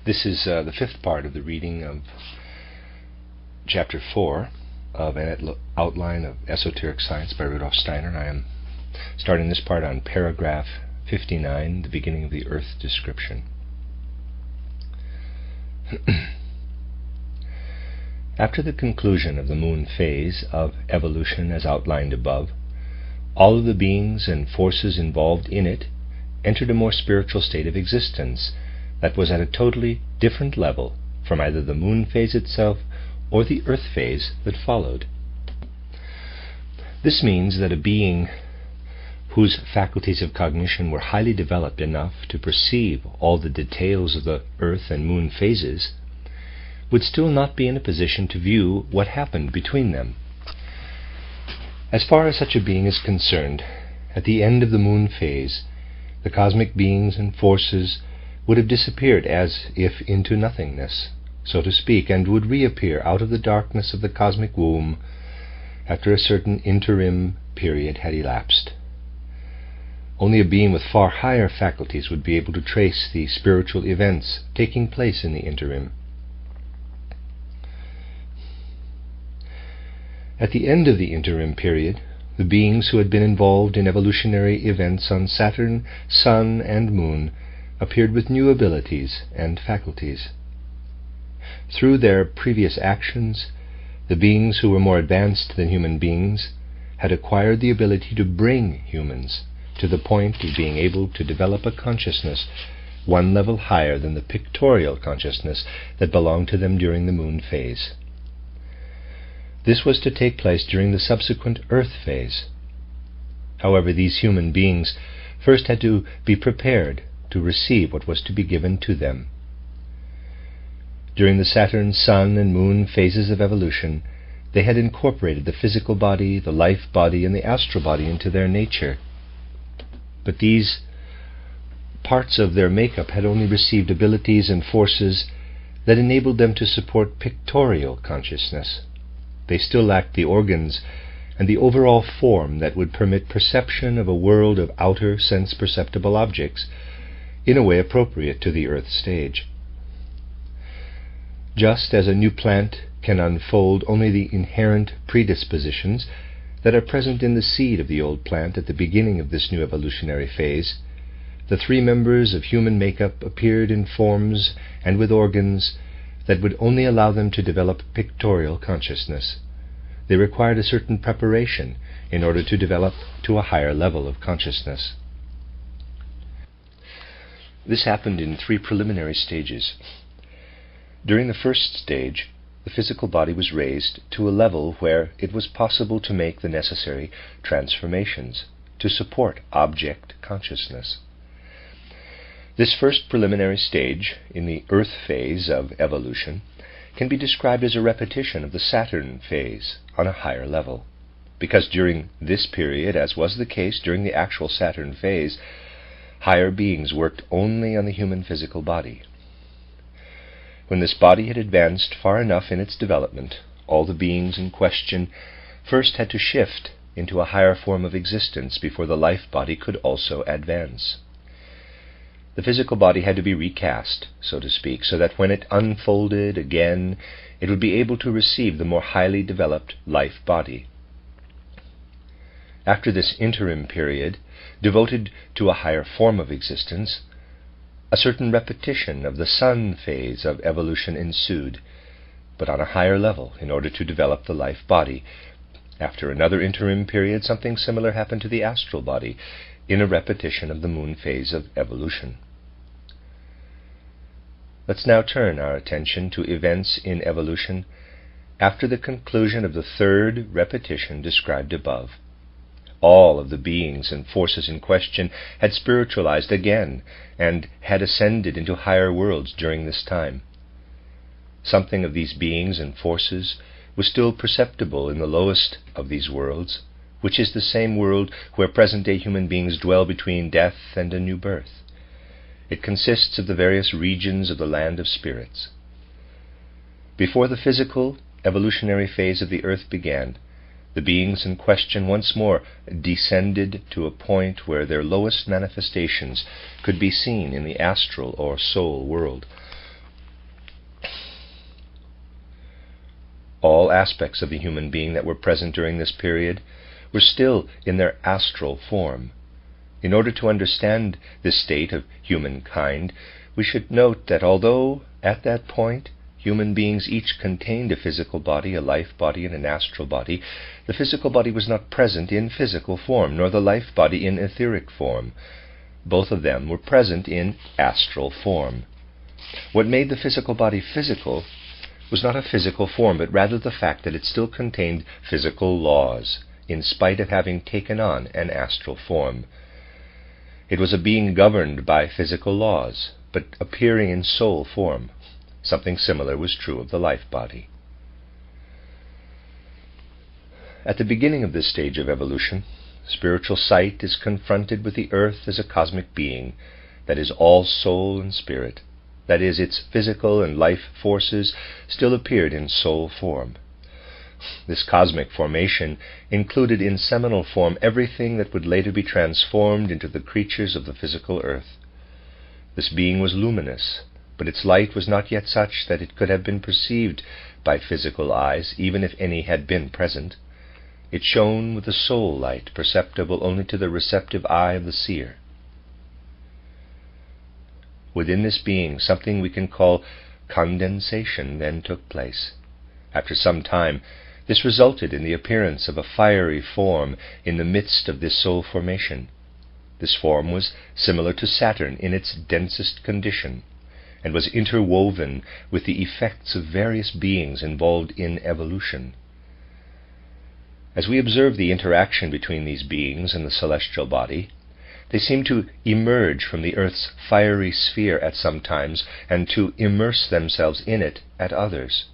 This is the fifth part of the reading of Chapter 4 of an outline of Esoteric Science by Rudolf Steiner. I am starting this part on paragraph 59, the beginning of the Earth description. After the conclusion of the moon phase of evolution as outlined above, all of the beings and forces involved in it entered a more spiritual state of existence that was at a totally different level from either the moon phase itself or the earth phase that followed. This means that a being whose faculties of cognition were highly developed enough to perceive all the details of the earth and moon phases would still not be in a position to view what happened between them. As far as such a being is concerned, at the end of the moon phase, the cosmic beings and forces would have disappeared as if into nothingness, so to speak, and would reappear out of the darkness of the cosmic womb after a certain interim period had elapsed. Only a being with far higher faculties would be able to trace the spiritual events taking place in the interim. At the end of the interim period, the beings who had been involved in evolutionary events on Saturn, Sun, and Moon appeared with new abilities and faculties. Through their previous actions, the beings who were more advanced than human beings had acquired the ability to bring humans to the point of being able to develop a consciousness one level higher than the pictorial consciousness that belonged to them during the moon phase. This was to take place during the subsequent earth phase. However, these human beings first had to be prepared to receive what was to be given to them. During the Saturn, Sun, and Moon phases of evolution, they had incorporated the physical body, the life body, and the astral body into their nature. But these parts of their makeup had only received abilities and forces that enabled them to support pictorial consciousness. They still lacked the organs and the overall form that would permit perception of a world of outer sense-perceptible objects in a way appropriate to the earth stage. Just as a new plant can unfold only the inherent predispositions that are present in the seed of the old plant at the beginning of this new evolutionary phase, the three members of human makeup appeared in forms and with organs that would only allow them to develop pictorial consciousness. They required a certain preparation in order to develop to a higher level of consciousness. This happened in three preliminary stages. During the first stage, the physical body was raised to a level where it was possible to make the necessary transformations to support object consciousness. This first preliminary stage in the earth phase of evolution can be described as a repetition of the Saturn phase on a higher level, because during this period, as was the case during the actual Saturn phase, higher beings worked only on the human physical body. When this body had advanced far enough in its development, all the beings in question first had to shift into a higher form of existence before the life body could also advance. The physical body had to be recast, so to speak, so that when it unfolded again, it would be able to receive the more highly developed life body. After this interim period, devoted to a higher form of existence, a certain repetition of the Sun phase of evolution ensued, but on a higher level in order to develop the life body. After another interim period, something similar happened to the astral body in a repetition of the moon phase of evolution. Let's now turn our attention to events in evolution after the conclusion of the third repetition described above. All of the beings and forces in question had spiritualized again and had ascended into higher worlds during this time. Something of these beings and forces was still perceptible in the lowest of these worlds, which is the same world where present-day human beings dwell between death and a new birth. It consists of the various regions of the land of spirits. Before the physical, evolutionary phase of the earth began, the beings in question once more descended to a point where their lowest manifestations could be seen in the astral or soul world. all aspects of the human being that were present during this period were still in their astral form. In order to understand this state of humankind, we should note that although at that point human beings each contained a physical body, a life body, and an astral body, the physical body was not present in physical form, nor the life body in etheric form. Both of them were present in astral form. What made the physical body physical was not a physical form, but rather the fact that it still contained physical laws, in spite of having taken on an astral form. It was a being governed by physical laws, but appearing in soul form. Something similar was true of the life body. At the beginning of this stage of evolution, spiritual sight is confronted with the earth as a cosmic being that is all soul and spirit. That is, its physical and life forces still appeared in soul form. This cosmic formation included in seminal form everything that would later be transformed into the creatures of the physical earth. This being was luminous, but its light was not yet such that it could have been perceived by physical eyes, even if any had been present. It shone with a soul light perceptible only to the receptive eye of the seer. Within this being, something we can call condensation then took place. After some time, this resulted in the appearance of a fiery form in the midst of this soul formation. This form was similar to Saturn in its densest condition, and was interwoven with the effects of various beings involved in evolution. As we observe the interaction between these beings and the celestial body, they seem to emerge from the earth's fiery sphere at some times, and to immerse themselves in it at others.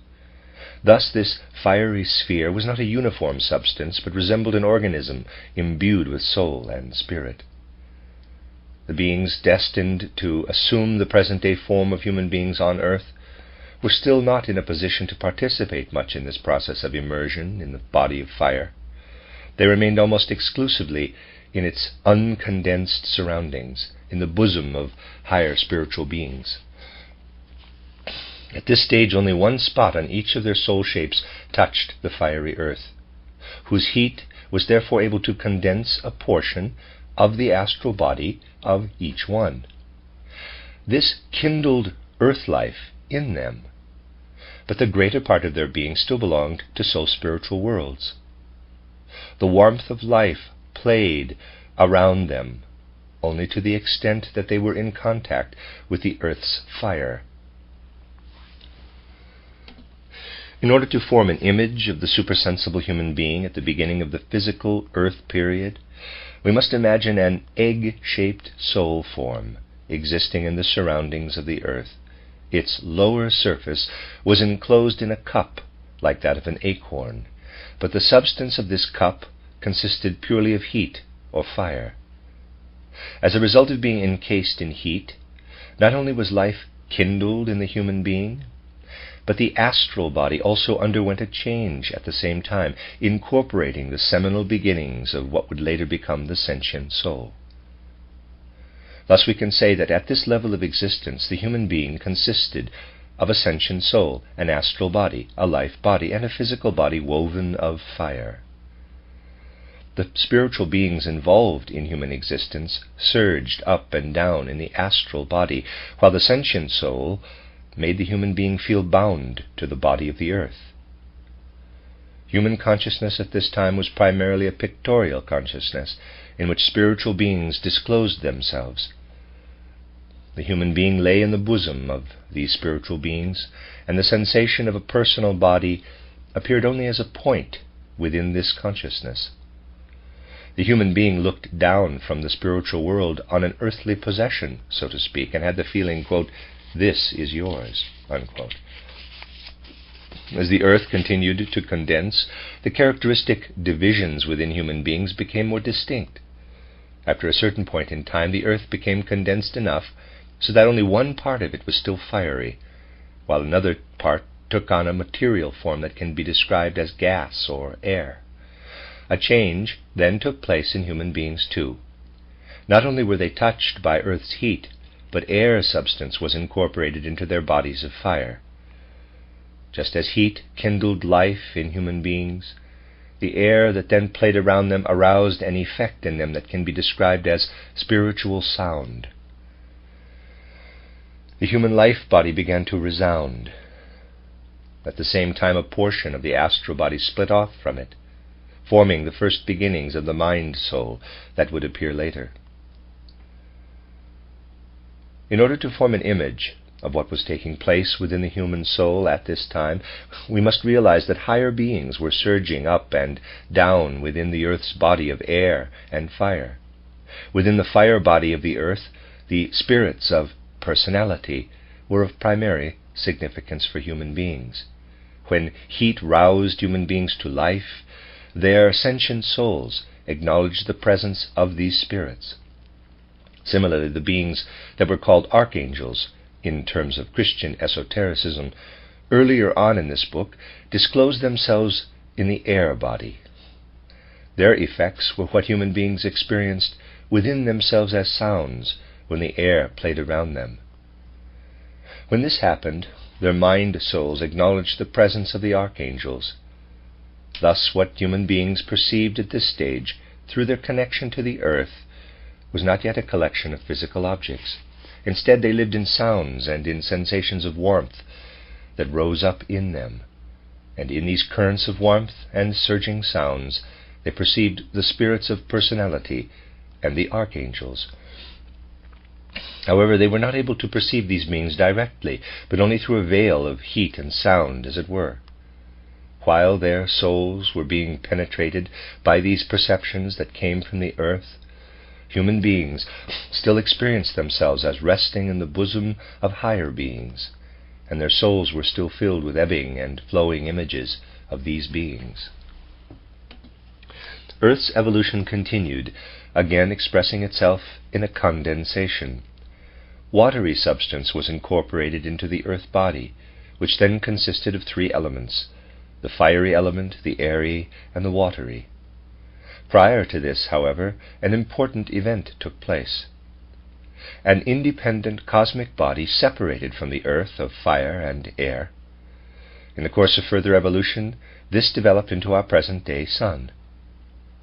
Thus this fiery sphere was not a uniform substance, but resembled an organism imbued with soul and spirit. The beings destined to assume the present-day form of human beings on earth were still not in a position to participate much in this process of immersion in the body of fire. They remained almost exclusively in its uncondensed surroundings, in the bosom of higher spiritual beings. At this stage, only one spot on each of their soul shapes touched the fiery earth, whose heat was therefore able to condense a portion of the astral body of each one. This kindled earth life in them, but the greater part of their being still belonged to soul-spiritual worlds. The warmth of life played around them only to the extent that they were in contact with the earth's fire. In order to form an image of the supersensible human being at the beginning of the physical earth period, we must imagine an egg-shaped soul form existing in the surroundings of the earth. Its lower surface was enclosed in a cup like that of an acorn, but the substance of this cup consisted purely of heat or fire. As a result of being encased in heat, not only was life kindled in the human being, but the astral body also underwent a change at the same time, incorporating the seminal beginnings of what would later become the sentient soul. Thus we can say that at this level of existence, the human being consisted of a sentient soul, an astral body, a life body, and a physical body woven of fire. The spiritual beings involved in human existence surged up and down in the astral body, while the sentient soul made the human being feel bound to the body of the earth. Human consciousness at this time was primarily a pictorial consciousness, in which spiritual beings disclosed themselves. The human being lay in the bosom of these spiritual beings, and the sensation of a personal body appeared only as a point within this consciousness. The human being looked down from the spiritual world on an earthly possession, so to speak, and had the feeling, quote, "This is yours," unquote. As the earth continued to condense, the characteristic divisions within human beings became more distinct. After a certain point in time, the earth became condensed enough so that only one part of it was still fiery, while another part took on a material form that can be described as gas or air. A change then took place in human beings too. Not only were they touched by earth's heat, but air substance was incorporated into their bodies of fire. Just as heat kindled life in human beings, the air that then played around them aroused an effect in them that can be described as spiritual sound. The human life body began to resound. At the same time, a portion of the astral body split off from it, forming the first beginnings of the mind soul that would appear later. In order to form an image of what was taking place within the human soul at this time, we must realize that higher beings were surging up and down within the earth's body of air and fire. Within the fire body of the earth, the spirits of personality were of primary significance for human beings. When heat roused human beings to life, their sentient souls acknowledged the presence of these spirits. Similarly, the beings that were called archangels in terms of Christian esotericism earlier on in this book disclosed themselves in the air body. Their effects were what human beings experienced within themselves as sounds when the air played around them. When this happened, their mind souls acknowledged the presence of the archangels. Thus, what human beings perceived at this stage through their connection to the earth was not yet a collection of physical objects. Instead, they lived in sounds and in sensations of warmth that rose up in them. And in these currents of warmth and surging sounds, they perceived the spirits of personality and the archangels. However, they were not able to perceive these beings directly, but only through a veil of heat and sound, as it were. While their souls were being penetrated by these perceptions that came from the earth, human beings still experienced themselves as resting in the bosom of higher beings, and their souls were still filled with ebbing and flowing images of these beings. Earth's evolution continued, again expressing itself in a condensation. Watery substance was incorporated into the earth body, which then consisted of three elements: the fiery element, the airy, and the watery. Prior to this, however, an important event took place. An independent cosmic body separated from the earth of fire and air. In the course of further evolution, this developed into our present-day sun.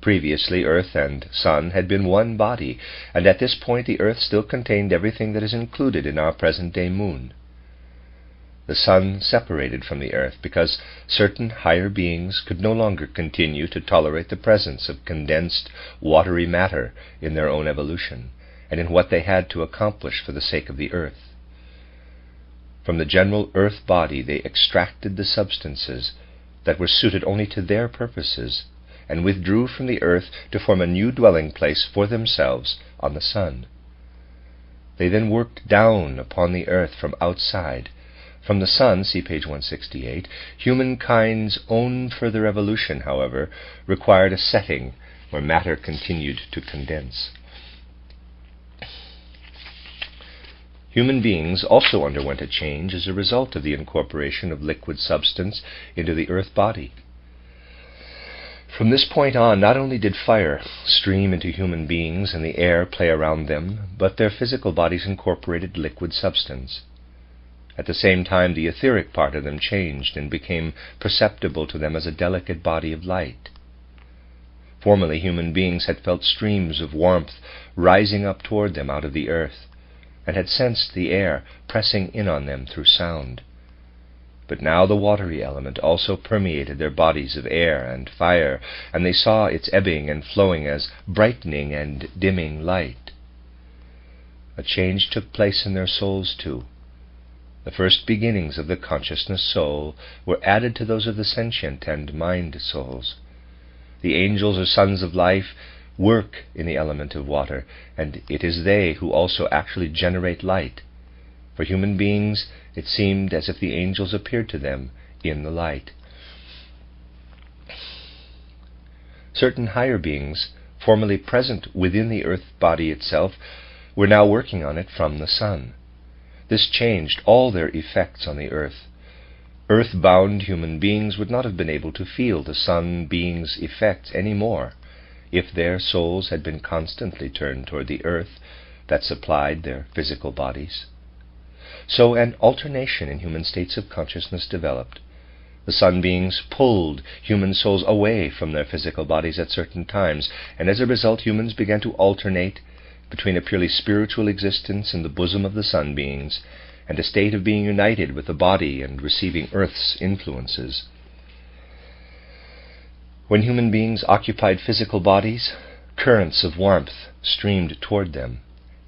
Previously, earth and sun had been one body, and at this point the earth still contained everything that is included in our present-day moon. The sun separated from the earth because certain higher beings could no longer continue to tolerate the presence of condensed, watery matter in their own evolution, and in what they had to accomplish for the sake of the earth. From the general earth body they extracted the substances that were suited only to their purposes, and withdrew from the earth to form a new dwelling place for themselves on the sun. They then worked down upon the earth from outside. From the sun, see page 168, humankind's own further evolution, however, required a setting where matter continued to condense. Human beings also underwent a change as a result of the incorporation of liquid substance into the earth body. From this point on, not only did fire stream into human beings and the air play around them, but their physical bodies incorporated liquid substance. At the same time, the etheric part of them changed and became perceptible to them as a delicate body of light. Formerly, human beings had felt streams of warmth rising up toward them out of the earth, and had sensed the air pressing in on them through sound. But now the watery element also permeated their bodies of air and fire, and they saw its ebbing and flowing as brightening and dimming light. A change took place in their souls too. The first beginnings of the consciousness soul were added to those of the sentient and mind souls. The angels or sons of life work in the element of water, and it is they who also actually generate light. For human beings, it seemed as if the angels appeared to them in the light. Certain higher beings, formerly present within the earth body itself, were now working on it from the sun. This changed all their effects on the earth. Earth-bound human beings would not have been able to feel the sun being's effects any more if their souls had been constantly turned toward the earth that supplied their physical bodies. So an alternation in human states of consciousness developed. The sun beings pulled human souls away from their physical bodies at certain times, and as a result humans began to alternate between a purely spiritual existence in the bosom of the sun beings and a state of being united with the body and receiving Earth's influences. When human beings occupied physical bodies, currents of warmth streamed toward them,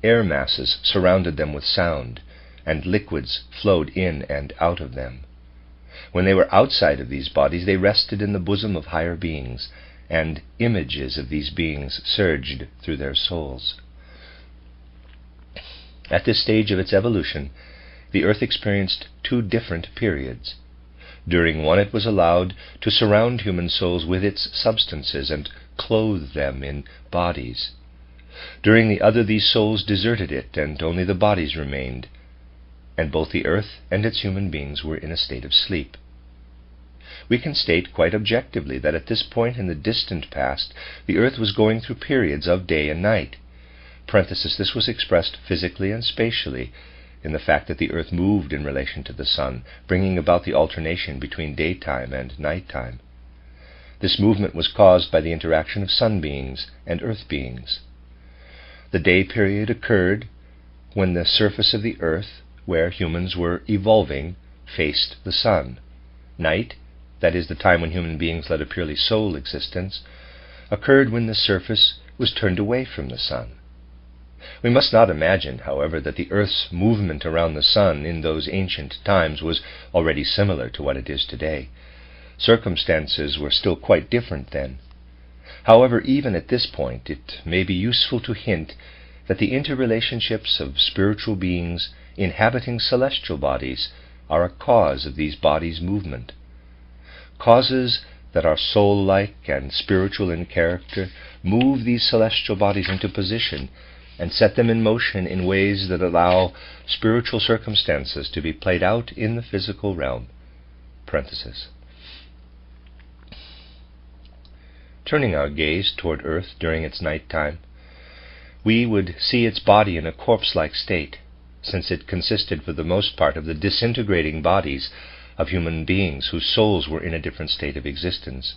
air masses surrounded them with sound, and liquids flowed in and out of them. When they were outside of these bodies, they rested in the bosom of higher beings, and images of these beings surged through their souls. At this stage of its evolution, the earth experienced two different periods. During one, it was allowed to surround human souls with its substances and clothe them in bodies. During the other, these souls deserted it, and only the bodies remained, and both the earth and its human beings were in a state of sleep. We can state quite objectively that at this point in the distant past, the earth was going through periods of day and night. This was expressed physically and spatially in the fact that the earth moved in relation to the sun, bringing about the alternation between daytime and nighttime. This movement was caused by the interaction of sun beings and earth beings. The day period occurred when the surface of the earth, where humans were evolving, faced the sun. Night, that is the time when human beings led a purely soul existence, occurred when the surface was turned away from the sun. We must not imagine, however, that the earth's movement around the sun in those ancient times was already similar to what it is today. Circumstances were still quite different then. However, even at this point, it may be useful to hint that the interrelationships of spiritual beings inhabiting celestial bodies are a cause of these bodies' movement. Causes that are soul-like and spiritual in character move these celestial bodies into position and set them in motion in ways that allow spiritual circumstances to be played out in the physical realm. Turning our gaze toward earth during its night time, we would see its body in a corpse-like state, since it consisted for the most part of the disintegrating bodies of human beings whose souls were in a different state of existence.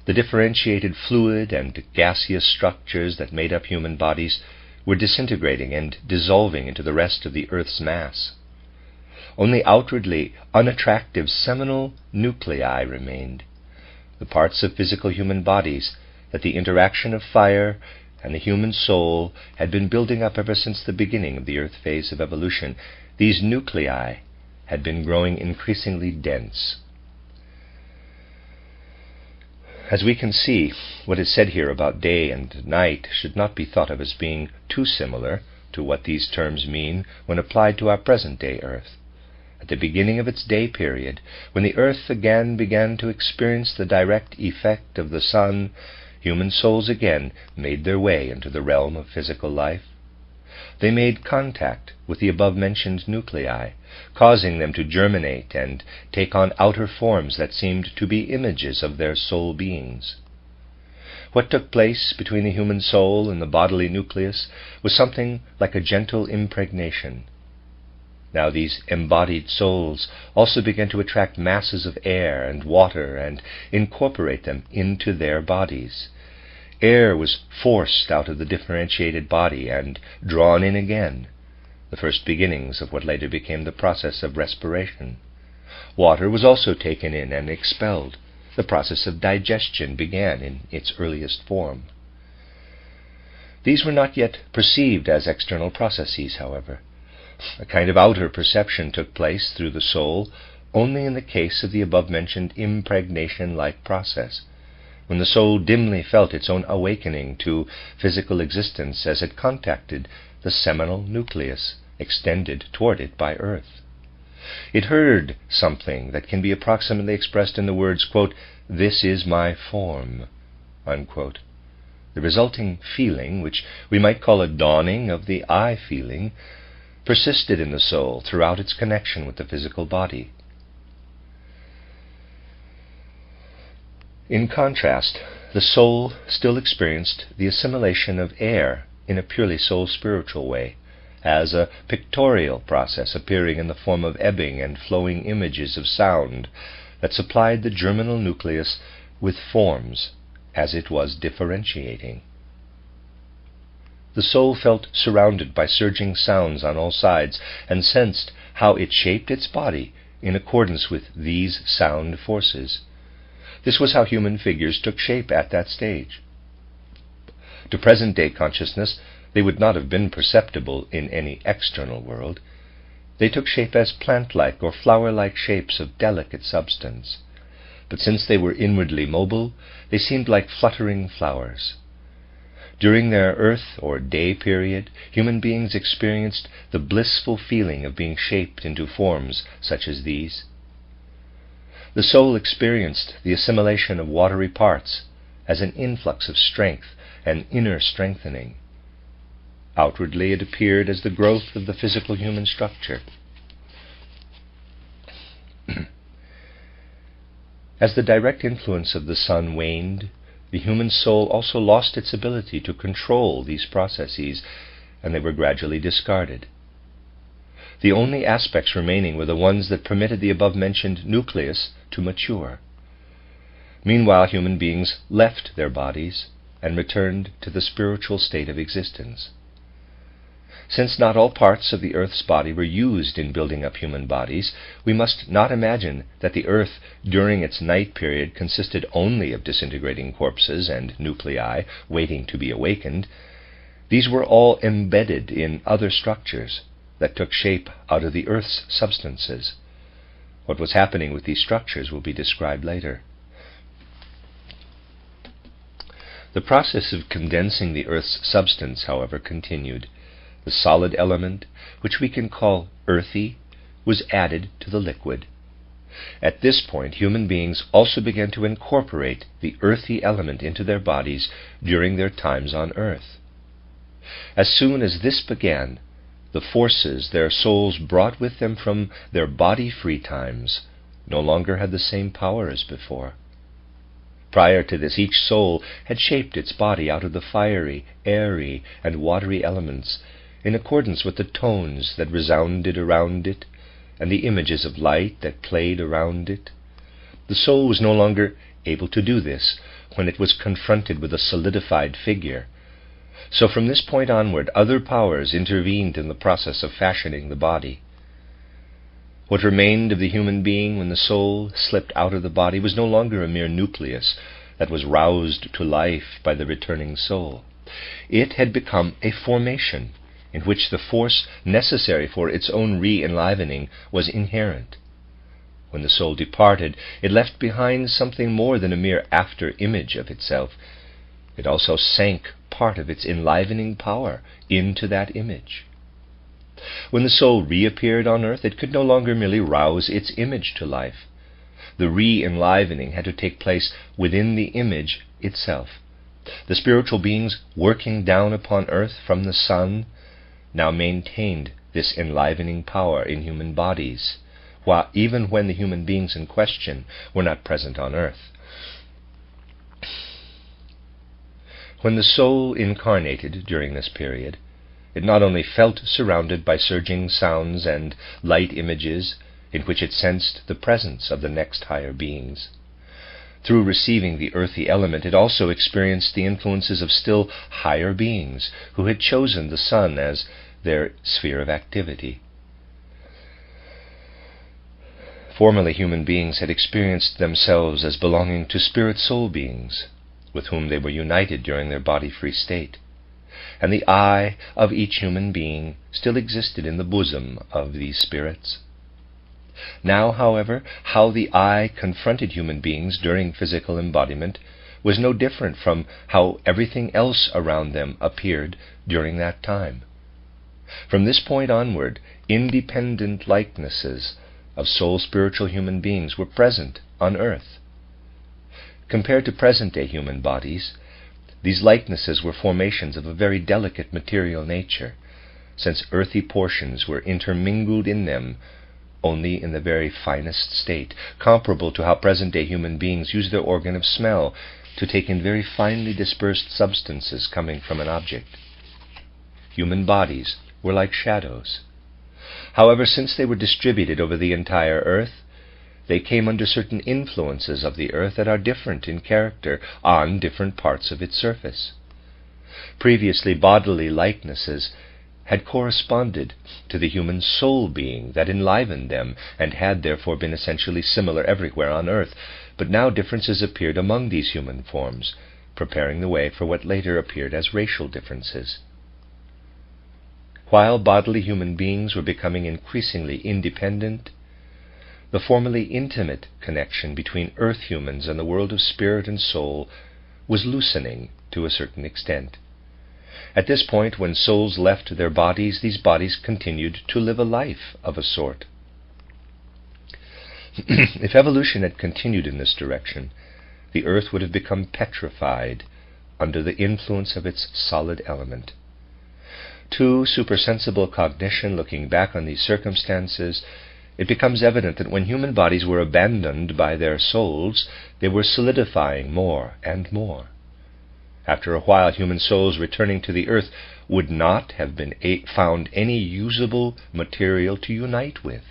The differentiated fluid and gaseous structures that made up human bodies were disintegrating and dissolving into the rest of the earth's mass. Only outwardly unattractive seminal nuclei remained, the parts of physical human bodies that the interaction of fire and the human soul had been building up ever since the beginning of the earth phase of evolution. These nuclei had been growing increasingly dense. As we can see, what is said here about day and night should not be thought of as being too similar to what these terms mean when applied to our present-day earth. At the beginning of its day period, when the earth again began to experience the direct effect of the sun, human souls again made their way into the realm of physical life. They made contact with the above-mentioned nuclei, causing them to germinate and take on outer forms that seemed to be images of their soul beings. What took place between the human soul and the bodily nucleus was something like a gentle impregnation. Now these embodied souls also began to attract masses of air and water and incorporate them into their bodies. Air was forced out of the differentiated body and drawn in again, the first beginnings of what later became the process of respiration. Water was also taken in and expelled. The process of digestion began in its earliest form. These were not yet perceived as external processes, however. A kind of outer perception took place through the soul only in the case of the above-mentioned impregnation-like process, when the soul dimly felt its own awakening to physical existence as it contacted the seminal nucleus extended toward it by earth. It heard something that can be approximately expressed in the words, quote, "This is my form," unquote. The resulting feeling, which we might call a dawning of the I feeling, persisted in the soul throughout its connection with the physical body. In contrast, the soul still experienced the assimilation of air in a purely soul-spiritual way, as a pictorial process appearing in the form of ebbing and flowing images of sound, that supplied the germinal nucleus with forms as it was differentiating. The soul felt surrounded by surging sounds on all sides and sensed how it shaped its body in accordance with these sound forces. This was how human figures took shape at that stage. To present-day consciousness, they would not have been perceptible in any external world. They took shape as plant-like or flower-like shapes of delicate substance. But since they were inwardly mobile, they seemed like fluttering flowers. During their earth or day period, human beings experienced the blissful feeling of being shaped into forms such as these. The soul experienced the assimilation of watery parts as an influx of strength and inner strengthening. Outwardly it appeared as the growth of the physical human structure. As the direct influence of the sun waned, the human soul also lost its ability to control these processes, and they were gradually discarded. The only aspects remaining were the ones that permitted the above-mentioned nucleus to mature. Meanwhile, human beings left their bodies and returned to the spiritual state of existence. Since not all parts of the earth's body were used in building up human bodies, we must not imagine that the earth during its night period consisted only of disintegrating corpses and nuclei waiting to be awakened. These were all embedded in other structures that took shape out of the earth's substances. What was happening with these structures will be described later. The process of condensing the earth's substance, however, continued. The solid element, which we can call earthy, was added to the liquid. At this point, human beings also began to incorporate the earthy element into their bodies during their times on earth. As soon as this began, the forces their souls brought with them from their body-free times no longer had the same power as before. Prior to this, each soul had shaped its body out of the fiery, airy, and watery elements in accordance with the tones that resounded around it and the images of light that played around it. The soul was no longer able to do this when it was confronted with a solidified figure. So from this point onward, other powers intervened in the process of fashioning the body. What remained of the human being when the soul slipped out of the body was no longer a mere nucleus that was roused to life by the returning soul. It had become a formation in which the force necessary for its own re-enlivening was inherent. When the soul departed, it left behind something more than a mere after-image of itself. It also sank part of its enlivening power into that image. When the soul reappeared on earth, it could no longer merely rouse its image to life. The re-enlivening had to take place within the image itself. The spiritual beings working down upon earth from the sun now maintained this enlivening power in human bodies, even when the human beings in question were not present on earth. When the soul incarnated during this period, it not only felt surrounded by surging sounds and light images in which it sensed the presence of the next higher beings. Through receiving the earthy element, it also experienced the influences of still higher beings who had chosen the sun as their sphere of activity. Formerly, human beings had experienced themselves as belonging to spirit-soul beings, with whom they were united during their body-free state, and the I of each human being still existed in the bosom of these spirits. Now, however, how the I confronted human beings during physical embodiment was no different from how everything else around them appeared during that time. From this point onward, independent likenesses of soul-spiritual human beings were present on earth. Compared to present-day human bodies, these likenesses were formations of a very delicate material nature, since earthy portions were intermingled in them only in the very finest state, comparable to how present-day human beings use their organ of smell to take in very finely dispersed substances coming from an object. Human bodies were like shadows. However, since they were distributed over the entire earth, they came under certain influences of the earth that are different in character on different parts of its surface. Previously, bodily likenesses had corresponded to the human soul being that enlivened them, and had therefore been essentially similar everywhere on earth. But now differences appeared among these human forms, preparing the way for what later appeared as racial differences. While bodily human beings were becoming increasingly independent, the formerly intimate connection between earth humans and the world of spirit and soul was loosening to a certain extent. At this point, when souls left their bodies, these bodies continued to live a life of a sort. If evolution had continued in this direction, the earth would have become petrified under the influence of its solid element. To supersensible cognition, looking back on these circumstances, it becomes evident that when human bodies were abandoned by their souls, they were solidifying more and more. After a while, human souls returning to the earth would not have been found any usable material to unite with,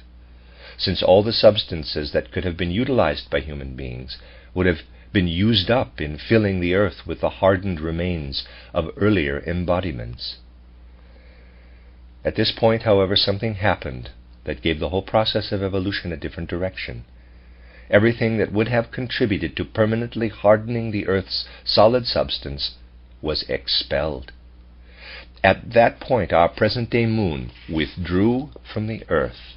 since all the substances that could have been utilized by human beings would have been used up in filling the earth with the hardened remains of earlier embodiments. At this point, however, something happened that gave the whole process of evolution a different direction. Everything that would have contributed to permanently hardening the earth's solid substance was expelled. At that point, our present-day moon withdrew from the earth,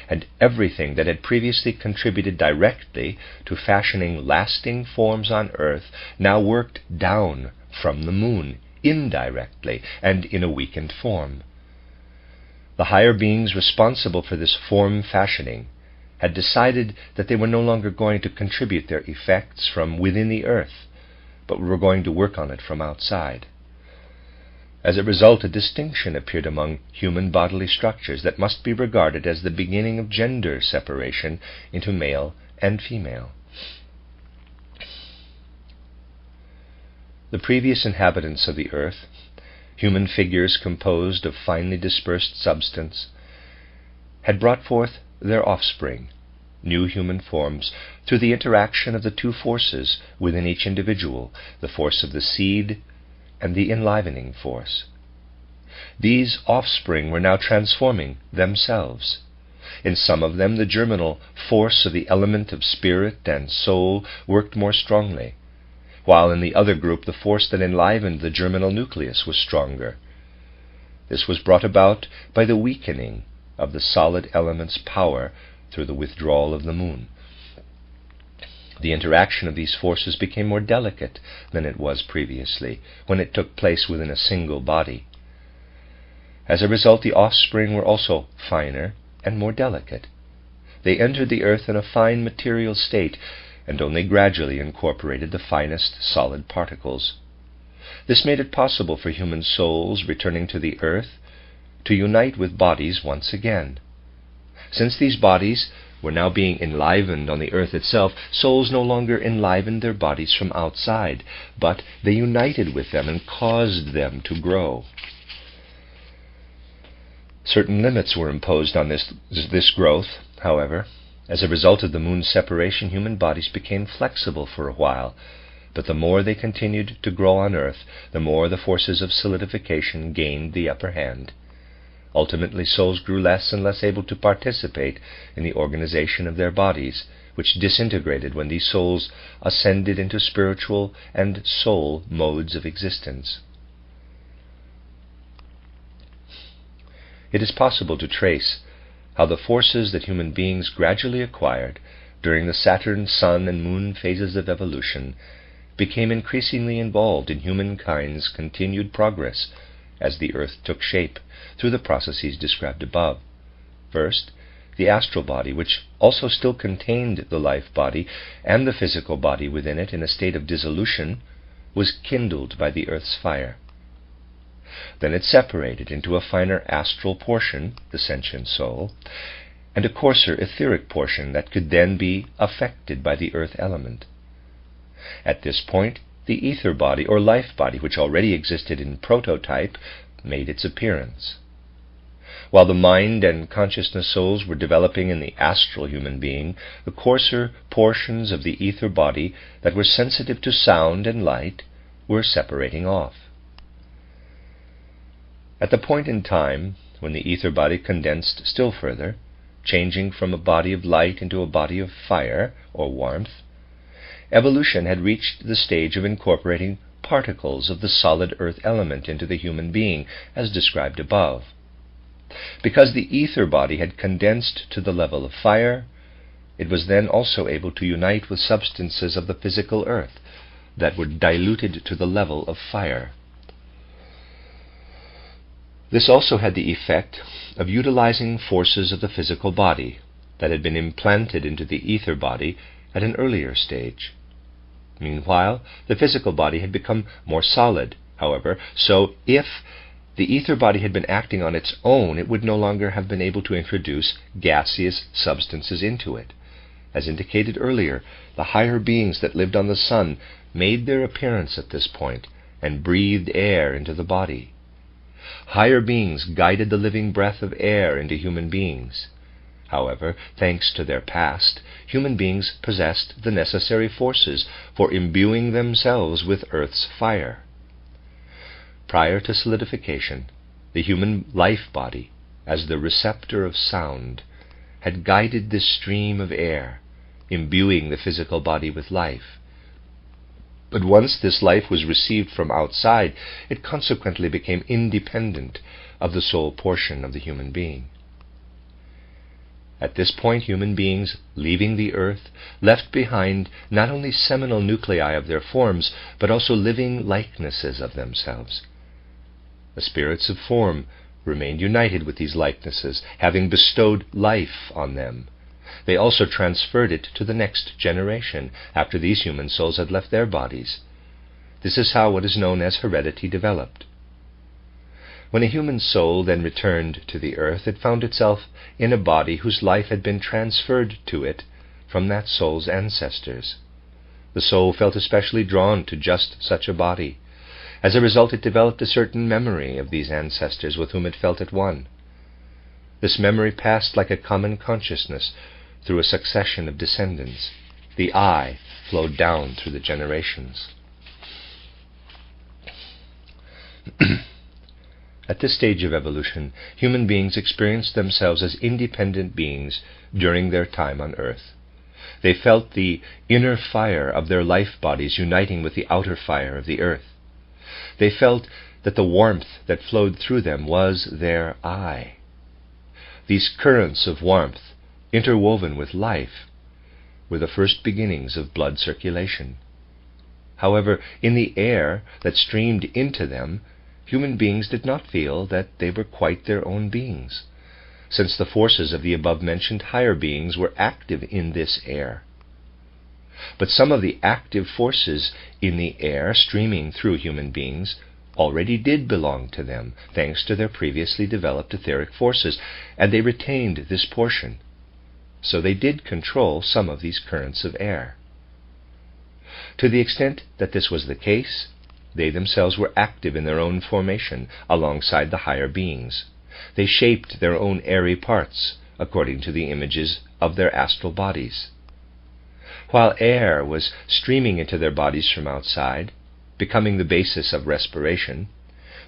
and everything that had previously contributed directly to fashioning lasting forms on earth now worked down from the moon indirectly and in a weakened form. The higher beings responsible for this form fashioning had decided that they were no longer going to contribute their effects from within the earth, but were going to work on it from outside. As a result, a distinction appeared among human bodily structures that must be regarded as the beginning of gender separation into male and female. The previous inhabitants of the earth, human figures composed of finely dispersed substance, had brought forth their offspring, new human forms, through the interaction of the two forces within each individual, the force of the seed and the enlivening force. These offspring were now transforming themselves. In some of them, the germinal force of the element of spirit and soul worked more strongly, while in the other group the force that enlivened the germinal nucleus was stronger. This was brought about by the weakening of the solid element's power through the withdrawal of the moon. The interaction of these forces became more delicate than it was previously, when it took place within a single body. As a result, the offspring were also finer and more delicate. They entered the earth in a fine material state, and only gradually incorporated the finest solid particles. This made it possible for human souls returning to the earth to unite with bodies once again. Since these bodies were now being enlivened on the earth itself, souls no longer enlivened their bodies from outside, but they united with them and caused them to grow. Certain limits were imposed on this growth, however. As a result of the moon's separation, human bodies became flexible for a while, but the more they continued to grow on earth, the more the forces of solidification gained the upper hand. Ultimately, souls grew less and less able to participate in the organization of their bodies, which disintegrated when these souls ascended into spiritual and soul modes of existence. It is possible to trace how the forces that human beings gradually acquired during the Saturn, Sun, and Moon phases of evolution became increasingly involved in humankind's continued progress as the earth took shape through the processes described above. First, the astral body, which also still contained the life body and the physical body within it in a state of dissolution, was kindled by the earth's fire. Then it separated into a finer astral portion, the sentient soul, and a coarser etheric portion that could then be affected by the earth element. At this point, the ether body or life body, which already existed in prototype, made its appearance. While the mind and consciousness souls were developing in the astral human being, the coarser portions of the ether body that were sensitive to sound and light were separating off. At the point in time when the ether body condensed still further, changing from a body of light into a body of fire or warmth, evolution had reached the stage of incorporating particles of the solid earth element into the human being, as described above. Because the ether body had condensed to the level of fire, it was then also able to unite with substances of the physical earth that were diluted to the level of fire. This also had the effect of utilizing forces of the physical body that had been implanted into the ether body at an earlier stage. Meanwhile, the physical body had become more solid, however, so if the ether body had been acting on its own, it would no longer have been able to introduce gaseous substances into it. As indicated earlier, the higher beings that lived on the sun made their appearance at this point and breathed air into the body. Higher beings guided the living breath of air into human beings. However, thanks to their past, human beings possessed the necessary forces for imbuing themselves with Earth's fire. Prior to solidification, the human life body, as the receptor of sound, had guided this stream of air, imbuing the physical body with life. But once this life was received from outside, it consequently became independent of the soul portion of the human being. At this point, human beings, leaving the earth, left behind not only seminal nuclei of their forms, but also living likenesses of themselves. The spirits of form remained united with these likenesses, having bestowed life on them. They also transferred it to the next generation, after these human souls had left their bodies. This is how what is known as heredity developed. When a human soul then returned to the earth, it found itself in a body whose life had been transferred to it from that soul's ancestors. The soul felt especially drawn to just such a body. As a result, it developed a certain memory of these ancestors with whom it felt at one. This memory passed like a common consciousness through a succession of descendants. The I flowed down through the generations. At this stage of evolution, human beings experienced themselves as independent beings during their time on earth. They felt the inner fire of their life bodies uniting with the outer fire of the earth. They felt that the warmth that flowed through them was their I. These currents of warmth, interwoven with life, were the first beginnings of blood circulation. However, in the air that streamed into them, human beings did not feel that they were quite their own beings, since the forces of the above-mentioned higher beings were active in this air. But some of the active forces in the air streaming through human beings already did belong to them, thanks to their previously developed etheric forces, and they retained this portion. So they did control some of these currents of air. To the extent that this was the case, they themselves were active in their own formation alongside the higher beings. They shaped their own airy parts according to the images of their astral bodies. While air was streaming into their bodies from outside, becoming the basis of respiration,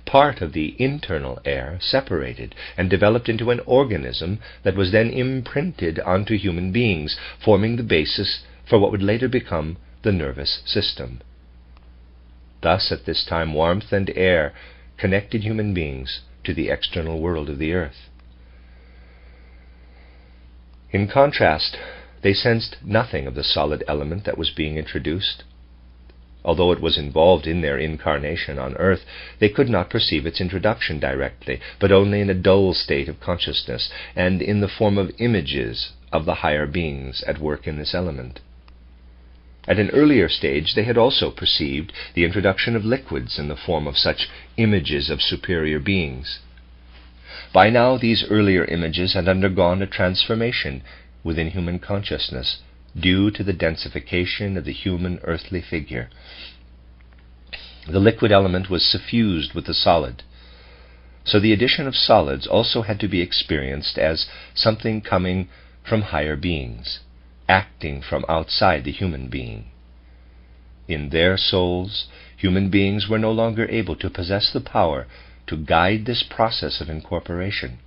part of the internal air separated and developed into an organism that was then imprinted onto human beings, forming the basis for what would later become the nervous system. Thus, at this time, warmth and air connected human beings to the external world of the earth. In contrast, they sensed nothing of the solid element that was being introduced. Although it was involved in their incarnation on earth, they could not perceive its introduction directly, but only in a dull state of consciousness, and in the form of images of the higher beings at work in this element. At an earlier stage, they had also perceived the introduction of liquids in the form of such images of superior beings. By now, these earlier images had undergone a transformation within human consciousness, due to the densification of the human earthly figure. The liquid element was suffused with the solid. So the addition of solids also had to be experienced as something coming from higher beings, acting from outside the human being. In their souls, human beings were no longer able to possess the power to guide this process of incorporation,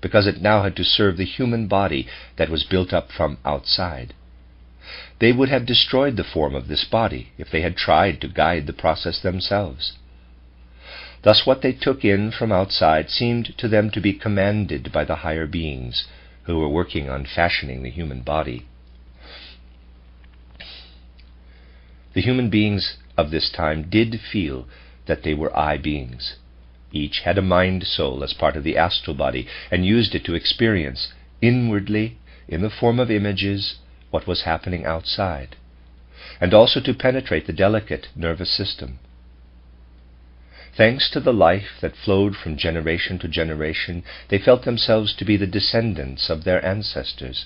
because it now had to serve the human body that was built up from outside. They would have destroyed the form of this body if they had tried to guide the process themselves. Thus what they took in from outside seemed to them to be commanded by the higher beings who were working on fashioning the human body. The human beings of this time did feel that they were I beings. Each had a mind-soul as part of the astral body and used it to experience inwardly, in the form of images, what was happening outside, and also to penetrate the delicate nervous system. Thanks to the life that flowed from generation to generation, they felt themselves to be the descendants of their ancestors.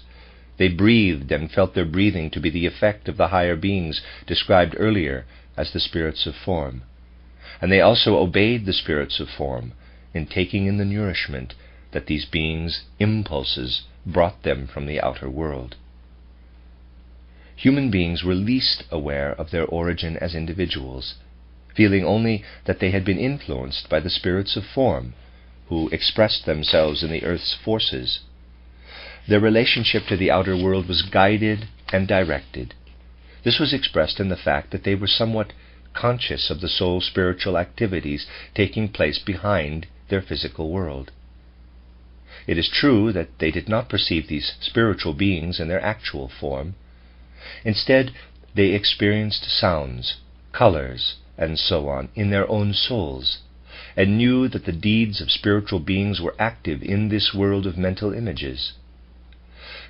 They breathed and felt their breathing to be the effect of the higher beings described earlier as the spirits of form. And they also obeyed the spirits of form in taking in the nourishment that these beings' impulses brought them from the outer world. Human beings were least aware of their origin as individuals, feeling only that they had been influenced by the spirits of form, who expressed themselves in the earth's forces. Their relationship to the outer world was guided and directed. This was expressed in the fact that they were somewhat conscious of the soul's spiritual activities taking place behind their physical world. It is true that they did not perceive these spiritual beings in their actual form. Instead, they experienced sounds, colors, and so on in their own souls, and knew that the deeds of spiritual beings were active in this world of mental images.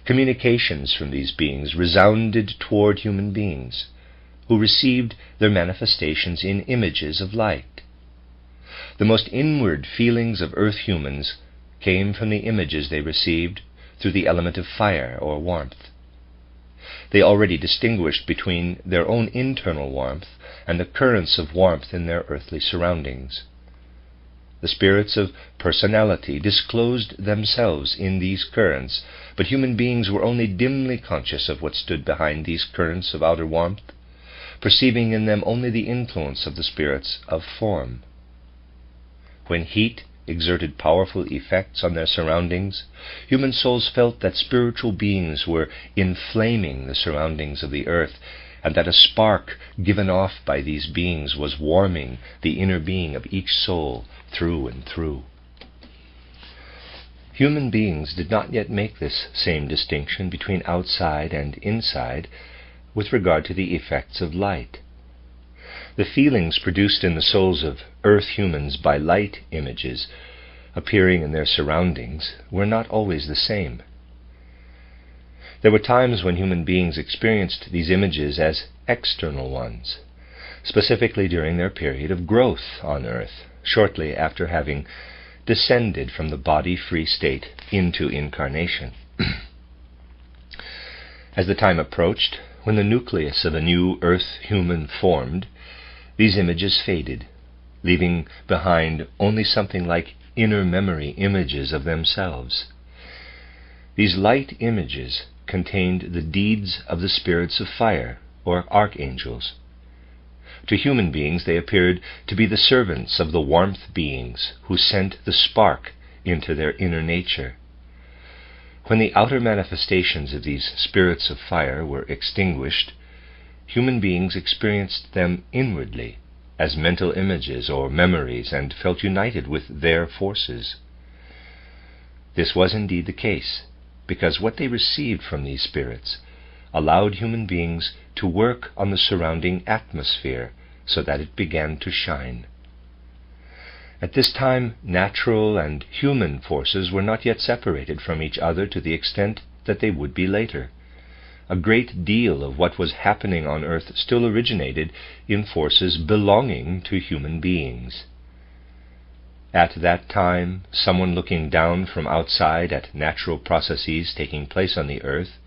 Communications from these beings resounded toward human beings, who received their manifestations in images of light. The most inward feelings of earth humans came from the images they received through the element of fire or warmth. They already distinguished between their own internal warmth and the currents of warmth in their earthly surroundings. The spirits of personality disclosed themselves in these currents, but human beings were only dimly conscious of what stood behind these currents of outer warmth, perceiving in them only the influence of the spirits of form. When heat exerted powerful effects on their surroundings, human souls felt that spiritual beings were inflaming the surroundings of the earth, and that a spark given off by these beings was warming the inner being of each soul through and through. Human beings did not yet make this same distinction between outside and inside with regard to the effects of light. The feelings produced in the souls of earth humans by light images appearing in their surroundings were not always the same. There were times when human beings experienced these images as external ones, specifically during their period of growth on earth, shortly after having descended from the body-free state into incarnation. As the time approached, when the nucleus of a new earth human formed, these images faded, leaving behind only something like inner memory images of themselves. These light images contained the deeds of the spirits of fire, or archangels. To human beings they appeared to be the servants of the warmth beings who sent the spark into their inner nature. When the outer manifestations of these spirits of fire were extinguished, human beings experienced them inwardly as mental images or memories and felt united with their forces. This was indeed the case, because what they received from these spirits allowed human beings to work on the surrounding atmosphere so that it began to shine. At this time, natural and human forces were not yet separated from each other to the extent that they would be later. A great deal of what was happening on earth still originated in forces belonging to human beings. At that time, someone looking down from outside at natural processes taking place on the earth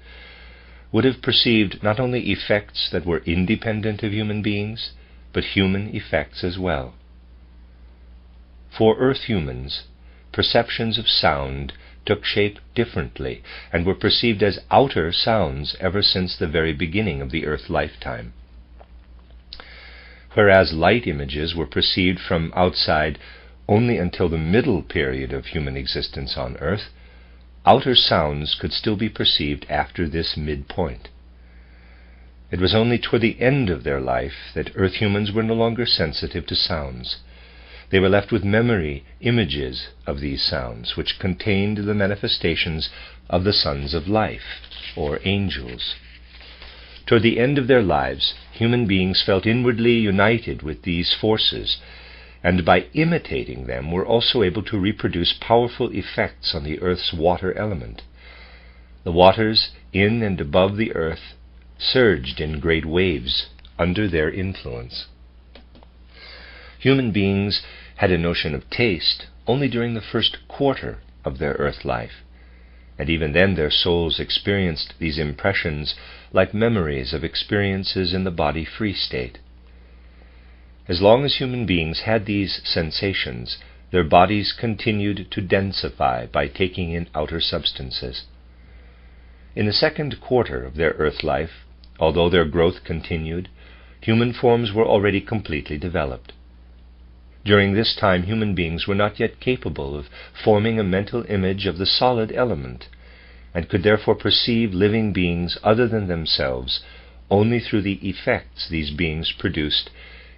would have perceived not only effects that were independent of human beings, but human effects as well. For Earth humans, perceptions of sound took shape differently and were perceived as outer sounds ever since the very beginning of the Earth lifetime. Whereas light images were perceived from outside only until the middle period of human existence on Earth, outer sounds could still be perceived after this midpoint. It was only toward the end of their life that Earth humans were no longer sensitive to sounds. They were left with memory images of these sounds, which contained the manifestations of the sons of life, or angels. Toward the end of their lives, human beings felt inwardly united with these forces, and by imitating them were also able to reproduce powerful effects on the Earth's water element. The waters in and above the Earth surged in great waves under their influence. Human beings had a notion of taste only during the first quarter of their Earth life, and even then their souls experienced these impressions like memories of experiences in the body-free state. As long as human beings had these sensations, their bodies continued to densify by taking in outer substances. In the second quarter of their Earth life, although their growth continued, human forms were already completely developed. During this time, human beings were not yet capable of forming a mental image of the solid element, and could therefore perceive living beings other than themselves only through the effects these beings produced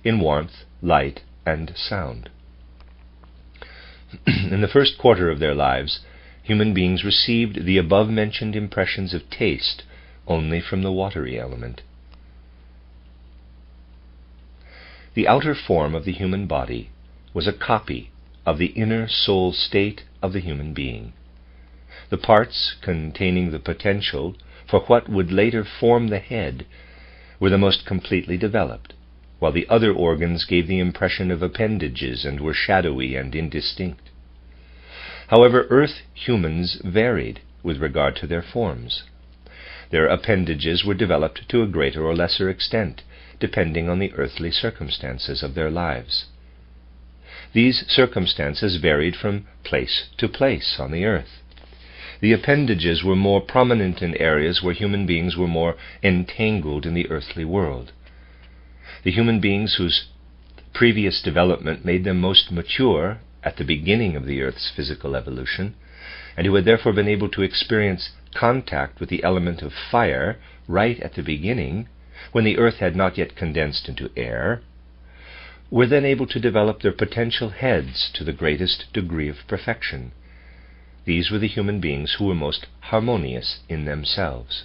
in warmth, light, and sound. In the first quarter of their lives, human beings received the above-mentioned impressions of taste only from the watery element. The outer form of the human body was a copy of the inner soul state of the human being. The parts containing the potential for what would later form the head were the most completely developed, while the other organs gave the impression of appendages and were shadowy and indistinct. However, Earth humans varied with regard to their forms. Their appendages were developed to a greater or lesser extent, depending on the earthly circumstances of their lives. These circumstances varied from place to place on the earth. The appendages were more prominent in areas where human beings were more entangled in the earthly world. The human beings whose previous development made them most mature at the beginning of the Earth's physical evolution, and who had therefore been able to experience contact with the element of fire right at the beginning, when the Earth had not yet condensed into air, were then able to develop their potential heads to the greatest degree of perfection. These were the human beings who were most harmonious in themselves.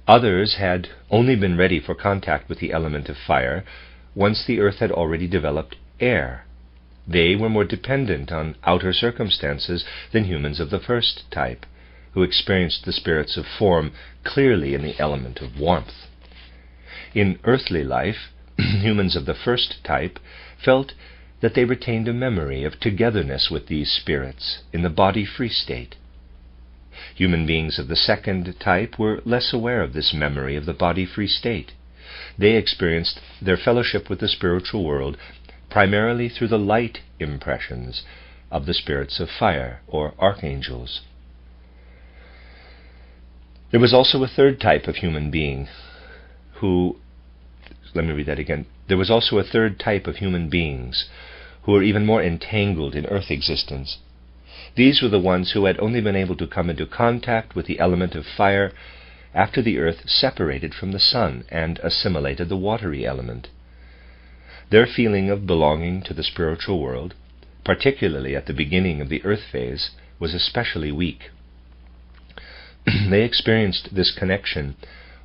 Others had only been ready for contact with the element of fire once the Earth had already developed air. They were more dependent on outer circumstances than humans of the first type, who experienced the spirits of form clearly in the element of warmth. In earthly life, humans of the first type felt that they retained a memory of togetherness with these spirits in the body-free state. Human beings of the second type were less aware of this memory of the body-free state. They experienced their fellowship with the spiritual world primarily through the light impressions of the spirits of fire, or archangels. There was also a third type of human being There was also a third type of human beings who were even more entangled in earth existence. These were the ones who had only been able to come into contact with the element of fire after the earth separated from the sun and assimilated the watery element. Their feeling of belonging to the spiritual world, particularly at the beginning of the earth phase, was especially weak. They experienced this connection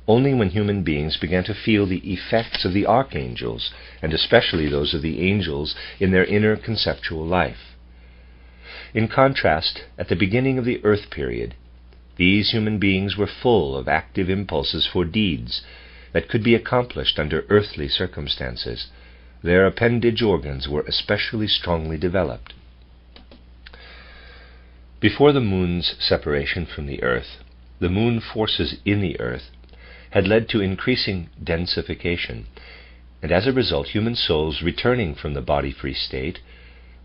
only when human beings began to feel the effects of the archangels, and especially those of the angels, in their inner conceptual life. In contrast, at the beginning of the earth period, these human beings were full of active impulses for deeds that could be accomplished under earthly circumstances. Their appendage organs were especially strongly developed. Before the moon's separation from the earth, the moon forces in the earth had led to increasing densification, and as a result human souls returning from the body-free state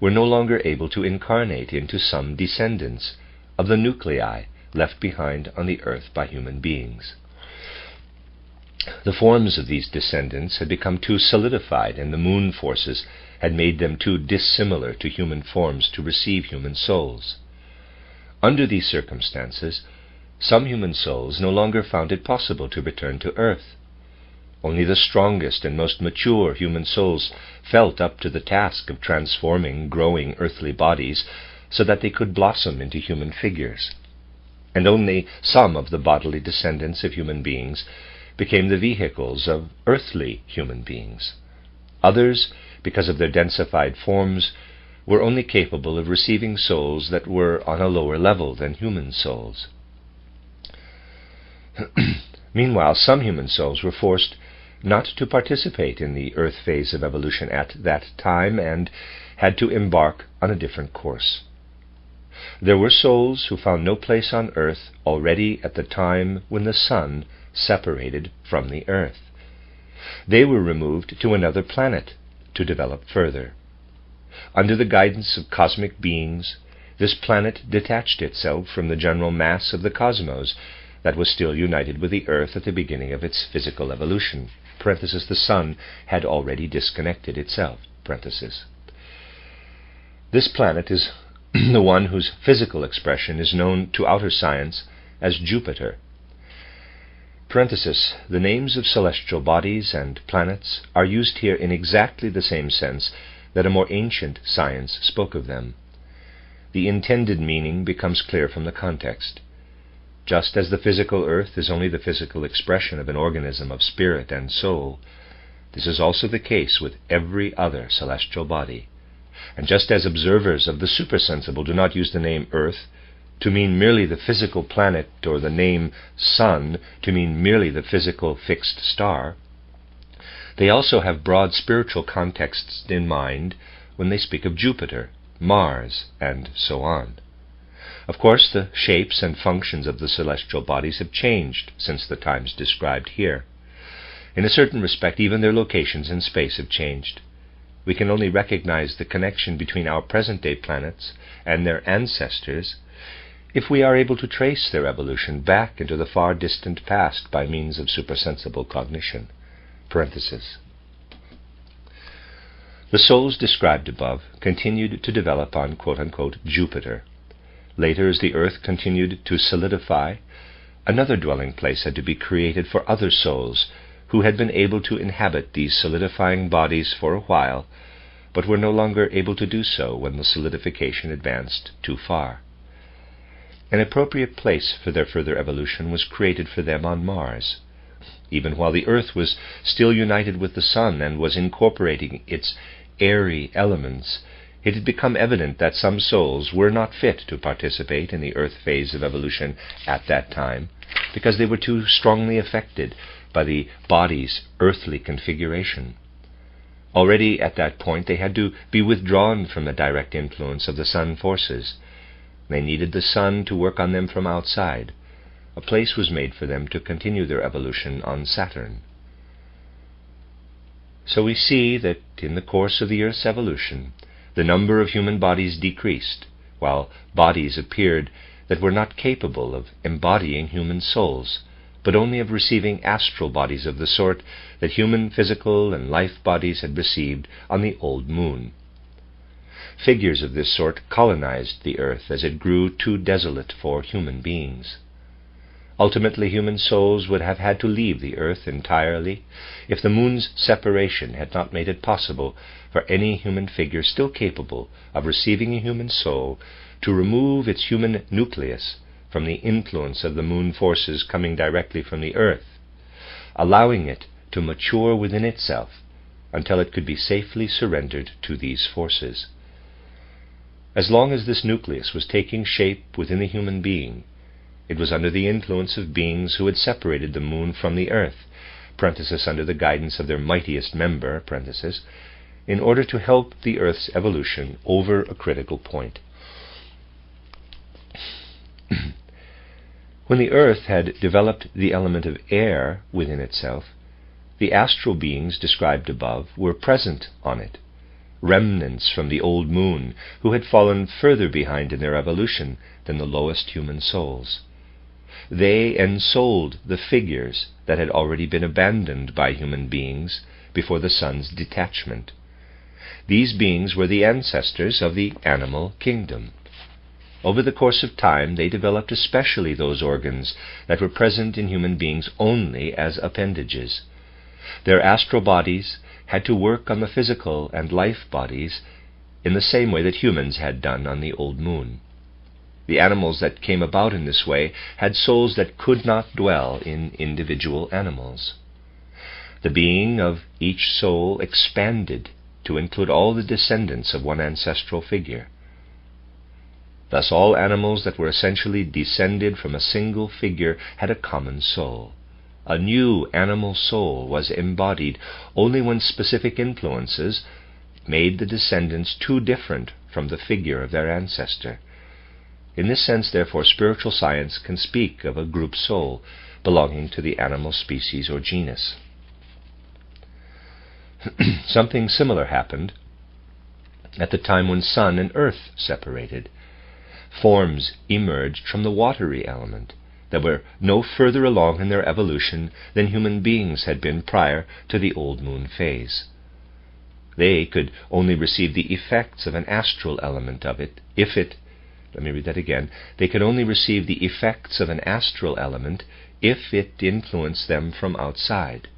were no longer able to incarnate into some descendants of the nuclei left behind on the earth by human beings. The forms of these descendants had become too solidified, and the moon forces had made them too dissimilar to human forms to receive human souls. Under these circumstances, some human souls no longer found it possible to return to earth. Only the strongest and most mature human souls felt up to the task of transforming growing earthly bodies so that they could blossom into human figures. And only some of the bodily descendants of human beings became the vehicles of earthly human beings. Others, because of their densified forms, were only capable of receiving souls that were on a lower level than human souls. Meanwhile, some human souls were forced not to participate in the earth phase of evolution at that time and had to embark on a different course. There were souls who found no place on earth already at the time when the sun separated from the earth. They were removed to another planet to develop further. Under the guidance of cosmic beings, this planet detached itself from the general mass of the cosmos that was still united with the earth at the beginning of its physical evolution. The sun had already disconnected itself. This planet is the one whose physical expression is known to outer science as Jupiter. The names of celestial bodies and planets are used here in exactly the same sense that a more ancient science spoke of them. The intended meaning becomes clear from the context. Just as the physical earth is only the physical expression of an organism of spirit and soul, this is also the case with every other celestial body. And just as observers of the supersensible do not use the name earth to mean merely the physical planet or the name sun to mean merely the physical fixed star, they also have broad spiritual contexts in mind when they speak of Jupiter, Mars, and so on. Of course, the shapes and functions of the celestial bodies have changed since the times described here. In a certain respect, even their locations in space have changed. We can only recognize the connection between our present-day planets and their ancestors if we are able to trace their evolution back into the far distant past by means of supersensible cognition. The souls described above continued to develop on quote-unquote Jupiter. Later, as the earth continued to solidify, another dwelling place had to be created for other souls who had been able to inhabit these solidifying bodies for a while, but were no longer able to do so when the solidification advanced too far. An appropriate place for their further evolution was created for them on Mars. Even while the earth was still united with the sun and was incorporating its airy elements, it had become evident that some souls were not fit to participate in the earth phase of evolution at that time, because they were too strongly affected by the body's earthly configuration. Already at that point they had to be withdrawn from the direct influence of the sun forces. They needed the sun to work on them from outside. A place was made for them to continue their evolution on Saturn. So we see that in the course of the Earth's evolution, the number of human bodies decreased, while bodies appeared that were not capable of embodying human souls, but only of receiving astral bodies of the sort that human physical and life bodies had received on the old moon. Figures of this sort colonized the earth as it grew too desolate for human beings. Ultimately, human souls would have had to leave the earth entirely if the moon's separation had not made it possible for any human figure still capable of receiving a human soul to remove its human nucleus from the influence of the moon forces coming directly from the earth, allowing it to mature within itself until it could be safely surrendered to these forces. As long as this nucleus was taking shape within the human being, it was under the influence of beings who had separated the moon from the earth, under the guidance of their mightiest member, in order to help the earth's evolution over a critical point. When the earth had developed the element of air within itself, the astral beings described above were present on it, remnants from the old moon who had fallen further behind in their evolution than the lowest human souls. They ensouled the figures that had already been abandoned by human beings before the sun's detachment. These beings were the ancestors of the animal kingdom. Over the course of time, they developed especially those organs that were present in human beings only as appendages. Their astral bodies had to work on the physical and life bodies in the same way that humans had done on the old moon. The animals that came about in this way had souls that could not dwell in individual animals. The being of each soul expanded to include all the descendants of one ancestral figure. Thus all animals that were essentially descended from a single figure had a common soul. A new animal soul was embodied only when specific influences made the descendants too different from the figure of their ancestor. In this sense, therefore, spiritual science can speak of a group soul belonging to the animal species or genus. Something similar happened at the time when sun and earth separated. Forms emerged from the watery element that were no further along in their evolution than human beings had been prior to the old moon phase. They could only receive the effects of an astral element of it They could only receive the effects of an astral element if it influenced them from outside.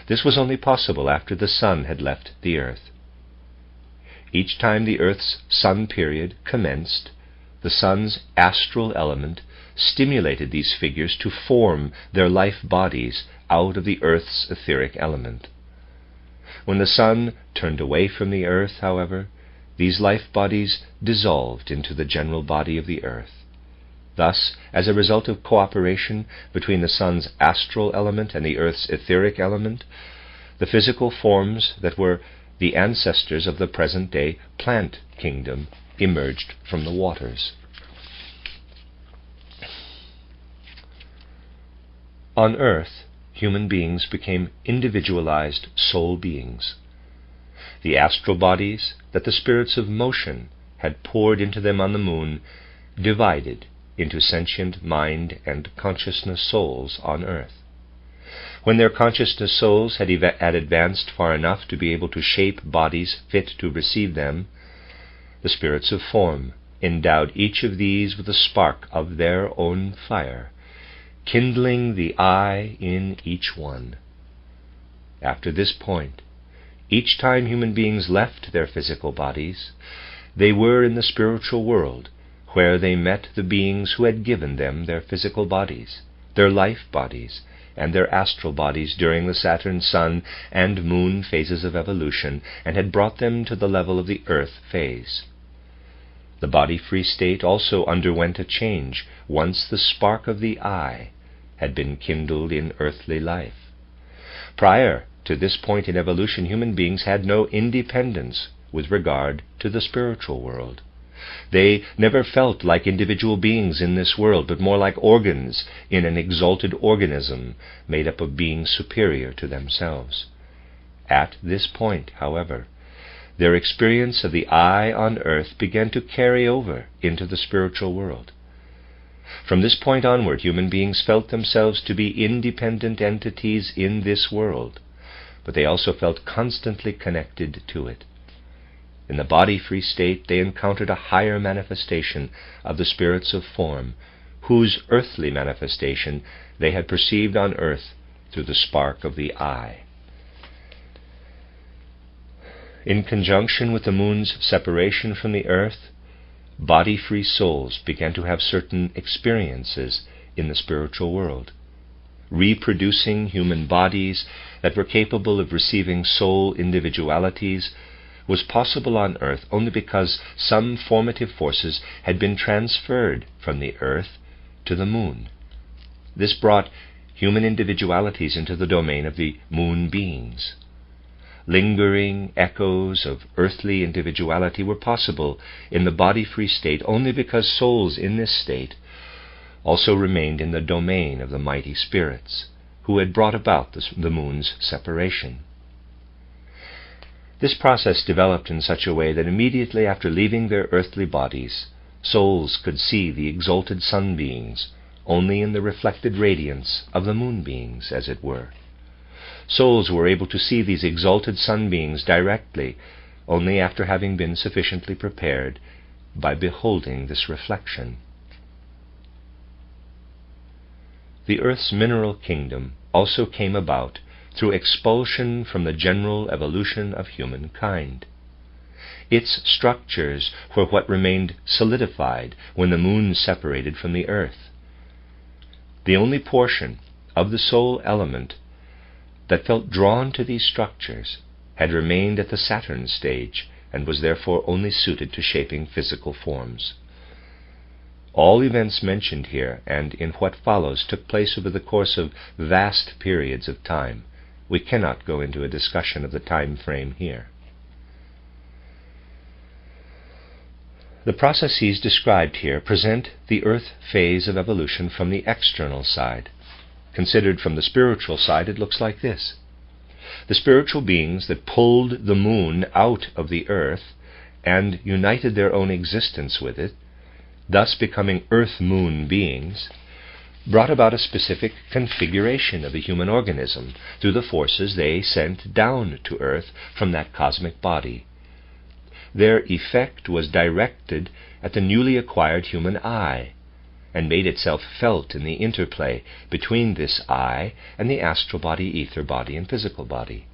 This was only possible after the sun had left the earth. Each time the earth's sun period commenced, the sun's astral element stimulated these figures to form their life bodies out of the earth's etheric element. When the sun turned away from the earth, however, these life bodies dissolved into the general body of the earth. Thus, as a result of cooperation between the sun's astral element and the earth's etheric element, the physical forms that were the ancestors of the present-day plant kingdom emerged from the waters. On earth, human beings became individualized soul beings. The astral bodies that the spirits of motion had poured into them on the moon divided into sentient mind and consciousness souls on earth. When their consciousness souls had advanced far enough to be able to shape bodies fit to receive them, the spirits of form endowed each of these with a spark of their own fire, kindling the I in each one. After this point, each time human beings left their physical bodies, they were in the spiritual world, where they met the beings who had given them their physical bodies, their life bodies, and their astral bodies during the Saturn, Sun, and Moon phases of evolution, and had brought them to the level of the Earth phase. The body-free state also underwent a change once the spark of the I had been kindled in earthly life. Prior to this point in evolution, human beings had no independence with regard to the spiritual world. They never felt like individual beings in this world, but more like organs in an exalted organism made up of beings superior to themselves. At this point, however, their experience of the I on earth began to carry over into the spiritual world. From this point onward, human beings felt themselves to be independent entities in this world, but they also felt constantly connected to it. In the body-free state, they encountered a higher manifestation of the spirits of form, whose earthly manifestation they had perceived on earth through the spark of the I. In conjunction with the moon's separation from the earth, body-free souls began to have certain experiences in the spiritual world. Reproducing human bodies that were capable of receiving soul individualities was possible on earth only because some formative forces had been transferred from the earth to the moon. This brought human individualities into the domain of the moon beings. Lingering echoes of earthly individuality were possible in the body-free state only because souls in this state also remained in the domain of the mighty spirits, who had brought about the moon's separation. This process developed in such a way that immediately after leaving their earthly bodies, souls could see the exalted sun beings only in the reflected radiance of the moon beings, as it were. Souls were able to see these exalted sun beings directly only after having been sufficiently prepared by beholding this reflection. The earth's mineral kingdom also came about through expulsion from the general evolution of humankind. Its structures were what remained solidified when the moon separated from the earth. The only portion of the soul element that felt drawn to these structures had remained at the Saturn stage and was therefore only suited to shaping physical forms. All events mentioned here and in what follows took place over the course of vast periods of time. We cannot go into a discussion of the time frame here. The processes described here present the earth phase of evolution from the external side. Considered from the spiritual side, it looks like this. The spiritual beings that pulled the moon out of the earth and united their own existence with it, thus becoming earth-moon beings, brought about a specific configuration of the human organism through the forces they sent down to earth from that cosmic body. Their effect was directed at the newly acquired human eye, and made itself felt in the interplay between this eye and the astral body, ether body, and physical body.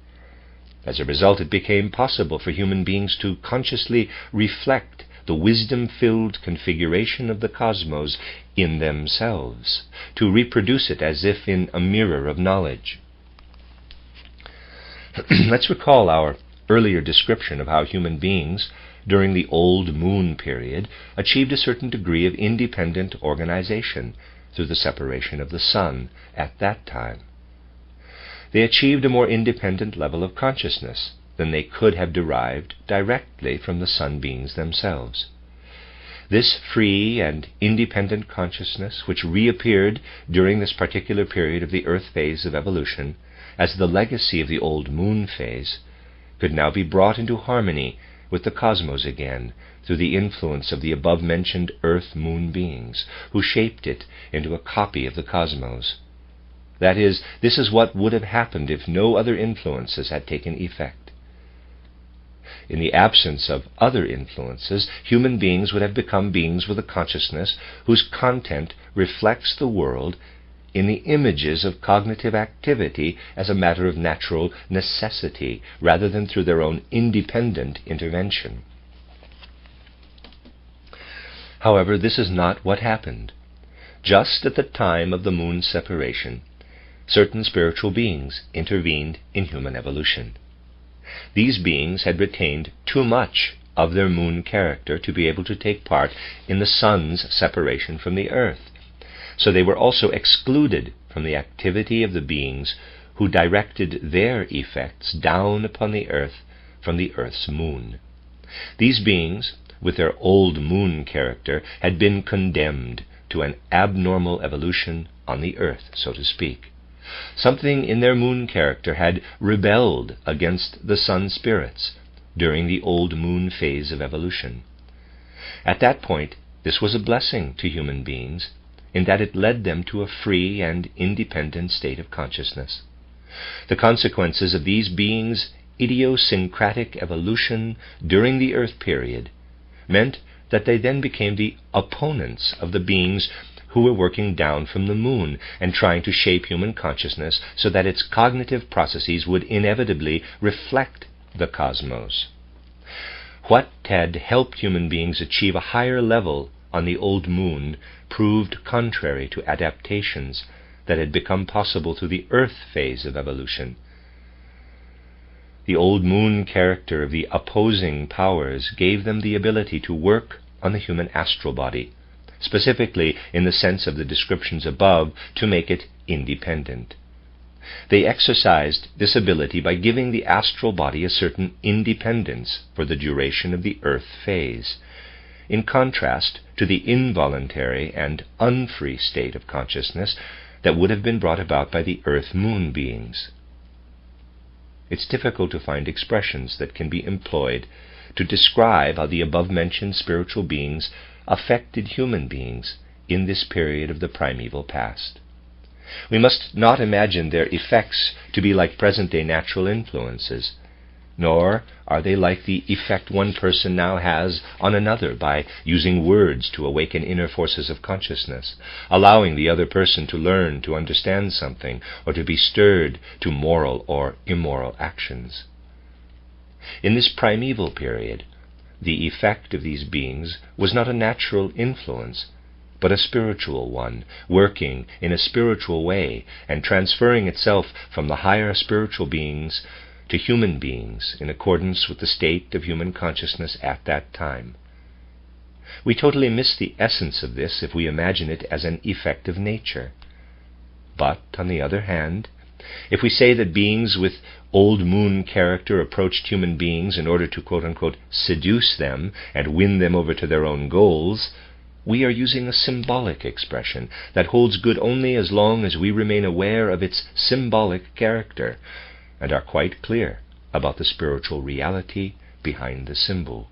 As a result, it became possible for human beings to consciously reflect the wisdom-filled configuration of the cosmos in themselves, to reproduce it as if in a mirror of knowledge. Let's recall our earlier description of how human beings, during the old moon period, achieved a certain degree of independent organization through the separation of the sun at that time. They achieved a more independent level of consciousness than they could have derived directly from the sun beings themselves. This free and independent consciousness, which reappeared during this particular period of the earth phase of evolution as the legacy of the old moon phase, could now be brought into harmony with the cosmos again through the influence of the above-mentioned earth-moon beings, who shaped it into a copy of the cosmos. That is, this is what would have happened if no other influences had taken effect. In the absence of other influences, human beings would have become beings with a consciousness whose content reflects the world in the images of cognitive activity as a matter of natural necessity, rather than through their own independent intervention. However, this is not what happened. Just at the time of the moon's separation, certain spiritual beings intervened in human evolution. These beings had retained too much of their moon character to be able to take part in the sun's separation from the earth, so they were also excluded from the activity of the beings who directed their effects down upon the earth from the earth's moon. These beings, with their old moon character, had been condemned to an abnormal evolution on the earth, so to speak. Something in their moon character had rebelled against the sun spirits during the old moon phase of evolution. At that point, this was a blessing to human beings, in that it led them to a free and independent state of consciousness. The consequences of these beings' idiosyncratic evolution during the earth period meant that they then became the opponents of the beings who were working down from the moon and trying to shape human consciousness so that its cognitive processes would inevitably reflect the cosmos. What had helped human beings achieve a higher level on the old moon proved contrary to adaptations that had become possible through the earth phase of evolution. The old moon character of the opposing powers gave them the ability to work on the human astral body, specifically in the sense of the descriptions above, to make it independent. They exercised this ability by giving the astral body a certain independence for the duration of the earth phase, in contrast to the involuntary and unfree state of consciousness that would have been brought about by the Earth-Moon beings. It's difficult to find expressions that can be employed to describe how the above-mentioned spiritual beings affected human beings in this period of the primeval past. We must not imagine their effects to be like present-day natural influences, nor are they like the effect one person now has on another by using words to awaken inner forces of consciousness, allowing the other person to learn to understand something or to be stirred to moral or immoral actions. In this primeval period, the effect of these beings was not a natural influence, but a spiritual one, working in a spiritual way and transferring itself from the higher spiritual beings to human beings in accordance with the state of human consciousness at that time. We totally miss the essence of this if we imagine it as an effect of nature. But, on the other hand, if we say that beings with old moon character approached human beings in order to quote-unquote seduce them and win them over to their own goals, we are using a symbolic expression that holds good only as long as we remain aware of its symbolic character and are quite clear about the spiritual reality behind the symbol.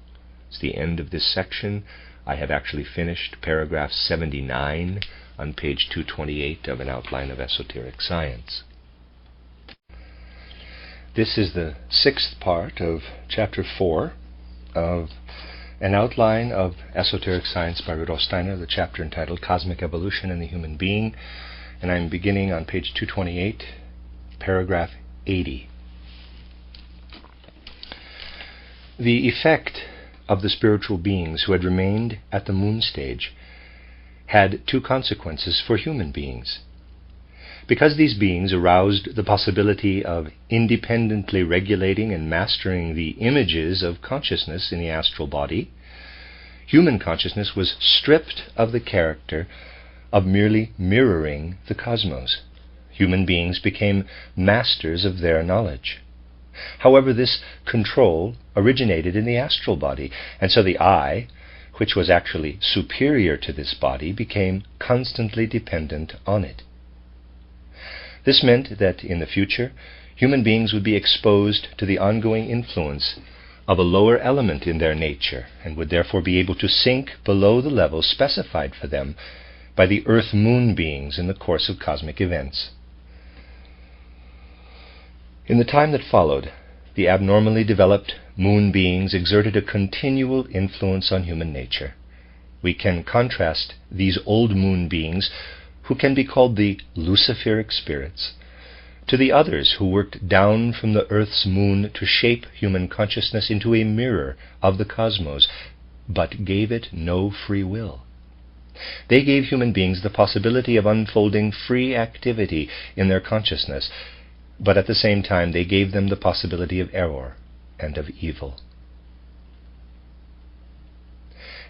It's the end of this section. I have actually finished paragraph 79 on page 228 of An Outline of Esoteric Science. This is the sixth part of chapter 4 of An Outline of Esoteric Science by Rudolf Steiner, the chapter entitled Cosmic Evolution and the Human Being, and I'm beginning on page 228, paragraph 80. The effect of the spiritual beings who had remained at the moon stage had two consequences for human beings. Because these beings aroused the possibility of independently regulating and mastering the images of consciousness in the astral body, human consciousness was stripped of the character of merely mirroring the cosmos. Human beings became masters of their knowledge. However, this control originated in the astral body, and so the I, which was actually superior to this body, became constantly dependent on it. This meant that in the future, human beings would be exposed to the ongoing influence of a lower element in their nature, and would therefore be able to sink below the level specified for them by the Earth-Moon beings in the course of cosmic events. In the time that followed, the abnormally developed moon beings exerted a continual influence on human nature. We can contrast these old moon beings, who can be called the Luciferic spirits, to the others who worked down from the Earth's moon to shape human consciousness into a mirror of the cosmos, but gave it no free will. They gave human beings the possibility of unfolding free activity in their consciousness, but at the same time they gave them the possibility of error and of evil.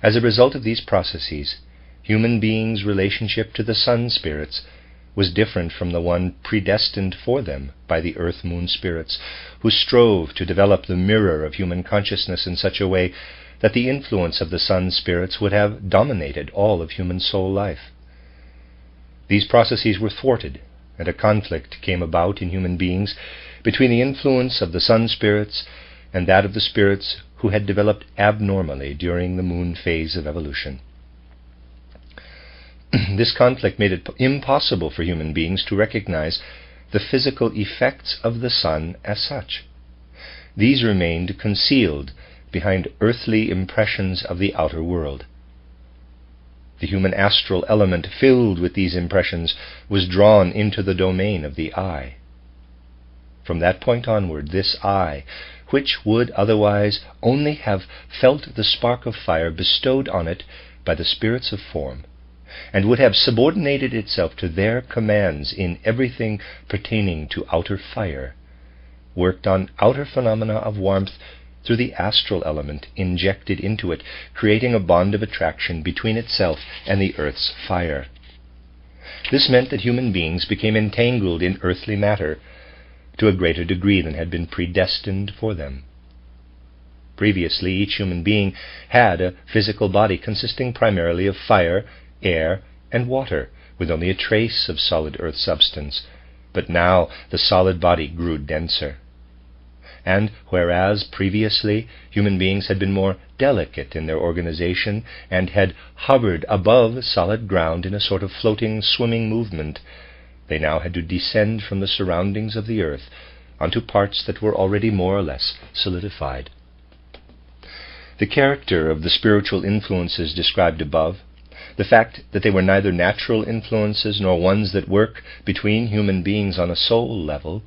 As a result of these processes, human beings' relationship to the sun spirits was different from the one predestined for them by the Earth-Moon spirits, who strove to develop the mirror of human consciousness in such a way that the influence of the sun spirits would have dominated all of human soul life. These processes were thwarted, and a conflict came about in human beings between the influence of the sun spirits and that of the spirits who had developed abnormally during the moon phase of evolution. This conflict made it impossible for human beings to recognize the physical effects of the sun as such. These remained concealed behind earthly impressions of the outer world. The human astral element filled with these impressions was drawn into the domain of the I. From that point onward, this I, which would otherwise only have felt the spark of fire bestowed on it by the spirits of form, and would have subordinated itself to their commands in everything pertaining to outer fire, worked on outer phenomena of warmth through the astral element injected into it, creating a bond of attraction between itself and the earth's fire. This meant that human beings became entangled in earthly matter to a greater degree than had been predestined for them. Previously, each human being had a physical body consisting primarily of fire, air, and water, with only a trace of solid earth substance, but now the solid body grew denser. And whereas previously human beings had been more delicate in their organization and had hovered above solid ground in a sort of floating, swimming movement, they now had to descend from the surroundings of the earth onto parts that were already more or less solidified. The character of the spiritual influences described above, the fact that they were neither natural influences nor ones that work between human beings on a soul level,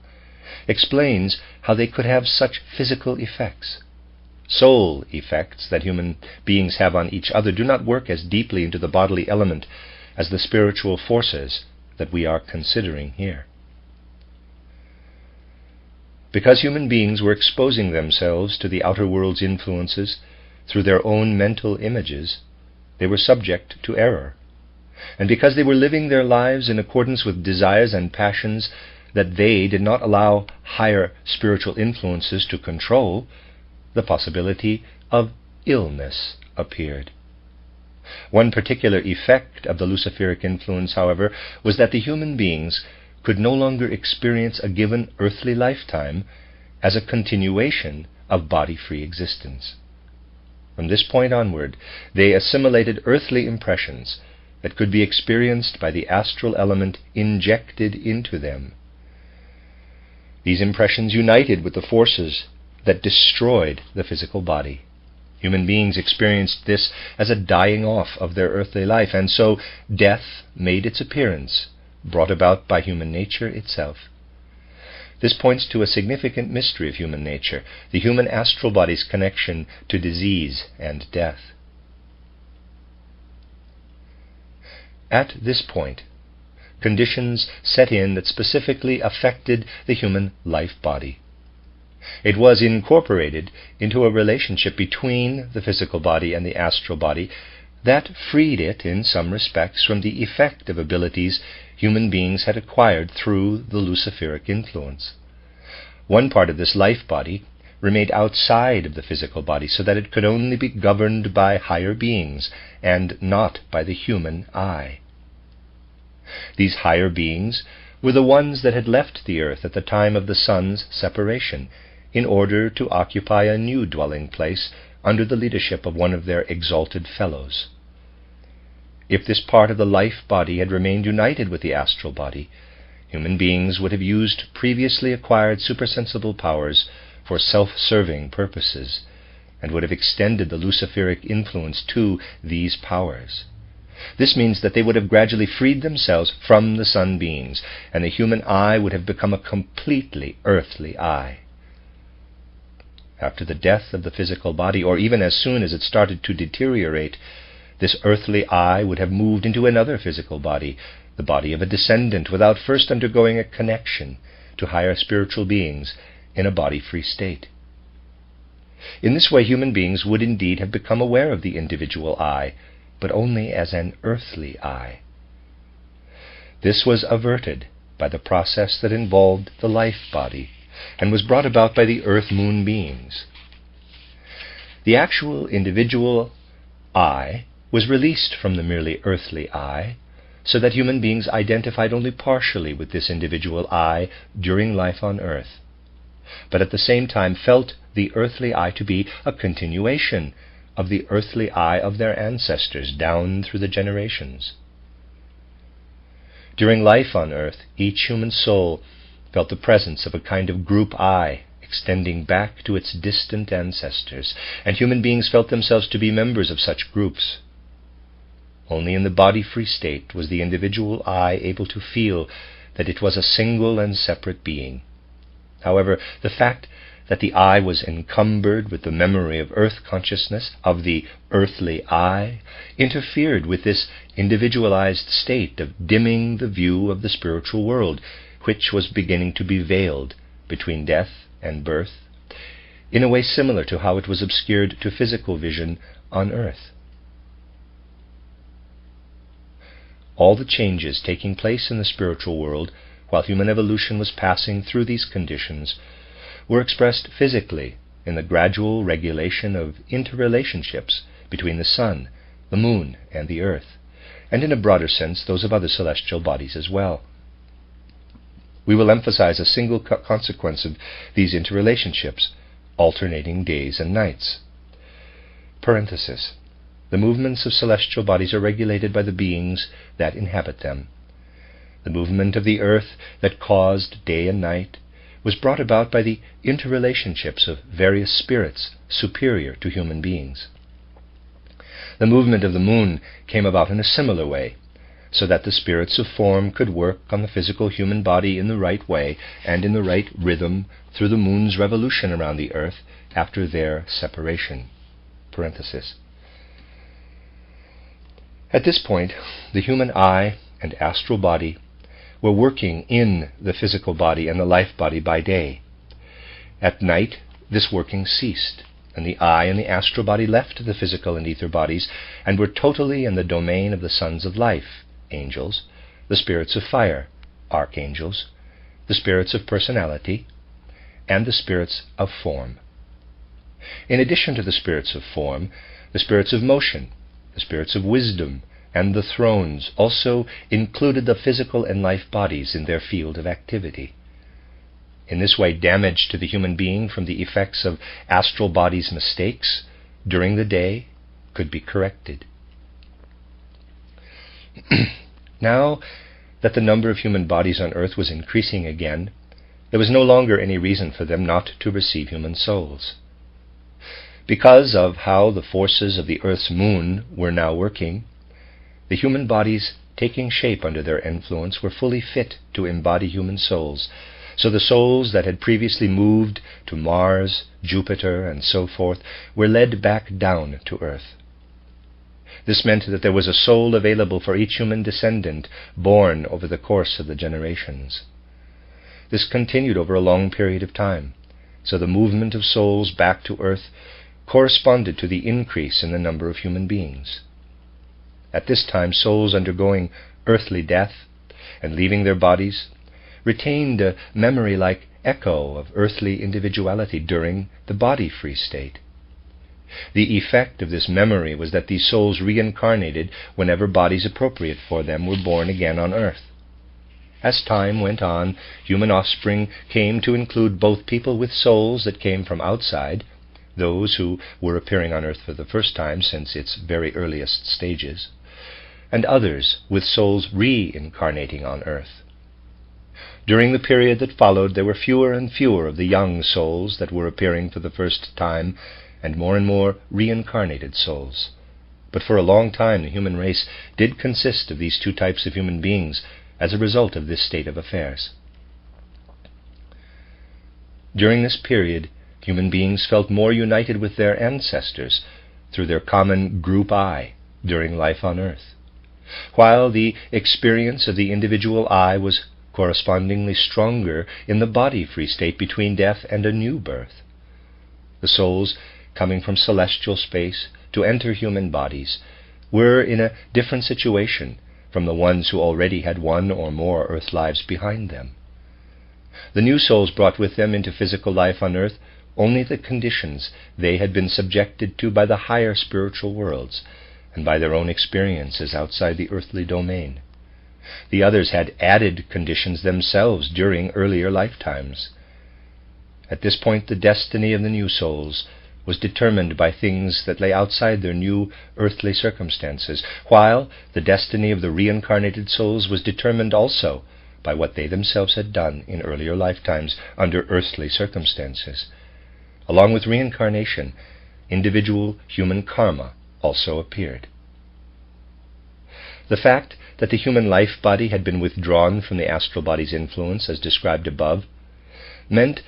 explains how they could have such physical effects. Soul effects that human beings have on each other do not work as deeply into the bodily element as the spiritual forces that we are considering here. Because human beings were exposing themselves to the outer world's influences through their own mental images, they were subject to error. And because they were living their lives in accordance with desires and passions that they did not allow higher spiritual influences to control, the possibility of illness appeared. One particular effect of the Luciferic influence, however, was that the human beings could no longer experience a given earthly lifetime as a continuation of body-free existence. From this point onward, they assimilated earthly impressions that could be experienced by the astral element injected into them. These impressions united with the forces that destroyed the physical body. Human beings experienced this as a dying off of their earthly life, and so death made its appearance, brought about by human nature itself. This points to a significant mystery of human nature, the human astral body's connection to disease and death. At this point, conditions set in that specifically affected the human life body. It was incorporated into a relationship between the physical body and the astral body that freed it, in some respects, from the effect of abilities human beings had acquired through the Luciferic influence. One part of this life body remained outside of the physical body so that it could only be governed by higher beings and not by the human eye. These higher beings were the ones that had left the earth at the time of the sun's separation in order to occupy a new dwelling place under the leadership of one of their exalted fellows. If this part of the life body had remained united with the astral body, human beings would have used previously acquired supersensible powers for self-serving purposes, and would have extended the Luciferic influence to these powers. This means that they would have gradually freed themselves from the sun beings, and the human eye would have become a completely earthly eye. After the death of the physical body, or even as soon as it started to deteriorate, this earthly eye would have moved into another physical body, the body of a descendant, without first undergoing a connection to higher spiritual beings in a body-free state. In this way, human beings would indeed have become aware of the individual eye, but only as an earthly eye. This was averted by the process that involved the life body, and was brought about by the earth-moon beings. The actual individual eye was released from the merely earthly eye, so that human beings identified only partially with this individual eye during life on earth, but at the same time felt the earthly eye to be a continuation of the earthly eye of their ancestors down through the generations. During life on earth, each human soul felt the presence of a kind of group eye extending back to its distant ancestors, and human beings felt themselves to be members of such groups. Only in the body-free state was the individual eye able to feel that it was a single and separate being. However, the fact that the eye was encumbered with the memory of earth consciousness, of the earthly eye, interfered with this individualized state of dimming the view of the spiritual world, which was beginning to be veiled between death and birth, in a way similar to how it was obscured to physical vision on earth. All the changes taking place in the spiritual world while human evolution was passing through these conditions were expressed physically in the gradual regulation of interrelationships between the sun, the moon, and the earth, and in a broader sense those of other celestial bodies as well. We will emphasize a single consequence of these interrelationships, alternating days and nights. Parenthesis. The movements of celestial bodies are regulated by the beings that inhabit them. The movement of the earth that caused day and night was brought about by the interrelationships of various spirits superior to human beings. The movement of the moon came about in a similar way, so that the spirits of form could work on the physical human body in the right way and in the right rhythm through the moon's revolution around the earth after their separation. Parenthesis. At this point, the human eye and astral body were working in the physical body and the life body by day. At night, this working ceased, and the eye and the astral body left the physical and ether bodies and were totally in the domain of the sons of life, angels, the spirits of fire, archangels, the spirits of personality, and the spirits of form. In addition to the spirits of form, the spirits of motion, the spirits of wisdom, and the thrones also included the physical and life bodies in their field of activity. In this way, damage to the human being from the effects of astral bodies' mistakes during the day could be corrected. Now that the number of human bodies on earth was increasing again, there was no longer any reason for them not to receive human souls. Because of how the forces of the earth's moon were now working, the human bodies taking shape under their influence were fully fit to embody human souls, so the souls that had previously moved to Mars, Jupiter, and so forth were led back down to earth. This meant that there was a soul available for each human descendant born over the course of the generations. This continued over a long period of time, so the movement of souls back to earth corresponded to the increase in the number of human beings. At this time, souls undergoing earthly death and leaving their bodies retained a memory-like echo of earthly individuality during the body-free state. The effect of this memory was that these souls reincarnated whenever bodies appropriate for them were born again on earth. As time went on, human offspring came to include both people with souls that came from outside, those who were appearing on earth for the first time since its very earliest stages, and others with souls reincarnating on earth. During the period that followed, there were fewer and fewer of the young souls that were appearing for the first time, and more reincarnated souls. But for a long time the human race did consist of these two types of human beings as a result of this state of affairs. During this period, human beings felt more united with their ancestors through their common group I during life on earth, while the experience of the individual I was correspondingly stronger in the body-free state between death and a new birth. The souls coming from celestial space to enter human bodies were in a different situation from the ones who already had one or more earth lives behind them. The new souls brought with them into physical life on earth only the conditions they had been subjected to by the higher spiritual worlds and by their own experiences outside the earthly domain. The others had added conditions themselves during earlier lifetimes. At this point, the destiny of the new souls was determined by things that lay outside their new earthly circumstances, while the destiny of the reincarnated souls was determined also by what they themselves had done in earlier lifetimes under earthly circumstances. Along with reincarnation, individual human karma also appeared. The fact that the human life body had been withdrawn from the astral body's influence, as described above, meant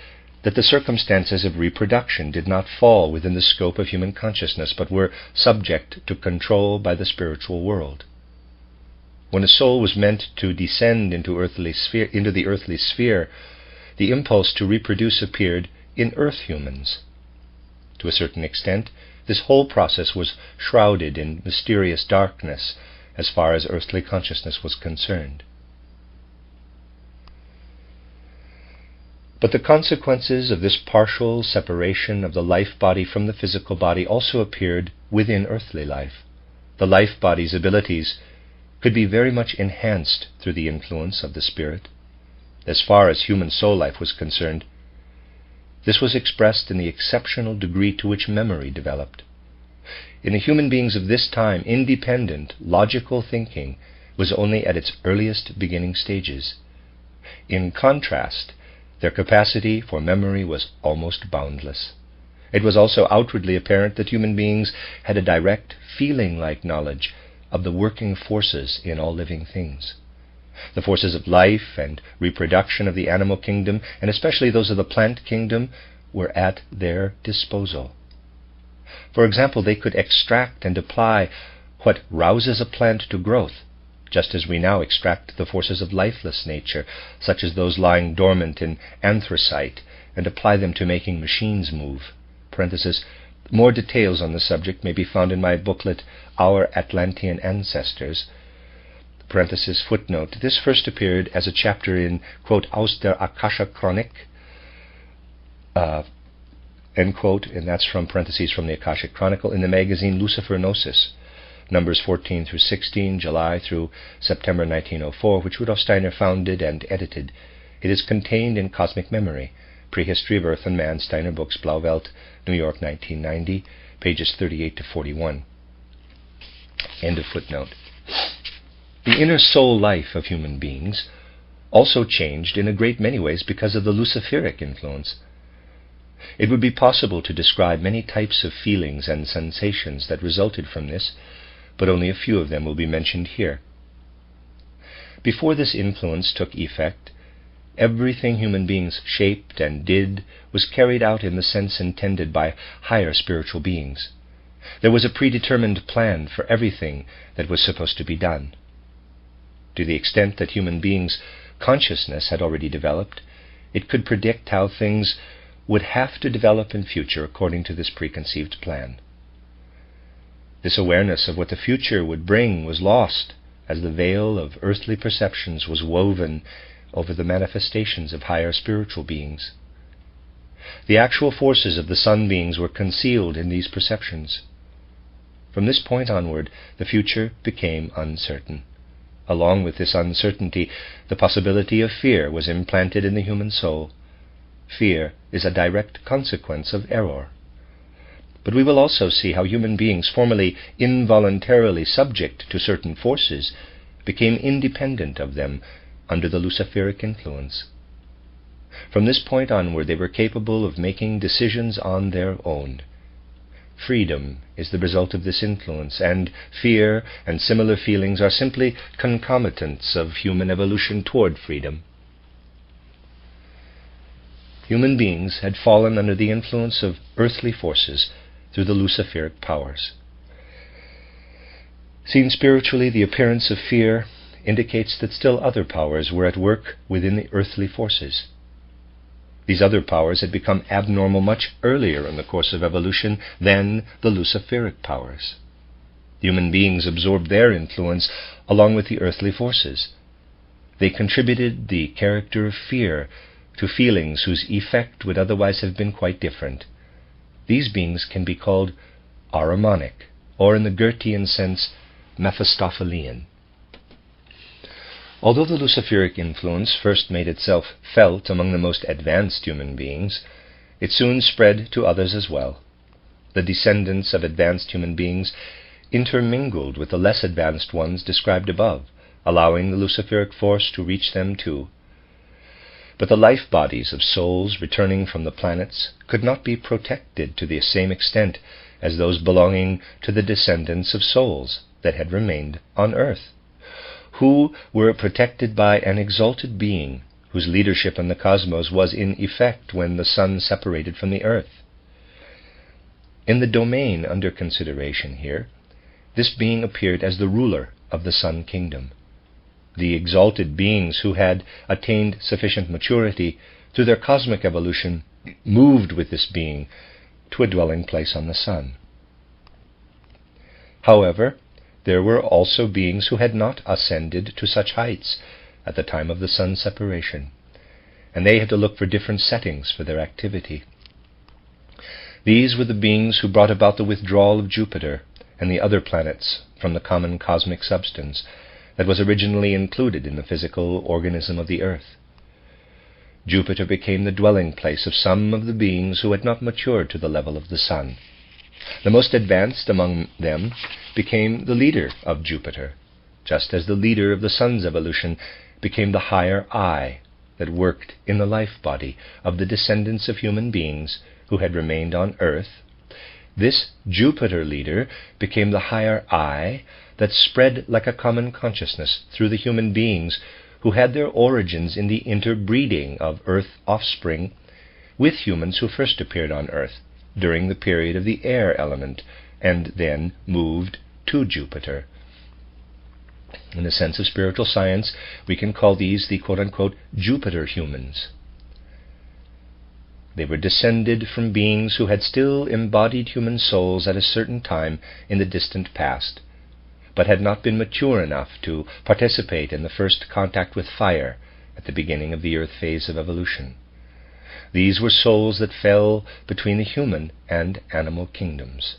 that the circumstances of reproduction did not fall within the scope of human consciousness, but were subject to control by the spiritual world. When a soul was meant to descend into the earthly sphere, the impulse to reproduce appeared in earth humans. To a certain extent, this whole process was shrouded in mysterious darkness as far as earthly consciousness was concerned. But the consequences of this partial separation of the life body from the physical body also appeared within earthly life. The life body's abilities could be very much enhanced through the influence of the spirit. As far as human soul life was concerned, this was expressed in the exceptional degree to which memory developed. In the human beings of this time, independent, logical thinking was only at its earliest beginning stages. In contrast, their capacity for memory was almost boundless. It was also outwardly apparent that human beings had a direct, feeling-like knowledge of the working forces in all living things. The forces of life and reproduction of the animal kingdom, and especially those of the plant kingdom, were at their disposal. For example, they could extract and apply what rouses a plant to growth, just as we now extract the forces of lifeless nature, such as those lying dormant in anthracite, and apply them to making machines move. More details on the subject may be found in my booklet, Our Atlantean Ancestors. Footnote. This first appeared as a chapter in, quote, Aus der Akasha Chronik, end quote, and that's from the Akashic Chronicle, in the magazine Lucifer Gnosis, numbers 14 through 16, July through September 1904, which Rudolf Steiner founded and edited. It is contained in Cosmic Memory, Prehistory of Earth and Man, Steiner Books, Blauvelt, New York, 1990, pages 38 to 41. End of footnote. The inner soul life of human beings also changed in a great many ways because of the Luciferic influence. It would be possible to describe many types of feelings and sensations that resulted from this, but only a few of them will be mentioned here. Before this influence took effect, everything human beings shaped and did was carried out in the sense intended by higher spiritual beings. There was a predetermined plan for everything that was supposed to be done. To the extent that human beings' consciousness had already developed, it could predict how things would have to develop in future according to this preconceived plan. This awareness of what the future would bring was lost as the veil of earthly perceptions was woven over the manifestations of higher spiritual beings. The actual forces of the sun beings were concealed in these perceptions. From this point onward, the future became uncertain. Along with this uncertainty, the possibility of fear was implanted in the human soul. Fear is a direct consequence of error. But we will also see how human beings formerly involuntarily subject to certain forces became independent of them under the Luciferic influence. From this point onward, they were capable of making decisions on their own. Freedom is the result of this influence, and fear and similar feelings are simply concomitants of human evolution toward freedom. Human beings had fallen under the influence of earthly forces through the Luciferic powers. Seen spiritually, the appearance of fear indicates that still other powers were at work within the earthly forces. These other powers had become abnormal much earlier in the course of evolution than the Luciferic powers. Human beings absorbed their influence along with the earthly forces. They contributed the character of fear to feelings whose effect would otherwise have been quite different. These beings can be called Ahrimanic, or in the Goethean sense, Mephistophelian. Although the Luciferic influence first made itself felt among the most advanced human beings, it soon spread to others as well. The descendants of advanced human beings intermingled with the less advanced ones described above, allowing the Luciferic force to reach them too. But the life bodies of souls returning from the planets could not be protected to the same extent as those belonging to the descendants of souls that had remained on earth, who were protected by an exalted being whose leadership in the cosmos was in effect when the sun separated from the earth. In the domain under consideration here, this being appeared as the ruler of the sun kingdom. The exalted beings who had attained sufficient maturity through their cosmic evolution moved with this being to a dwelling place on the sun. However, there were also beings who had not ascended to such heights at the time of the sun separation, and they had to look for different settings for their activity. These were the beings who brought about the withdrawal of Jupiter and the other planets from the common cosmic substance, that was originally included in the physical organism of the earth. Jupiter became the dwelling place of some of the beings who had not matured to the level of the sun. The most advanced among them became the leader of Jupiter, just as the leader of the sun's evolution became the higher I that worked in the life body of the descendants of human beings who had remained on earth. This Jupiter leader became the higher I that spread like a common consciousness through the human beings who had their origins in the interbreeding of earth offspring with humans who first appeared on earth during the period of the air element and then moved to Jupiter. In the sense of spiritual science, we can call these the quote-unquote Jupiter humans. They were descended from beings who had still embodied human souls at a certain time in the distant past, but had not been mature enough to participate in the first contact with fire at the beginning of the earth phase of evolution. These were souls that fell between the human and animal kingdoms.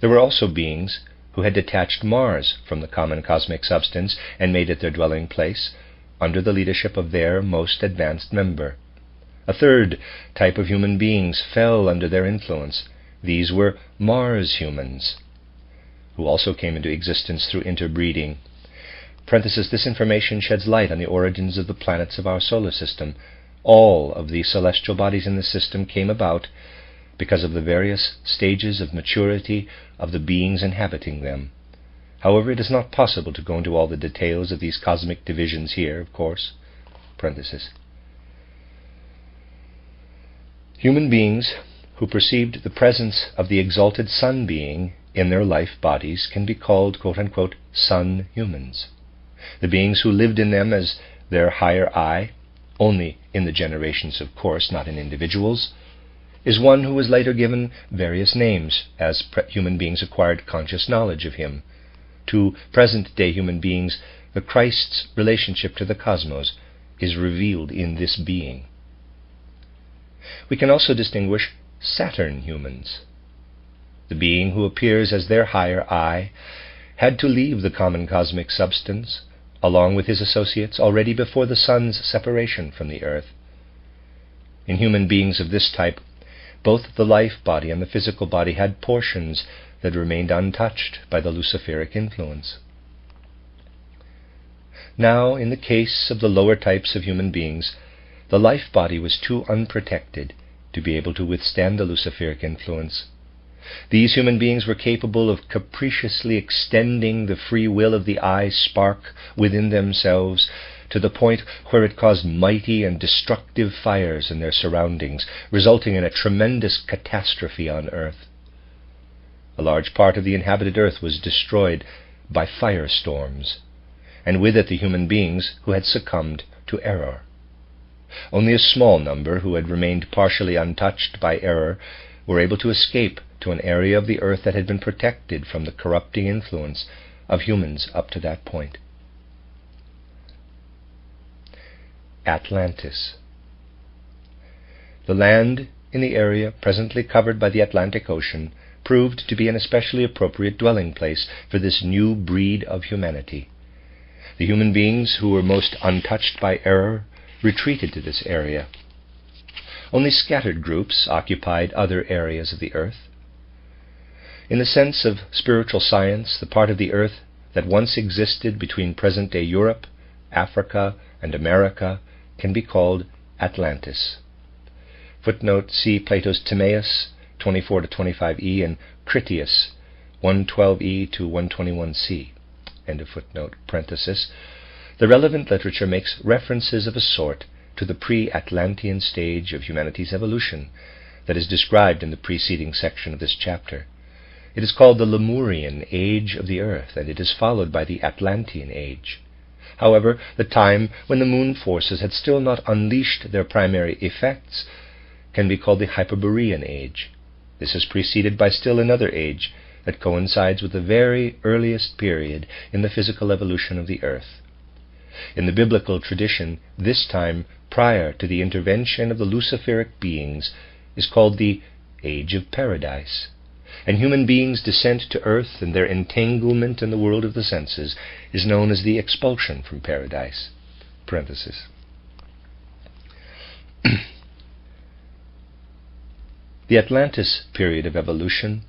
There were also beings who had detached Mars from the common cosmic substance and made it their dwelling place under the leadership of their most advanced member. A third type of human beings fell under their influence. These were Mars humans, who also came into existence through interbreeding. This information sheds light on the origins of the planets of our solar system. All of the celestial bodies in the system came about because of the various stages of maturity of the beings inhabiting them. However, it is not possible to go into all the details of these cosmic divisions here, of course. Human beings who perceived the presence of the exalted sun being in their life bodies can be called, quote-unquote, sun humans. The beings who lived in them as their higher I, only in the generations, of course, not in individuals, is one who was later given various names as human beings acquired conscious knowledge of him. To present-day human beings, the Christ's relationship to the cosmos is revealed in this being. We can also distinguish Saturn humans. The being who appears as their higher I had to leave the common cosmic substance, along with his associates, already before the sun's separation from the earth. In human beings of this type, both the life body and the physical body had portions that remained untouched by the Luciferic influence. Now, in the case of the lower types of human beings, the life body was too unprotected to be able to withstand the Luciferic influence. These human beings were capable of capriciously extending the free will of the I spark within themselves to the point where it caused mighty and destructive fires in their surroundings, resulting in a tremendous catastrophe on earth. A large part of the inhabited earth was destroyed by firestorms, and with it the human beings who had succumbed to error. Only a small number who had remained partially untouched by error were able to escape to an area of the earth that had been protected from the corrupting influence of humans up to that point. Atlantis. The land in the area presently covered by the Atlantic Ocean proved to be an especially appropriate dwelling place for this new breed of humanity. The human beings who were most untouched by error retreated to this area. Only scattered groups occupied other areas of the earth. In the sense of spiritual science, the part of the earth that once existed between present-day Europe, Africa, and America can be called Atlantis. Footnote, see Plato's Timaeus 24-25e and Critias 112e to 121c. End of footnote, parenthesis. The relevant literature makes references of a sort to the pre-Atlantean stage of humanity's evolution that is described in the preceding section of this chapter. It is called the Lemurian age of the earth, and it is followed by the Atlantean age. However, the time when the moon forces had still not unleashed their primary effects can be called the Hyperborean age. This is preceded by still another age that coincides with the very earliest period in the physical evolution of the earth. In the biblical tradition, this time prior to the intervention of the Luciferic beings is called the Age of Paradise. and human beings' descent to earth and their entanglement in the world of the senses is known as the expulsion from paradise. Parenthesis. The Atlantis period of evolution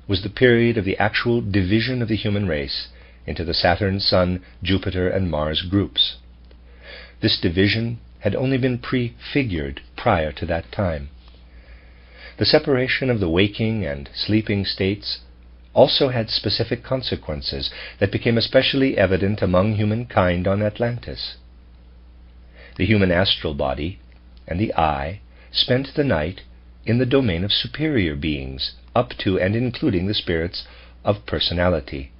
was the period of the actual division of the human race into the Saturn, Sun, Jupiter, and Mars groups. This division had only been prefigured prior to that time. The separation of the waking and sleeping states also had specific consequences that became especially evident among humankind on Atlantis. The human astral body and the eye spent the night in the domain of superior beings, up to and including the spirits of personality.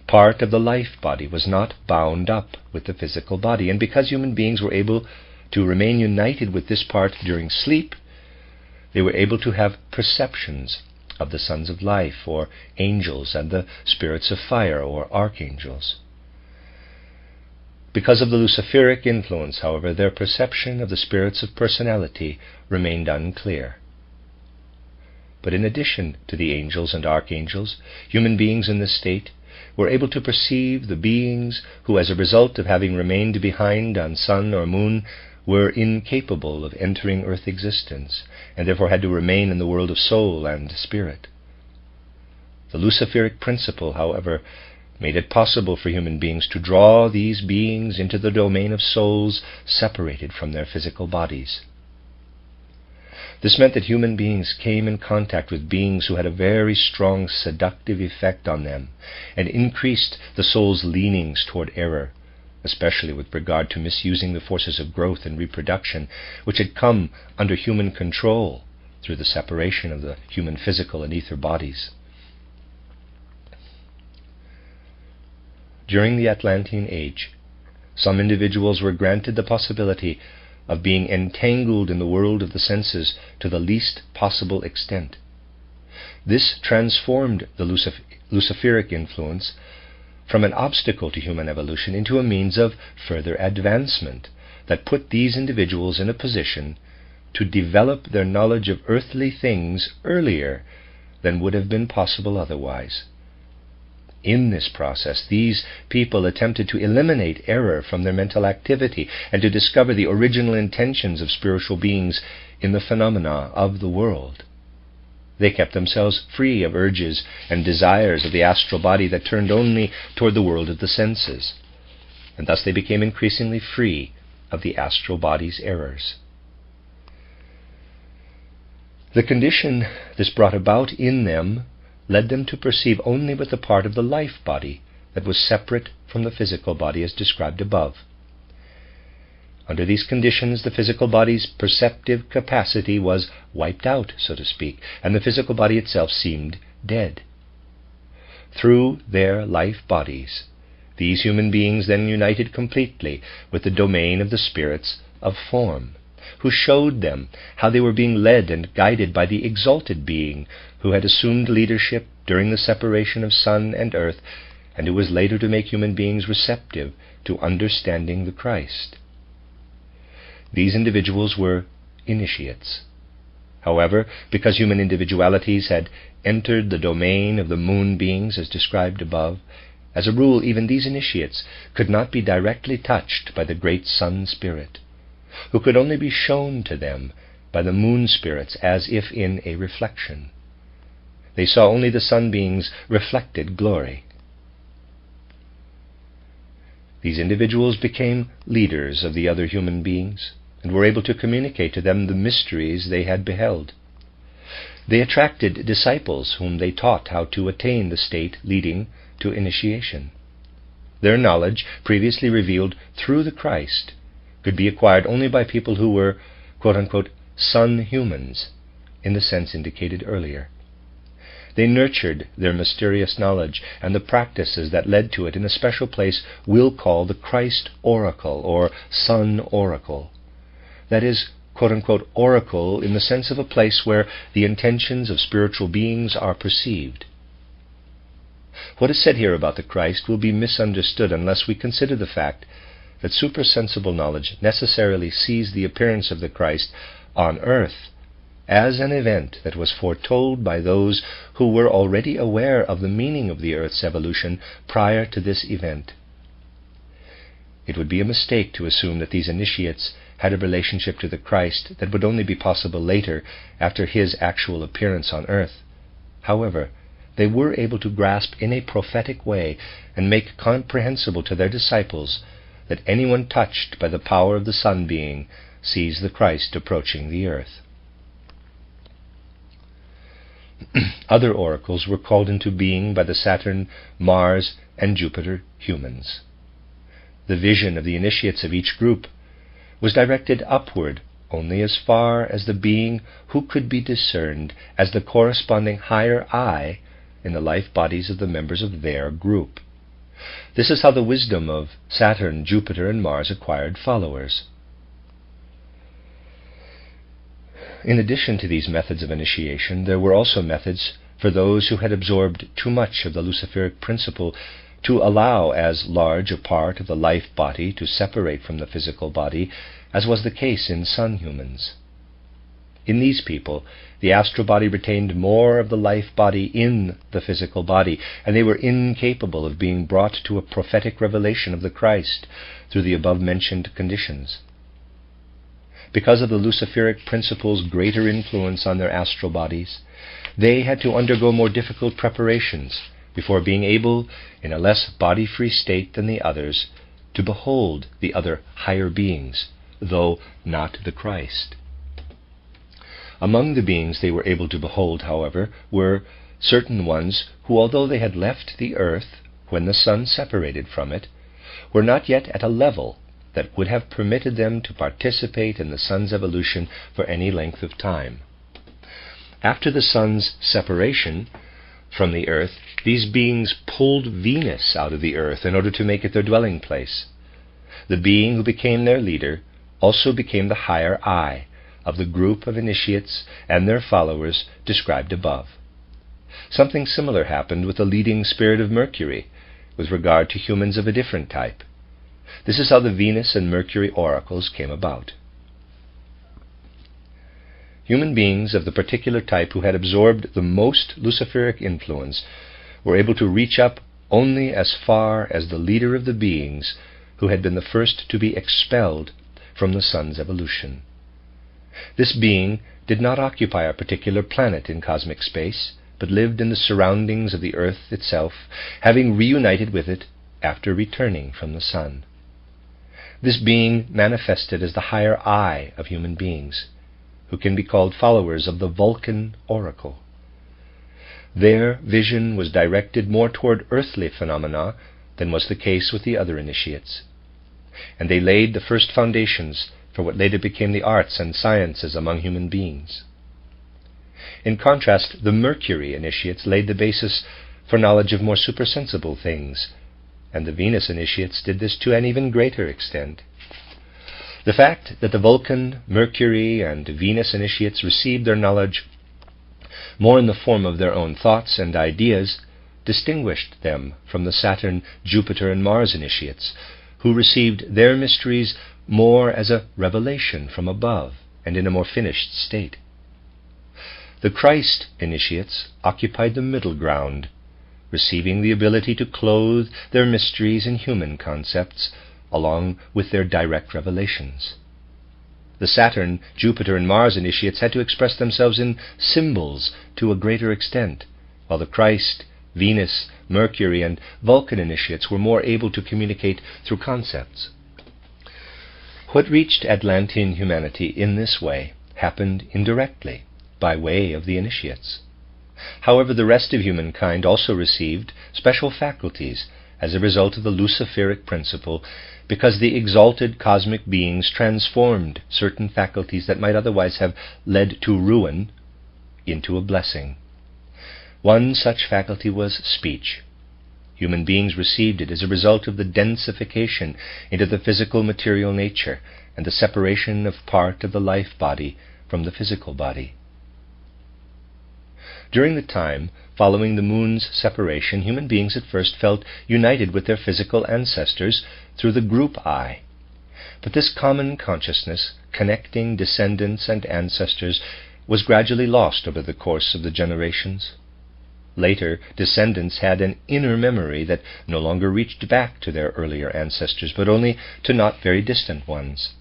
Part of the life body was not bound up with the physical body, and because human beings were able to remain united with this part during sleep, they were able to have perceptions of the sons of life, or angels, and the spirits of fire, or archangels. Because of the Luciferic influence, however, their perception of the spirits of personality remained unclear. But in addition to the angels and archangels, human beings in this state were able to perceive the beings who, as a result of having remained behind on sun or moon, were incapable of entering earth existence, and therefore had to remain in the world of soul and spirit. The Luciferic principle, however, made it possible for human beings to draw these beings into the domain of souls separated from their physical bodies. This meant that human beings came in contact with beings who had a very strong seductive effect on them, and increased the soul's leanings toward error, especially with regard to misusing the forces of growth and reproduction, which had come under human control through the separation of the human physical and ether bodies. During the Atlantean Age, some individuals were granted the possibility of being entangled in the world of the senses to the least possible extent. This transformed the Luciferic influence from an obstacle to human evolution into a means of further advancement that put these individuals in a position to develop their knowledge of earthly things earlier than would have been possible otherwise. In this process, these people attempted to eliminate error from their mental activity and to discover the original intentions of spiritual beings in the phenomena of the world. They kept themselves free of urges and desires of the astral body that turned only toward the world of the senses, and thus they became increasingly free of the astral body's errors. The condition this brought about in them led them to perceive only with the part of the life body that was separate from the physical body as described above. Under these conditions, the physical body's perceptive capacity was wiped out, so to speak, and the physical body itself seemed dead. Through their life bodies, these human beings then united completely with the domain of the spirits of form, who showed them how they were being led and guided by the exalted being who had assumed leadership during the separation of sun and earth, and who was later to make human beings receptive to understanding the Christ. These individuals were initiates. However, because human individualities had entered the domain of the moon beings as described above, as a rule even these initiates could not be directly touched by the great sun spirit, who could only be shown to them by the moon spirits as if in a reflection. They saw only the sun beings' reflected glory. These individuals became leaders of the other human beings, and were able to communicate to them the mysteries they had beheld. They attracted disciples whom they taught how to attain the state leading to initiation. Their knowledge, previously revealed through the Christ, could be acquired only by people who were, quote-unquote, sun humans, in the sense indicated earlier. They nurtured their mysterious knowledge and the practices that led to it in a special place we'll call the Christ Oracle, or Sun Oracle. That is, quote-unquote, oracle in the sense of a place where the intentions of spiritual beings are perceived. What is said here about the Christ will be misunderstood unless we consider the fact that supersensible knowledge necessarily sees the appearance of the Christ on earth as an event that was foretold by those who were already aware of the meaning of the Earth's evolution prior to this event. It would be a mistake to assume that these initiates had a relationship to the Christ that would only be possible later, after his actual appearance on earth. However, they were able to grasp in a prophetic way and make comprehensible to their disciples that anyone touched by the power of the Sun being sees the Christ approaching the earth. Other oracles were called into being by the Saturn, Mars, and Jupiter humans. The vision of the initiates of each group was directed upward only as far as the being who could be discerned as the corresponding higher I in the life bodies of the members of their group. This is how the wisdom of Saturn, Jupiter, and Mars acquired followers. In addition to these methods of initiation, there were also methods for those who had absorbed too much of the Luciferic principle to allow as large a part of the life body to separate from the physical body as was the case in Sun humans. In these people, the astral body retained more of the life body in the physical body, and they were incapable of being brought to a prophetic revelation of the Christ through the above-mentioned conditions. Because of the Luciferic principle's greater influence on their astral bodies, they had to undergo more difficult preparations before being able, in a less body-free state than the others, to behold the other higher beings, though not the Christ. Among the beings they were able to behold, however, were certain ones who, although they had left the earth when the sun separated from it, were not yet at a level that would have permitted them to participate in the sun's evolution for any length of time. After the sun's separation from the earth, these beings pulled Venus out of the earth in order to make it their dwelling place. The being who became their leader also became the higher I of the group of initiates and their followers described above. Something similar happened with the leading spirit of Mercury with regard to humans of a different type. This is how the Venus and Mercury oracles came about. Human beings of the particular type who had absorbed the most Luciferic influence were able to reach up only as far as the leader of the beings who had been the first to be expelled from the sun's evolution. This being did not occupy a particular planet in cosmic space, but lived in the surroundings of the earth itself, having reunited with it after returning from the sun. This being manifested as the higher I of human beings, who can be called followers of the Vulcan oracle. Their vision was directed more toward earthly phenomena than was the case with the other initiates, and they laid the first foundations for what later became the arts and sciences among human beings. In contrast, the Mercury initiates laid the basis for knowledge of more supersensible things, and the Venus initiates did this to an even greater extent. The fact that the Vulcan, Mercury, and Venus initiates received their knowledge more in the form of their own thoughts and ideas distinguished them from the Saturn, Jupiter, and Mars initiates, who received their mysteries more as a revelation from above and in a more finished state. The Christ initiates occupied the middle ground, receiving the ability to clothe their mysteries in human concepts along with their direct revelations. The Saturn, Jupiter, and Mars initiates had to express themselves in symbols to a greater extent, while the Christ, Venus, Mercury, and Vulcan initiates were more able to communicate through concepts. What reached Atlantean humanity in this way happened indirectly, by way of the initiates. However, the rest of humankind also received special faculties as a result of the Luciferic principle, because the exalted cosmic beings transformed certain faculties that might otherwise have led to ruin into a blessing. One such faculty was speech. Human beings received it as a result of the densification into the physical material nature and the separation of part of the life body from the physical body. During the time following the moon's separation, human beings at first felt united with their physical ancestors through the group I. But this common consciousness, connecting descendants and ancestors, was gradually lost over the course of the generations. Later descendants had an inner memory that no longer reached back to their earlier ancestors, but only to not very distant ones.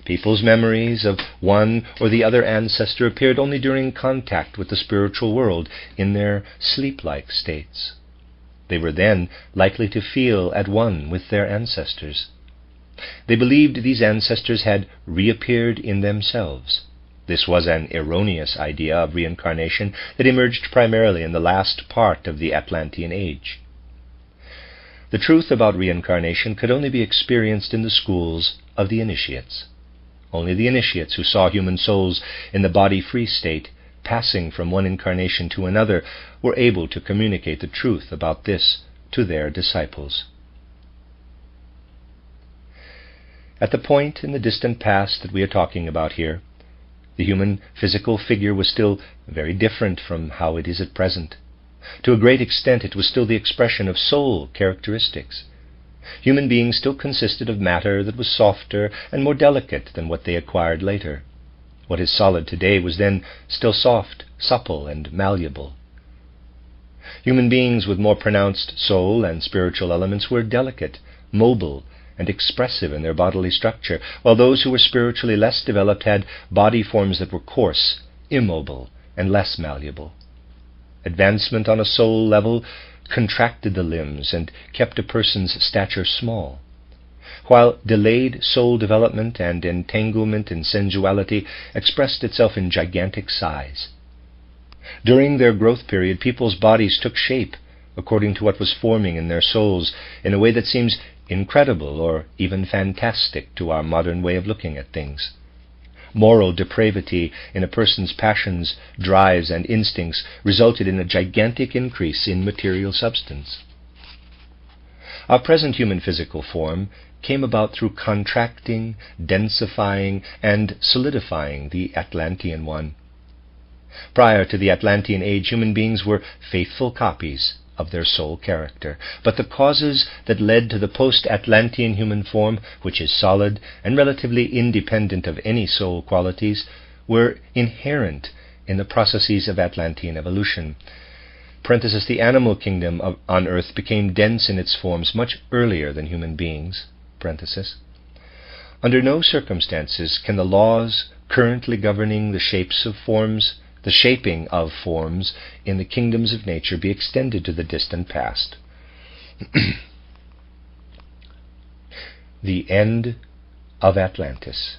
People's memories of one or the other ancestor appeared only during contact with the spiritual world in their sleep-like states. They were then likely to feel at one with their ancestors. They believed these ancestors had reappeared in themselves. This was an erroneous idea of reincarnation that emerged primarily in the last part of the Atlantean Age. The truth about reincarnation could only be experienced in the schools of the initiates. Only the initiates who saw human souls in the body-free state, passing from one incarnation to another, were able to communicate the truth about this to their disciples. At the point in the distant past that we are talking about here, the human physical figure was still very different from how it is at present. To a great extent it was still the expression of soul characteristics. Human beings still consisted of matter that was softer and more delicate than what they acquired later. What is solid today was then still soft, supple, and malleable. Human beings with more pronounced soul and spiritual elements were delicate, mobile, and expressive in their bodily structure, while those who were spiritually less developed had body forms that were coarse, immobile, and less malleable. Advancement on a soul level contracted the limbs and kept a person's stature small, while delayed soul development and entanglement in sensuality expressed itself in gigantic size. During their growth period, people's bodies took shape according to what was forming in their souls in a way that seems incredible or even fantastic to our modern way of looking at things. Moral depravity in a person's passions, drives, and instincts resulted in a gigantic increase in material substance. Our present human physical form came about through contracting, densifying, and solidifying the Atlantean one. Prior to the Atlantean Age, human beings were faithful copies of their soul character, but the causes that led to the post-Atlantean human form, which is solid and relatively independent of any soul qualities, were inherent in the processes of Atlantean evolution. The animal kingdom on Earth became dense in its forms much earlier than human beings. Under no circumstances can the laws currently governing the shaping of forms in the kingdoms of nature be extended to the distant past. The end of Atlantis.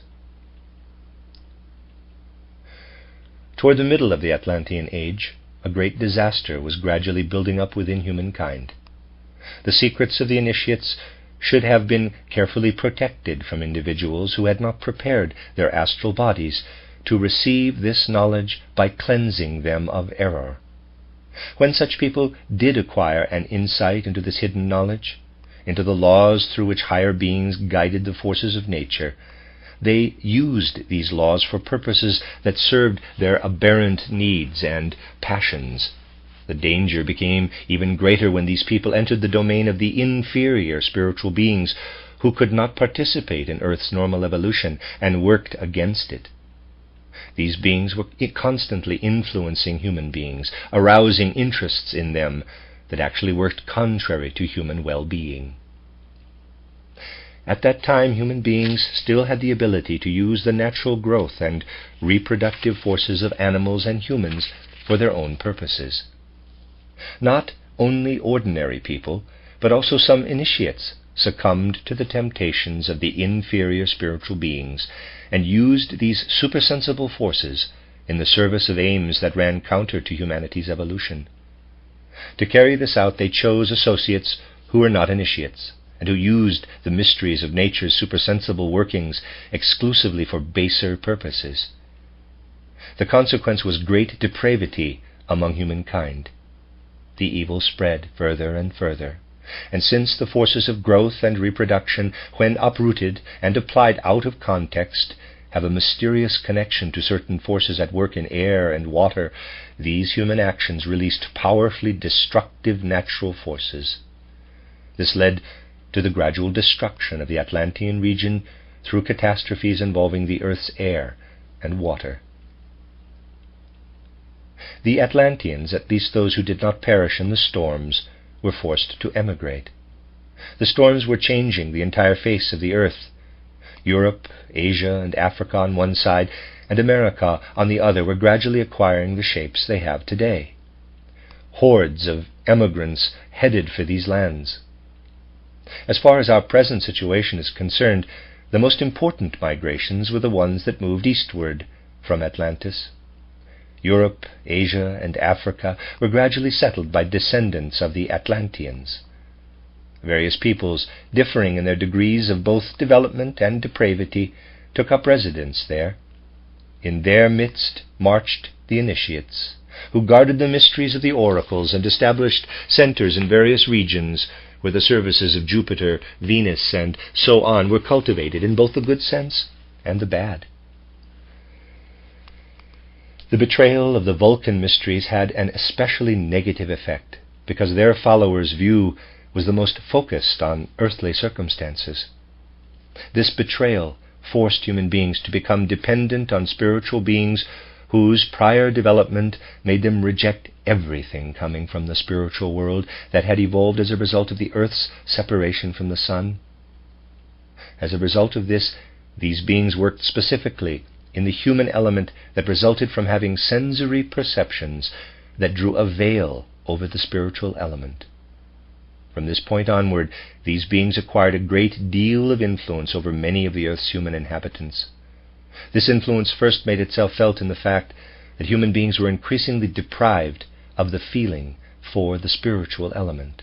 Toward the middle of the Atlantean Age, a great disaster was gradually building up within humankind. The secrets of the initiates should have been carefully protected from individuals who had not prepared their astral bodies to receive this knowledge by cleansing them of error. When such people did acquire an insight into this hidden knowledge, into the laws through which higher beings guided the forces of nature, they used these laws for purposes that served their aberrant needs and passions. The danger became even greater when these people entered the domain of the inferior spiritual beings who could not participate in Earth's normal evolution and worked against it. These beings were constantly influencing human beings, arousing interests in them that actually worked contrary to human well-being. At that time, human beings still had the ability to use the natural growth and reproductive forces of animals and humans for their own purposes. Not only ordinary people, but also some initiates succumbed to the temptations of the inferior spiritual beings and used these supersensible forces in the service of aims that ran counter to humanity's evolution. To carry this out, they chose associates who were not initiates, and who used the mysteries of nature's supersensible workings exclusively for baser purposes. The consequence was great depravity among humankind. The evil spread further and further, and since the forces of growth and reproduction, when uprooted and applied out of context, have a mysterious connection to certain forces at work in air and water, these human actions released powerfully destructive natural forces. This led to the gradual destruction of the Atlantean region through catastrophes involving the Earth's air and water. The Atlanteans, at least those who did not perish in the storms, were forced to emigrate. The storms were changing the entire face of the earth. Europe, Asia, and Africa on one side, and America on the other, were gradually acquiring the shapes they have today. Hordes of emigrants headed for these lands. As far as our present situation is concerned, the most important migrations were the ones that moved eastward from Atlantis. Europe, Asia, and Africa were gradually settled by descendants of the Atlanteans. Various peoples, differing in their degrees of both development and depravity, took up residence there. In their midst marched the initiates, who guarded the mysteries of the oracles and established centers in various regions where the services of Jupiter, Venus, and so on were cultivated in both the good sense and the bad. The betrayal of the Vulcan mysteries had an especially negative effect, because their followers' view was the most focused on earthly circumstances. This betrayal forced human beings to become dependent on spiritual beings whose prior development made them reject everything coming from the spiritual world that had evolved as a result of the earth's separation from the sun. As a result of this, these beings worked specifically in the human element that resulted from having sensory perceptions that drew a veil over the spiritual element. From this point onward, these beings acquired a great deal of influence over many of the earth's human inhabitants. This influence first made itself felt in the fact that human beings were increasingly deprived of the feeling for the spiritual element.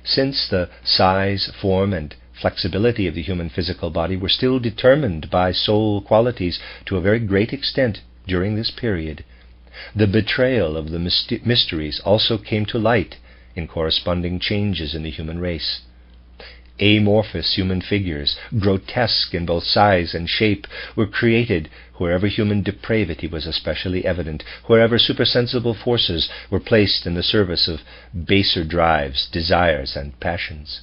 Since the size, form, and flexibility of the human physical body were still determined by soul qualities to a very great extent during this period, the betrayal of the mysteries also came to light in corresponding changes in the human race. Amorphous human figures, grotesque in both size and shape, were created wherever human depravity was especially evident, wherever supersensible forces were placed in the service of baser drives, desires, and passions.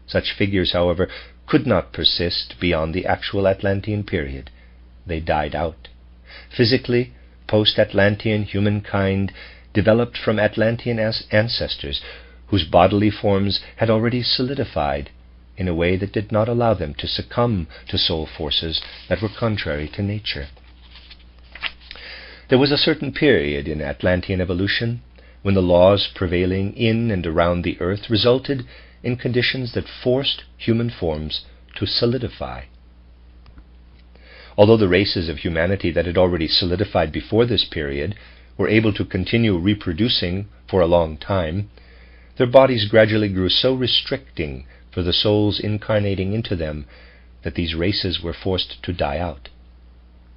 Such figures, however, could not persist beyond the actual Atlantean period. They died out. Physically, post-Atlantean humankind developed from Atlantean ancestors whose bodily forms had already solidified in a way that did not allow them to succumb to soul forces that were contrary to nature. There was a certain period in Atlantean evolution when the laws prevailing in and around the earth resulted in conditions that forced human forms to solidify. Although the races of humanity that had already solidified before this period were able to continue reproducing for a long time, their bodies gradually grew so restricting for the souls incarnating into them that these races were forced to die out.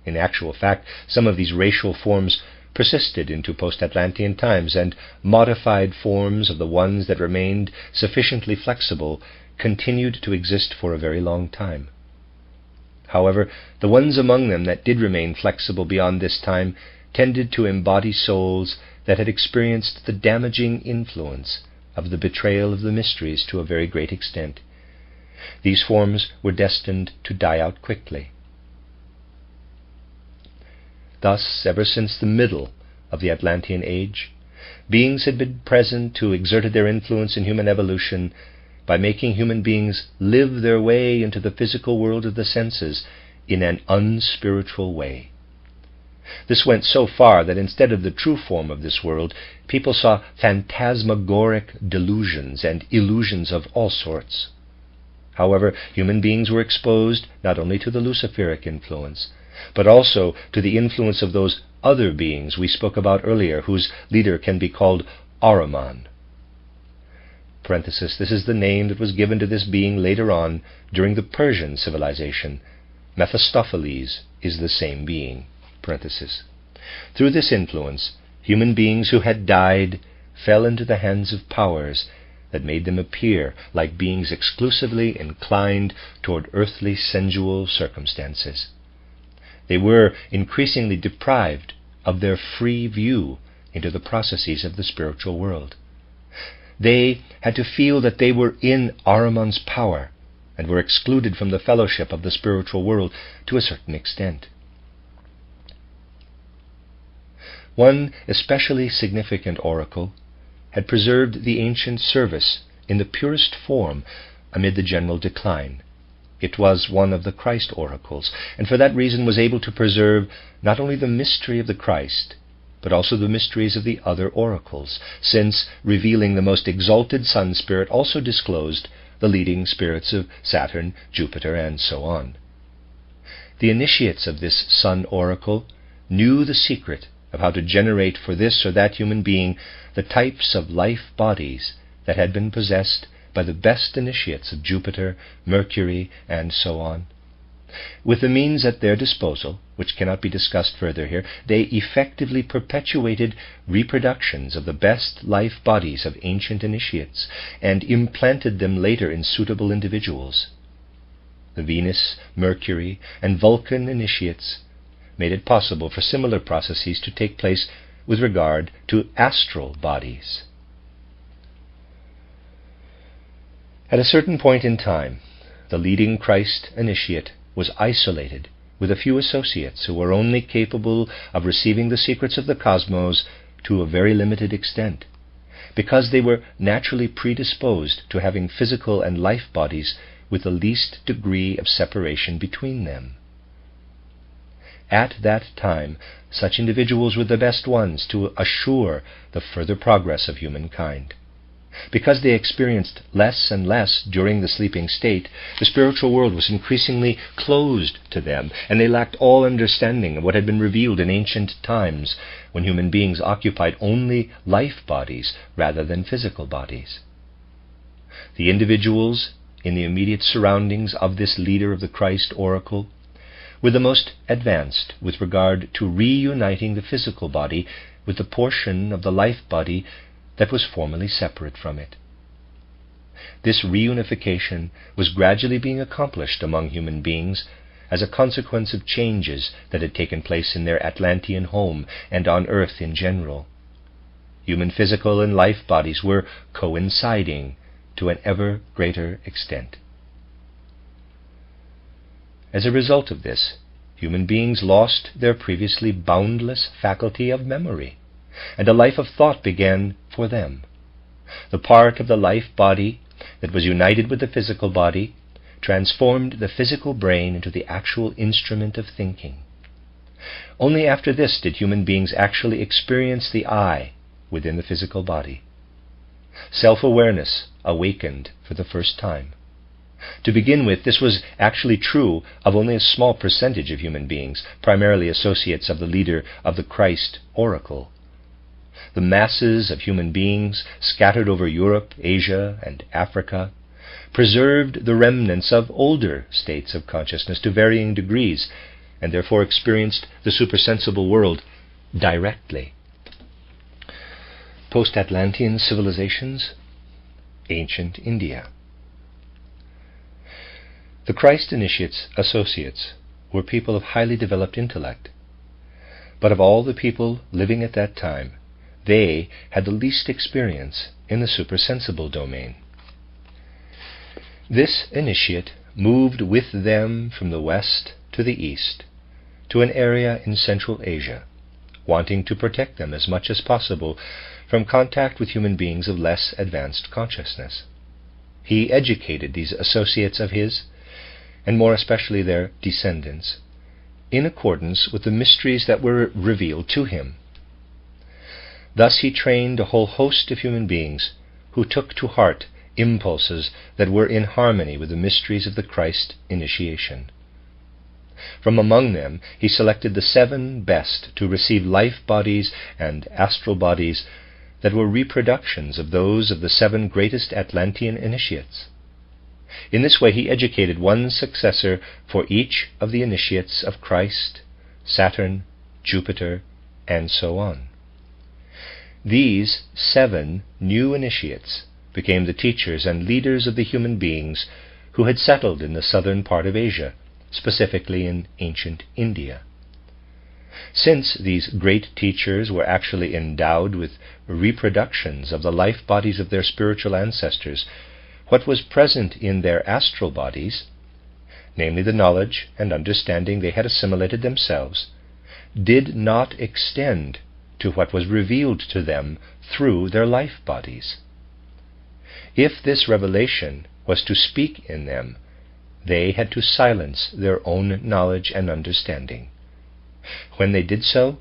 In actual fact, some of these racial forms persisted into post-Atlantean times, and modified forms of the ones that remained sufficiently flexible continued to exist for a very long time. However, the ones among them that did remain flexible beyond this time tended to embody souls that had experienced the damaging influence of the betrayal of the mysteries to a very great extent. These forms were destined to die out quickly. Thus, ever since the middle of the Atlantean age, beings had been present who exerted their influence in human evolution by making human beings live their way into the physical world of the senses in an unspiritual way. This went so far that instead of the true form of this world, people saw phantasmagoric delusions and illusions of all sorts. However, human beings were exposed not only to the Luciferic influence, but also to the influence of those other beings we spoke about earlier, whose leader can be called Ahriman. Parenthesis, this is the name that was given to this being later on during the Persian civilization. Mephistopheles is the same being. Parenthesis. Through this influence, human beings who had died fell into the hands of powers that made them appear like beings exclusively inclined toward earthly sensual circumstances. They were increasingly deprived of their free view into the processes of the spiritual world. They had to feel that they were in Ahriman's power and were excluded from the fellowship of the spiritual world to a certain extent. One especially significant oracle had preserved the ancient service in the purest form amid the general decline. It was one of the Christ oracles, and for that reason was able to preserve not only the mystery of the Christ, but also the mysteries of the other oracles, since, revealing the most exalted sun spirit, also disclosed the leading spirits of Saturn, Jupiter, and so on. The initiates of this sun oracle knew the secret of how to generate for this or that human being the types of life bodies that had been possessed by the best initiates of Jupiter, Mercury, and so on. With the means at their disposal, which cannot be discussed further here, they effectively perpetuated reproductions of the best life bodies of ancient initiates, and implanted them later in suitable individuals. The Venus, Mercury, and Vulcan initiates made it possible for similar processes to take place with regard to astral bodies. At a certain point in time, the leading Christ initiate was isolated with a few associates who were only capable of receiving the secrets of the cosmos to a very limited extent, because they were naturally predisposed to having physical and life bodies with the least degree of separation between them. At that time, such individuals were the best ones to assure the further progress of humankind. Because they experienced less and less during the sleeping state, the spiritual world was increasingly closed to them, and they lacked all understanding of what had been revealed in ancient times, when human beings occupied only life bodies rather than physical bodies. The individuals in the immediate surroundings of this leader of the Christ oracle were the most advanced with regard to reuniting the physical body with the portion of the life body that was formerly separate from it. This reunification was gradually being accomplished among human beings as a consequence of changes that had taken place in their Atlantean home and on Earth in general. Human physical and life bodies were coinciding to an ever greater extent. As a result of this, human beings lost their previously boundless faculty of memory, and a life of thought began for them. The part of the life body that was united with the physical body transformed the physical brain into the actual instrument of thinking. Only after this did human beings actually experience the I within the physical body. Self-awareness awakened for the first time. To begin with, this was actually true of only a small percentage of human beings, primarily associates of the leader of the Christ oracle. The masses of human beings scattered over Europe, Asia, and Africa preserved the remnants of older states of consciousness to varying degrees, and therefore experienced the supersensible world directly. Post-Atlantean civilizations, ancient India. The Christ initiates' associates were people of highly developed intellect, but of all the people living at that time, they had the least experience in the supersensible domain. This initiate moved with them from the west to the east to an area in Central Asia, wanting to protect them as much as possible from contact with human beings of less advanced consciousness. He educated these associates of his, and more especially their descendants, in accordance with the mysteries that were revealed to him. Thus he trained a whole host of human beings who took to heart impulses that were in harmony with the mysteries of the Christ initiation. From among them he selected the 7 best to receive life bodies and astral bodies that were reproductions of those of the 7 greatest Atlantean initiates. In this way he educated one successor for each of the initiates of Christ, Saturn, Jupiter, and so on. These 7 new initiates became the teachers and leaders of the human beings who had settled in the southern part of Asia, specifically in ancient India. Since these great teachers were actually endowed with reproductions of the life bodies of their spiritual ancestors, what was present in their astral bodies, namely the knowledge and understanding they had assimilated themselves, did not extend to what was revealed to them through their life bodies. If this revelation was to speak in them, they had to silence their own knowledge and understanding. When they did so,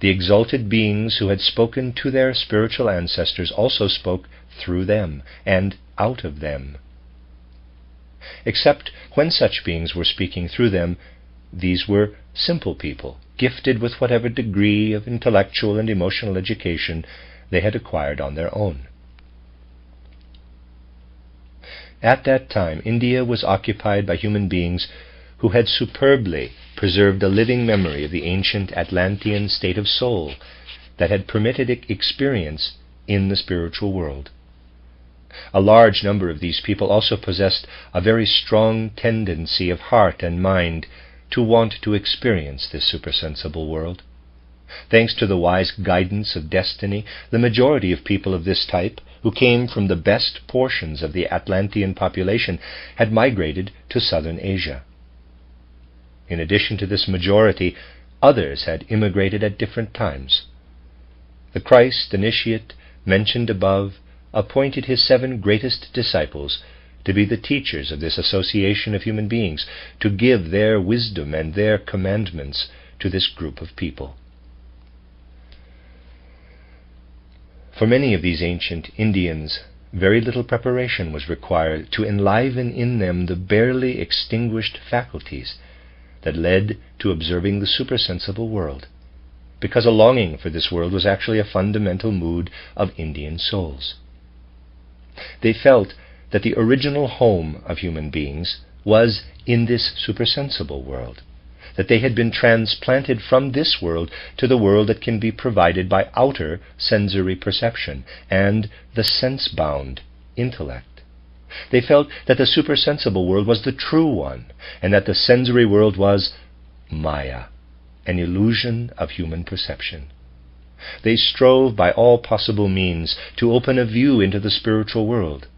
the exalted beings who had spoken to their spiritual ancestors also spoke through them and out of them. Except when such beings were speaking through them, these were simple people, gifted with whatever degree of intellectual and emotional education they had acquired on their own. At that time, India was occupied by human beings who had superbly preserved a living memory of the ancient Atlantean state of soul that had permitted experience in the spiritual world. A large number of these people also possessed a very strong tendency of heart and mind to want to experience this supersensible world. Thanks to the wise guidance of destiny, the majority of people of this type, who came from the best portions of the Atlantean population, had migrated to southern Asia. In addition to this majority, others had immigrated at different times. The Christ initiate mentioned above appointed his 7 greatest disciples to be the teachers of this association of human beings, to give their wisdom and their commandments to this group of people. For many of these ancient Indians, very little preparation was required to enliven in them the barely extinguished faculties that led to observing the supersensible world, because a longing for this world was actually a fundamental mood of Indian souls. They felt that the original home of human beings was in this supersensible world, that they had been transplanted from this world to the world that can be provided by outer sensory perception and the sense-bound intellect. They felt that the supersensible world was the true one, and that the sensory world was Maya, an illusion of human perception. They strove by all possible means to open a view into the spiritual world.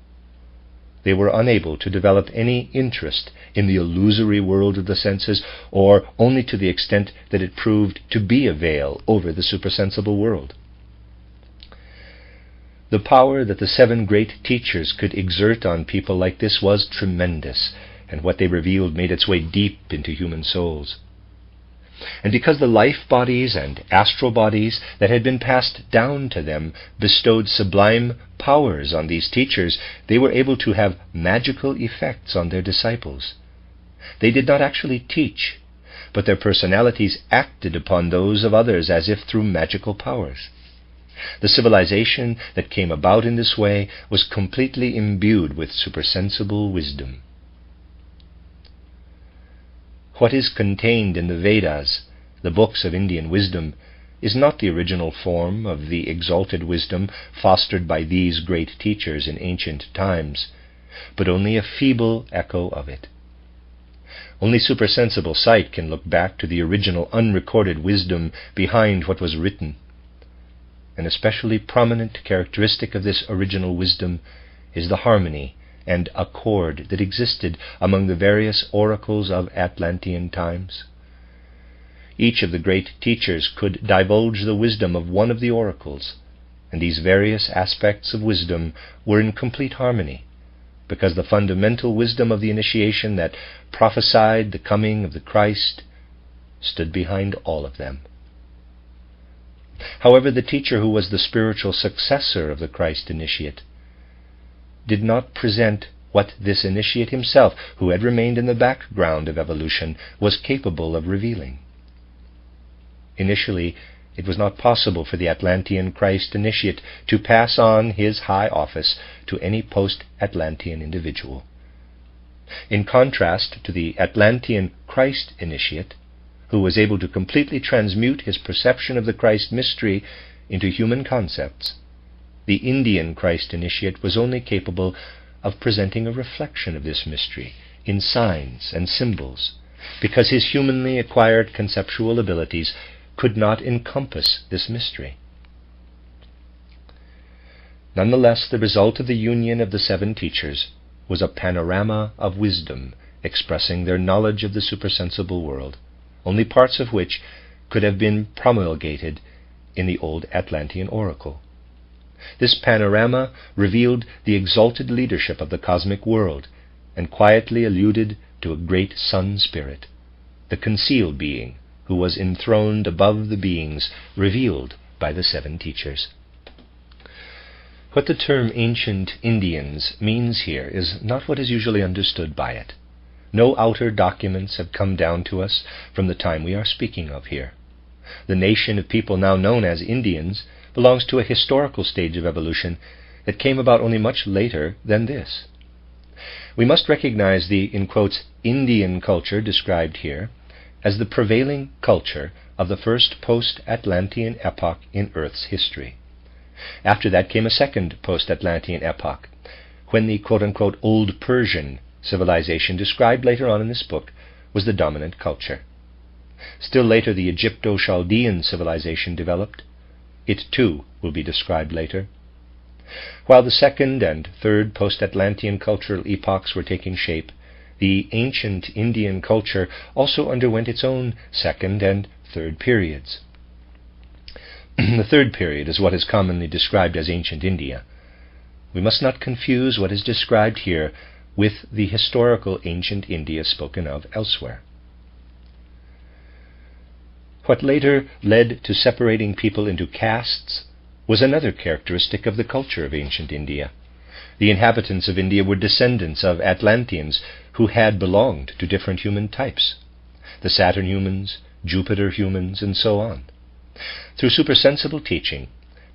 They were unable to develop any interest in the illusory world of the senses, or only to the extent that it proved to be a veil over the supersensible world. The power that the 7 great teachers could exert on people like this was tremendous, and what they revealed made its way deep into human souls. And because the life bodies and astral bodies that had been passed down to them bestowed sublime powers on these teachers, they were able to have magical effects on their disciples. They did not actually teach, but their personalities acted upon those of others as if through magical powers. The civilization that came about in this way was completely imbued with supersensible wisdom. What is contained in the Vedas, the books of Indian wisdom, is not the original form of the exalted wisdom fostered by these great teachers in ancient times, but only a feeble echo of it. Only supersensible sight can look back to the original unrecorded wisdom behind what was written. An especially prominent characteristic of this original wisdom is the harmony and accord that existed among the various oracles of Atlantean times. Each of the great teachers could divulge the wisdom of one of the oracles, and these various aspects of wisdom were in complete harmony, because the fundamental wisdom of the initiation that prophesied the coming of the Christ stood behind all of them. However, the teacher who was the spiritual successor of the Christ initiate did not present what this initiate himself, who had remained in the background of evolution, was capable of revealing. Initially, it was not possible for the Atlantean Christ initiate to pass on his high office to any post-Atlantean individual. In contrast to the Atlantean Christ initiate, who was able to completely transmute his perception of the Christ mystery into human concepts, the Indian Christ initiate was only capable of presenting a reflection of this mystery in signs and symbols, because his humanly acquired conceptual abilities could not encompass this mystery. Nonetheless, the result of the union of the 7 teachers was a panorama of wisdom expressing their knowledge of the supersensible world, only parts of which could have been promulgated in the old Atlantean oracle. This panorama revealed the exalted leadership of the cosmic world and quietly alluded to a great sun spirit, the concealed being who was enthroned above the beings revealed by the seven teachers. What the term ancient Indians means here is not what is usually understood by it. No outer documents have come down to us from the time we are speaking of here. The nation of people now known as Indians belongs to a historical stage of evolution that came about only much later than this. We must recognize the, in quotes, Indian culture described here as the prevailing culture of the first post-Atlantean epoch in Earth's history. After that came a second post-Atlantean epoch, when the quote-unquote Old Persian civilization described later on in this book was the dominant culture. Still later, the Egypto-Chaldean civilization developed. It too will be described later. While the second and third post-Atlantean cultural epochs were taking shape, the ancient Indian culture also underwent its own second and third periods. The third period is what is commonly described as ancient India. We must not confuse what is described here with the historical ancient India spoken of elsewhere. What later led to separating people into castes was another characteristic of the culture of ancient India. The inhabitants of India were descendants of Atlanteans who had belonged to different human types, the Saturn humans, Jupiter humans, and so on. Through supersensible teaching,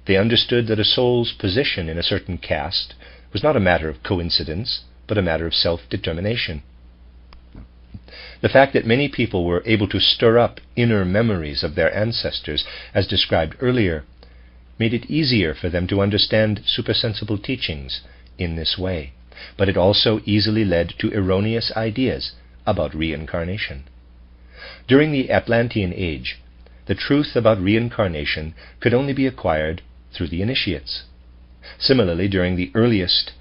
they understood that a soul's position in a certain caste was not a matter of coincidence, but a matter of self-determination. The fact that many people were able to stir up inner memories of their ancestors, as described earlier, made it easier for them to understand supersensible teachings in this way, but it also easily led to erroneous ideas about reincarnation. During the Atlantean Age, the truth about reincarnation could only be acquired through the initiates. Similarly, during the earliest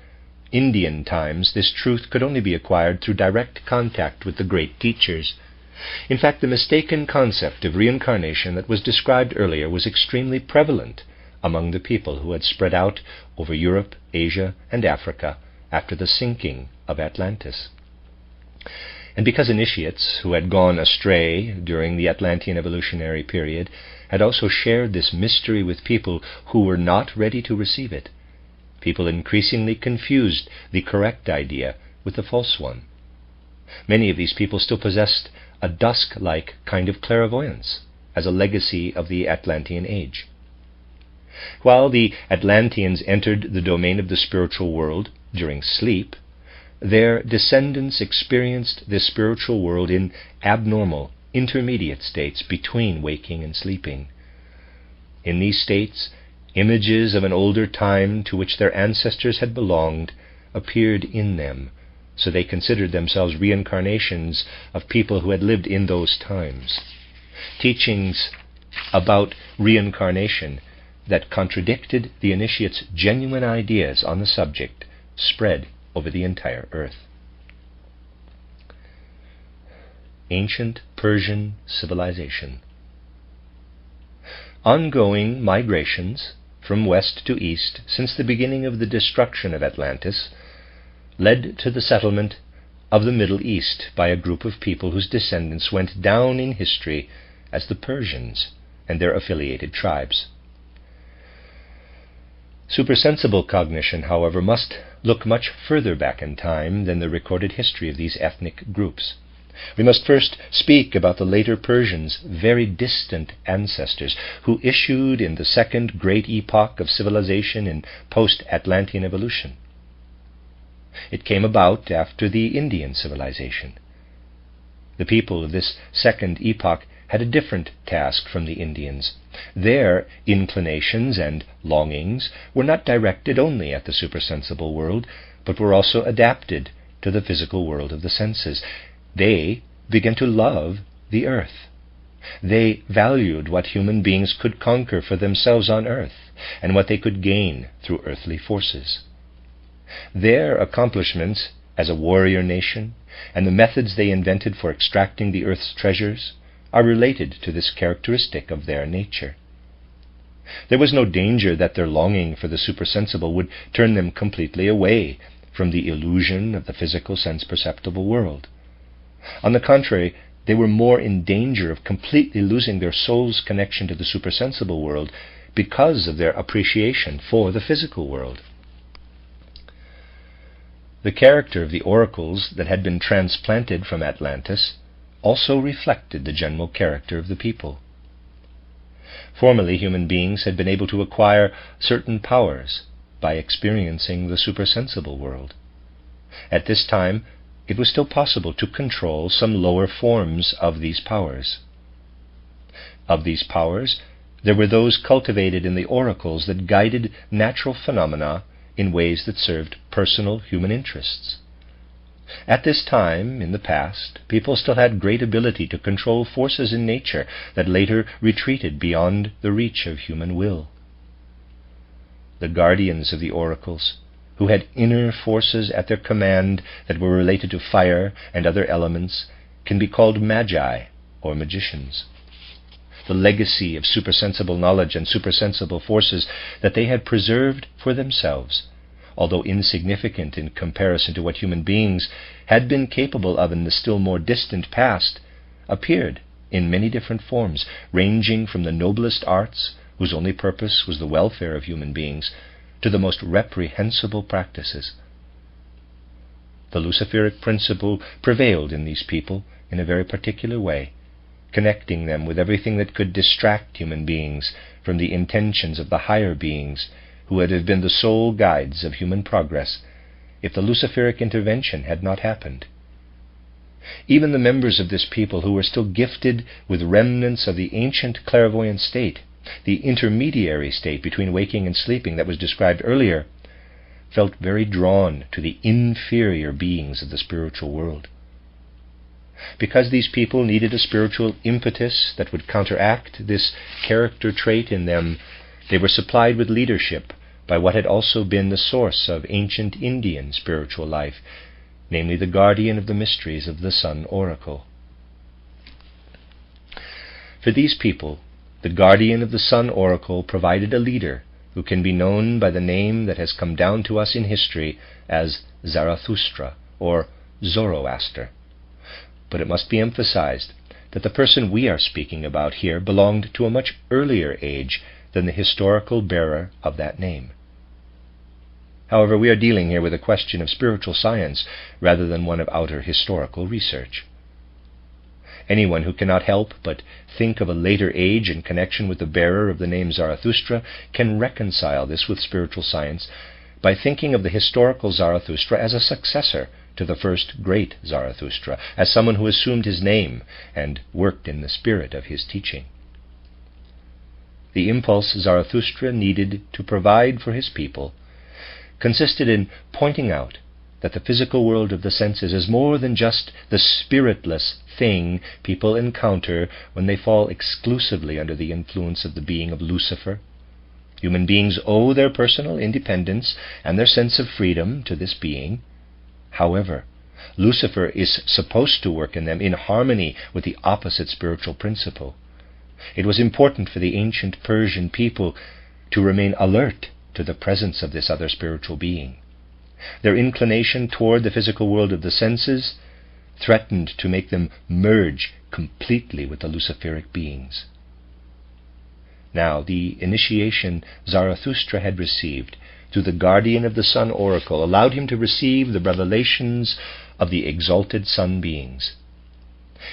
Indian times, this truth could only be acquired through direct contact with the great teachers. In fact, the mistaken concept of reincarnation that was described earlier was extremely prevalent among the people who had spread out over Europe, Asia, and Africa after the sinking of Atlantis. And because initiates who had gone astray during the Atlantean evolutionary period had also shared this mystery with people who were not ready to receive it, people increasingly confused the correct idea with the false one. Many of these people still possessed a dusk-like kind of clairvoyance as a legacy of the Atlantean Age. While the Atlanteans entered the domain of the spiritual world during sleep, their descendants experienced this spiritual world in abnormal, intermediate states between waking and sleeping. In these states, images of an older time to which their ancestors had belonged appeared in them, so they considered themselves reincarnations of people who had lived in those times. Teachings about reincarnation that contradicted the initiates' genuine ideas on the subject spread over the entire earth. Ancient Persian civilization. Ongoing migrations from west to east since the beginning of the destruction of Atlantis led to the settlement of the Middle East by a group of people whose descendants went down in history as the Persians and their affiliated tribes. Supersensible cognition, however, must look much further back in time than the recorded history of these ethnic groups. We must first speak about the later Persians' very distant ancestors, who issued in the second great epoch of civilization in post-Atlantean evolution. It came about after the Indian civilization. The people of this second epoch had a different task from the Indians. Their inclinations and longings were not directed only at the supersensible world, but were also adapted to the physical world of the senses. They began to love the earth. They valued what human beings could conquer for themselves on earth, and what they could gain through earthly forces. Their accomplishments as a warrior nation, and the methods they invented for extracting the earth's treasures, are related to this characteristic of their nature. There was no danger that their longing for the supersensible would turn them completely away from the illusion of the physical sense-perceptible world. On the contrary, they were more in danger of completely losing their soul's connection to the supersensible world because of their appreciation for the physical world. The character of the oracles that had been transplanted from Atlantis also reflected the general character of the people. Formerly, human beings had been able to acquire certain powers by experiencing the supersensible world. At this time, it was still possible to control some lower forms of these powers. Of these powers, there were those cultivated in the oracles that guided natural phenomena in ways that served personal human interests. At this time, in the past, people still had great ability to control forces in nature that later retreated beyond the reach of human will. The guardians of the oracles, who had inner forces at their command that were related to fire and other elements, can be called magi or magicians. The legacy of supersensible knowledge and supersensible forces that they had preserved for themselves, although insignificant in comparison to what human beings had been capable of in the still more distant past, appeared in many different forms, ranging from the noblest arts, whose only purpose was the welfare of human beings, to the most reprehensible practices. The Luciferic principle prevailed in these people in a very particular way, connecting them with everything that could distract human beings from the intentions of the higher beings who would have been the sole guides of human progress if the Luciferic intervention had not happened. Even the members of this people who were still gifted with remnants of the ancient clairvoyant state, the intermediary state between waking and sleeping that was described earlier, felt very drawn to the inferior beings of the spiritual world. Because these people needed a spiritual impetus that would counteract this character trait in them, they were supplied with leadership by what had also been the source of ancient Indian spiritual life, namely the guardian of the mysteries of the Sun Oracle. For these people, the guardian of the Sun Oracle provided a leader who can be known by the name that has come down to us in history as Zarathustra or Zoroaster. But it must be emphasized that the person we are speaking about here belonged to a much earlier age than the historical bearer of that name. However, we are dealing here with a question of spiritual science rather than one of outer historical research. Anyone who cannot help but think of a later age in connection with the bearer of the name Zarathustra can reconcile this with spiritual science by thinking of the historical Zarathustra as a successor to the first great Zarathustra, as someone who assumed his name and worked in the spirit of his teaching. The impulse Zarathustra needed to provide for his people consisted in pointing out that the physical world of the senses is more than just the spiritless thing people encounter when they fall exclusively under the influence of the being of Lucifer. Human beings owe their personal independence and their sense of freedom to this being. However, Lucifer is supposed to work in them in harmony with the opposite spiritual principle. It was important for the ancient Persian people to remain alert to the presence of this other spiritual being. Their inclination toward the physical world of the senses threatened to make them merge completely with the Luciferic beings. Now, the initiation Zarathustra had received through the guardian of the Sun Oracle allowed him to receive the revelations of the exalted Sun beings.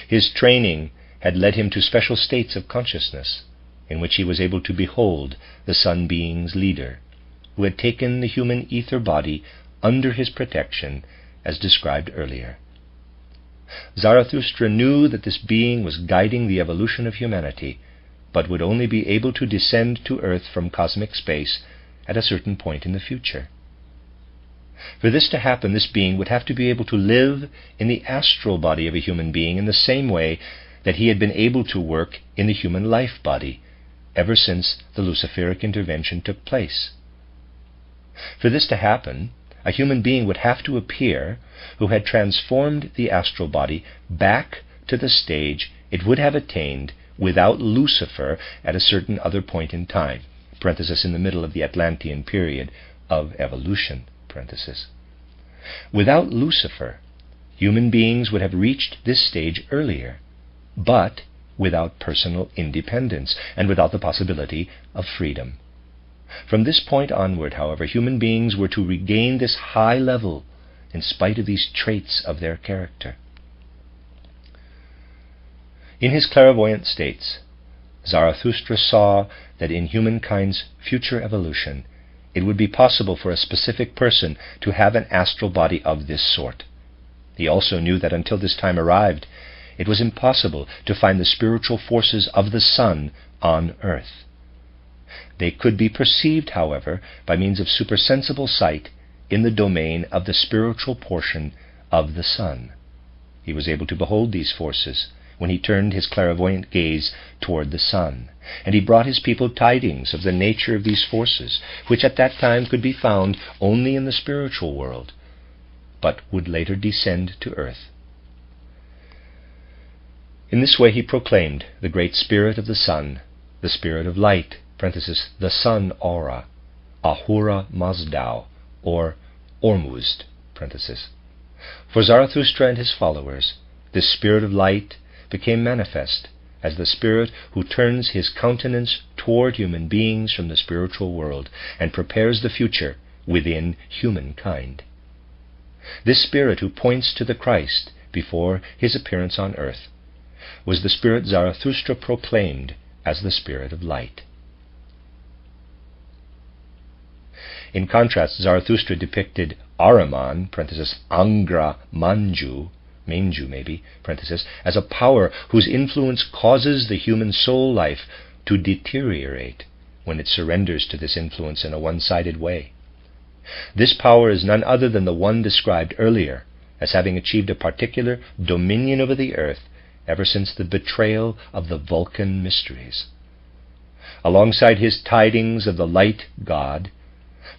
His training had led him to special states of consciousness, in which he was able to behold the Sun being's leader, who had taken the human ether body under his protection, as described earlier. Zarathustra knew that this being was guiding the evolution of humanity, but would only be able to descend to Earth from cosmic space at a certain point in the future. For this to happen, this being would have to be able to live in the astral body of a human being in the same way that he had been able to work in the human life body ever since the Luciferic intervention took place. For this to happen, a human being would have to appear who had transformed the astral body back to the stage it would have attained without Lucifer at a certain other point in time, (in the middle of the Atlantean period of evolution). Without Lucifer, human beings would have reached this stage earlier, but without personal independence and without the possibility of freedom. From this point onward, however, human beings were to regain this high level in spite of these traits of their character. In his clairvoyant states, Zarathustra saw that in humankind's future evolution, it would be possible for a specific person to have an astral body of this sort. He also knew that until this time arrived, it was impossible to find the spiritual forces of the sun on earth. They could be perceived, however, by means of supersensible sight in the domain of the spiritual portion of the sun. He was able to behold these forces when he turned his clairvoyant gaze toward the sun, and he brought his people tidings of the nature of these forces, which at that time could be found only in the spiritual world, but would later descend to earth. In this way he proclaimed the great spirit of the sun, the spirit of light, the sun aura, Ahura Mazdao, or Ormuzd. For Zarathustra and his followers, this spirit of light became manifest as the spirit who turns his countenance toward human beings from the spiritual world and prepares the future within humankind. This spirit who points to the Christ before his appearance on earth was the spirit Zarathustra proclaimed as the spirit of light. In contrast, Zarathustra depicted Ahriman, Angra Manju, as a power whose influence causes the human soul life to deteriorate when it surrenders to this influence in a one-sided way. This power is none other than the one described earlier as having achieved a particular dominion over the earth ever since the betrayal of the Vulcan mysteries. Alongside his tidings of the light god,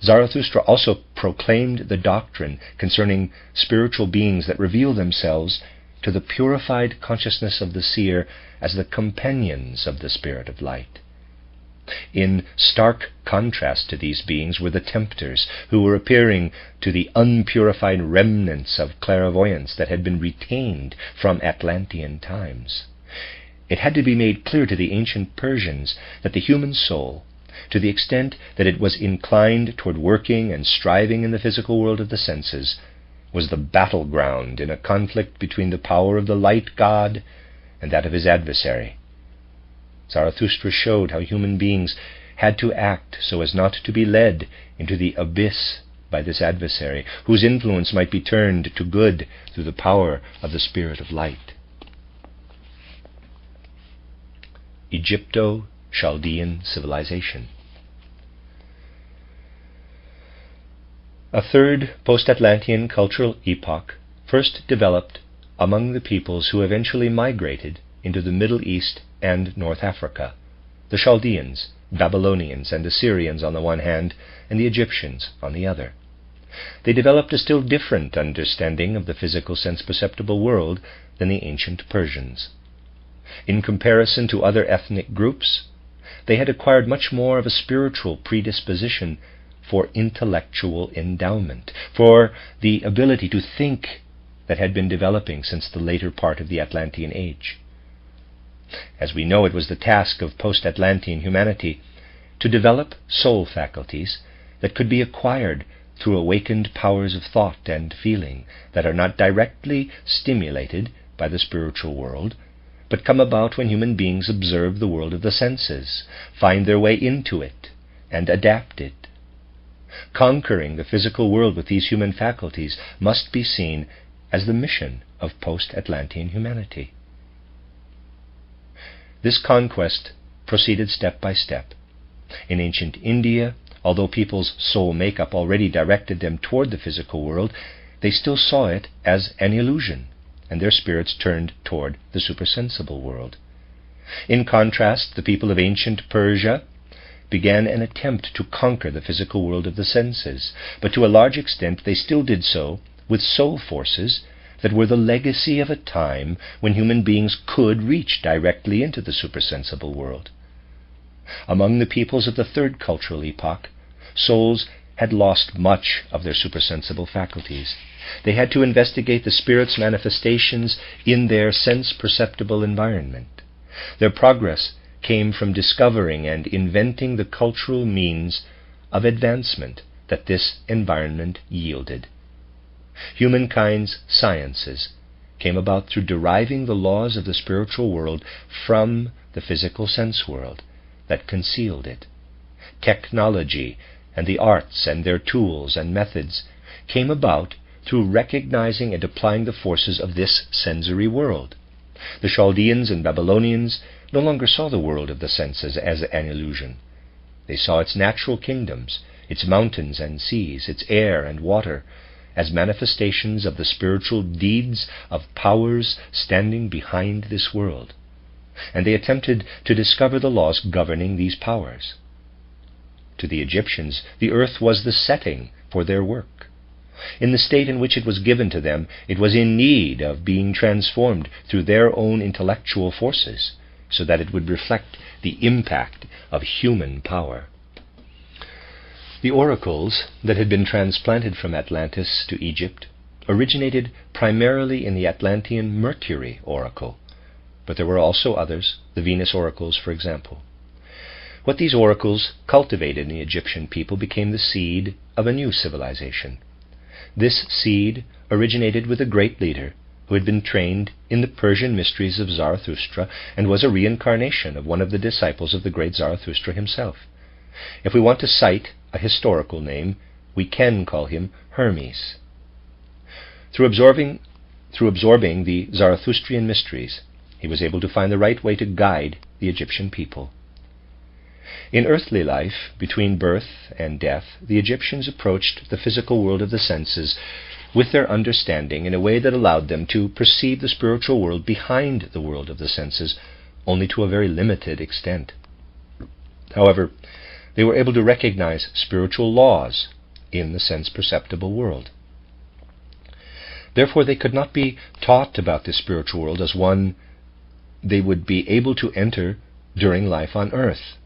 Zarathustra also proclaimed the doctrine concerning spiritual beings that reveal themselves to the purified consciousness of the seer as the companions of the spirit of light. In stark contrast to these beings were the tempters, who were appearing to the unpurified remnants of clairvoyance that had been retained from Atlantean times. It had to be made clear to the ancient Persians that the human soul, to the extent that it was inclined toward working and striving in the physical world of the senses, was the battleground in a conflict between the power of the light god and that of his adversary. Zarathustra showed how human beings had to act so as not to be led into the abyss by this adversary, whose influence might be turned to good through the power of the spirit of light. Egypto-Chaldean civilization. A third post-Atlantean cultural epoch first developed among the peoples who eventually migrated into the Middle East and North Africa, the Chaldeans, Babylonians, and Assyrians on the one hand, and the Egyptians on the other. They developed a still different understanding of the physical sense-perceptible world than the ancient Persians. In comparison to other ethnic groups, they had acquired much more of a spiritual predisposition for intellectual endowment, for the ability to think that had been developing since the later part of the Atlantean age. As we know, it was the task of post-Atlantean humanity to develop soul faculties that could be acquired through awakened powers of thought and feeling that are not directly stimulated by the spiritual world, but come about when human beings observe the world of the senses, find their way into it, and adapt it. Conquering the physical world with these human faculties must be seen as the mission of post-Atlantean humanity. This conquest proceeded step by step. In ancient India, although people's soul makeup already directed them toward the physical world, they still saw it as an illusion, and their spirits turned toward the supersensible world. In contrast, the people of ancient Persia began an attempt to conquer the physical world of the senses, but to a large extent they still did so with soul forces that were the legacy of a time when human beings could reach directly into the supersensible world. Among the peoples of the third cultural epoch, souls had lost much of their supersensible faculties. They had to investigate the spirit's manifestations in their sense-perceptible environment. Their progress came from discovering and inventing the cultural means of advancement that this environment yielded. Humankind's sciences came about through deriving the laws of the spiritual world from the physical sense world that concealed it. Technology and the arts and their tools and methods came about through recognizing and applying the forces of this sensory world. The Chaldeans and Babylonians no longer saw the world of the senses as an illusion. They saw its natural kingdoms, its mountains and seas, its air and water, as manifestations of the spiritual deeds of powers standing behind this world. And they attempted to discover the laws governing these powers. To the Egyptians, the earth was the setting for their work. In the state in which it was given to them, it was in need of being transformed through their own intellectual forces, so that it would reflect the impact of human power. The oracles that had been transplanted from Atlantis to Egypt originated primarily in the Atlantean Mercury oracle, but there were also others, the Venus oracles, for example. What these oracles cultivated in the Egyptian people became the seed of a new civilization. This seed originated with a great leader who had been trained in the Persian mysteries of Zarathustra and was a reincarnation of one of the disciples of the great Zarathustra himself. If we want to cite a historical name, we can call him Hermes. Through absorbing the Zarathustrian mysteries, he was able to find the right way to guide the Egyptian people. In earthly life, between birth and death, the Egyptians approached the physical world of the senses with their understanding in a way that allowed them to perceive the spiritual world behind the world of the senses only to a very limited extent. However, they were able to recognize spiritual laws in the sense-perceptible world. Therefore, they could not be taught about this spiritual world as one they would be able to enter during life on earth.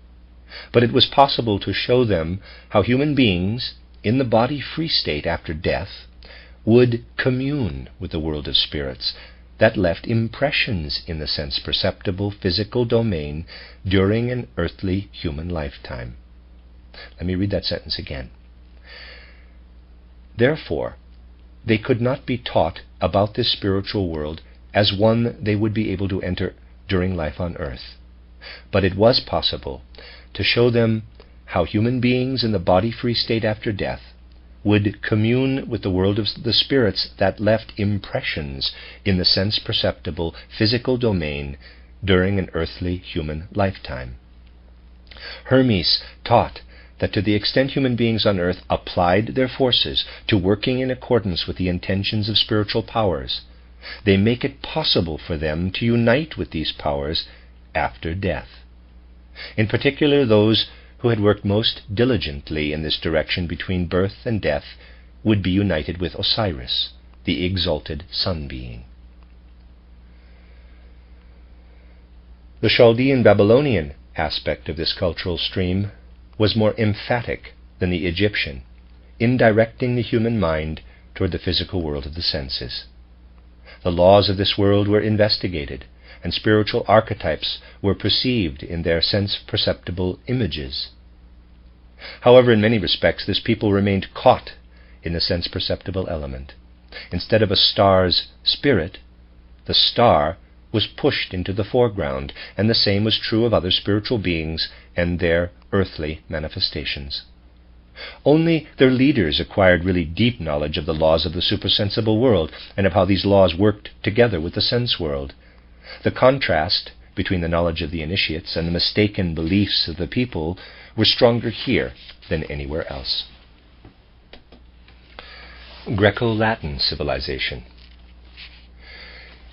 But it was possible to show them how human beings, in the body-free state after death, would commune with the world of spirits that left impressions in the sense-perceptible physical domain during an earthly human lifetime. Let me read that sentence again. Therefore, they could not be taught about this spiritual world as one they would be able to enter during life on earth. But it was possible to show them how human beings in the body-free state after death would commune with the world of the spirits that left impressions in the sense-perceptible physical domain during an earthly human lifetime. Hermes taught that to the extent human beings on earth applied their forces to working in accordance with the intentions of spiritual powers, they make it possible for them to unite with these powers after death. In particular, those who had worked most diligently in this direction between birth and death would be united with Osiris, the exalted sun being. The Chaldean Babylonian aspect of this cultural stream was more emphatic than the Egyptian in directing the human mind toward the physical world of the senses. The laws of this world were investigated, and spiritual archetypes were perceived in their sense-perceptible images. However, in many respects, this people remained caught in the sense-perceptible element. Instead of a star's spirit, the star was pushed into the foreground, and the same was true of other spiritual beings and their earthly manifestations. Only their leaders acquired really deep knowledge of the laws of the supersensible world and of how these laws worked together with the sense world. The contrast between the knowledge of the initiates and the mistaken beliefs of the people were stronger here than anywhere else. Greco-Latin civilization.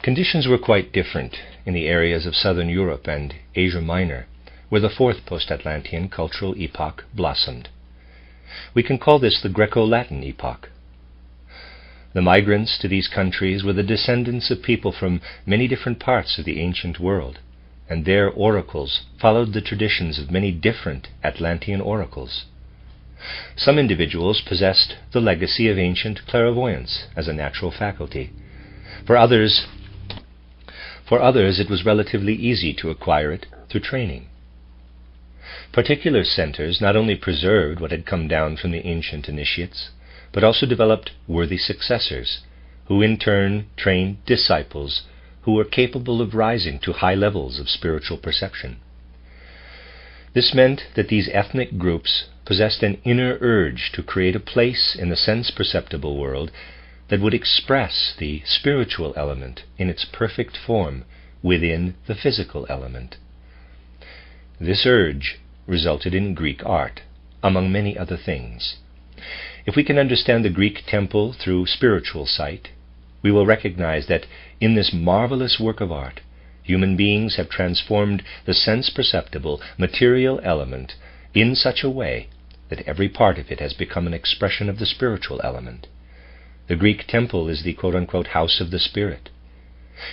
Conditions were quite different in the areas of southern Europe and Asia Minor, where the fourth post-Atlantean cultural epoch blossomed. We can call this the Greco-Latin epoch. The migrants to these countries were the descendants of people from many different parts of the ancient world, and their oracles followed the traditions of many different Atlantean oracles. Some individuals possessed the legacy of ancient clairvoyance as a natural faculty. For others, it was relatively easy to acquire it through training. Particular centers not only preserved what had come down from the ancient initiates, but also developed worthy successors, who in turn trained disciples who were capable of rising to high levels of spiritual perception. This meant that these ethnic groups possessed an inner urge to create a place in the sense-perceptible world that would express the spiritual element in its perfect form within the physical element. This urge resulted in Greek art, among many other things. If we can understand the Greek temple through spiritual sight, we will recognize that in this marvelous work of art, human beings have transformed the sense-perceptible material element in such a way that every part of it has become an expression of the spiritual element. The Greek temple is the quote-unquote house of the spirit.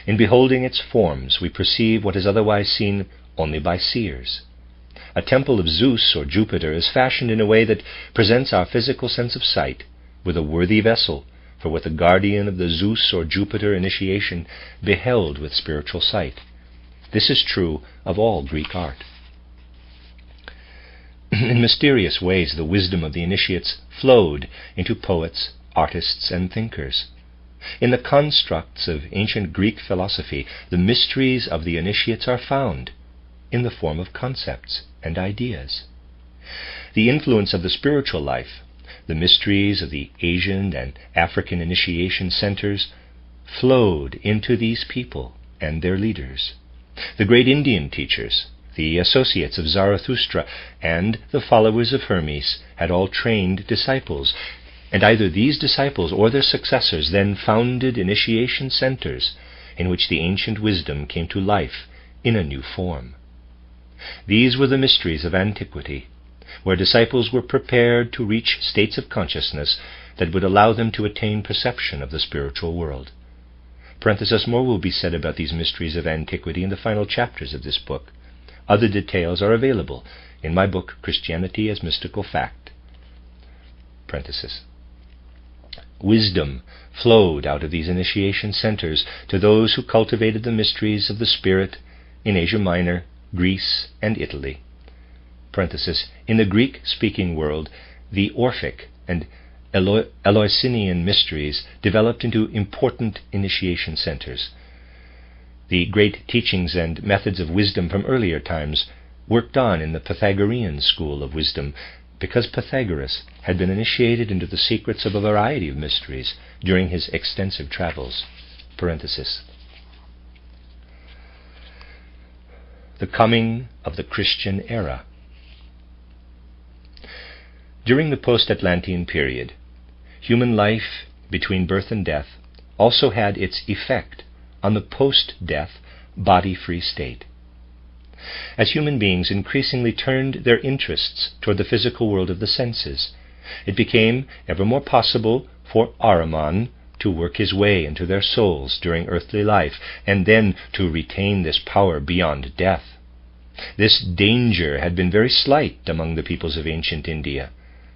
In beholding its forms, we perceive what is otherwise seen only by seers. A temple of Zeus or Jupiter is fashioned in a way that presents our physical sense of sight with a worthy vessel for what the guardian of the Zeus or Jupiter initiation beheld with spiritual sight. This is true of all Greek art. In mysterious ways, the wisdom of the initiates flowed into poets, artists, and thinkers. In the constructs of ancient Greek philosophy, the mysteries of the initiates are found in the form of concepts and ideas. The influence of the spiritual life, the mysteries of the Asian and African initiation centers, flowed into these people and their leaders. The great Indian teachers, the associates of Zarathustra, and the followers of Hermes had all trained disciples, and either these disciples or their successors then founded initiation centers in which the ancient wisdom came to life in a new form. These were the mysteries of antiquity, where disciples were prepared to reach states of consciousness that would allow them to attain perception of the spiritual world. More will be said about these mysteries of antiquity in the final chapters of this book. Other details are available in my book, Christianity as Mystical Fact. Wisdom flowed out of these initiation centers to those who cultivated the mysteries of the spirit in Asia Minor, Greece, and Italy. In the Greek-speaking world, the Orphic and Eleusinian mysteries developed into important initiation centers. The great teachings and methods of wisdom from earlier times worked on in the Pythagorean school of wisdom, because Pythagoras had been initiated into the secrets of a variety of mysteries during his extensive travels. The coming of the Christian era. During the post-Atlantean period, human life between birth and death also had its effect on the post-death body-free state. As human beings increasingly turned their interests toward the physical world of the senses, it became ever more possible for Ahriman to work his way into their souls during earthly life, and then to retain this power beyond death. This danger had been very slight among the peoples of ancient India,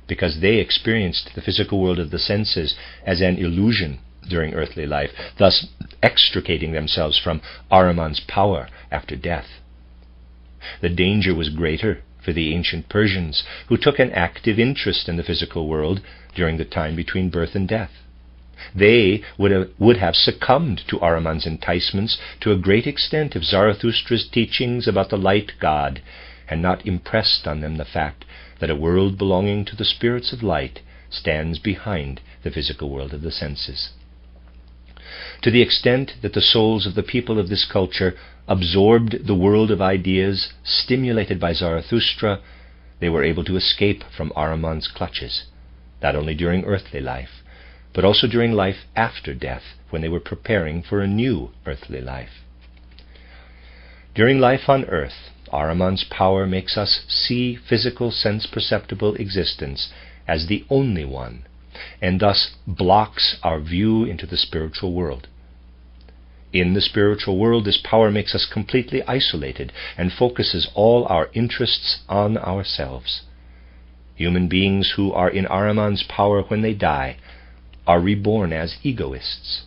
because they experienced the physical world of the senses as an illusion during earthly life, thus extricating themselves from Ahriman's power after death. The danger was greater for the ancient Persians, who took an active interest in the physical world during the time between birth and death. They would have succumbed to Ahriman's enticements to a great extent if Zarathustra's teachings about the light god had not impressed on them the fact that a world belonging to the spirits of light stands behind the physical world of the senses. To the extent that the souls of the people of this culture absorbed the world of ideas stimulated by Zarathustra, they were able to escape from Ahriman's clutches, not only during earthly life, but also during life after death, when they were preparing for a new earthly life. During life on earth, Ahriman's power makes us see physical sense-perceptible existence as the only one, and thus blocks our view into the spiritual world. In the spiritual world, this power makes us completely isolated and focuses all our interests on ourselves. Human beings who are in Ahriman's power when they die are reborn as egoists.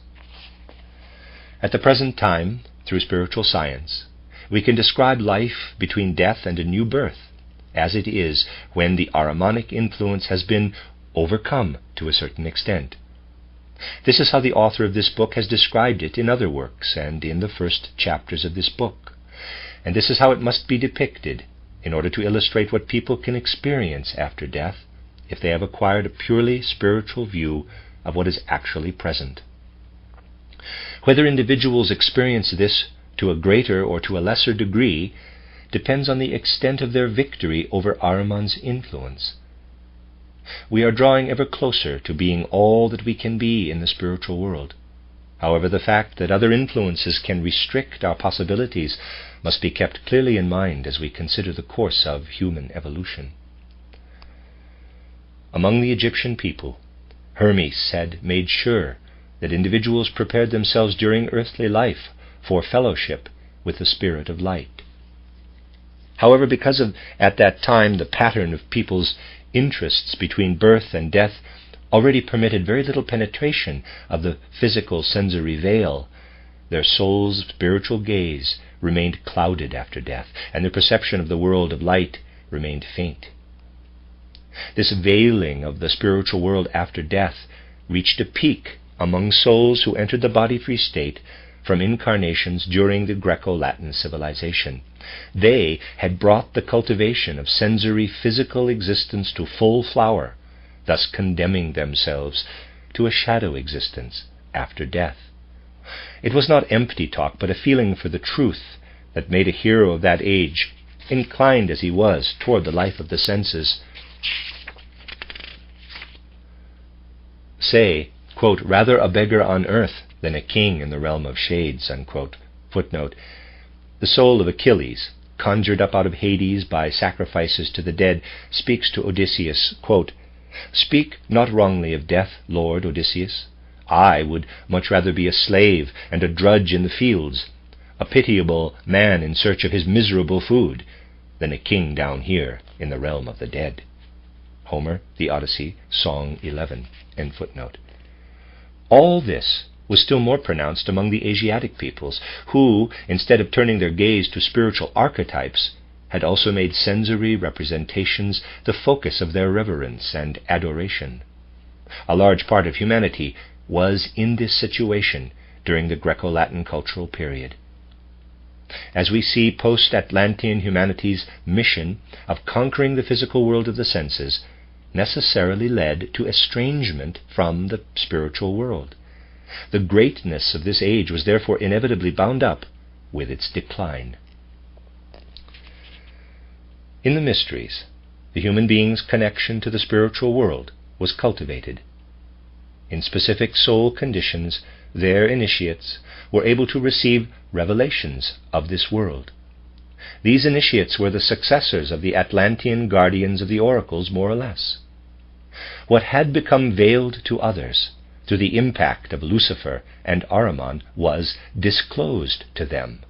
At the present time, through spiritual science, we can describe life between death and a new birth, as it is when the Ahrimanic influence has been overcome to a certain extent. This is how the author of this book has described it in other works and in the first chapters of this book. And this is how it must be depicted in order to illustrate what people can experience after death if they have acquired a purely spiritual view of what is actually present. Whether individuals experience this to a greater or to a lesser degree depends on the extent of their victory over Ahriman's influence. We are drawing ever closer to being all that we can be in the spiritual world. However, the fact that other influences can restrict our possibilities must be kept clearly in mind as we consider the course of human evolution. Among the Egyptian people, Hermes had made sure that individuals prepared themselves during earthly life for fellowship with the Spirit of Light. However, because of, at that time, the pattern of people's interests between birth and death already permitted very little penetration of the physical sensory veil, their soul's spiritual gaze remained clouded after death, and their perception of the world of light remained faint. This veiling of the spiritual world after death reached a peak among souls who entered the body-free state from incarnations during the Greco-Latin civilization. They had brought the cultivation of sensory physical existence to full flower, thus condemning themselves to a shadow existence after death. It was not empty talk, but a feeling for the truth that made a hero of that age, inclined as he was toward the life of the senses, say, quote, "Rather a beggar on earth than a king in the realm of shades," unquote. Footnote. The soul of Achilles, conjured up out of Hades by sacrifices to the dead, speaks to Odysseus, quote, "Speak not wrongly of death, Lord Odysseus. I would much rather be a slave and a drudge in the fields, a pitiable man in search of his miserable food, than a king down here in the realm of the dead." Homer, The Odyssey, Song 11, end footnote. All this was still more pronounced among the Asiatic peoples, who, instead of turning their gaze to spiritual archetypes, had also made sensory representations the focus of their reverence and adoration. A large part of humanity was in this situation during the Greco-Latin cultural period. As we see, post-Atlantean humanity's mission of conquering the physical world of the senses necessarily led to estrangement from the spiritual world. The greatness of this age was therefore inevitably bound up with its decline. In the mysteries, the human being's connection to the spiritual world was cultivated. In specific soul conditions, their initiates were able to receive revelations of this world. These initiates were the successors of the Atlantean guardians of the oracles, more or less. What had become veiled to others through the impact of Lucifer and Ahriman was disclosed to them.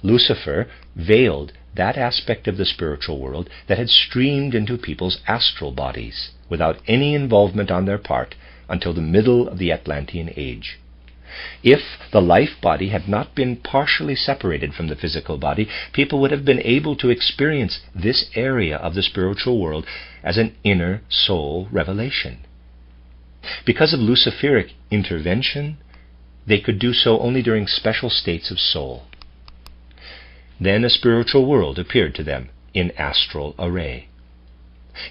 Lucifer veiled that aspect of the spiritual world that had streamed into people's astral bodies without any involvement on their part until the middle of the Atlantean age. If the life body had not been partially separated from the physical body, people would have been able to experience this area of the spiritual world as an inner soul revelation. Because of Luciferic intervention, they could do so only during special states of soul. Then a spiritual world appeared to them in astral array.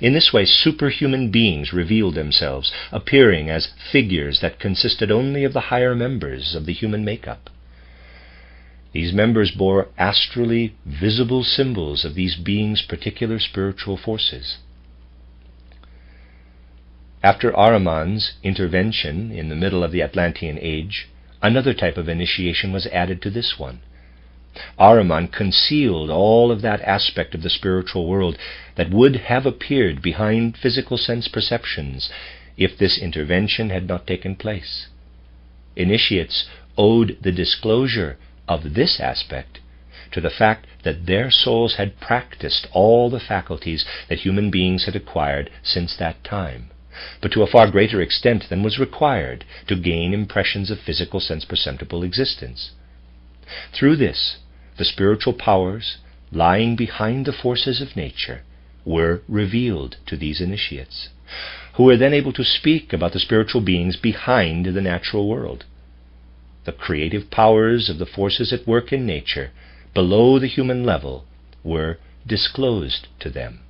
In this way, superhuman beings revealed themselves, appearing as figures that consisted only of the higher members of the human makeup. These members bore astrally visible symbols of these beings' particular spiritual forces. After Ahriman's intervention in the middle of the Atlantean age, another type of initiation was added to this one. Ahriman concealed all of that aspect of the spiritual world that would have appeared behind physical sense perceptions if this intervention had not taken place. Initiates owed the disclosure of this aspect to the fact that their souls had practiced all the faculties that human beings had acquired since that time, but to a far greater extent than was required to gain impressions of physical sense-perceptible existence. Through this, the spiritual powers lying behind the forces of nature were revealed to these initiates, who were then able to speak about the spiritual beings behind the natural world. The creative powers of the forces at work in nature below the human level were disclosed to them.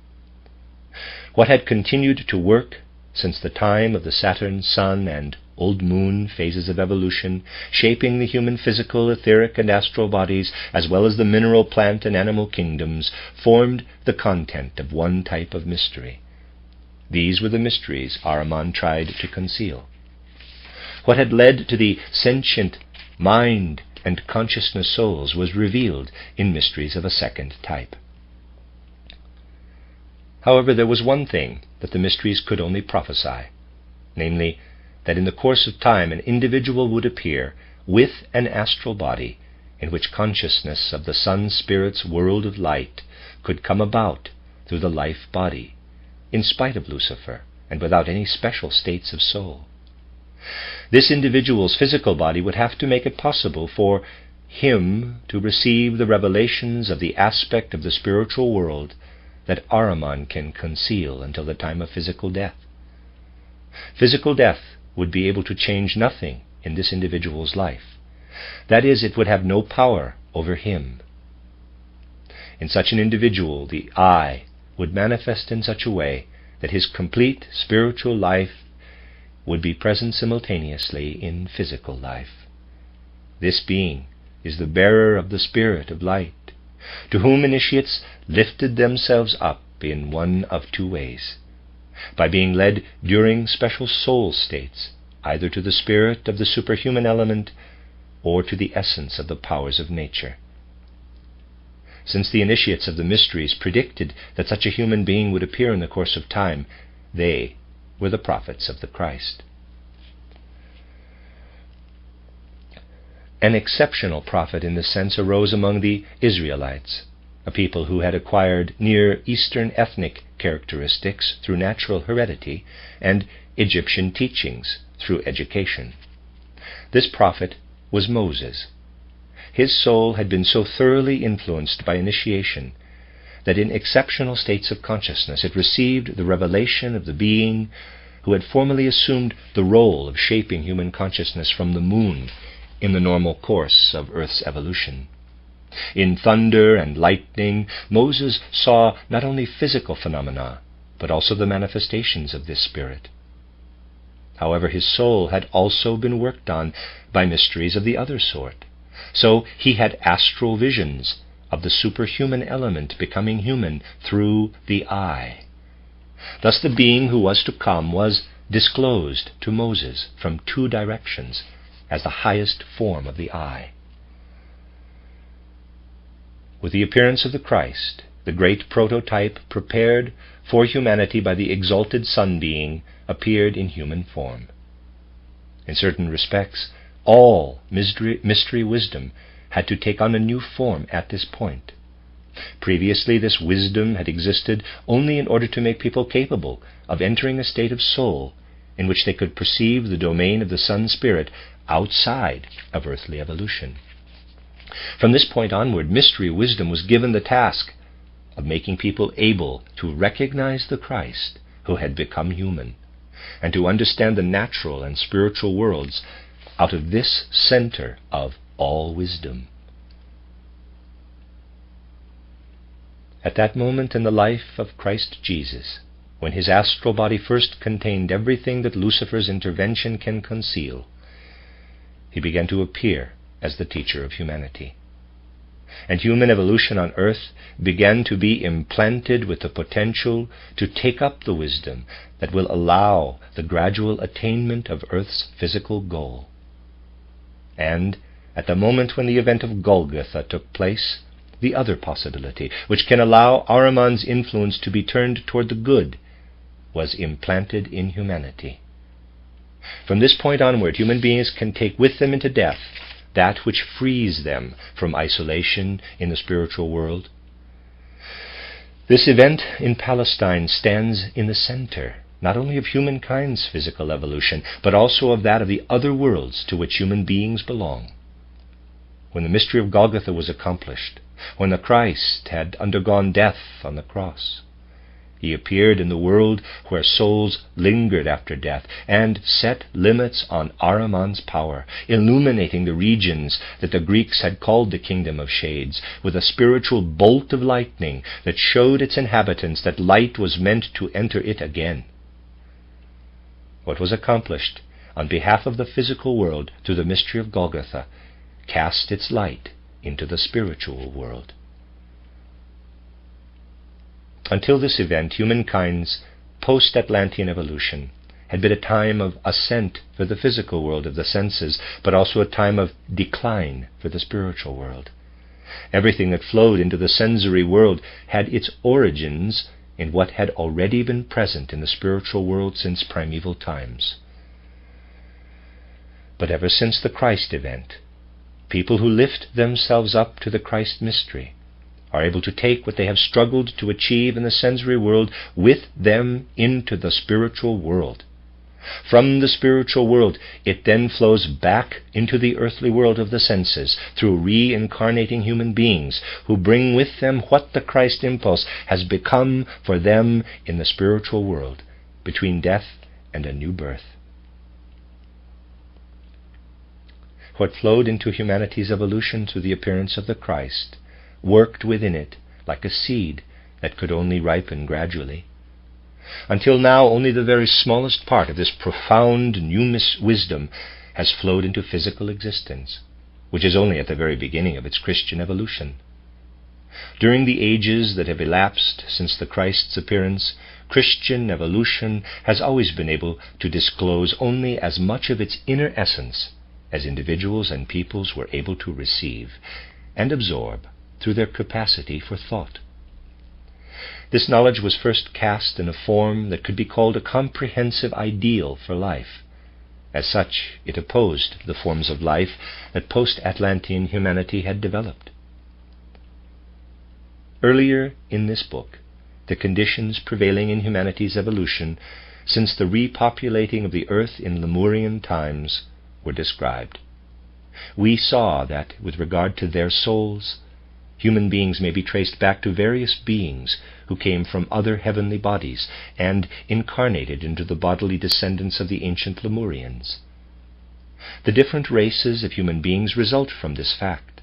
What had continued to work since the time of the Saturn, Sun, and Old Moon phases of evolution, shaping the human physical, etheric, and astral bodies, as well as the mineral, plant, and animal kingdoms, formed the content of one type of mystery. These were the mysteries Ahriman tried to conceal. What had led to the sentient mind and consciousness souls was revealed in mysteries of a second type. However, there was one thing that the mysteries could only prophesy, namely, that in the course of time an individual would appear with an astral body in which consciousness of the Sun Spirit's world of light could come about through the life body, in spite of Lucifer and without any special states of soul. This individual's physical body would have to make it possible for him to receive the revelations of the aspect of the spiritual world that Ahriman can conceal until the time of physical death. Physical death would be able to change nothing in this individual's life. That is, it would have no power over him. In such an individual, the I would manifest in such a way that his complete spiritual life would be present simultaneously in physical life. This being is the bearer of the Spirit of light, to whom initiates lifted themselves up in one of two ways: by being led during special soul states, either to the spirit of the superhuman element or to the essence of the powers of nature. Since the initiates of the mysteries predicted that such a human being would appear in the course of time, they were the prophets of the Christ. An exceptional prophet in this sense arose among the Israelites, a people who had acquired Near Eastern ethnic characteristics through natural heredity and Egyptian teachings through education. This prophet was Moses. His soul had been so thoroughly influenced by initiation that in exceptional states of consciousness it received the revelation of the being who had formerly assumed the role of shaping human consciousness from the moon in the normal course of Earth's evolution. In thunder and lightning, Moses saw not only physical phenomena, but also the manifestations of this spirit. However, his soul had also been worked on by mysteries of the other sort, so he had astral visions of the superhuman element becoming human through the eye. Thus the being who was to come was disclosed to Moses from two directions as the highest form of the eye. With the appearance of the Christ, the great prototype prepared for humanity by the exalted Sun being appeared in human form. In certain respects, all mystery wisdom had to take on a new form at this point. Previously, this wisdom had existed only in order to make people capable of entering a state of soul in which they could perceive the domain of the Sun Spirit outside of earthly evolution. From this point onward, mystery wisdom was given the task of making people able to recognize the Christ who had become human, and to understand the natural and spiritual worlds out of this center of all wisdom. At that moment in the life of Christ Jesus, when his astral body first contained everything that Lucifer's intervention can conceal, he began to appear as the teacher of humanity. And human evolution on earth began to be implanted with the potential to take up the wisdom that will allow the gradual attainment of earth's physical goal. And at the moment when the event of Golgotha took place, the other possibility, which can allow Ahriman's influence to be turned toward the good, was implanted in humanity. From this point onward, human beings can take with them into death that which frees them from isolation in the spiritual world. This event in Palestine stands in the center, not only of humankind's physical evolution, but also of that of the other worlds to which human beings belong. When the mystery of Golgotha was accomplished, when the Christ had undergone death on the cross, he appeared in the world where souls lingered after death and set limits on Ahriman's power, illuminating the regions that the Greeks had called the kingdom of shades with a spiritual bolt of lightning that showed its inhabitants that light was meant to enter it again. What was accomplished on behalf of the physical world through the mystery of Golgotha cast its light into the spiritual world. Until this event, humankind's post-Atlantean evolution had been a time of ascent for the physical world of the senses, but also a time of decline for the spiritual world. Everything that flowed into the sensory world had its origins in what had already been present in the spiritual world since primeval times. But ever since the Christ event, people who lift themselves up to the Christ mystery are able to take what they have struggled to achieve in the sensory world with them into the spiritual world. From the spiritual world, it then flows back into the earthly world of the senses through reincarnating human beings who bring with them what the Christ impulse has become for them in the spiritual world, between death and a new birth. What flowed into humanity's evolution through the appearance of the Christ worked within it like a seed that could only ripen gradually. Until now, only the very smallest part of this profound new wisdom has flowed into physical existence, which is only at the very beginning of its Christian evolution. During the ages that have elapsed since the Christ's appearance, Christian evolution has always been able to disclose only as much of its inner essence as individuals and peoples were able to receive and absorb through their capacity for thought. This knowledge was first cast in a form that could be called a comprehensive ideal for life. As such, it opposed the forms of life that post-Atlantean humanity had developed. Earlier in this book, the conditions prevailing in humanity's evolution since the repopulating of the earth in Lemurian times were described. We saw that, with regard to their souls, human beings may be traced back to various beings who came from other heavenly bodies and incarnated into the bodily descendants of the ancient Lemurians. The different races of human beings result from this fact.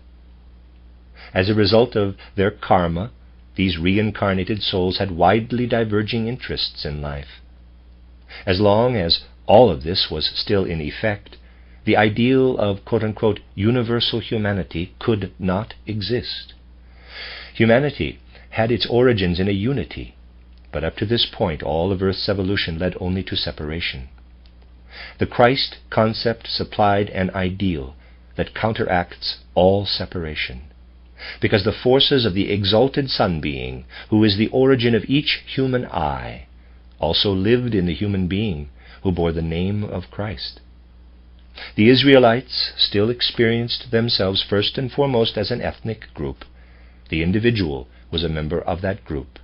As a result of their karma, these reincarnated souls had widely diverging interests in life. As long as all of this was still in effect, the ideal of quote-unquote universal humanity could not exist. Humanity had its origins in a unity, but up to this point all of Earth's evolution led only to separation. The Christ concept supplied an ideal that counteracts all separation, because the forces of the exalted Sun being, who is the origin of each human I, also lived in the human being who bore the name of Christ. The Israelites still experienced themselves first and foremost as an ethnic group. The individual was a member of that group.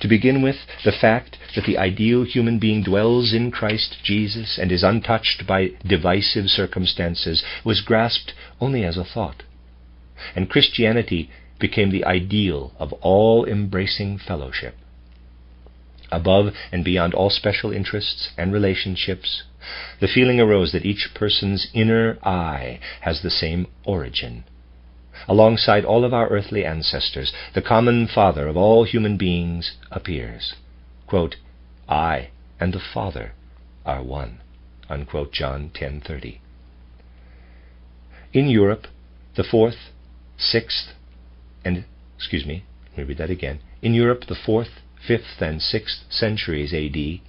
To begin with, the fact that the ideal human being dwells in Christ Jesus and is untouched by divisive circumstances was grasped only as a thought, and Christianity became the ideal of all-embracing fellowship. Above and beyond all special interests and relationships, the feeling arose that each person's inner I has the same origin. Alongside all of our earthly ancestors, the common Father of all human beings appears. Quote, I and the Father are one. Unquote, John 10:30. In Europe, the 4th, 6th, and, In Europe, the 4th, 5th, and 6th centuries A.D.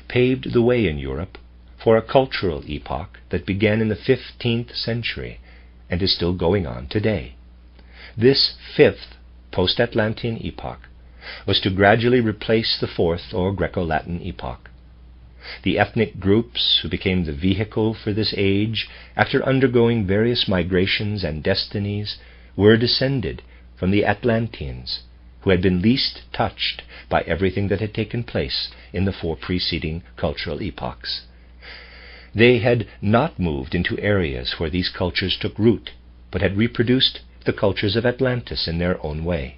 paved the way in Europe for a cultural epoch that began in the 15th century and is still going on today. This 5th post-Atlantean epoch was to gradually replace the 4th or Greco-Latin epoch. The ethnic groups who became the vehicle for this age, after undergoing various migrations and destinies, were descended from the Atlanteans, who had been least touched by everything that had taken place in the 4 preceding cultural epochs. They had not moved into areas where these cultures took root, but had reproduced the cultures of Atlantis in their own way.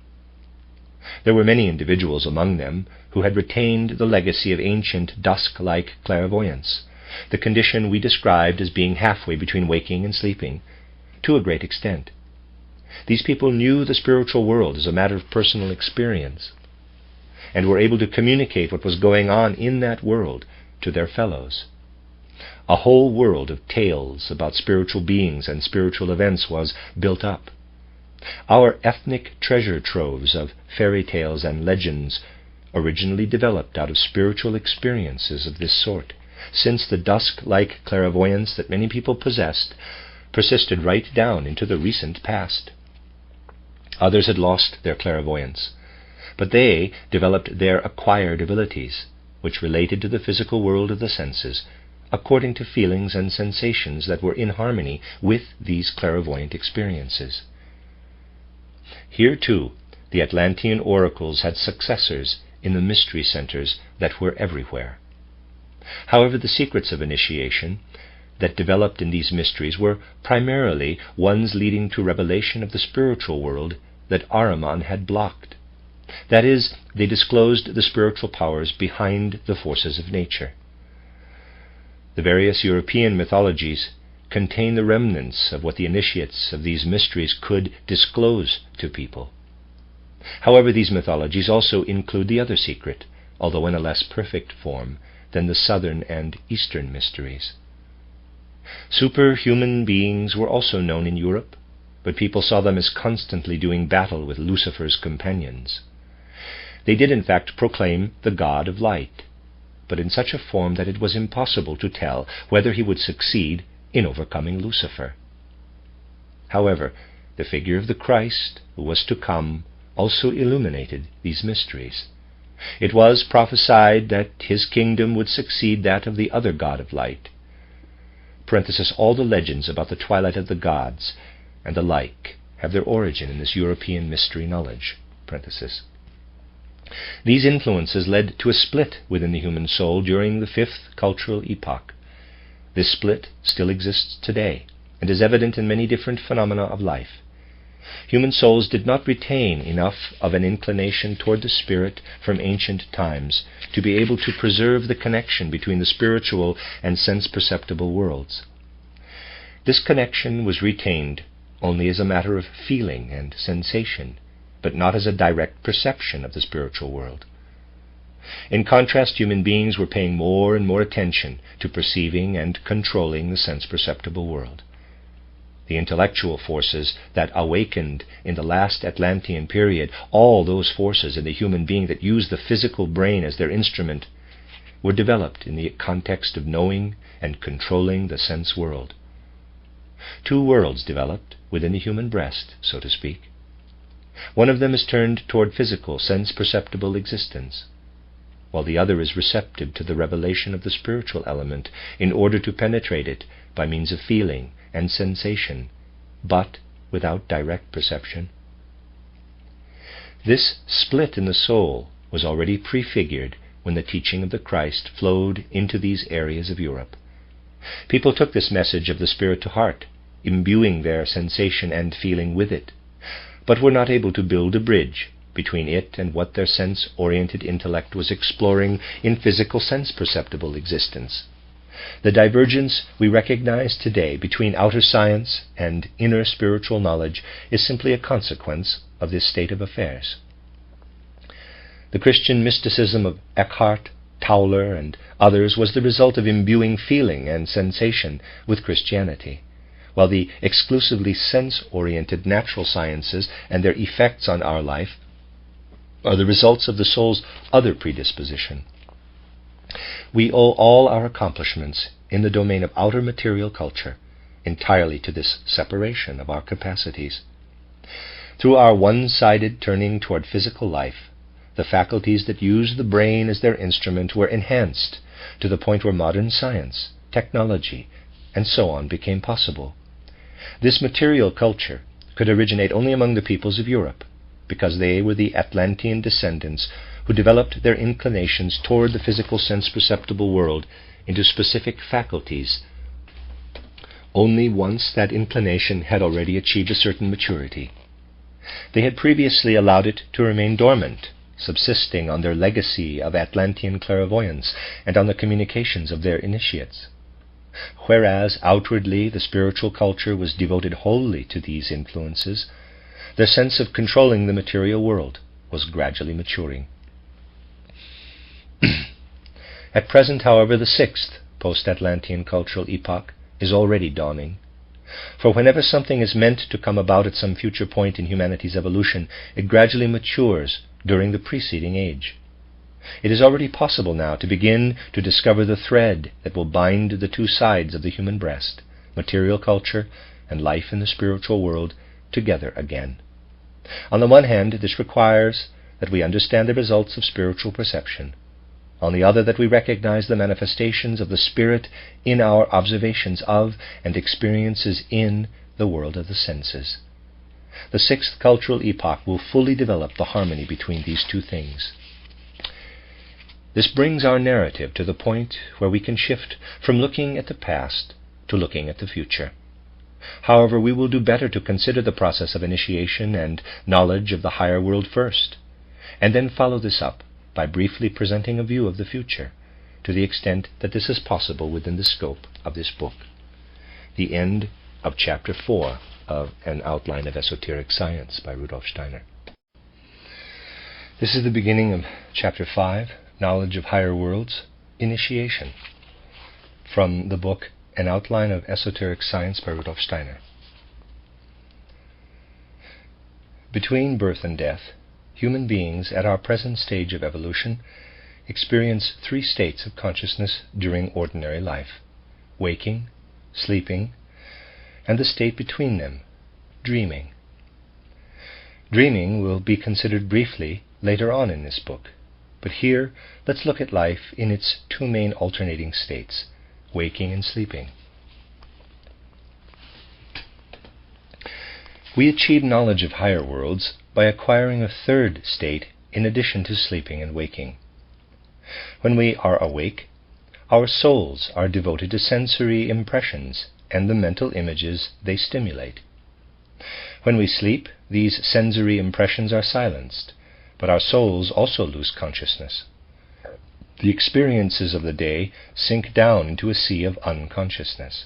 There were many individuals among them who had retained the legacy of ancient dusk-like clairvoyance, the condition we described as being halfway between waking and sleeping, to a great extent. These people knew the spiritual world as a matter of personal experience, and were able to communicate what was going on in that world to their fellows. A whole world of tales about spiritual beings and spiritual events was built up. Our ethnic treasure troves of fairy tales and legends originally developed out of spiritual experiences of this sort, since the dusk-like clairvoyance that many people possessed persisted right down into the recent past. Others had lost their clairvoyance, but they developed their acquired abilities, which related to the physical world of the senses, according to feelings and sensations that were in harmony with these clairvoyant experiences. Here, too, the Atlantean oracles had successors in the mystery centers that were everywhere. However, the secrets of initiation that developed in these mysteries were primarily ones leading to revelation of the spiritual world that Ahriman had blocked. That is, they disclosed the spiritual powers behind the forces of nature. The various European mythologies contain the remnants of what the initiates of these mysteries could disclose to people. However, these mythologies also include the other secret, although in a less perfect form than the southern and eastern mysteries. Superhuman beings were also known in Europe, but people saw them as constantly doing battle with Lucifer's companions. They did in fact proclaim the God of light, but in such a form that it was impossible to tell whether he would succeed in overcoming Lucifer. However, the figure of the Christ who was to come also illuminated these mysteries. It was prophesied that his kingdom would succeed that of the other God of light. All the legends about the twilight of the gods and the like have their origin in this European mystery knowledge. These influences led to a split within the human soul during the 5th cultural epoch. This split still exists today and is evident in many different phenomena of life. Human souls did not retain enough of an inclination toward the spirit from ancient times to be able to preserve the connection between the spiritual and sense-perceptible worlds. This connection was retained only as a matter of feeling and sensation, but not as a direct perception of the spiritual world. In contrast, human beings were paying more and more attention to perceiving and controlling the sense-perceptible world. The intellectual forces that awakened in the last Atlantean period, all those forces in the human being that use the physical brain as their instrument, were developed in the context of knowing and controlling the sense world. 2 worlds developed within the human breast, so to speak. One of them is turned toward physical, sense-perceptible existence, while the other is receptive to the revelation of the spiritual element in order to penetrate it by means of feeling and sensation, but without direct perception. This split in the soul was already prefigured when the teaching of the Christ flowed into these areas of Europe. People took this message of the Spirit to heart, imbuing their sensation and feeling with it, but were not able to build a bridge between it and what their sense-oriented intellect was exploring in physical sense-perceptible existence. The divergence we recognize today between outer science and inner spiritual knowledge is simply a consequence of this state of affairs. The Christian mysticism of Eckhart, Tauler, and others was the result of imbuing feeling and sensation with Christianity, while the exclusively sense-oriented natural sciences and their effects on our life are the results of the soul's other predisposition. We owe all our accomplishments in the domain of outer material culture entirely to this separation of our capacities. Through our one-sided turning toward physical life, the faculties that use the brain as their instrument were enhanced to the point where modern science, technology, and so on became possible. This material culture could originate only among the peoples of Europe, because they were the Atlantean descendants who developed their inclinations toward the physical sense-perceptible world into specific faculties only once that inclination had already achieved a certain maturity. They had previously allowed it to remain dormant, subsisting on their legacy of Atlantean clairvoyance and on the communications of their initiates. Whereas outwardly the spiritual culture was devoted wholly to these influences, their sense of controlling the material world was gradually maturing. At present, however, the sixth post-Atlantean cultural epoch is already dawning. For whenever something is meant to come about at some future point in humanity's evolution, it gradually matures during the preceding age. It is already possible now to begin to discover the thread that will bind the two sides of the human breast, material culture and life in the spiritual world, together again. On the one hand, this requires that we understand the results of spiritual perception. On the other, that we recognize the manifestations of the Spirit in our observations of and experiences in the world of the senses. The sixth cultural epoch will fully develop the harmony between these two things. This brings our narrative to the point where we can shift from looking at the past to looking at the future. However, we will do better to consider the process of initiation and knowledge of the higher world first, and then follow this up by briefly presenting a view of the future, to the extent that this is possible within the scope of this book. The end of Chapter 4 of An Outline of Esoteric Science by Rudolf Steiner. This is the beginning of Chapter 5, Knowledge of Higher Worlds, Initiation, from the book An Outline of Esoteric Science by Rudolf Steiner. Between birth and death, human beings at our present stage of evolution experience three states of consciousness during ordinary life: waking, sleeping, and the state between them, dreaming. Dreaming will be considered briefly later on in this book, but here let's look at life in its two main alternating states, waking and sleeping. We achieve knowledge of higher worlds by acquiring a third state in addition to sleeping and waking. When we are awake, our souls are devoted to sensory impressions and the mental images they stimulate. When we sleep, these sensory impressions are silenced, but our souls also lose consciousness. The experiences of the day sink down into a sea of unconsciousness.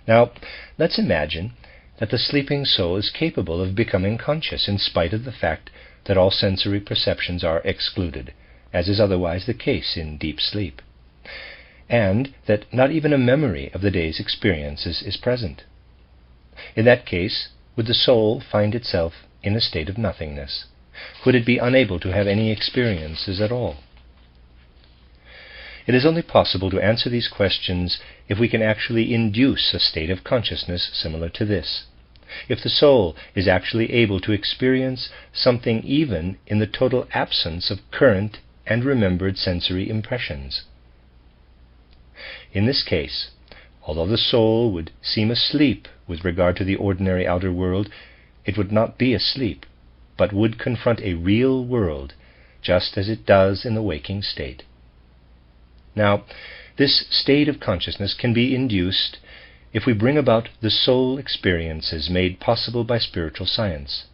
Now, let's imagine that the sleeping soul is capable of becoming conscious in spite of the fact that all sensory perceptions are excluded, as is otherwise the case in deep sleep, and that not even a memory of the day's experiences is present. In that case, would the soul find itself in a state of nothingness? Would it be unable to have any experiences at all? It is only possible to answer these questions if we can actually induce a state of consciousness similar to this, if the soul is actually able to experience something even in the total absence of current and remembered sensory impressions. In this case, although the soul would seem asleep with regard to the ordinary outer world, it would not be asleep, but would confront a real world, just as it does in the waking state. Now, this state of consciousness can be induced if we bring about the soul experiences made possible by spiritual science.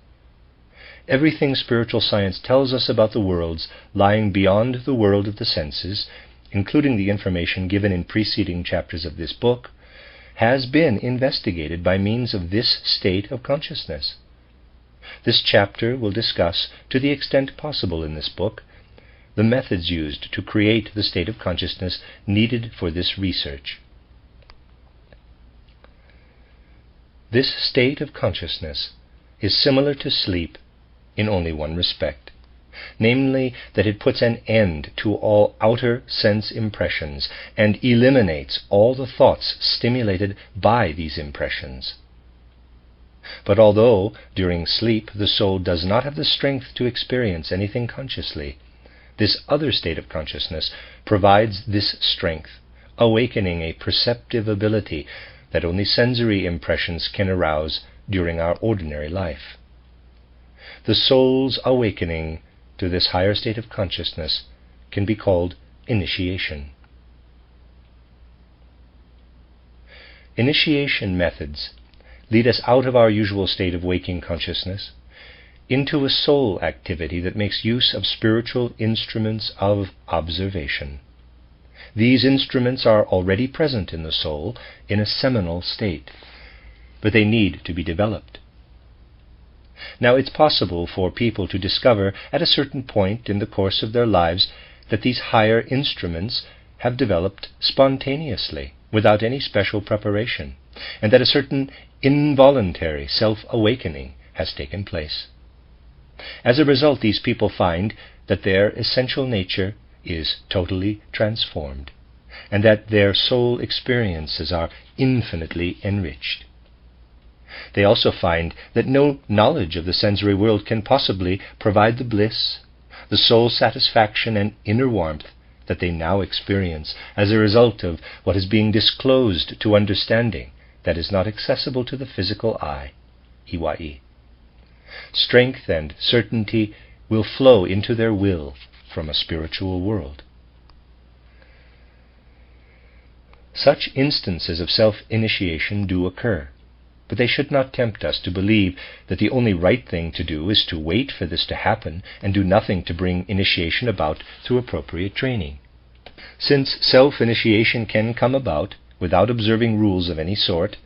Everything spiritual science tells us about the worlds lying beyond the world of the senses, including the information given in preceding chapters of this book, has been investigated by means of this state of consciousness. This chapter will discuss, to the extent possible in this book, the methods used to create the state of consciousness needed for this research. This state of consciousness is similar to sleep in only one respect, namely that it puts an end to all outer sense impressions and eliminates all the thoughts stimulated by these impressions. But although during sleep the soul does not have the strength to experience anything consciously, this other state of consciousness provides this strength, awakening a perceptive ability that only sensory impressions can arouse during our ordinary life. The soul's awakening to this higher state of consciousness can be called initiation. Initiation methods lead us out of our usual state of waking consciousness into a soul activity that makes use of spiritual instruments of observation. These instruments are already present in the soul in a seminal state, but they need to be developed. Now, it's possible for people to discover at a certain point in the course of their lives that these higher instruments have developed spontaneously, without any special preparation, and that a certain involuntary self-awakening has taken place. As a result, these people find that their essential nature is totally transformed, and that their soul experiences are infinitely enriched. They also find that no knowledge of the sensory world can possibly provide the bliss, the soul satisfaction, and inner warmth that they now experience as a result of what is being disclosed to understanding that is not accessible to the physical eye, Iwai. Strength and certainty will flow into their will from a spiritual world. Such instances of self-initiation do occur, but they should not tempt us to believe that the only right thing to do is to wait for this to happen and do nothing to bring initiation about through appropriate training. Since self-initiation can come about without observing rules of any sort,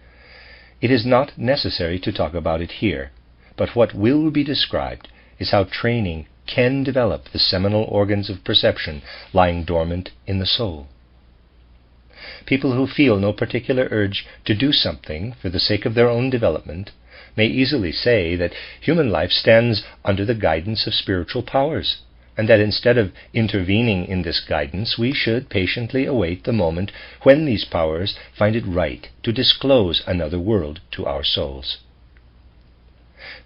it is not necessary to talk about it here, but what will be described is how training can develop the seminal organs of perception lying dormant in the soul. People who feel no particular urge to do something for the sake of their own development may easily say that human life stands under the guidance of spiritual powers, and that instead of intervening in this guidance, we should patiently await the moment when these powers find it right to disclose another world to our souls.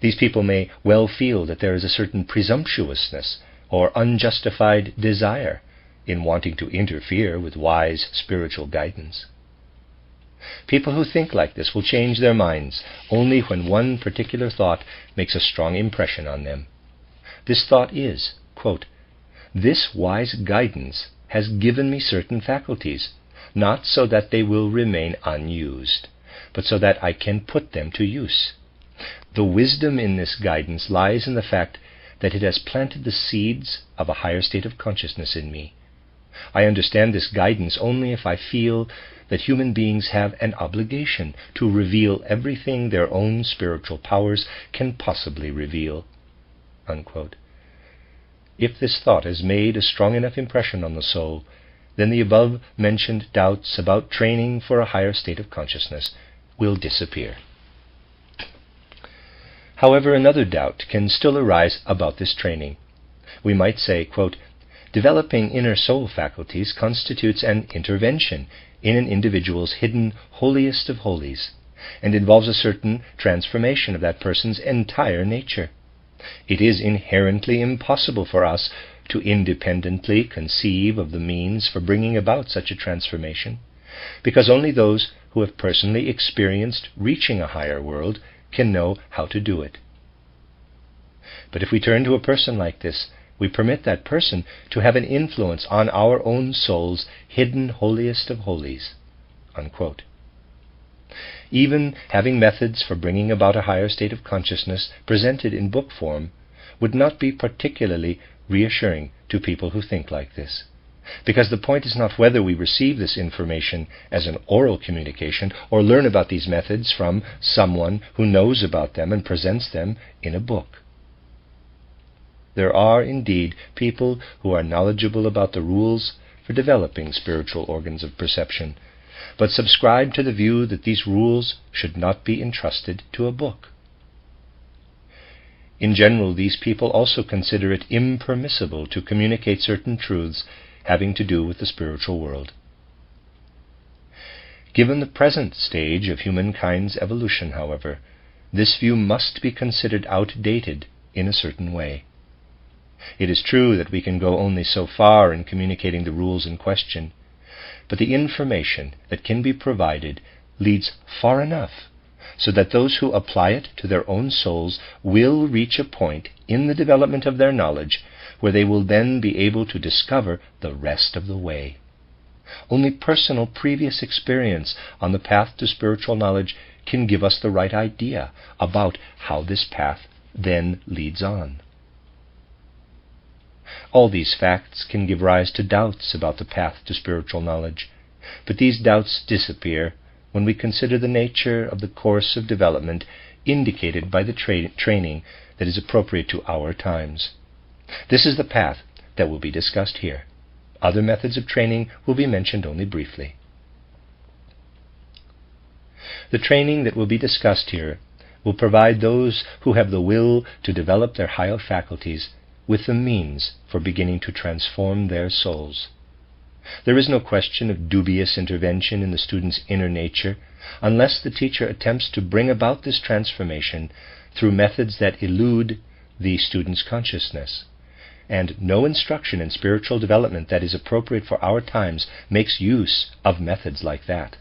These people may well feel that there is a certain presumptuousness or unjustified desire in wanting to interfere with wise spiritual guidance. People who think like this will change their minds only when one particular thought makes a strong impression on them. This thought is, quote, "This wise guidance has given me certain faculties, not so that they will remain unused, but so that I can put them to use. The wisdom in this guidance lies in the fact that it has planted the seeds of a higher state of consciousness in me. I understand this guidance only if I feel that human beings have an obligation to reveal everything their own spiritual powers can possibly reveal." Unquote. If this thought has made a strong enough impression on the soul, then the above-mentioned doubts about training for a higher state of consciousness will disappear. However, another doubt can still arise about this training. We might say, quote, "Developing inner soul faculties constitutes an intervention in an individual's hidden holiest of holies, and involves a certain transformation of that person's entire nature. It is inherently impossible for us to independently conceive of the means for bringing about such a transformation, because only those who have personally experienced reaching a higher world can know how to do it. But if we turn to a person like this, we permit that person to have an influence on our own soul's hidden holiest of holies." Unquote. Even having methods for bringing about a higher state of consciousness presented in book form would not be particularly reassuring to people who think like this, because the point is not whether we receive this information as an oral communication or learn about these methods from someone who knows about them and presents them in a book. There are indeed people who are knowledgeable about the rules for developing spiritual organs of perception, but subscribe to the view that these rules should not be entrusted to a book. In general, these people also consider it impermissible to communicate certain truths having to do with the spiritual world. Given the present stage of humankind's evolution, however, this view must be considered outdated in a certain way. It is true that we can go only so far in communicating the rules in question, but the information that can be provided leads far enough so that those who apply it to their own souls will reach a point in the development of their knowledge where they will then be able to discover the rest of the way. Only personal previous experience on the path to spiritual knowledge can give us the right idea about how this path then leads on. All these facts can give rise to doubts about the path to spiritual knowledge, but these doubts disappear when we consider the nature of the course of development indicated by the training that is appropriate to our times. This is the path that will be discussed here. Other methods of training will be mentioned only briefly. The training that will be discussed here will provide those who have the will to develop their higher faculties with the means for beginning to transform their souls. There is no question of dubious intervention in the student's inner nature unless the teacher attempts to bring about this transformation through methods that elude the student's consciousness. And no instruction in spiritual development that is appropriate for our times makes use of methods like that.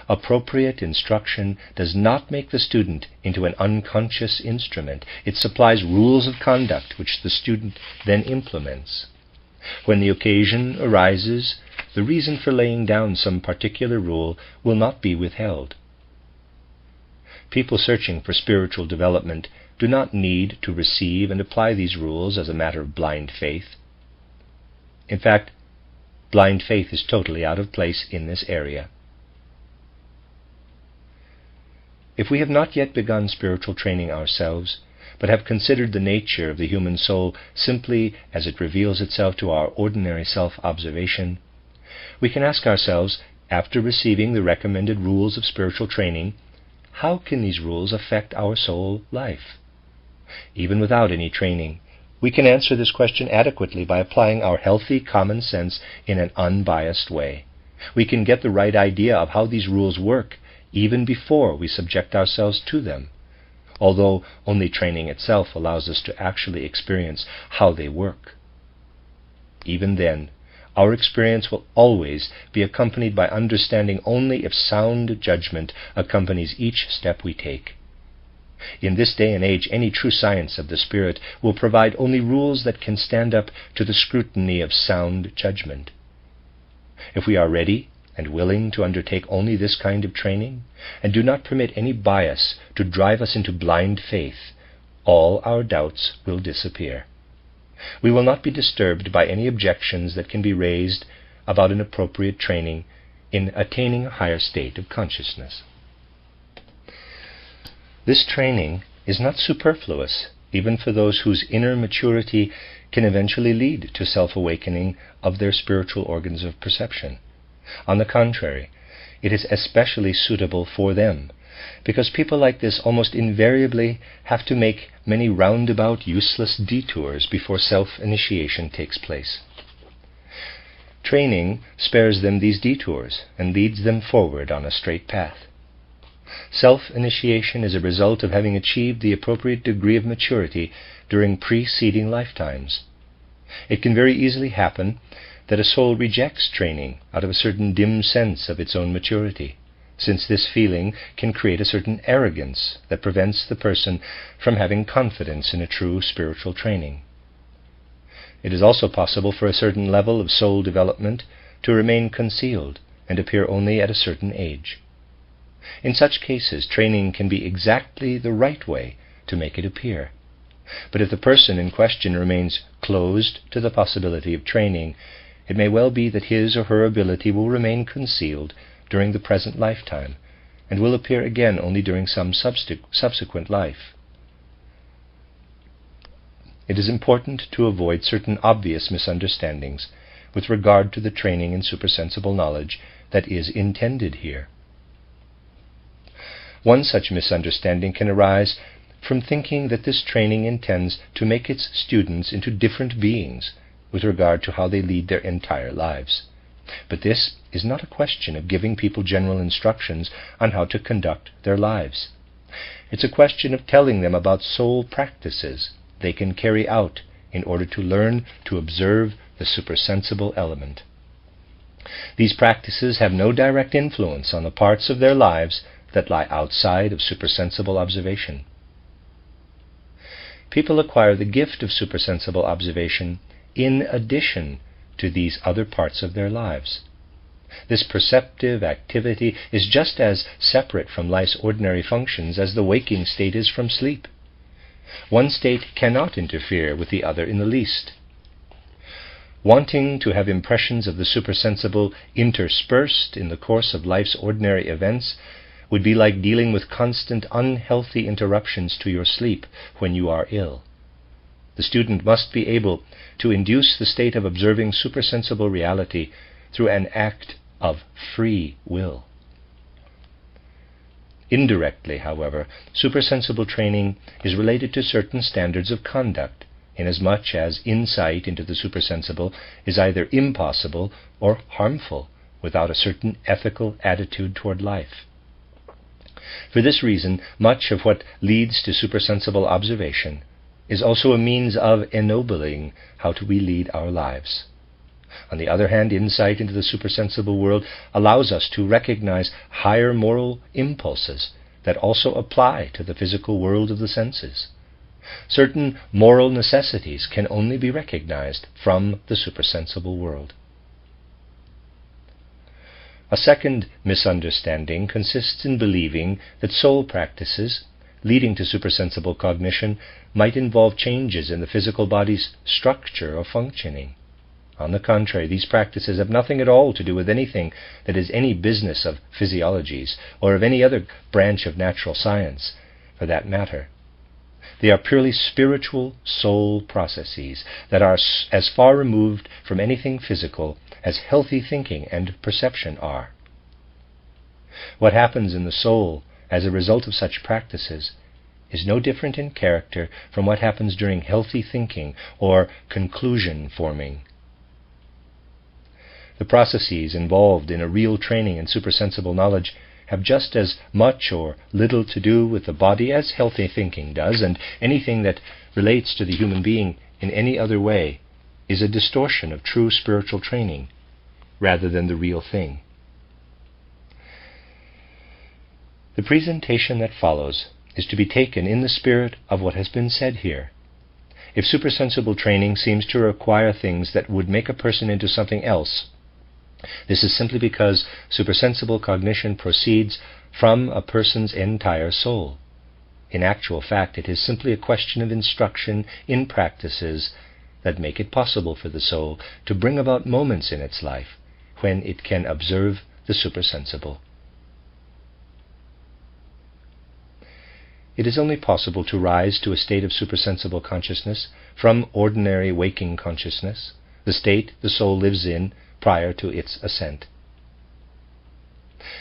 Appropriate instruction does not make the student into an unconscious instrument. It supplies rules of conduct which the student then implements. When the occasion arises, the reason for laying down some particular rule will not be withheld. People searching for spiritual development do not need to receive and apply these rules as a matter of blind faith. In fact, blind faith is totally out of place in this area. If we have not yet begun spiritual training ourselves, but have considered the nature of the human soul simply as it reveals itself to our ordinary self-observation, we can ask ourselves, after receiving the recommended rules of spiritual training, how can these rules affect our soul life? Even without any training, we can answer this question adequately by applying our healthy common sense in an unbiased way. We can get the right idea of how these rules work even before we subject ourselves to them, although only training itself allows us to actually experience how they work. Even then, our experience will always be accompanied by understanding only if sound judgment accompanies each step we take. In this day and age, any true science of the spirit will provide only rules that can stand up to the scrutiny of sound judgment. If we are ready and willing to undertake only this kind of training, and do not permit any bias to drive us into blind faith, all our doubts will disappear. We will not be disturbed by any objections that can be raised about an appropriate training in attaining a higher state of consciousness. This training is not superfluous, even for those whose inner maturity can eventually lead to self-awakening of their spiritual organs of perception. On the contrary, it is especially suitable for them, because people like this almost invariably have to make many roundabout, useless detours before self-initiation takes place. Training spares them these detours and leads them forward on a straight path. Self-initiation is a result of having achieved the appropriate degree of maturity during preceding lifetimes. It can very easily happen that a soul rejects training out of a certain dim sense of its own maturity, since this feeling can create a certain arrogance that prevents the person from having confidence in a true spiritual training. It is also possible for a certain level of soul development to remain concealed and appear only at a certain age. In such cases, training can be exactly the right way to make it appear. But if the person in question remains closed to the possibility of training, it may well be that his or her ability will remain concealed during the present lifetime, and will appear again only during some subsequent life. It is important to avoid certain obvious misunderstandings with regard to the training in supersensible knowledge that is intended here. One such misunderstanding can arise from thinking that this training intends to make its students into different beings with regard to how they lead their entire lives. But this is not a question of giving people general instructions on how to conduct their lives. It's a question of telling them about soul practices they can carry out in order to learn to observe the supersensible element. These practices have no direct influence on the parts of their lives that lie outside of supersensible observation. People acquire the gift of supersensible observation in addition to these other parts of their lives. This perceptive activity is just as separate from life's ordinary functions as the waking state is from sleep. One state cannot interfere with the other in the least. Wanting to have impressions of the supersensible interspersed in the course of life's ordinary events would be like dealing with constant unhealthy interruptions to your sleep when you are ill. The student must be able to induce the state of observing supersensible reality through an act of free will. Indirectly, however, supersensible training is related to certain standards of conduct, inasmuch as insight into the supersensible is either impossible or harmful without a certain ethical attitude toward life. For this reason, much of what leads to supersensible observation is also a means of ennobling how we lead our lives. On the other hand, insight into the supersensible world allows us to recognize higher moral impulses that also apply to the physical world of the senses. Certain moral necessities can only be recognized from the supersensible world. A second misunderstanding consists in believing that soul practices leading to supersensible cognition might involve changes in the physical body's structure or functioning. On the contrary, these practices have nothing at all to do with anything that is any business of physiologies or of any other branch of natural science, for that matter. They are purely spiritual soul processes that are as far removed from anything physical as healthy thinking and perception are. What happens in the soul as a result of such practices is no different in character from what happens during healthy thinking or conclusion forming. The processes involved in a real training in supersensible knowledge have just as much or little to do with the body as healthy thinking does, and anything that relates to the human being in any other way is a distortion of true spiritual training rather than the real thing. The presentation that follows is to be taken in the spirit of what has been said here. If supersensible training seems to require things that would make a person into something else, this is simply because supersensible cognition proceeds from a person's entire soul. In actual fact, it is simply a question of instruction in practices that make it possible for the soul to bring about moments in its life when it can observe the supersensible. It is only possible to rise to a state of supersensible consciousness from ordinary waking consciousness, the state the soul lives in prior to its ascent.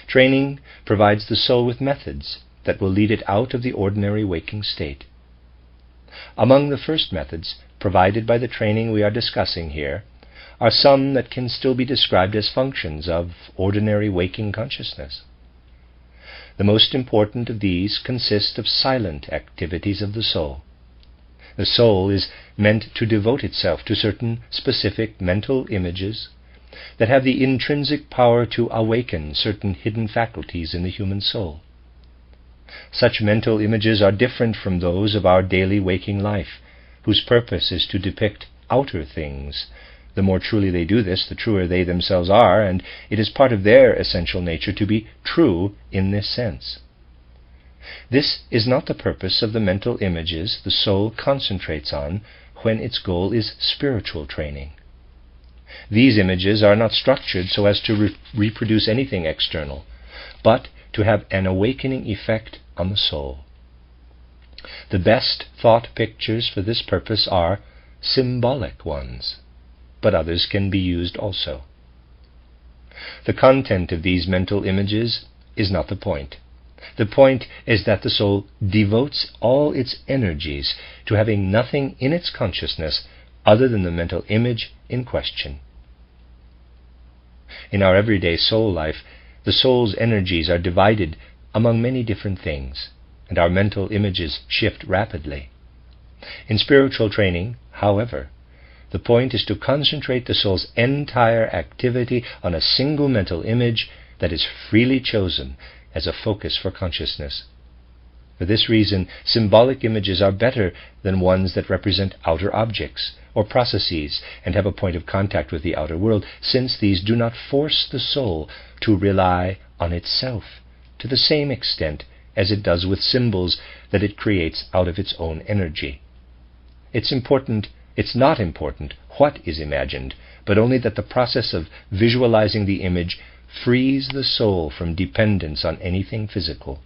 Training provides the soul with methods that will lead it out of the ordinary waking state. Among the first methods provided by the training we are discussing here are some that can still be described as functions of ordinary waking consciousness. The most important of these consist of silent activities of the soul. The soul is meant to devote itself to certain specific mental images that have the intrinsic power to awaken certain hidden faculties in the human soul. Such mental images are different from those of our daily waking life, whose purpose is to depict outer things. The more truly they do this, the truer they themselves are, and it is part of their essential nature to be true in this sense. This is not the purpose of the mental images the soul concentrates on when its goal is spiritual training. These images are not structured so as to reproduce anything external, but to have an awakening effect on the soul. The best thought pictures for this purpose are symbolic ones, but others can be used also. The content of these mental images is not the point. The point is that the soul devotes all its energies to having nothing in its consciousness other than the mental image in question. In our everyday soul life, the soul's energies are divided among many different things, and our mental images shift rapidly. In spiritual training, However, the point is to concentrate the soul's entire activity on a single mental image that is freely chosen as a focus for consciousness. For this reason, symbolic images are better than ones that represent outer objects or processes and have a point of contact with the outer world, since these do not force the soul to rely on itself to the same extent as it does with symbols that it creates out of its own energy. It's not important what is imagined, but only that the process of visualizing the image frees the soul from dependence on anything physical.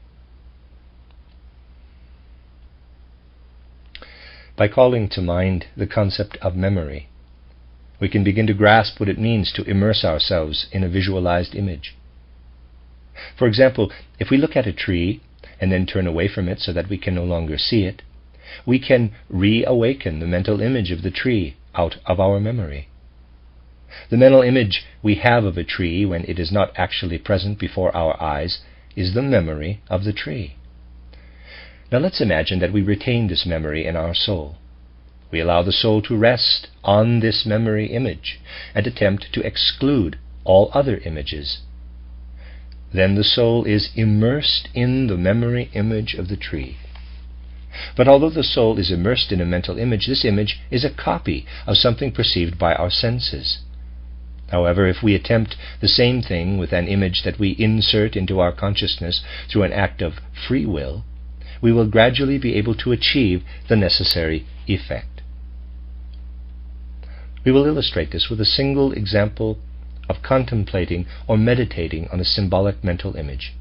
By calling to mind the concept of memory, we can begin to grasp what it means to immerse ourselves in a visualized image. For example, if we look at a tree and then turn away from it so that we can no longer see it, we can reawaken the mental image of the tree out of our memory. The mental image we have of a tree when it is not actually present before our eyes is the memory of the tree. Now let's imagine that we retain this memory in our soul. We allow the soul to rest on this memory image and attempt to exclude all other images. Then the soul is immersed in the memory image of the tree. But although the soul is immersed in a mental image, this image is a copy of something perceived by our senses. However, if we attempt the same thing with an image that we insert into our consciousness through an act of free will, we will gradually be able to achieve the necessary effect. We will illustrate this with a single example of contemplating or meditating on a symbolic mental image.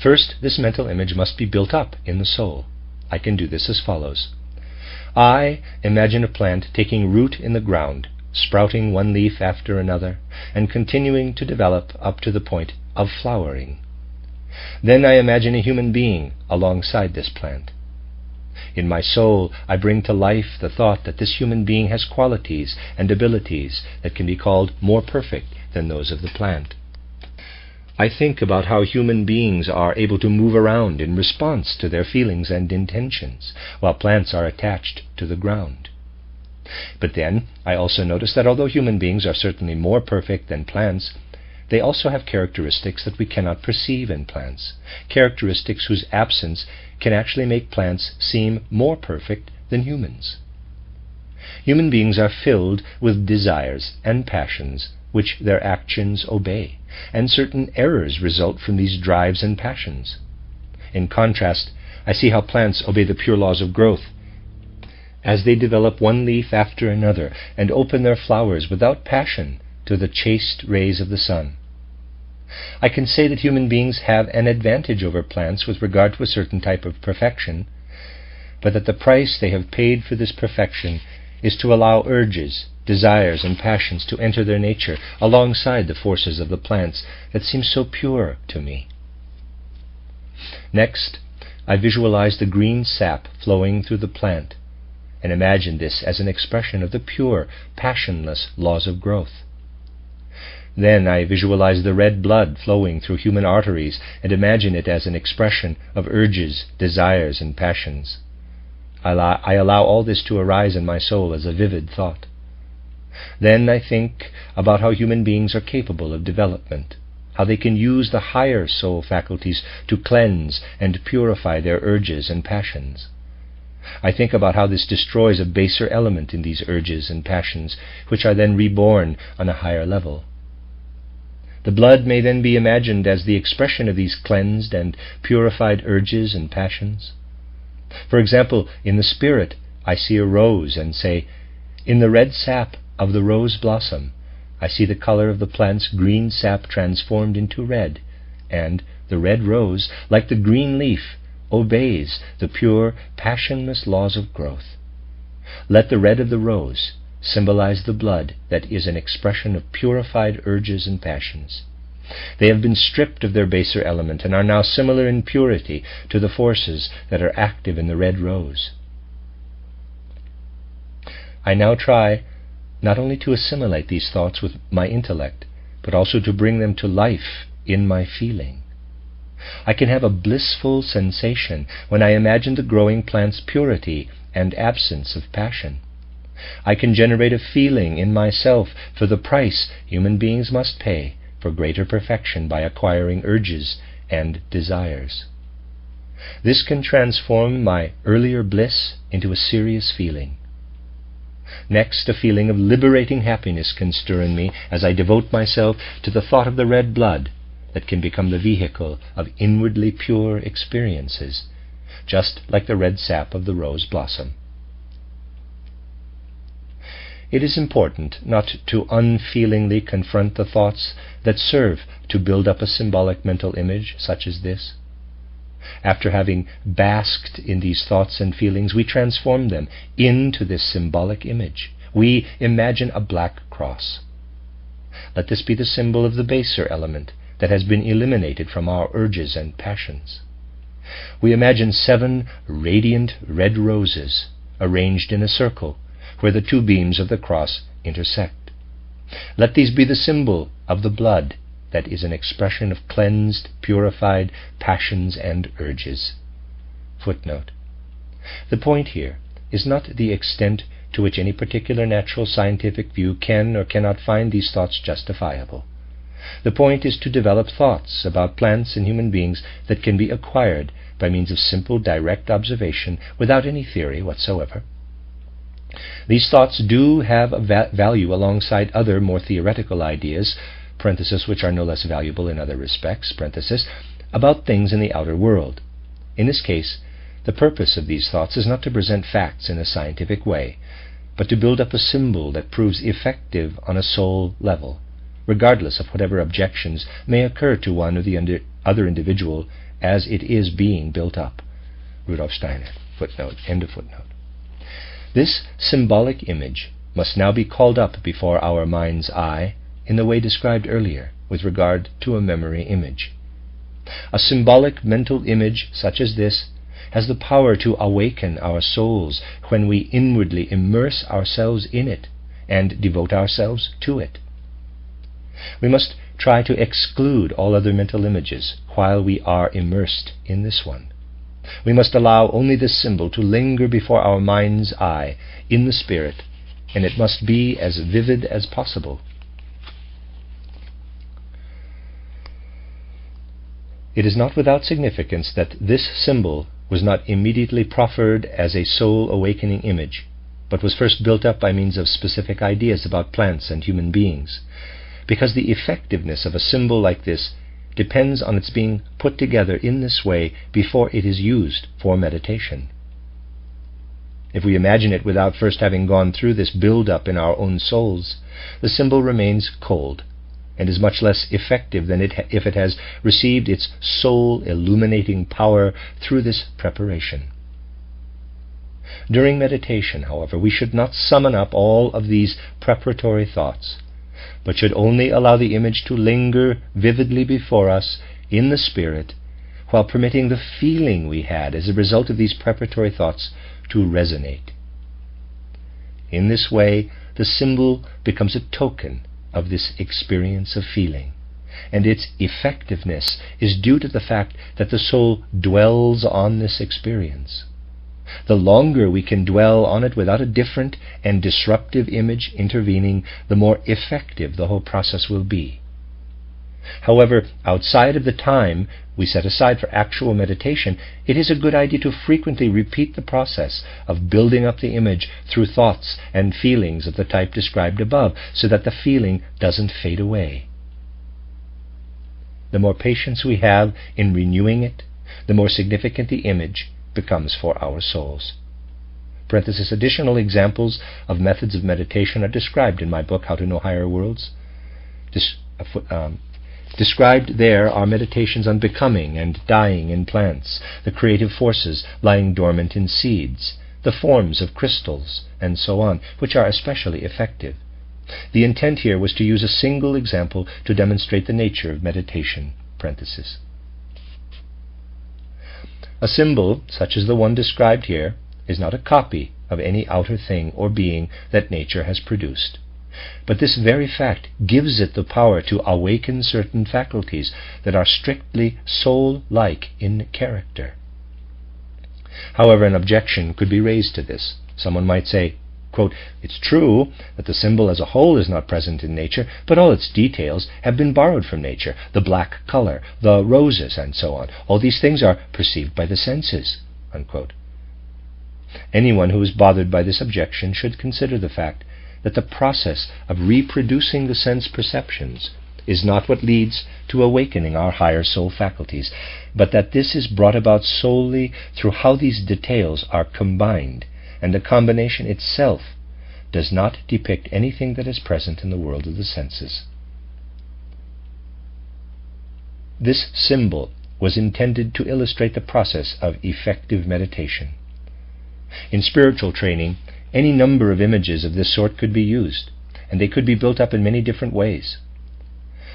First, this mental image must be built up in the soul. I can do this as follows. I imagine a plant taking root in the ground, sprouting one leaf after another, and continuing to develop up to the point of flowering. Then I imagine a human being alongside this plant. In my soul, I bring to life the thought that this human being has qualities and abilities that can be called more perfect than those of the plant. I think about how human beings are able to move around in response to their feelings and intentions, while plants are attached to the ground. But then I also notice that although human beings are certainly more perfect than plants, they also have characteristics that we cannot perceive in plants, characteristics whose absence can actually make plants seem more perfect than humans. Human beings are filled with desires and passions which their actions obey, and certain errors result from these drives and passions. In contrast, I see how plants obey the pure laws of growth, as they develop one leaf after another and open their flowers without passion to the chaste rays of the sun. I can say that human beings have an advantage over plants with regard to a certain type of perfection, but that the price they have paid for this perfection is to allow urges, desires, and passions to enter their nature alongside the forces of the plants that seem so pure to me. Next, I visualize the green sap flowing through the plant, and imagine this as an expression of the pure, passionless laws of growth. Then I visualize the red blood flowing through human arteries and imagine it as an expression of urges, desires, and passions. I allow all this to arise in my soul as a vivid thought. Then I think about how human beings are capable of development, how they can use the higher soul faculties to cleanse and purify their urges and passions. I think about how this destroys a baser element in these urges and passions, which are then reborn on a higher level. The blood may then be imagined as the expression of these cleansed and purified urges and passions. For example, in the spirit, I see a rose and say, "In the red sap of the rose blossom, I see the color of the plant's green sap transformed into red, and the red rose, like the green leaf, obeys the pure, passionless laws of growth. Let the red of the rose symbolize the blood that is an expression of purified urges and passions. They have been stripped of their baser element and are now similar in purity to the forces that are active in the red rose." I now try not only to assimilate these thoughts with my intellect, but also to bring them to life in my feeling. I can have a blissful sensation when I imagine the growing plant's purity and absence of passion. I can generate a feeling in myself for the price human beings must pay for greater perfection by acquiring urges and desires. This can transform my earlier bliss into a serious feeling. Next, a feeling of liberating happiness can stir in me as I devote myself to the thought of the red blood that can become the vehicle of inwardly pure experiences, just like the red sap of the rose blossom. It is important not to unfeelingly confront the thoughts that serve to build up a symbolic mental image such as this. After having basked in these thoughts and feelings, we transform them into this symbolic image. We imagine a black cross. Let this be the symbol of the baser element that has been eliminated from our urges and passions. We imagine 7 radiant red roses arranged in a circle where the 2 beams of the cross intersect. Let these be the symbol of the blood that is an expression of cleansed, purified passions and urges. Footnote. The point here is not the extent to which any particular natural scientific view can or cannot find these thoughts justifiable. The point is to develop thoughts about plants and human beings that can be acquired by means of simple, direct observation without any theory whatsoever. These thoughts do have a value alongside other more theoretical ideas, which are no less valuable in other respects, about things in the outer world. In this case, the purpose of these thoughts is not to present facts in a scientific way, but to build up a symbol that proves effective on a soul level, regardless of whatever objections may occur to one or the other individual as it is being built up. Rudolf Steiner. Footnote. End of footnote. This symbolic image must now be called up before our mind's eye in the way described earlier with regard to a memory image. A symbolic mental image such as this has the power to awaken our souls when we inwardly immerse ourselves in it and devote ourselves to it. We must try to exclude all other mental images while we are immersed in this one. We must allow only this symbol to linger before our mind's eye in the spirit, and it must be as vivid as possible. It is not without significance that this symbol was not immediately proffered as a soul awakening image, but was first built up by means of specific ideas about plants and human beings, because the effectiveness of a symbol like this depends on its being put together in this way before it is used for meditation. If we imagine it without first having gone through this build-up in our own souls, the symbol remains cold and is much less effective than if it has received its soul-illuminating power through this preparation. During meditation, however, we should not summon up all of these preparatory thoughts, but should only allow the image to linger vividly before us in the spirit, while permitting the feeling we had as a result of these preparatory thoughts to resonate. In this way, the symbol becomes a token of this experience of feeling, and its effectiveness is due to the fact that the soul dwells on this experience. The longer we can dwell on it without a different and disruptive image intervening, the more effective the whole process will be. However, outside of the time we set aside for actual meditation, it is a good idea to frequently repeat the process of building up the image through thoughts and feelings of the type described above, so that the feeling doesn't fade away. The more patience we have in renewing it, the more significant the image becomes for our souls. Additional examples of methods of meditation are described in my book, How to Know Higher Worlds. Described there are meditations on becoming and dying in plants, the creative forces lying dormant in seeds, the forms of crystals, and so on, which are especially effective. The intent here was to use a single example to demonstrate the nature of meditation. A symbol, such as the one described here, is not a copy of any outer thing or being that nature has produced. But this very fact gives it the power to awaken certain faculties that are strictly soul-like in character. However, an objection could be raised to this. Someone might say, quote, "It's true that the symbol as a whole is not present in nature, but all its details have been borrowed from nature. The black color, the roses, and so on. All these things are perceived by the senses." Unquote. Anyone who is bothered by this objection should consider the fact that the process of reproducing the sense perceptions is not what leads to awakening our higher soul faculties, but that this is brought about solely through how these details are combined, and the combination itself does not depict anything that is present in the world of the senses. This symbol was intended to illustrate the process of effective meditation. In spiritual training, any number of images of this sort could be used, and they could be built up in many different ways.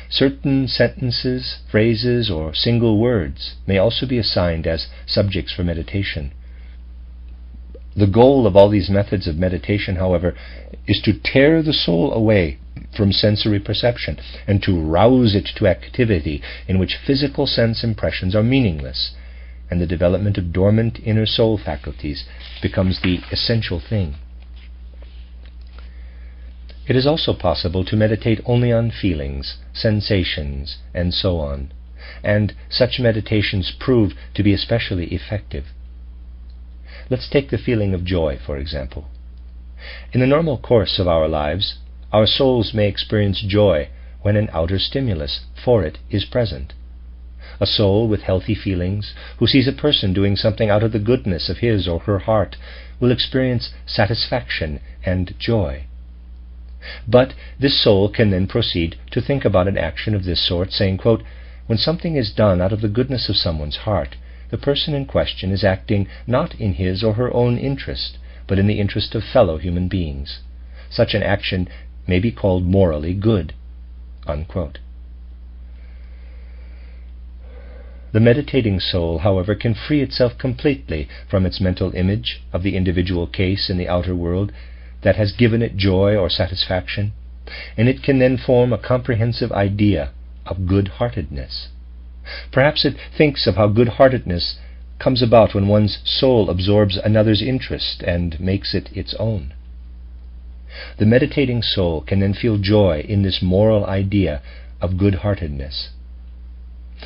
Certain sentences, phrases, or single words may also be assigned as subjects for meditation. The goal of all these methods of meditation, however, is to tear the soul away from sensory perception and to rouse it to activity in which physical sense impressions are meaningless, and the development of dormant inner soul faculties becomes the essential thing. It is also possible to meditate only on feelings, sensations, and so on, and such meditations prove to be especially effective. Let's take the feeling of joy, for example. In the normal course of our lives, our souls may experience joy when an outer stimulus for it is present. A soul with healthy feelings, who sees a person doing something out of the goodness of his or her heart, will experience satisfaction and joy. But this soul can then proceed to think about an action of this sort, saying, quote, "When something is done out of the goodness of someone's heart, the person in question is acting not in his or her own interest, but in the interest of fellow human beings. Such an action may be called morally good." Unquote. The meditating soul, however, can free itself completely from its mental image of the individual case in the outer world that has given it joy or satisfaction, and it can then form a comprehensive idea of good-heartedness. Perhaps it thinks of how good-heartedness comes about when one's soul absorbs another's interest and makes it its own. The meditating soul can then feel joy in this moral idea of good-heartedness.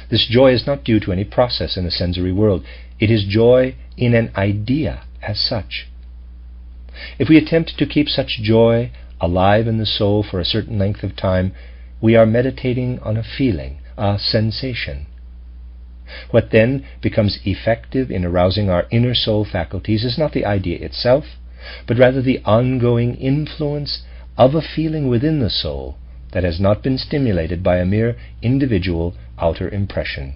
This joy is not due to any process in the sensory world. It is joy in an idea as such. If we attempt to keep such joy alive in the soul for a certain length of time, we are meditating on a feeling, a sensation. What then becomes effective in arousing our inner soul faculties is not the idea itself, but rather the ongoing influence of a feeling within the soul that has not been stimulated by a mere individual outer impression.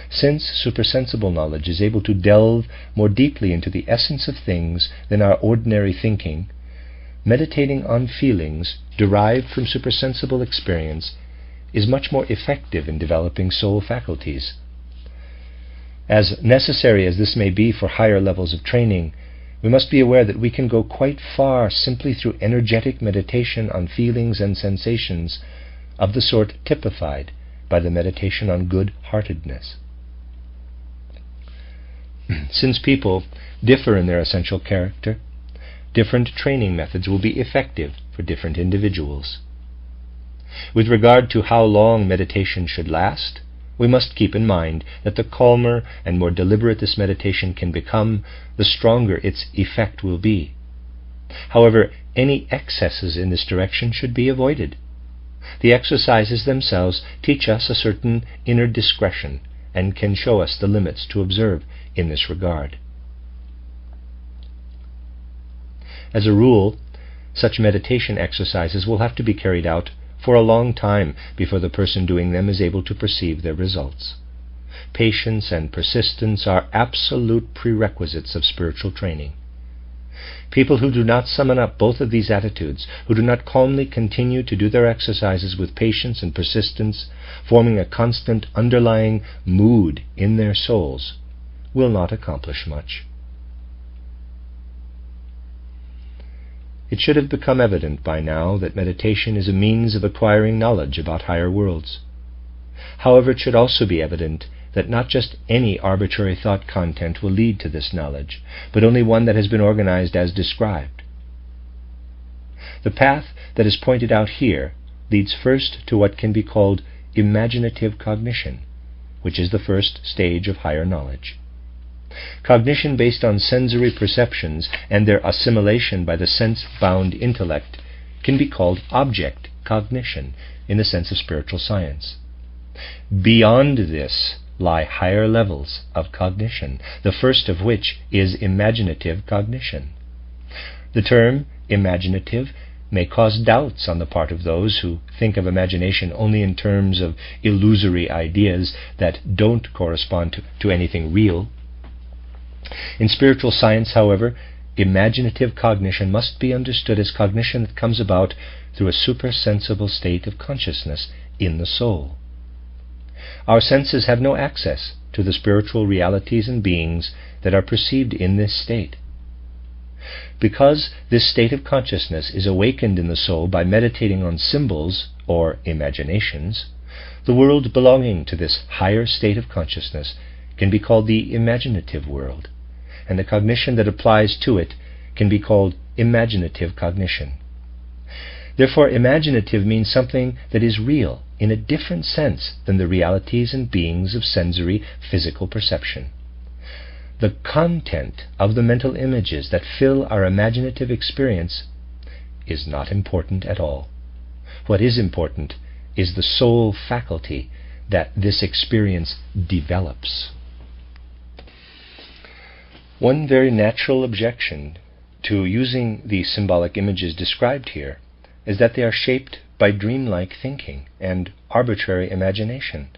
Since supersensible knowledge is able to delve more deeply into the essence of things than our ordinary thinking, meditating on feelings derived from supersensible experience is much more effective in developing soul faculties. As necessary as this may be for higher levels of training, we must be aware that we can go quite far simply through energetic meditation on feelings and sensations of the sort typified by the meditation on good-heartedness. Since people differ in their essential character, different training methods will be effective for different individuals. With regard to how long meditation should last, we must keep in mind that the calmer and more deliberate this meditation can become, the stronger its effect will be. However, any excesses in this direction should be avoided. The exercises themselves teach us a certain inner discretion and can show us the limits to observe in this regard. As a rule, such meditation exercises will have to be carried out for a long time before the person doing them is able to perceive their results. Patience and persistence are absolute prerequisites of spiritual training. People who do not summon up both of these attitudes, who do not calmly continue to do their exercises with patience and persistence, forming a constant underlying mood in their souls, will not accomplish much. It should have become evident by now that meditation is a means of acquiring knowledge about higher worlds. However, it should also be evident that not just any arbitrary thought content will lead to this knowledge, but only one that has been organized as described. The path that is pointed out here leads first to what can be called imaginative cognition, which is the first stage of higher knowledge. Cognition based on sensory perceptions and their assimilation by the sense-bound intellect can be called object cognition in the sense of spiritual science. Beyond this lie higher levels of cognition, the first of which is imaginative cognition. The term imaginative may cause doubts on the part of those who think of imagination only in terms of illusory ideas that don't correspond to anything real. In spiritual science, however, imaginative cognition must be understood as cognition that comes about through a supersensible state of consciousness in the soul. Our senses have no access to the spiritual realities and beings that are perceived in this state. Because this state of consciousness is awakened in the soul by meditating on symbols or imaginations, the world belonging to this higher state of consciousness can be called the imaginative world, and the cognition that applies to it can be called imaginative cognition. Therefore, imaginative means something that is real in a different sense than the realities and beings of sensory physical perception. The content of the mental images that fill our imaginative experience is not important at all. What is important is the soul faculty that this experience develops. One very natural objection to using the symbolic images described here is that they are shaped by dreamlike thinking and arbitrary imagination,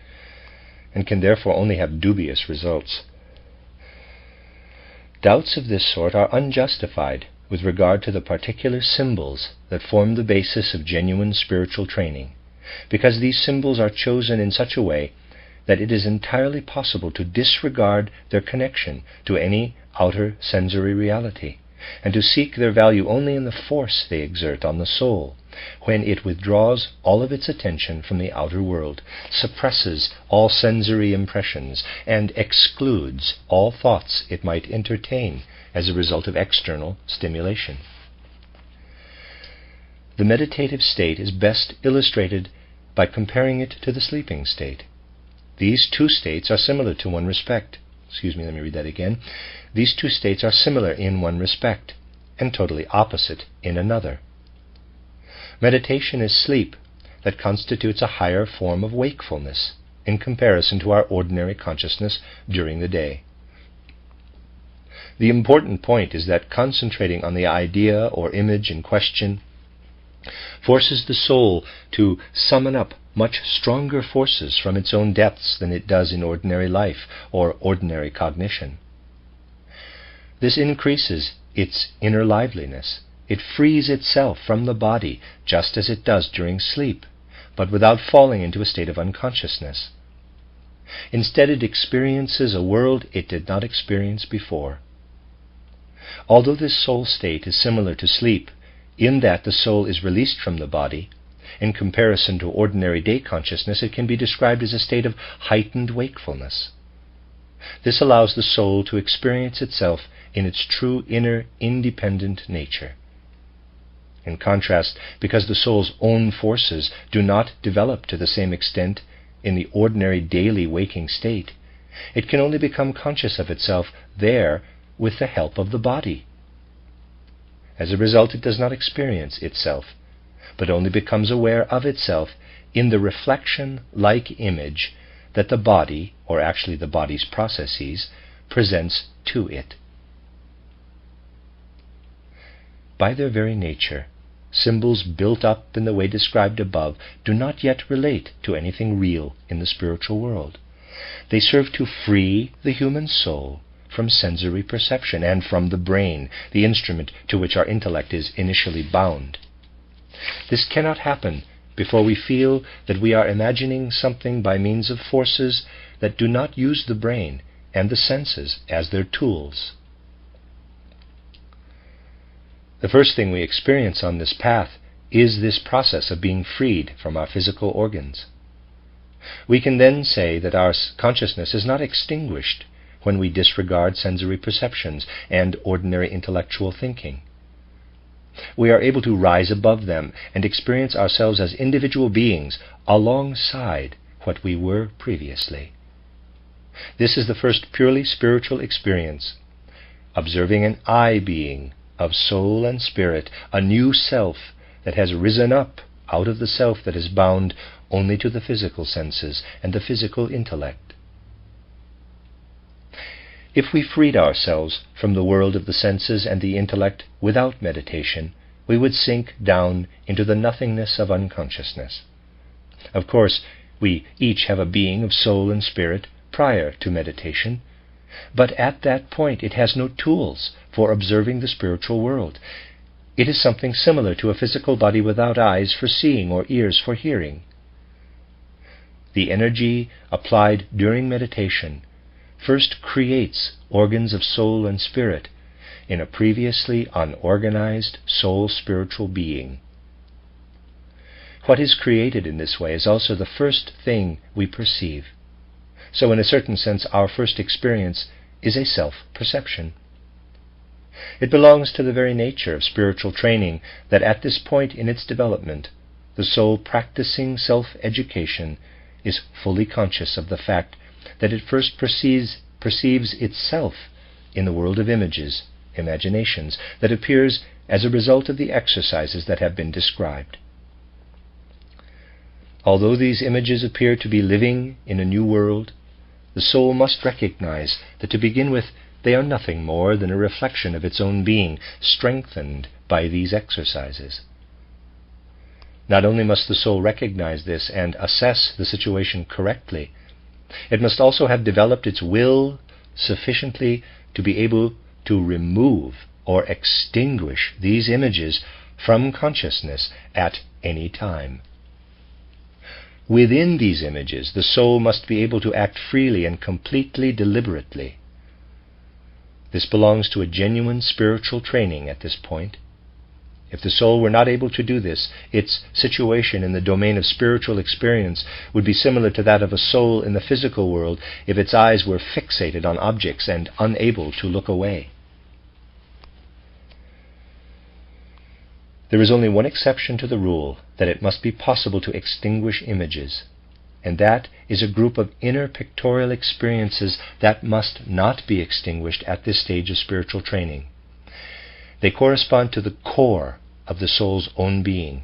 and can therefore only have dubious results. Doubts of this sort are unjustified with regard to the particular symbols that form the basis of genuine spiritual training, because these symbols are chosen in such a way that it is entirely possible to disregard their connection to any outer sensory reality, and to seek their value only in the force they exert on the soul, when it withdraws all of its attention from the outer world, suppresses all sensory impressions, and excludes all thoughts it might entertain as a result of external stimulation. The meditative state is best illustrated by comparing it to the sleeping state. These two states are similar to one respect. Let me read that again. These two states are similar in one respect, and totally opposite in another. Meditation is sleep that constitutes a higher form of wakefulness in comparison to our ordinary consciousness during the day. The important point is that concentrating on the idea or image in question forces the soul to summon up much stronger forces from its own depths than it does in ordinary life or ordinary cognition. This increases its inner liveliness. It frees itself from the body just as it does during sleep, but without falling into a state of unconsciousness. Instead, it experiences a world it did not experience before. Although this soul state is similar to sleep, in that the soul is released from the body, in comparison to ordinary day consciousness, it can be described as a state of heightened wakefulness. This allows the soul to experience itself in its true inner independent nature. In contrast, because the soul's own forces do not develop to the same extent in the ordinary daily waking state, it can only become conscious of itself there with the help of the body. As a result, it does not experience itself, but only becomes aware of itself in the reflection-like image that the body, or actually the body's processes, presents to it. By their very nature, symbols built up in the way described above do not yet relate to anything real in the spiritual world. They serve to free the human soul from sensory perception and from the brain, the instrument to which our intellect is initially bound. This cannot happen before we feel that we are imagining something by means of forces that do not use the brain and the senses as their tools. The first thing we experience on this path is this process of being freed from our physical organs. We can then say that our consciousness is not extinguished when we disregard sensory perceptions and ordinary intellectual thinking. We are able to rise above them and experience ourselves as individual beings alongside what we were previously. This is the first purely spiritual experience, observing an I being of soul and spirit, a new self that has risen up out of the self that is bound only to the physical senses and the physical intellect. If we freed ourselves from the world of the senses and the intellect without meditation, we would sink down into the nothingness of unconsciousness. Of course, we each have a being of soul and spirit prior to meditation, but at that point it has no tools for observing the spiritual world. It is something similar to a physical body without eyes for seeing or ears for hearing. The energy applied during meditation first creates organs of soul and spirit in a previously unorganized soul-spiritual being. What is created in this way is also the first thing we perceive. So in a certain sense, our first experience is a self-perception. It belongs to the very nature of spiritual training that at this point in its development, the soul practicing self-education is fully conscious of the fact that it first perceives itself in the world of images, imaginations, that appears as a result of the exercises that have been described. Although these images appear to be living in a new world, the soul must recognize that to begin with they are nothing more than a reflection of its own being, strengthened by these exercises. Not only must the soul recognize this and assess the situation correctly, it must also have developed its will sufficiently to be able to remove or extinguish these images from consciousness at any time. Within these images, the soul must be able to act freely and completely deliberately. This belongs to a genuine spiritual training at this point. If the soul were not able to do this, its situation in the domain of spiritual experience would be similar to that of a soul in the physical world if its eyes were fixated on objects and unable to look away. There is only one exception to the rule that it must be possible to extinguish images, and that is a group of inner pictorial experiences that must not be extinguished at this stage of spiritual training. They correspond to the core of the soul's own being.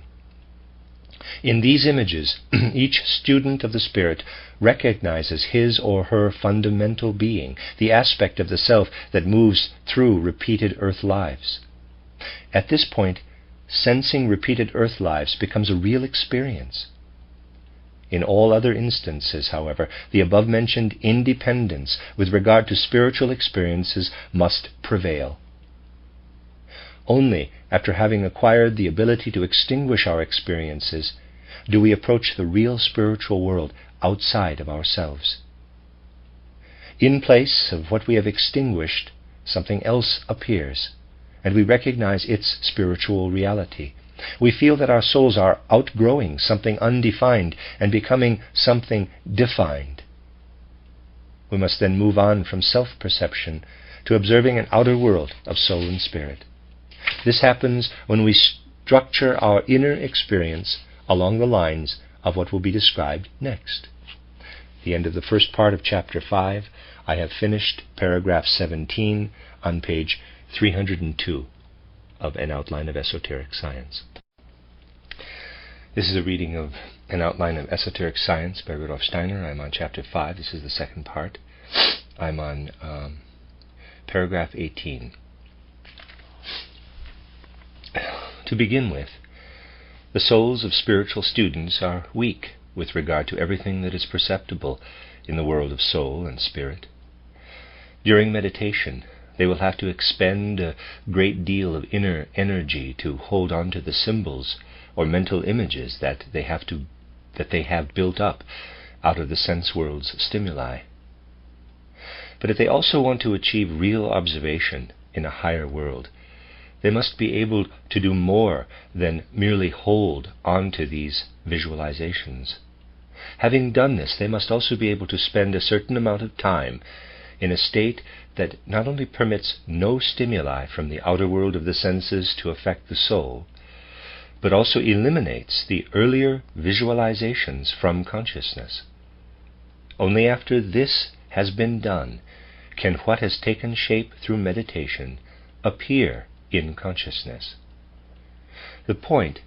In these images, each student of the spirit recognizes his or her fundamental being, the aspect of the self that moves through repeated earth lives. At this point, sensing repeated earth lives becomes a real experience. In all other instances, however, the above-mentioned independence with regard to spiritual experiences must prevail. Only after having acquired the ability to extinguish our experiences do we approach the real spiritual world outside of ourselves. In place of what we have extinguished, something else appears, and we recognize its spiritual reality. We feel that our souls are outgrowing something undefined and becoming something defined. We must then move on from self-perception to observing an outer world of soul and spirit. This happens when we structure our inner experience along the lines of what will be described next. The end of the first part of Chapter 5. I have finished paragraph 17 on page 302 of An Outline of Esoteric Science. This is a reading of An Outline of Esoteric Science by Rudolf Steiner. I'm on Chapter 5. This is the second part. I'm on paragraph 18. To begin with, the souls of spiritual students are weak with regard to everything that is perceptible in the world of soul and spirit. During meditation, they will have to expend a great deal of inner energy to hold on to the symbols or mental images that they have built up out of the sense world's stimuli. But if they also want to achieve real observation in a higher world, they must be able to do more than merely hold on to these visualizations. Having done this, they must also be able to spend a certain amount of time in a state that not only permits no stimuli from the outer world of the senses to affect the soul, but also eliminates the earlier visualizations from consciousness. Only after this has been done can what has taken shape through meditation appear in consciousness. The point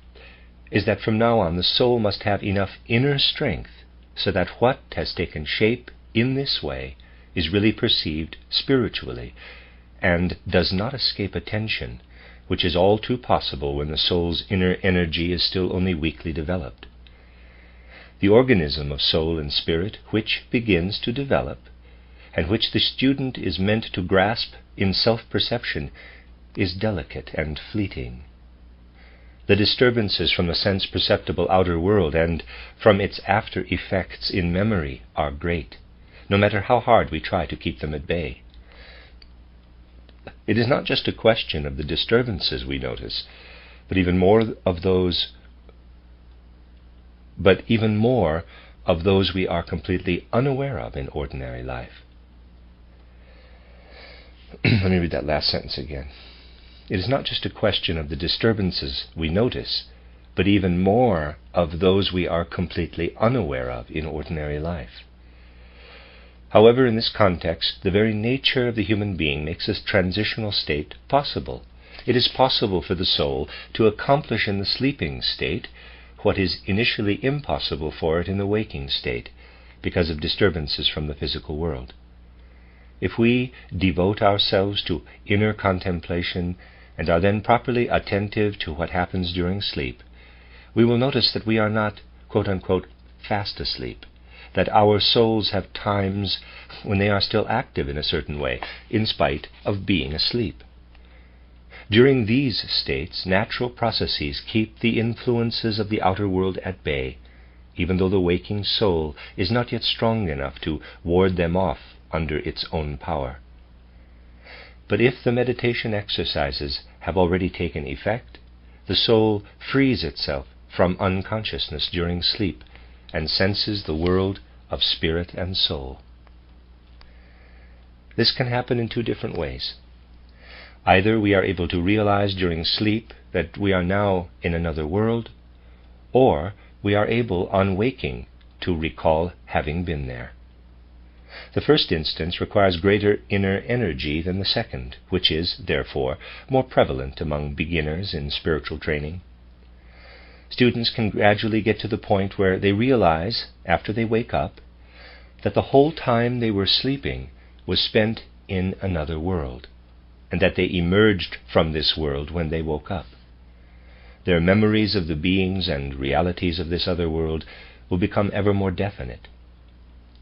is that from now on the soul must have enough inner strength so that what has taken shape in this way is really perceived spiritually and does not escape attention, which is all too possible when the soul's inner energy is still only weakly developed. The organism of soul and spirit which begins to develop, and which the student is meant to grasp in self-perception, is delicate and fleeting. The disturbances from the sense-perceptible outer world and from its after-effects in memory are great, no matter how hard we try to keep them at bay. It is not just a question of the disturbances we notice, but even more of those we are completely unaware of in ordinary life. Let me read that last sentence again. It is not just a question of the disturbances we notice, but even more of those we are completely unaware of in ordinary life. However, in this context, the very nature of the human being makes this transitional state possible. It is possible for the soul to accomplish in the sleeping state what is initially impossible for it in the waking state, because of disturbances from the physical world. If we devote ourselves to inner contemplation and are then properly attentive to what happens during sleep, we will notice that we are not, quote-unquote, fast asleep, that our souls have times when they are still active in a certain way, in spite of being asleep. During these states, natural processes keep the influences of the outer world at bay, even though the waking soul is not yet strong enough to ward them off under its own power. But if the meditation exercises have already taken effect, the soul frees itself from unconsciousness during sleep and senses the world of spirit and soul. This can happen in two different ways. Either we are able to realize during sleep that we are now in another world, or we are able, on waking, to recall having been there. The first instance requires greater inner energy than the second, which is, therefore, more prevalent among beginners in spiritual training. Students can gradually get to the point where they realize, after they wake up, that the whole time they were sleeping was spent in another world, and that they emerged from this world when they woke up. Their memories of the beings and realities of this other world will become ever more definite.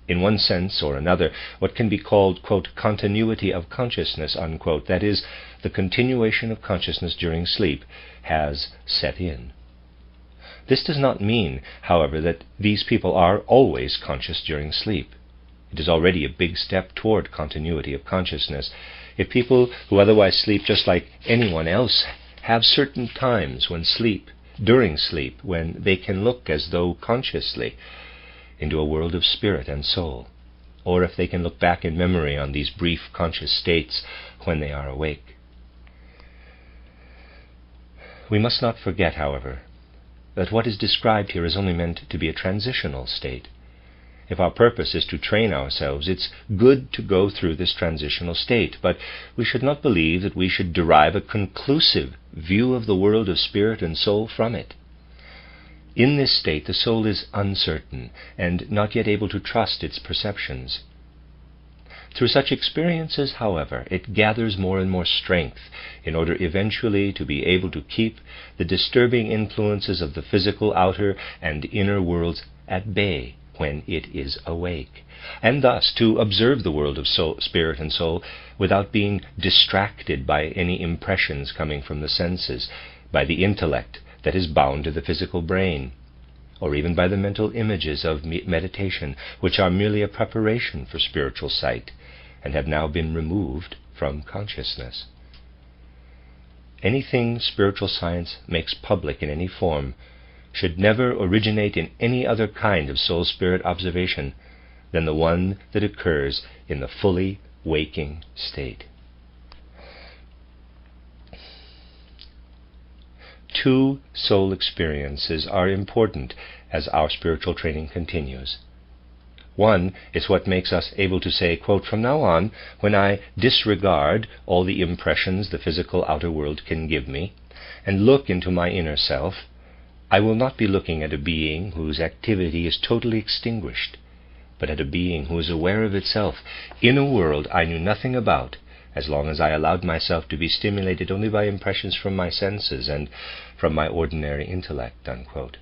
In one sense or another, what can be called, quote, continuity of consciousness, unquote, that is, the continuation of consciousness during sleep, has set in. This does not mean, however, that these people are always conscious during sleep. It is already a big step toward continuity of consciousness. If people who otherwise sleep just like anyone else have certain times during sleep, when they can look as though consciously into a world of spirit and soul, or if they can look back in memory on these brief conscious states when they are awake. We must not forget, however, that what is described here is only meant to be a transitional state. If our purpose is to train ourselves, it's good to go through this transitional state, but we should not believe that we should derive a conclusive view of the world of spirit and soul from it. In this state, the soul is uncertain and not yet able to trust its perceptions. Through such experiences, however, it gathers more and more strength in order eventually to be able to keep the disturbing influences of the physical outer and inner worlds at bay when it is awake, and thus to observe the world of spirit and soul without being distracted by any impressions coming from the senses, by the intellect that is bound to the physical brain, or even by the mental images of meditation, which are merely a preparation for spiritual sight, and have now been removed from consciousness. Anything spiritual science makes public in any form should never originate in any other kind of soul-spirit observation than the one that occurs in the fully waking state. 2 soul experiences are important as our spiritual training continues. One is what makes us able to say, quote, "From now on, when I disregard all the impressions the physical outer world can give me, and look into my inner self, I will not be looking at a being whose activity is totally extinguished, but at a being who is aware of itself in a world I knew nothing about, as long as I allowed myself to be stimulated only by impressions from my senses and from my ordinary intellect," unquote.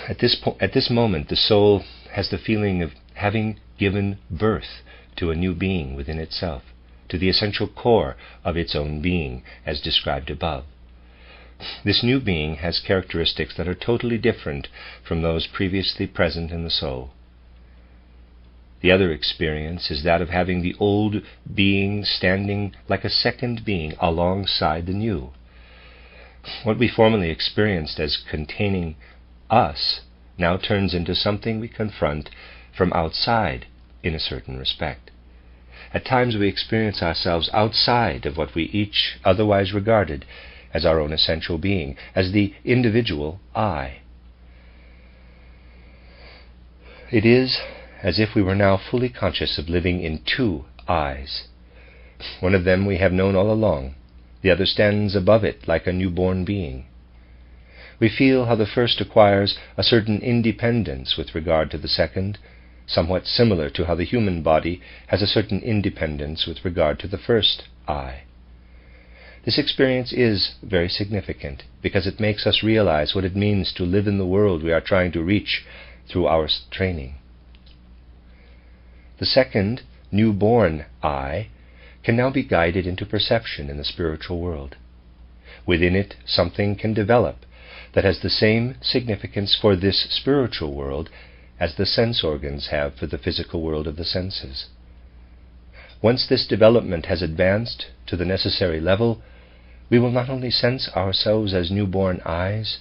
At this moment, the soul has the feeling of having given birth to a new being within itself, to the essential core of its own being, as described above. This new being has characteristics that are totally different from those previously present in the soul. The other experience is that of having the old being standing like a second being alongside the new. What we formerly experienced as containing us now turns into something we confront from outside in a certain respect. At times we experience ourselves outside of what we each otherwise regarded as our own essential being, as the individual I. It is as if we were now fully conscious of living in 2 I's. One of them we have known all along, the other stands above it like a newborn being. We feel how the first acquires a certain independence with regard to the second, somewhat similar to how the human body has a certain independence with regard to the first I. This experience is very significant because it makes us realize what it means to live in the world we are trying to reach through our training. The second, newborn I, can now be guided into perception in the spiritual world. Within it, something can develop that has the same significance for this spiritual world as the sense organs have for the physical world of the senses. Once this development has advanced to the necessary level, we will not only sense ourselves as newborn eyes,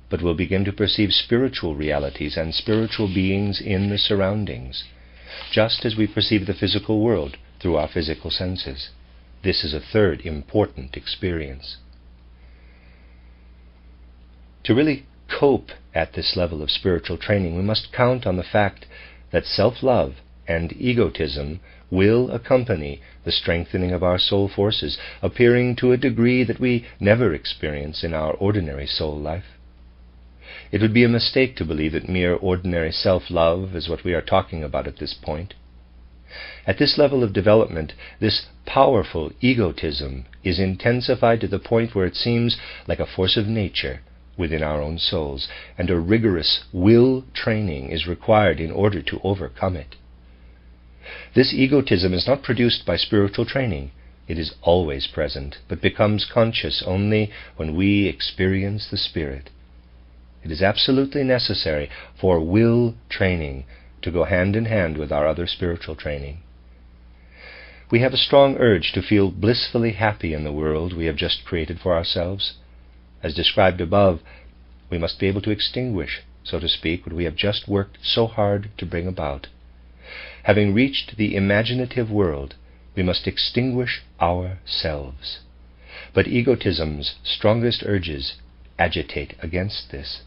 but will begin to perceive spiritual realities and spiritual beings in the surroundings, just as we perceive the physical world through our physical senses. This is a third important experience. To really cope at this level of spiritual training, we must count on the fact that self-love and egotism will accompany the strengthening of our soul forces, appearing to a degree that we never experience in our ordinary soul life. It would be a mistake to believe that mere ordinary self-love is what we are talking about at this point. At this level of development, this powerful egotism is intensified to the point where it seems like a force of nature within our own souls, and a rigorous will training is required in order to overcome it. This egotism is not produced by spiritual training. It is always present, but becomes conscious only when we experience the Spirit. It is absolutely necessary for will training to go hand in hand with our other spiritual training. We have a strong urge to feel blissfully happy in the world we have just created for ourselves. As described above, we must be able to extinguish, so to speak, what we have just worked so hard to bring about. Having reached the imaginative world, we must extinguish ourselves. But egotism's strongest urges agitate against this.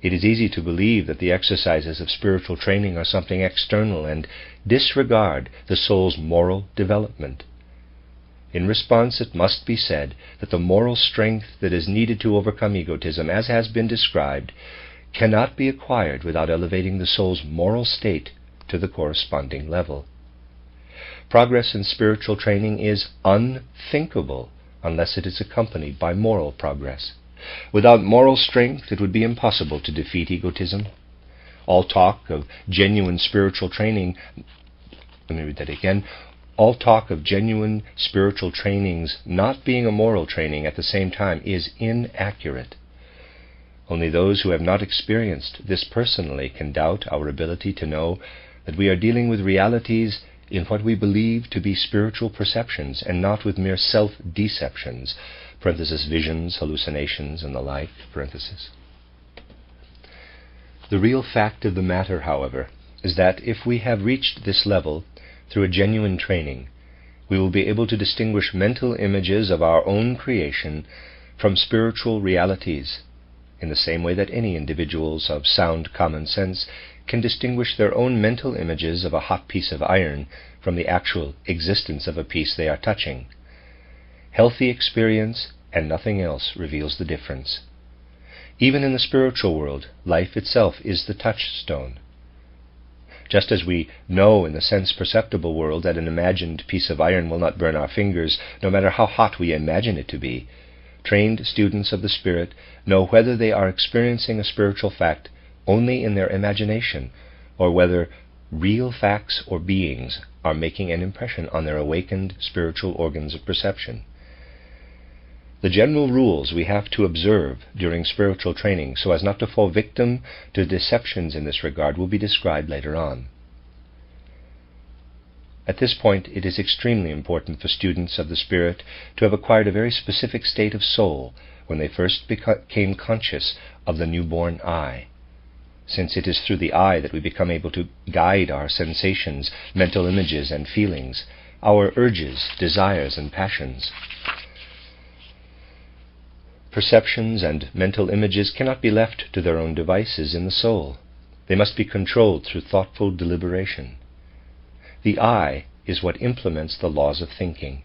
It is easy to believe that the exercises of spiritual training are something external and disregard the soul's moral development. In response, it must be said that the moral strength that is needed to overcome egotism, as has been described, cannot be acquired without elevating the soul's moral state to the corresponding level. Progress in spiritual training is unthinkable unless it is accompanied by moral progress. Without moral strength, it would be impossible to defeat egotism. All talk of genuine spiritual training, all talk of genuine spiritual trainings not being a moral training at the same time is inaccurate. Only those who have not experienced this personally can doubt our ability to know that we are dealing with realities in what we believe to be spiritual perceptions and not with mere self-deceptions parenthesis, visions, hallucinations, and the like, parenthesis. The real fact of the matter, however, is that if we have reached this level through a genuine training, we will be able to distinguish mental images of our own creation from spiritual realities, in the same way that any individuals of sound common sense can distinguish their own mental images of a hot piece of iron from the actual existence of a piece they are touching. Healthy experience and nothing else reveals the difference. Even in the spiritual world, life itself is the touchstone. Just as we know in the sense-perceptible world that an imagined piece of iron will not burn our fingers, no matter how hot we imagine it to be, trained students of the Spirit know whether they are experiencing a spiritual fact only in their imagination, or whether real facts or beings are making an impression on their awakened spiritual organs of perception. The general rules we have to observe during spiritual training so as not to fall victim to deceptions in this regard will be described later on. At this point, it is extremely important for students of the Spirit to have acquired a very specific state of soul when they first became conscious of the newborn I, since it is through the I that we become able to guide our sensations, mental images, and feelings, our urges, desires, and passions. Perceptions and mental images cannot be left to their own devices in the soul. They must be controlled through thoughtful deliberation. The I is what implements the laws of thinking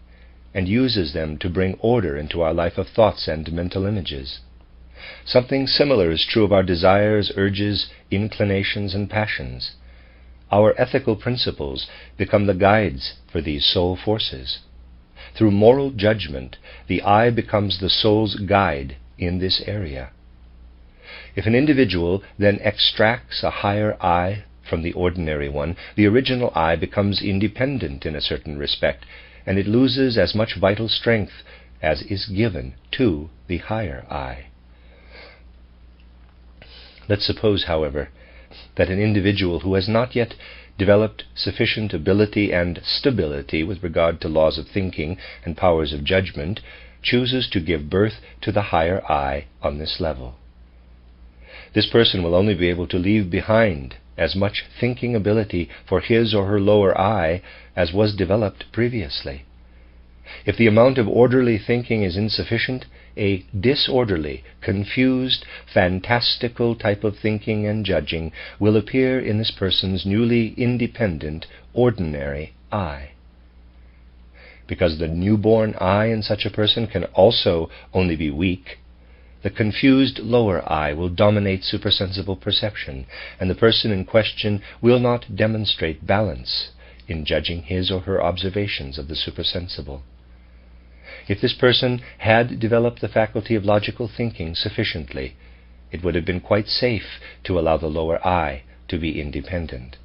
and uses them to bring order into our life of thoughts and mental images. Something similar is true of our desires, urges, inclinations, and passions. Our ethical principles become the guides for these soul forces. Through moral judgment, the I becomes the soul's guide in this area. If an individual then extracts a higher I from the ordinary one, the original I becomes independent in a certain respect, and it loses as much vital strength as is given to the higher I. Let's suppose, however, that an individual who has not yet developed sufficient ability and stability with regard to laws of thinking and powers of judgment chooses to give birth to the higher I on this level. This person will only be able to leave behind as much thinking ability for his or her lower I as was developed previously. If the amount of orderly thinking is insufficient, a disorderly, confused, fantastical type of thinking and judging will appear in this person's newly independent, ordinary I. Because the newborn I in such a person can also only be weak, the confused lower I will dominate supersensible perception, and the person in question will not demonstrate balance in judging his or her observations of the supersensible. If this person had developed the faculty of logical thinking sufficiently, it would have been quite safe to allow the lower I to be independent.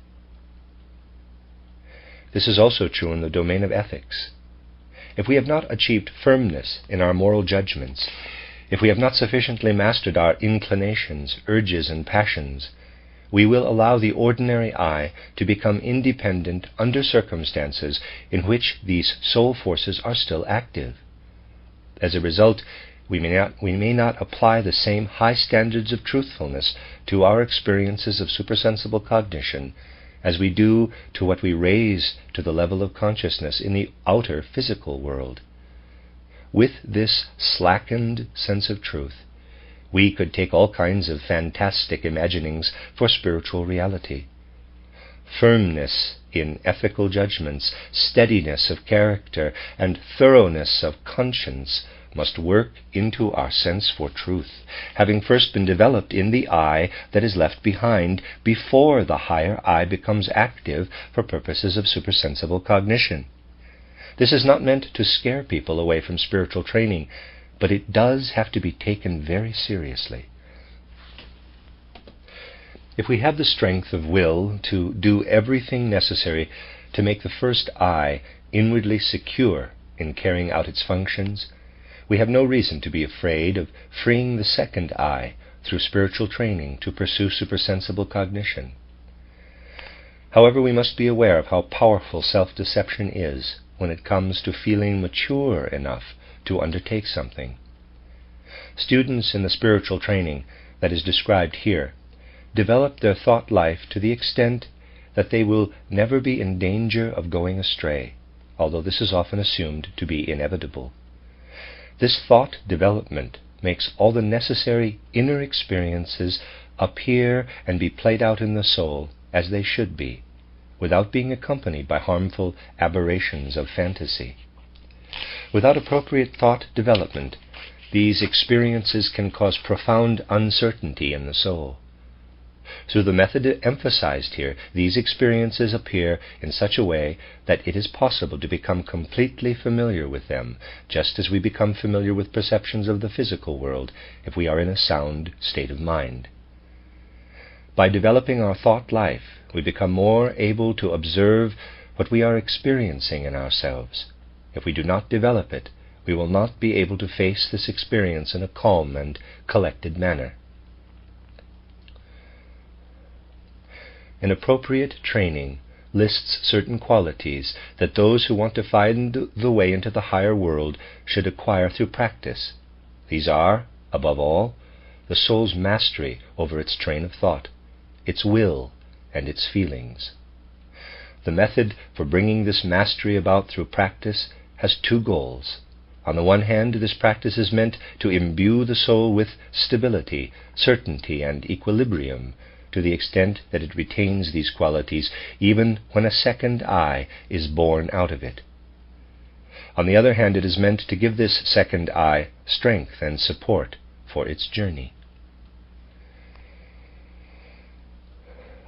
This is also true in the domain of ethics. If we have not achieved firmness in our moral judgments, if we have not sufficiently mastered our inclinations, urges, and passions, we will allow the ordinary I to become independent under circumstances in which these soul forces are still active. As a result, we may not apply the same high standards of truthfulness to our experiences of supersensible cognition as we do to what we raise to the level of consciousness in the outer physical world. With this slackened sense of truth, we could take all kinds of fantastic imaginings for spiritual reality. Firmness in ethical judgments, steadiness of character, and thoroughness of conscience must work into our sense for truth, having first been developed in the I that is left behind before the higher I becomes active for purposes of supersensible cognition. This is not meant to scare people away from spiritual training, but it does have to be taken very seriously. If we have the strength of will to do everything necessary to make the first I inwardly secure in carrying out its functions, we have no reason to be afraid of freeing the second I through spiritual training to pursue supersensible cognition. However, we must be aware of how powerful self-deception is when it comes to feeling mature enough to undertake something. Students in the spiritual training that is described here develop their thought life to the extent that they will never be in danger of going astray, although this is often assumed to be inevitable. This thought development makes all the necessary inner experiences appear and be played out in the soul as they should be, without being accompanied by harmful aberrations of fantasy. Without appropriate thought development, these experiences can cause profound uncertainty in the soul. Through the method emphasized here, these experiences appear in such a way that it is possible to become completely familiar with them, just as we become familiar with perceptions of the physical world if we are in a sound state of mind. By developing our thought life, we become more able to observe what we are experiencing in ourselves. If we do not develop it, we will not be able to face this experience in a calm and collected manner. An appropriate training lists certain qualities that those who want to find the way into the higher world should acquire through practice. These are, above all, the soul's mastery over its train of thought, its will, and its feelings. The method for bringing this mastery about through practice has two goals. On the one hand, this practice is meant to imbue the soul with stability, certainty, and equilibrium, to the extent that it retains these qualities even when a second eye is born out of it. On the other hand, it is meant to give this second eye strength and support for its journey.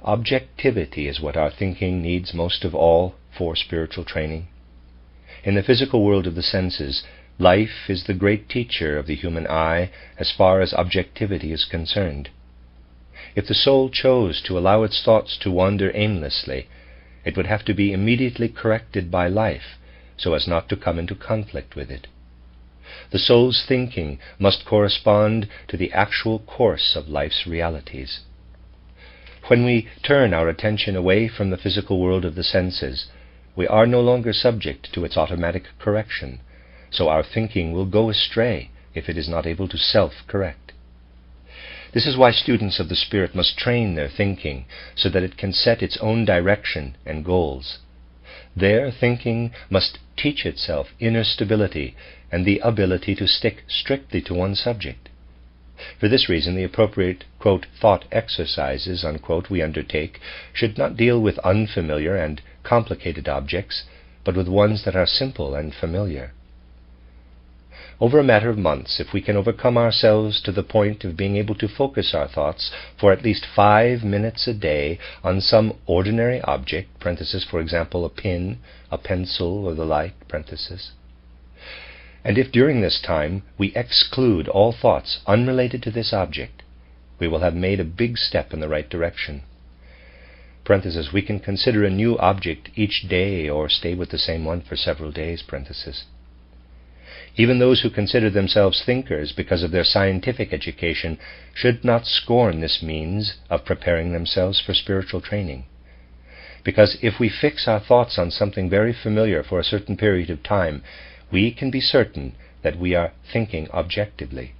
Objectivity is what our thinking needs most of all for spiritual training. In the physical world of the senses, life is the great teacher of the human eye as far as objectivity is concerned. If the soul chose to allow its thoughts to wander aimlessly, it would have to be immediately corrected by life so as not to come into conflict with it. The soul's thinking must correspond to the actual course of life's realities. When we turn our attention away from the physical world of the senses, we are no longer subject to its automatic correction, so our thinking will go astray if it is not able to self-correct. This is why students of the Spirit must train their thinking so that it can set its own direction and goals. Their thinking must teach itself inner stability and the ability to stick strictly to one subject. For this reason, the appropriate, quote, thought exercises, unquote, we undertake should not deal with unfamiliar and complicated objects, but with ones that are simple and familiar. Over a matter of months, if we can overcome ourselves to the point of being able to focus our thoughts for at least 5 minutes a day on some ordinary object, parenthesis, for example, a pin, a pencil, or the like, parenthesis, and if during this time we exclude all thoughts unrelated to this object, we will have made a big step in the right direction. Parenthesis, we can consider a new object each day or stay with the same one for several days, parenthesis. Even those who consider themselves thinkers because of their scientific education should not scorn this means of preparing themselves for spiritual training. Because if we fix our thoughts on something very familiar for a certain period of time, we can be certain that we are thinking objectively.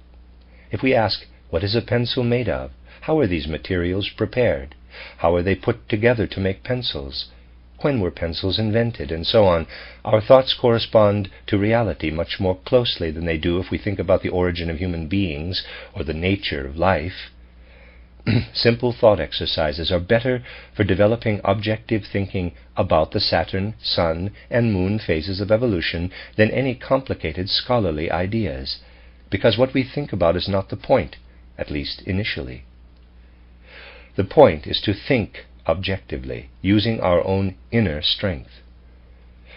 If we ask, what is a pencil made of? How are these materials prepared? How are they put together to make pencils? When were pencils invented? And so on. Our thoughts correspond to reality much more closely than they do if we think about the origin of human beings or the nature of life. Simple thought exercises are better for developing objective thinking about the Saturn, Sun, and Moon phases of evolution than any complicated scholarly ideas, because what we think about is not the point, at least initially. The point is to think objectively, using our own inner strength.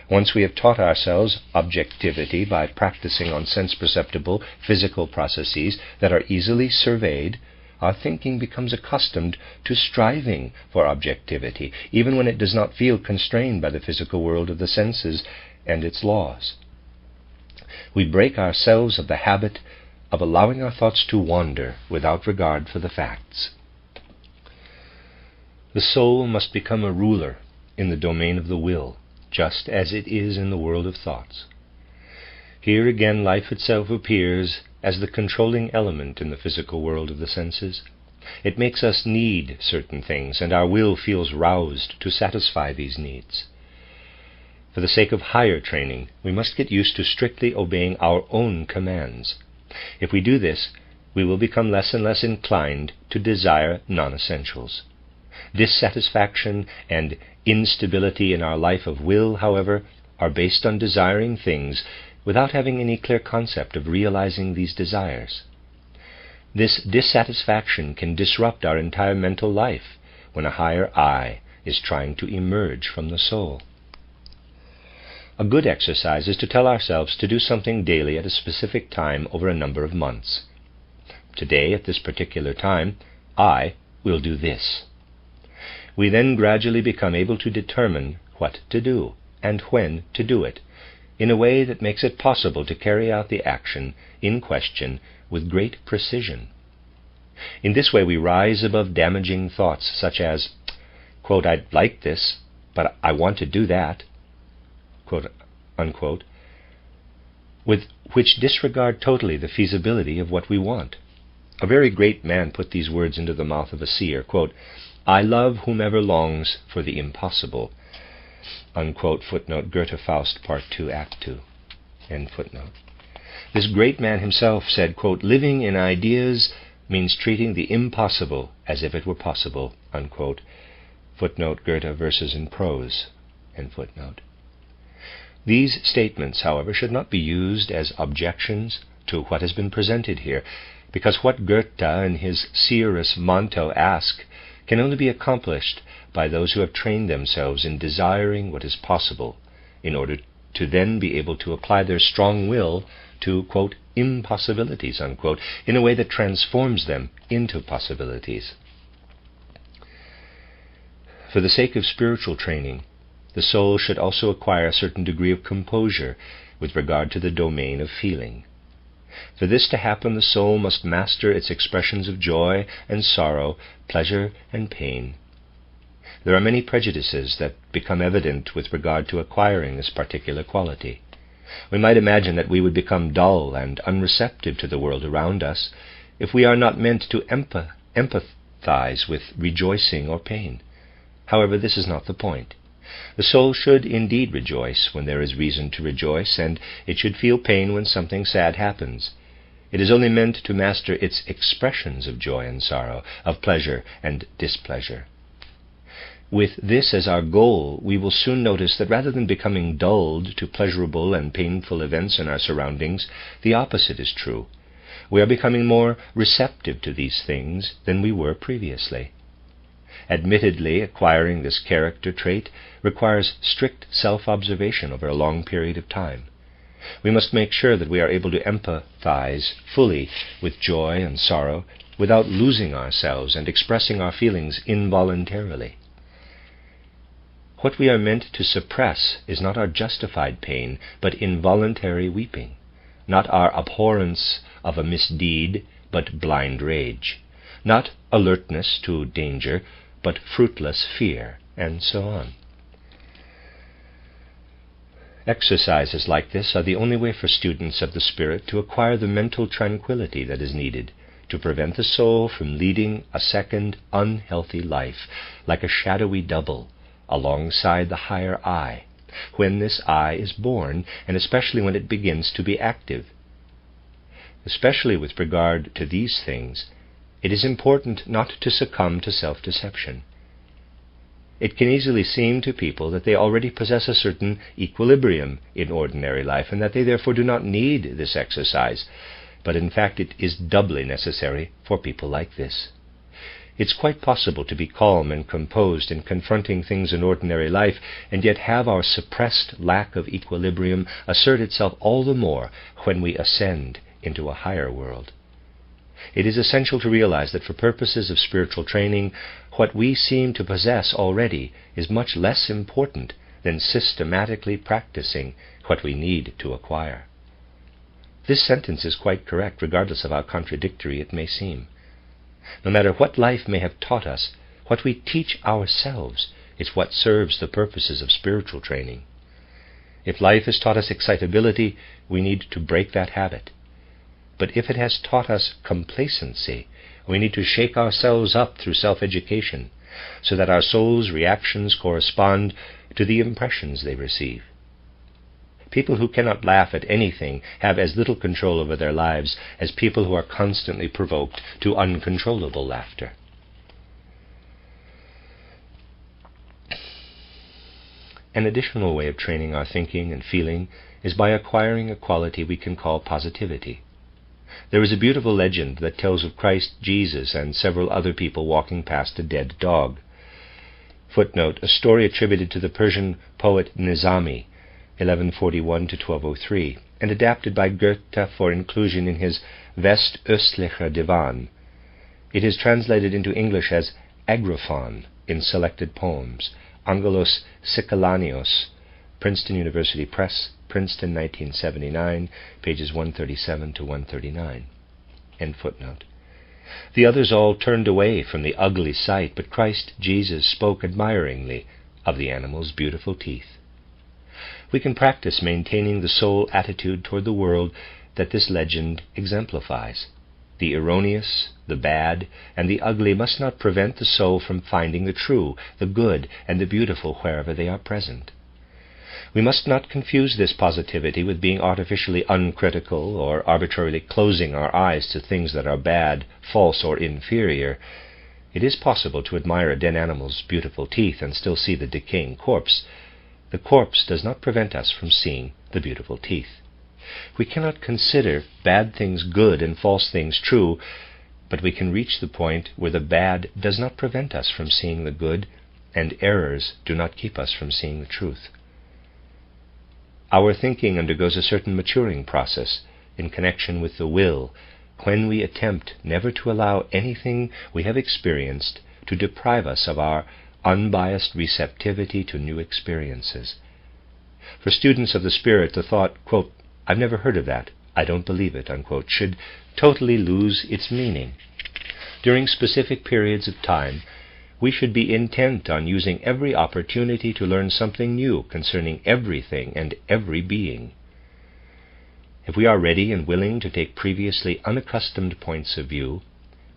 Once we have taught ourselves objectivity by practicing on sense-perceptible physical processes that are easily surveyed, our thinking becomes accustomed to striving for objectivity, even when it does not feel constrained by the physical world of the senses and its laws. We break ourselves of the habit of allowing our thoughts to wander without regard for the facts. The soul must become a ruler in the domain of the will, just as it is in the world of thoughts. Here again life itself appears as the controlling element in the physical world of the senses. It makes us need certain things, and our will feels roused to satisfy these needs. For the sake of higher training, we must get used to strictly obeying our own commands. If we do this, we will become less and less inclined to desire non-essentials. Dissatisfaction and instability in our life of will, however, are based on desiring things without having any clear concept of realizing these desires. This dissatisfaction can disrupt our entire mental life when a higher I is trying to emerge from the soul. A good exercise is to tell ourselves to do something daily at a specific time over a number of months. Today, at this particular time, I will do this. We then gradually become able to determine what to do and when to do it, in a way that makes it possible to carry out the action in question with great precision. In this way we rise above damaging thoughts such as, quote, "I'd like this, but I want to do that," quote, unquote, with which disregard totally the feasibility of what we want. A very great man put these words into the mouth of a seer, quote, "I love whomever longs for the impossible," unquote, footnote, Goethe Faust, Part 2, Act 2, end footnote. This great man himself said, quote, "Living in ideas means treating the impossible as if it were possible," unquote, footnote, Goethe Verses in Prose, end footnote. These statements, however, should not be used as objections to what has been presented here, because what Goethe and his seeress Manto ask can only be accomplished by those who have trained themselves in desiring what is possible, in order to then be able to apply their strong will to, quote, impossibilities, unquote, in a way that transforms them into possibilities. For the sake of spiritual training, the soul should also acquire a certain degree of composure with regard to the domain of feeling. For this to happen, the soul must master its expressions of joy and sorrow, pleasure and pain. There are many prejudices that become evident with regard to acquiring this particular quality. We might imagine that we would become dull and unreceptive to the world around us if we are not meant to empathize with rejoicing or pain. However, this is not the point. The soul should indeed rejoice when there is reason to rejoice, and it should feel pain when something sad happens. It is only meant to master its expressions of joy and sorrow, of pleasure and displeasure. With this as our goal, we will soon notice that rather than becoming dulled to pleasurable and painful events in our surroundings, the opposite is true. We are becoming more receptive to these things than we were previously. Admittedly, acquiring this character trait requires strict self-observation over a long period of time. We must make sure that we are able to empathize fully with joy and sorrow without losing ourselves and expressing our feelings involuntarily. What we are meant to suppress is not our justified pain, but involuntary weeping, not our abhorrence of a misdeed, but blind rage, not alertness to danger, but fruitless fear, and so on. Exercises like this are the only way for students of the spirit to acquire the mental tranquility that is needed to prevent the soul from leading a second unhealthy life, like a shadowy double, alongside the higher I, when this I is born, and especially when it begins to be active. Especially with regard to these things, it is important not to succumb to self-deception. It can easily seem to people that they already possess a certain equilibrium in ordinary life, and that they therefore do not need this exercise, but in fact it is doubly necessary for people like this. It's quite possible to be calm and composed in confronting things in ordinary life, and yet have our suppressed lack of equilibrium assert itself all the more when we ascend into a higher world. It is essential to realize that for purposes of spiritual training, what we seem to possess already is much less important than systematically practicing what we need to acquire. This sentence is quite correct, regardless of how contradictory it may seem. No matter what life may have taught us, what we teach ourselves is what serves the purposes of spiritual training. If life has taught us excitability, we need to break that habit. But if it has taught us complacency, we need to shake ourselves up through self-education, so that our soul's reactions correspond to the impressions they receive. People who cannot laugh at anything have as little control over their lives as people who are constantly provoked to uncontrollable laughter. An additional way of training our thinking and feeling is by acquiring a quality we can call positivity. There is a beautiful legend that tells of Christ Jesus and several other people walking past a dead dog. Footnote, a story attributed to the Persian poet Nizami, 1141 to 1203, and adapted by Goethe for inclusion in his West-Östlicher Divan. It is translated into English as Agrophon in selected poems. Angelos Sikellanios, Princeton University Press, Princeton, 1979, pages 137 to 139. End footnote. The others all turned away from the ugly sight, but Christ Jesus spoke admiringly of the animal's beautiful teeth. We can practice maintaining the soul attitude toward the world that this legend exemplifies. The erroneous, the bad, and the ugly must not prevent the soul from finding the true, the good, and the beautiful wherever they are present. We must not confuse this positivity with being artificially uncritical or arbitrarily closing our eyes to things that are bad, false, or inferior. It is possible to admire a dead animal's beautiful teeth and still see the decaying corpse. The corpse does not prevent us from seeing the beautiful teeth. We cannot consider bad things good and false things true, but we can reach the point where the bad does not prevent us from seeing the good, and errors do not keep us from seeing the truth. Our thinking undergoes a certain maturing process in connection with the will, when we attempt never to allow anything we have experienced to deprive us of our unbiased receptivity to new experiences. For students of the Spirit, the thought, quote, "I've never heard of that, I don't believe it," unquote, should totally lose its meaning. During specific periods of time, we should be intent on using every opportunity to learn something new concerning everything and every being. If we are ready and willing to take previously unaccustomed points of view,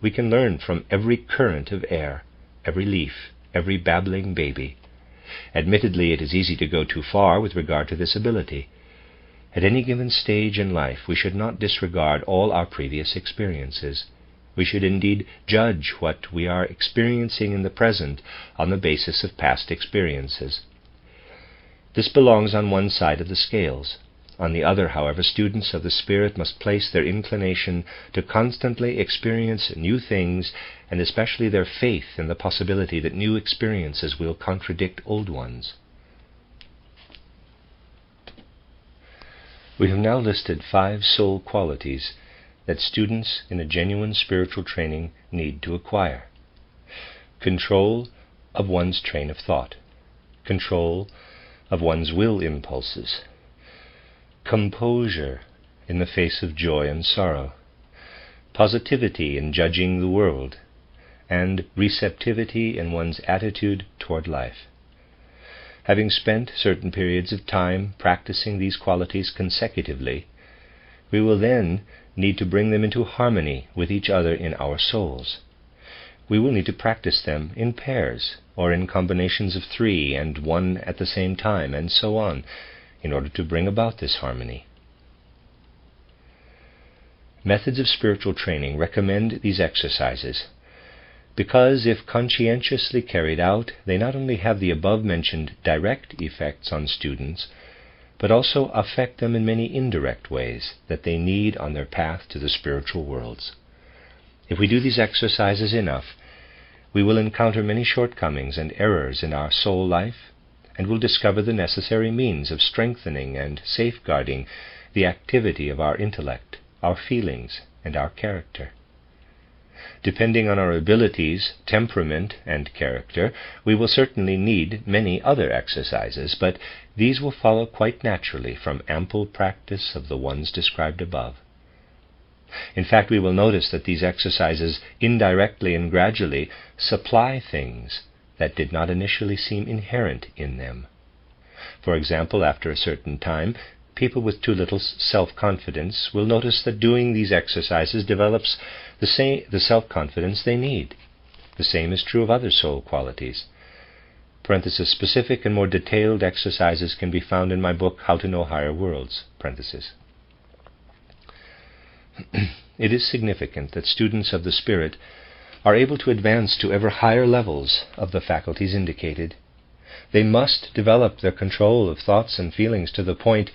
we can learn from every current of air, every leaf, every babbling baby. Admittedly, it is easy to go too far with regard to this ability. At any given stage in life, we should not disregard all our previous experiences. We should indeed judge what we are experiencing in the present on the basis of past experiences. This belongs on one side of the scales. On the other, however, students of the Spirit must place their inclination to constantly experience new things, and especially their faith in the possibility that new experiences will contradict old ones. We have now listed 5 soul qualities that students in a genuine spiritual training need to acquire. Control of one's train of thought. Control of one's will impulses. Composure in the face of joy and sorrow. Positivity in judging the world. And receptivity in one's attitude toward life. Having spent certain periods of time practicing these qualities consecutively, we will then need to bring them into harmony with each other in our souls. We will need to practice them in pairs, or in combinations of 3 and 1 at the same time, and so on, in order to bring about this harmony. Methods of spiritual training recommend these exercises, because if conscientiously carried out, they not only have the above-mentioned direct effects on students, but also affect them in many indirect ways that they need on their path to the spiritual worlds. If we do these exercises enough, we will encounter many shortcomings and errors in our soul life, and will discover the necessary means of strengthening and safeguarding the activity of our intellect, our feelings, and our character. Depending on our abilities, temperament, and character, we will certainly need many other exercises, but these will follow quite naturally from ample practice of the ones described above. In fact, we will notice that these exercises indirectly and gradually supply things that did not initially seem inherent in them. For example, after a certain time, people with too little self-confidence will notice that doing these exercises develops the self-confidence they need. The same is true of other soul qualities. Parenthesis, specific and more detailed exercises can be found in my book, How to Know Higher Worlds. Parenthesis. It is significant that students of the Spirit are able to advance to ever higher levels of the faculties indicated. They must develop their control of thoughts and feelings to the point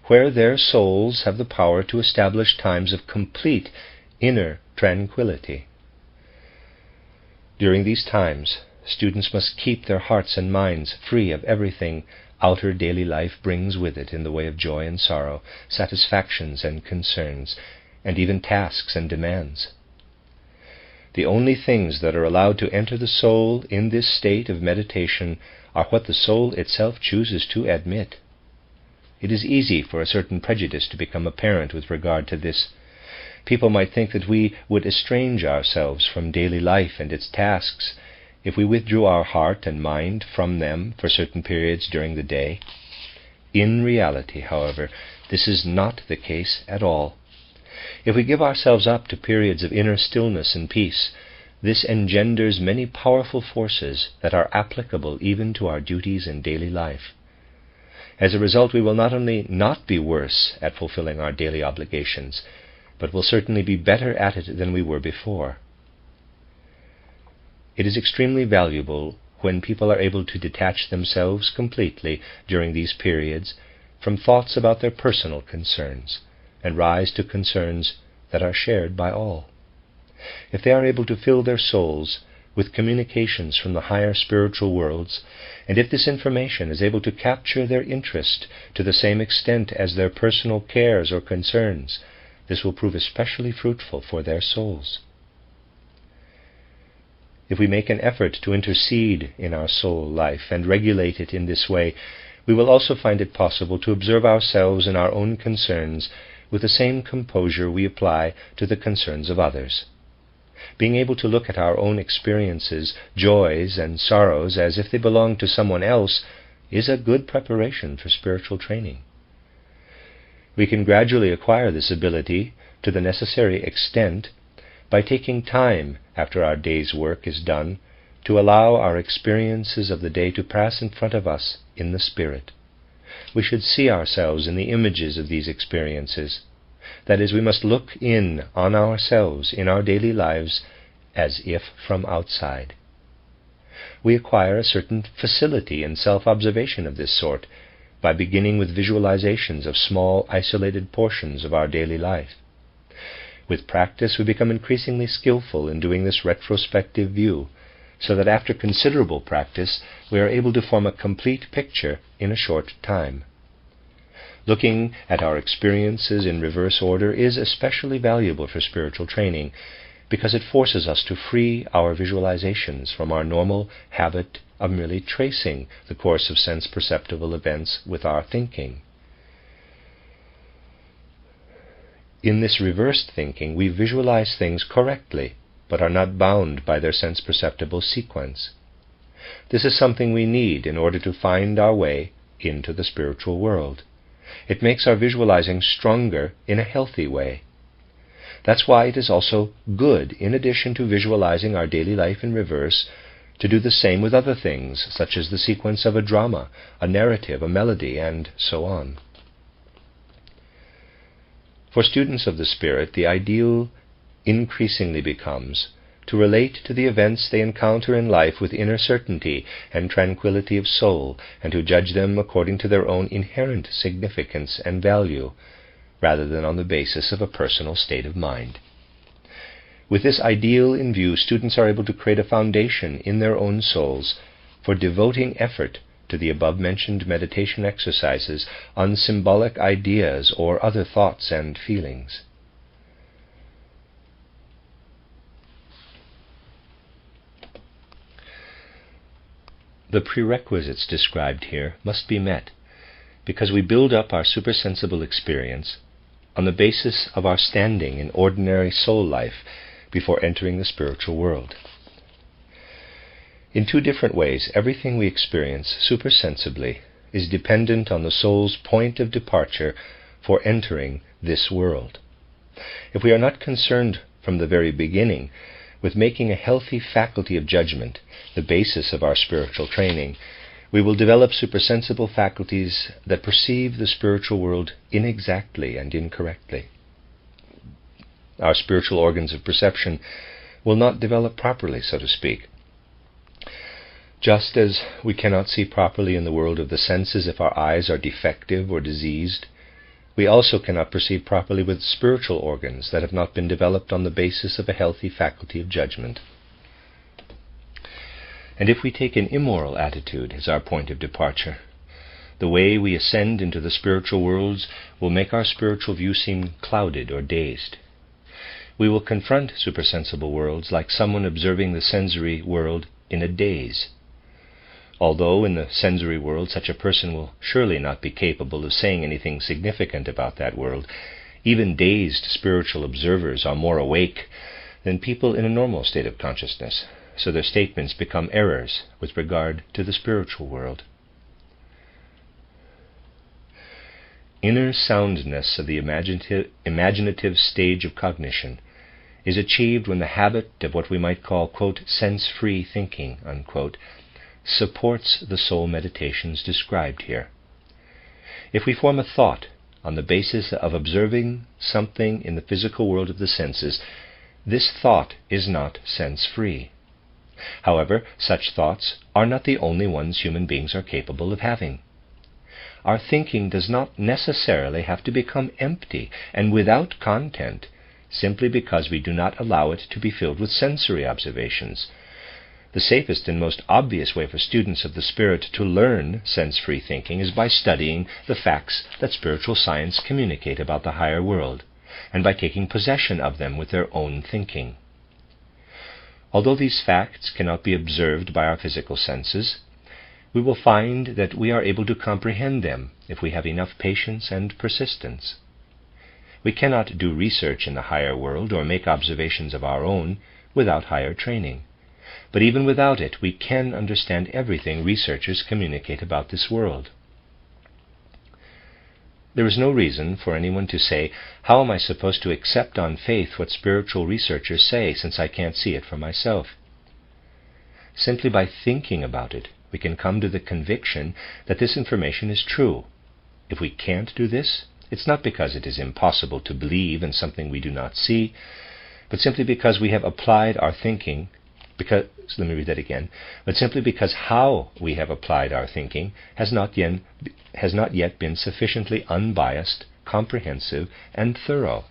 where their souls have the power to establish times of complete inner tranquility. During these times, students must keep their hearts and minds free of everything outer daily life brings with it in the way of joy and sorrow, satisfactions and concerns, and even tasks and demands. The only things that are allowed to enter the soul in this state of meditation are what the soul itself chooses to admit. It is easy for a certain prejudice to become apparent with regard to this. People might think that we would estrange ourselves from daily life and its tasks if we withdrew our heart and mind from them for certain periods during the day. In reality, however, this is not the case at all. If we give ourselves up to periods of inner stillness and peace, this engenders many powerful forces that are applicable even to our duties in daily life. As a result, we will not only not be worse at fulfilling our daily obligations, but will certainly be better at it than we were before. It is extremely valuable when people are able to detach themselves completely during these periods from thoughts about their personal concerns and rise to concerns that are shared by all. If they are able to fill their souls with communications from the higher spiritual worlds, and if this information is able to capture their interest to the same extent as their personal cares or concerns, this will prove especially fruitful for their souls. If we make an effort to intercede in our soul life and regulate it in this way, we will also find it possible to observe ourselves and our own concerns with the same composure we apply to the concerns of others. Being able to look at our own experiences, joys and sorrows as if they belonged to someone else is a good preparation for spiritual training. We can gradually acquire this ability to the necessary extent by taking time after our day's work is done to allow our experiences of the day to pass in front of us in the Spirit. We should see ourselves in the images of these experiences. That is, we must look in on ourselves in our daily lives as if from outside. We acquire a certain facility in self-observation of this sort by beginning with visualizations of small, isolated portions of our daily life. With practice, we become increasingly skillful in doing this retrospective view, so that after considerable practice, we are able to form a complete picture in a short time. Looking at our experiences in reverse order is especially valuable for spiritual training, because it forces us to free our visualizations from our normal habit of merely tracing the course of sense-perceptible events with our thinking. In this reversed thinking, we visualize things correctly, but are not bound by their sense-perceptible sequence. This is something we need in order to find our way into the spiritual world. It makes our visualizing stronger in a healthy way. That's why it is also good, in addition to visualizing our daily life in reverse, to do the same with other things, such as the sequence of a drama, a narrative, a melody, and so on. For students of the Spirit, the ideal increasingly becomes to relate to the events they encounter in life with inner certainty and tranquility of soul, and to judge them according to their own inherent significance and value, rather than on the basis of a personal state of mind. With this ideal in view, students are able to create a foundation in their own souls for devoting effort to the above-mentioned meditation exercises on symbolic ideas or other thoughts and feelings. The prerequisites described here must be met, because we build up our supersensible experience on the basis of our standing in ordinary soul life before entering the spiritual world. In two different ways, everything we experience supersensibly is dependent on the soul's point of departure for entering this world. If we are not concerned from the very beginning with making a healthy faculty of judgment the basis of our spiritual training, we will develop supersensible faculties that perceive the spiritual world inexactly and incorrectly. Our spiritual organs of perception will not develop properly, so to speak. Just as we cannot see properly in the world of the senses if our eyes are defective or diseased, we also cannot perceive properly with spiritual organs that have not been developed on the basis of a healthy faculty of judgment. And if we take an immoral attitude as our point of departure, the way we ascend into the spiritual worlds will make our spiritual view seem clouded or dazed. We will confront supersensible worlds like someone observing the sensory world in a daze. Although in the sensory world such a person will surely not be capable of saying anything significant about that world, even dazed spiritual observers are more awake than people in a normal state of consciousness, so their statements become errors with regard to the spiritual world. Inner soundness of the imaginative stage of cognition is achieved when the habit of what we might call, quote, sense-free thinking, unquote, supports the soul meditations described here. If we form a thought on the basis of observing something in the physical world of the senses, this thought is not sense-free. However, such thoughts are not the only ones human beings are capable of having. Our thinking does not necessarily have to become empty and without content simply because we do not allow it to be filled with sensory observations. The safest and most obvious way for students of the spirit to learn sense-free thinking is by studying the facts that spiritual science communicate about the higher world, and by taking possession of them with their own thinking. Although these facts cannot be observed by our physical senses, we will find that we are able to comprehend them if we have enough patience and persistence. We cannot do research in the higher world or make observations of our own without higher training. But even without it, we can understand everything researchers communicate about this world. There is no reason for anyone to say, "How am I supposed to accept on faith what spiritual researchers say, since I can't see it for myself?" Simply by thinking about it, we can come to the conviction that this information is true. If we can't do this, it's not because it is impossible to believe in something we do not see, but simply because we have applied our thinking but simply because how we have applied our thinking has not yet been sufficiently unbiased, comprehensive, and thorough.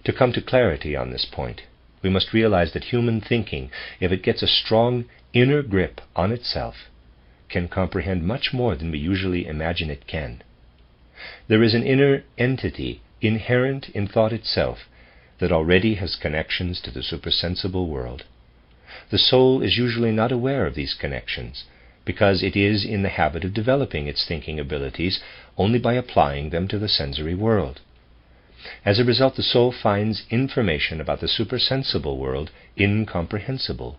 To come to clarity on this point, we must realize that human thinking, if it gets a strong inner grip on itself, can comprehend much more than we usually imagine it can. There is an inner entity inherent in thought itself that already has connections to the supersensible world. The soul is usually not aware of these connections, because it is in the habit of developing its thinking abilities only by applying them to the sensory world. As a result, the soul finds information about the supersensible world incomprehensible.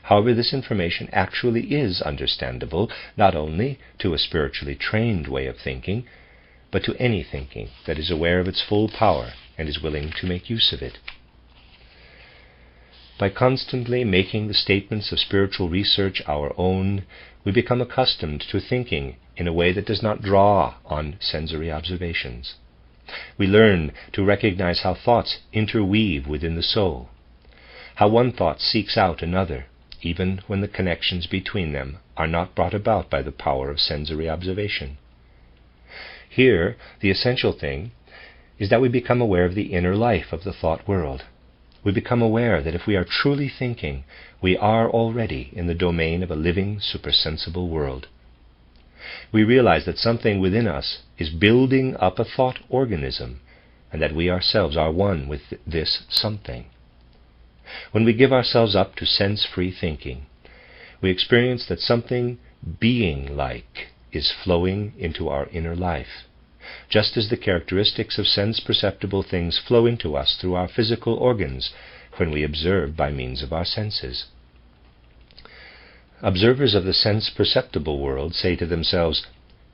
However, this information actually is understandable, not only to a spiritually trained way of thinking, but to any thinking that is aware of its full power and is willing to make use of it. By constantly making the statements of spiritual research our own, we become accustomed to thinking in a way that does not draw on sensory observations. We learn to recognize how thoughts interweave within the soul, how one thought seeks out another, even when the connections between them are not brought about by the power of sensory observation. Here, the essential thing is that we become aware of the inner life of the thought world. We become aware that if we are truly thinking, we are already in the domain of a living, supersensible world. We realize that something within us is building up a thought organism, and that we ourselves are one with this something. When we give ourselves up to sense-free thinking, we experience that something being-like is flowing into our inner life, just as the characteristics of sense-perceptible things flow into us through our physical organs when we observe by means of our senses. Observers of the sense-perceptible world say to themselves,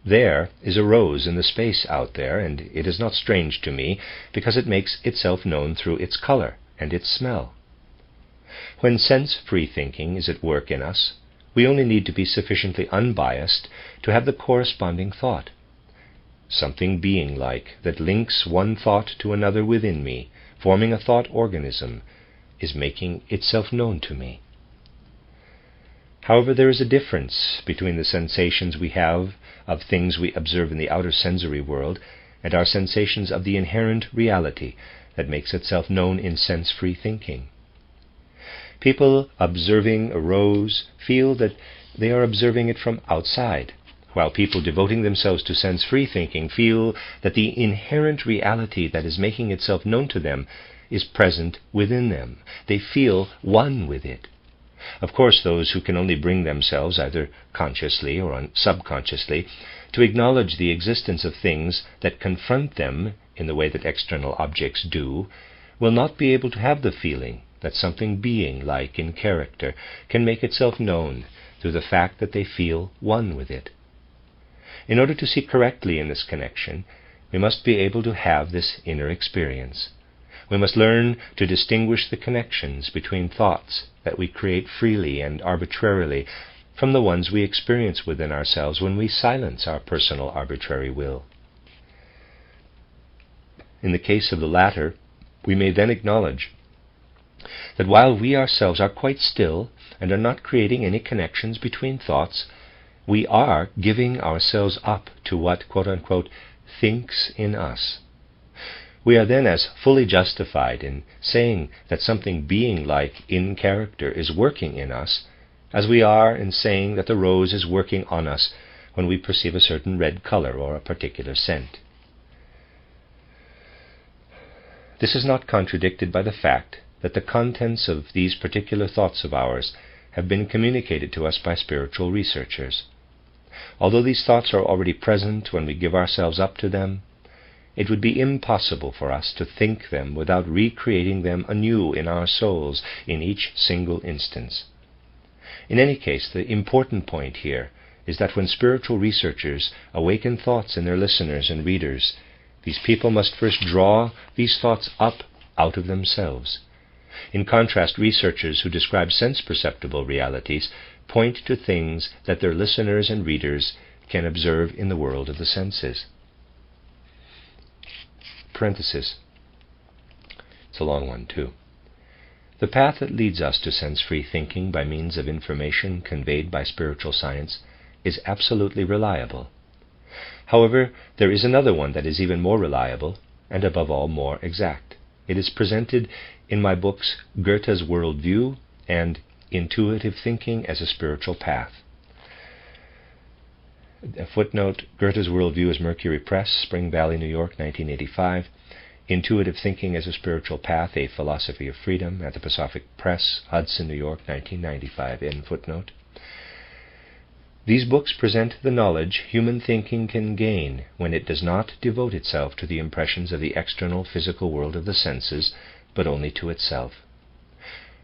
"There is a rose in the space out there, and it is not strange to me, because it makes itself known through its color and its smell." When sense-free thinking is at work in us, we only need to be sufficiently unbiased to have the corresponding thought. Something being-like that links one thought to another within me, forming a thought organism, is making itself known to me. However, there is a difference between the sensations we have of things we observe in the outer sensory world and our sensations of the inherent reality that makes itself known in sense-free thinking. People observing a rose feel that they are observing it from outside, while people devoting themselves to sense-free thinking feel that the inherent reality that is making itself known to them is present within them. They feel one with it. Of course, those who can only bring themselves, either consciously or subconsciously, to acknowledge the existence of things that confront them in the way that external objects do, will not be able to have the feeling that something being-like in character can make itself known through the fact that they feel one with it. In order to see correctly in this connection, we must be able to have this inner experience. We must learn to distinguish the connections between thoughts that we create freely and arbitrarily from the ones we experience within ourselves when we silence our personal arbitrary will. In the case of the latter, we may then acknowledge that while we ourselves are quite still and are not creating any connections between thoughts, we are giving ourselves up to what, quote-unquote, thinks in us. We are then as fully justified in saying that something being-like in character is working in us as we are in saying that the rose is working on us when we perceive a certain red color or a particular scent. This is not contradicted by the fact that the contents of these particular thoughts of ours have been communicated to us by spiritual researchers. Although these thoughts are already present when we give ourselves up to them, it would be impossible for us to think them without recreating them anew in our souls in each single instance. In any case, the important point here is that when spiritual researchers awaken thoughts in their listeners and readers, these people must first draw these thoughts up out of themselves. In contrast, researchers who describe sense-perceptible realities point to things that their listeners and readers can observe in the world of the senses. Parenthesis. It's a long one, too. The path that leads us to sense-free thinking by means of information conveyed by spiritual science is absolutely reliable. However, there is another one that is even more reliable and, above all, more exact. It is presented in my books Goethe's Worldview and Intuitive Thinking as a Spiritual Path. A footnote, Goethe's Worldview is Mercury Press, Spring Valley, New York, 1985. Intuitive Thinking as a Spiritual Path, A Philosophy of Freedom, Anthroposophic Press, Hudson, New York, 1995. End footnote. These books present the knowledge human thinking can gain when it does not devote itself to the impressions of the external physical world of the senses, but only to itself.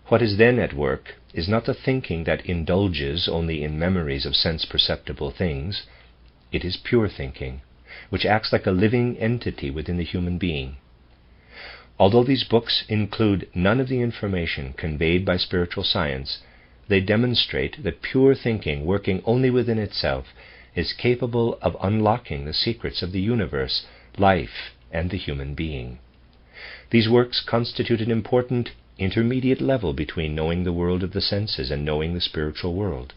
What is then at work is not the thinking that indulges only in memories of sense-perceptible things. It is pure thinking, which acts like a living entity within the human being. Although these books include none of the information conveyed by spiritual science, they demonstrate that pure thinking working only within itself is capable of unlocking the secrets of the universe, life, and the human being. These works constitute an important intermediate level between knowing the world of the senses and knowing the spiritual world.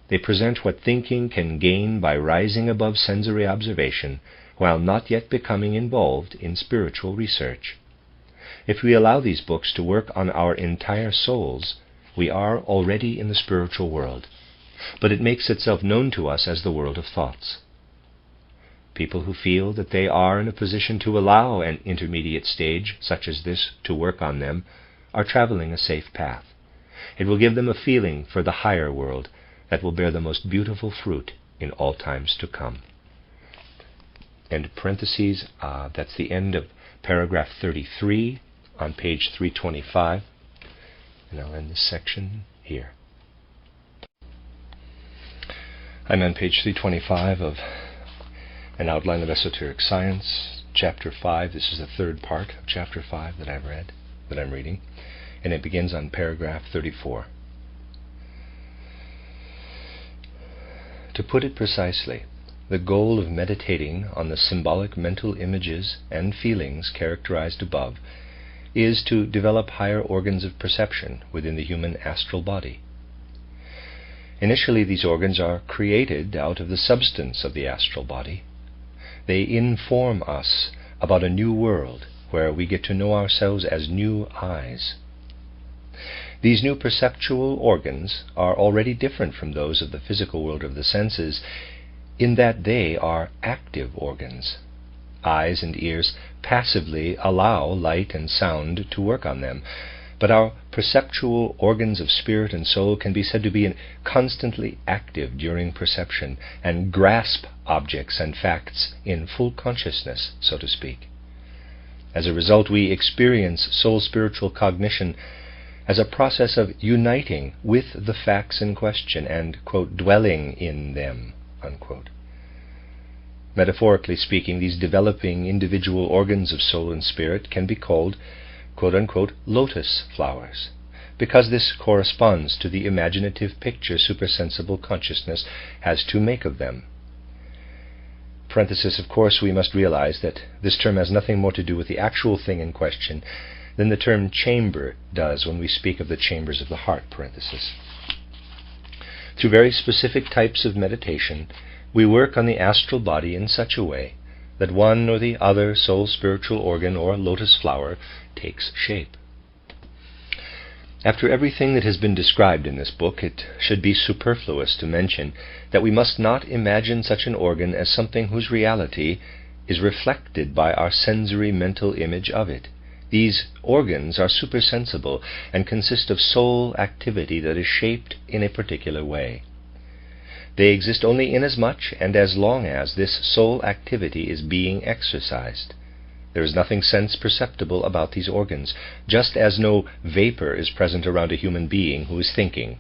They present what thinking can gain by rising above sensory observation while not yet becoming involved in spiritual research. If we allow these books to work on our entire souls, we are already in the spiritual world, but it makes itself known to us as the world of thoughts. People who feel that they are in a position to allow an intermediate stage such as this to work on them are traveling a safe path. It will give them a feeling for the higher world that will bear the most beautiful fruit in all times to come. End parentheses. That's the end of paragraph 33 on page 325. And I'll end this section here. I'm on page 325 of An Outline of Esoteric Science, Chapter 5. This is the third part of Chapter 5 that I'm reading, and it begins on paragraph 34. To put it precisely, the goal of meditating on the symbolic mental images and feelings characterized above is to develop higher organs of perception within the human astral body. Initially, these organs are created out of the substance of the astral body. They inform us about a new world where we get to know ourselves as new eyes. These new perceptual organs are already different from those of the physical world of the senses in that they are active organs. Eyes and ears passively allow light and sound to work on them, but our perceptual organs of spirit and soul can be said to be constantly active during perception and grasp objects and facts in full consciousness, so to speak. As a result, we experience soul-spiritual cognition as a process of uniting with the facts in question and, quote, dwelling in them, unquote. Metaphorically speaking, these developing individual organs of soul and spirit can be called, quote-unquote, lotus flowers, because this corresponds to the imaginative picture supersensible consciousness has to make of them. Parenthesis, of course, we must realize that this term has nothing more to do with the actual thing in question than the term chamber does when we speak of the chambers of the heart, parenthesis. Through very specific types of meditation, we work on the astral body in such a way that one or the other soul-spiritual organ or lotus flower takes shape. After everything that has been described in this book, it should be superfluous to mention that we must not imagine such an organ as something whose reality is reflected by our sensory mental image of it. These organs are supersensible and consist of soul activity that is shaped in a particular way. They exist only inasmuch and as long as this soul activity is being exercised. There is nothing sense perceptible about these organs, just as no vapor is present around a human being who is thinking.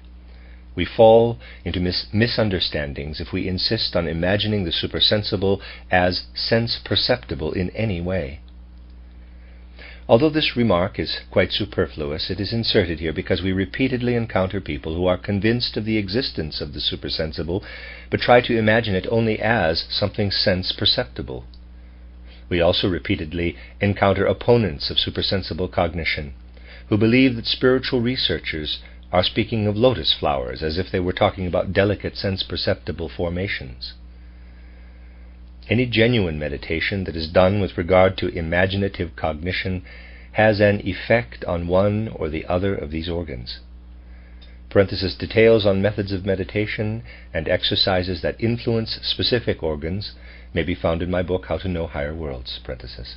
We fall into misunderstandings if we insist on imagining the supersensible as sense perceptible in any way. Although this remark is quite superfluous, it is inserted here because we repeatedly encounter people who are convinced of the existence of the supersensible, but try to imagine it only as something sense perceptible. We also repeatedly encounter opponents of supersensible cognition, who believe that spiritual researchers are speaking of lotus flowers as if they were talking about delicate sense perceptible formations. Any genuine meditation that is done with regard to imaginative cognition has an effect on one or the other of these organs. Parenthesis, details on methods of meditation and exercises that influence specific organs may be found in my book, How to Know Higher Worlds. Parenthesis.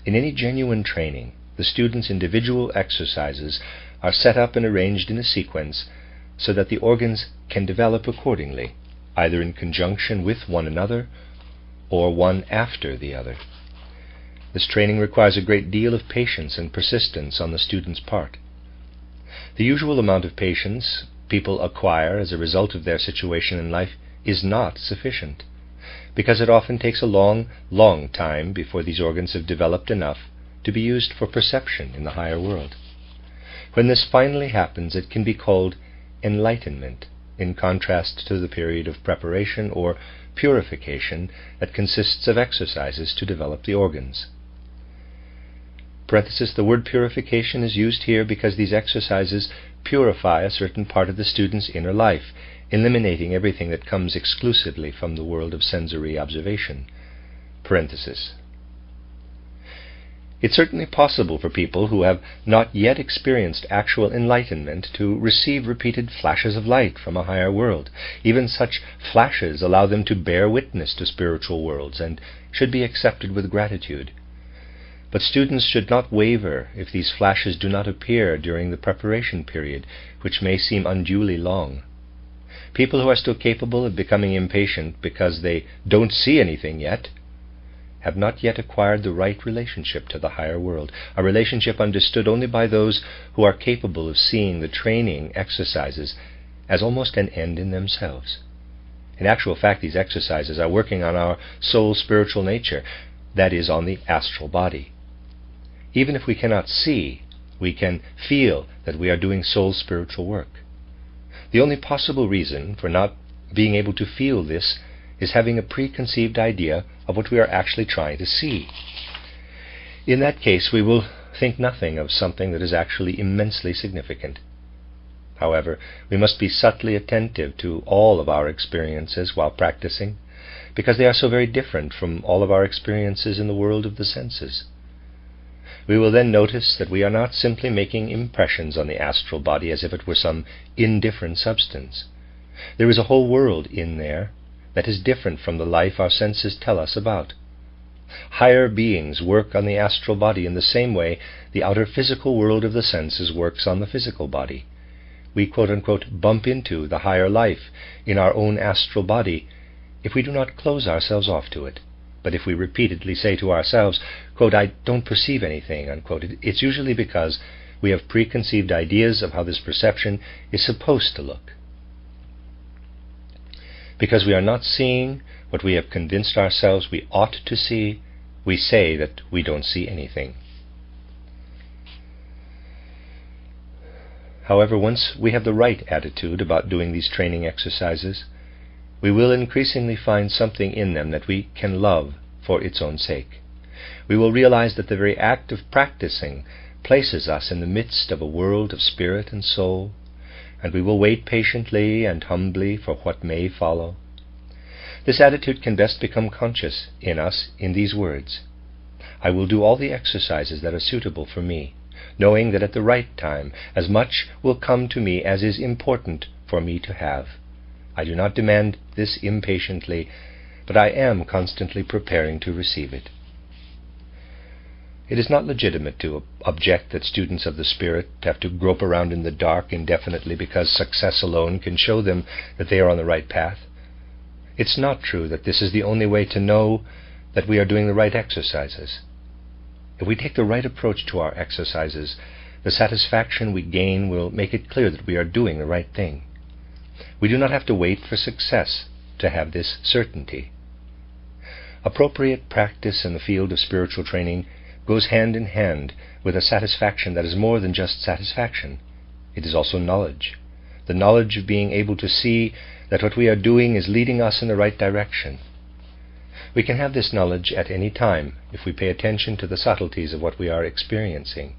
In any genuine training, the student's individual exercises are set up and arranged in a sequence so that the organs can develop accordingly, either in conjunction with one another or one after the other. This training requires a great deal of patience and persistence on the student's part. The usual amount of patience people acquire as a result of their situation in life is not sufficient, because it often takes a long, long time before these organs have developed enough to be used for perception in the higher world. When this finally happens, it can be called enlightenment, in contrast to the period of preparation or purification that consists of exercises to develop the organs. Parenthesis, the word purification is used here because these exercises purify a certain part of the student's inner life, eliminating everything that comes exclusively from the world of sensory observation. Parenthesis. It's certainly possible for people who have not yet experienced actual enlightenment to receive repeated flashes of light from a higher world. Even such flashes allow them to bear witness to spiritual worlds and should be accepted with gratitude. But students should not waver if these flashes do not appear during the preparation period, which may seem unduly long. People who are still capable of becoming impatient because they don't see anything yet have not yet acquired the right relationship to the higher world, a relationship understood only by those who are capable of seeing the training exercises as almost an end in themselves. In actual fact, these exercises are working on our soul spiritual nature, that is, on the astral body. Even if we cannot see, we can feel that we are doing soul spiritual work. The only possible reason for not being able to feel this is having a preconceived idea of what we are actually trying to see. In that case, we will think nothing of something that is actually immensely significant. However, we must be subtly attentive to all of our experiences while practicing, because they are so very different from all of our experiences in the world of the senses. We will then notice that we are not simply making impressions on the astral body as if it were some indifferent substance. There is a whole world in there that is different from the life our senses tell us about. Higher beings work on the astral body in the same way the outer physical world of the senses works on the physical body. We quote-unquote bump into the higher life in our own astral body if we do not close ourselves off to it. But if we repeatedly say to ourselves, quote, "I don't perceive anything," unquote, it's usually because we have preconceived ideas of how this perception is supposed to look. Because we are not seeing what we have convinced ourselves we ought to see, we say that we don't see anything. However, once we have the right attitude about doing these training exercises, we will increasingly find something in them that we can love for its own sake. We will realize that the very act of practicing places us in the midst of a world of spirit and soul, and we will wait patiently and humbly for what may follow. This attitude can best become conscious in us in these words: I will do all the exercises that are suitable for me, knowing that at the right time as much will come to me as is important for me to have. I do not demand this impatiently, but I am constantly preparing to receive it. It is not legitimate to object that students of the Spirit have to grope around in the dark indefinitely because success alone can show them that they are on the right path. It's not true that this is the only way to know that we are doing the right exercises. If we take the right approach to our exercises, the satisfaction we gain will make it clear that we are doing the right thing. We do not have to wait for success to have this certainty. Appropriate practice in the field of spiritual training goes hand in hand with a satisfaction that is more than just satisfaction. It is also knowledge. The knowledge of being able to see that what we are doing is leading us in the right direction. We can have this knowledge at any time if we pay attention to the subtleties of what we are experiencing.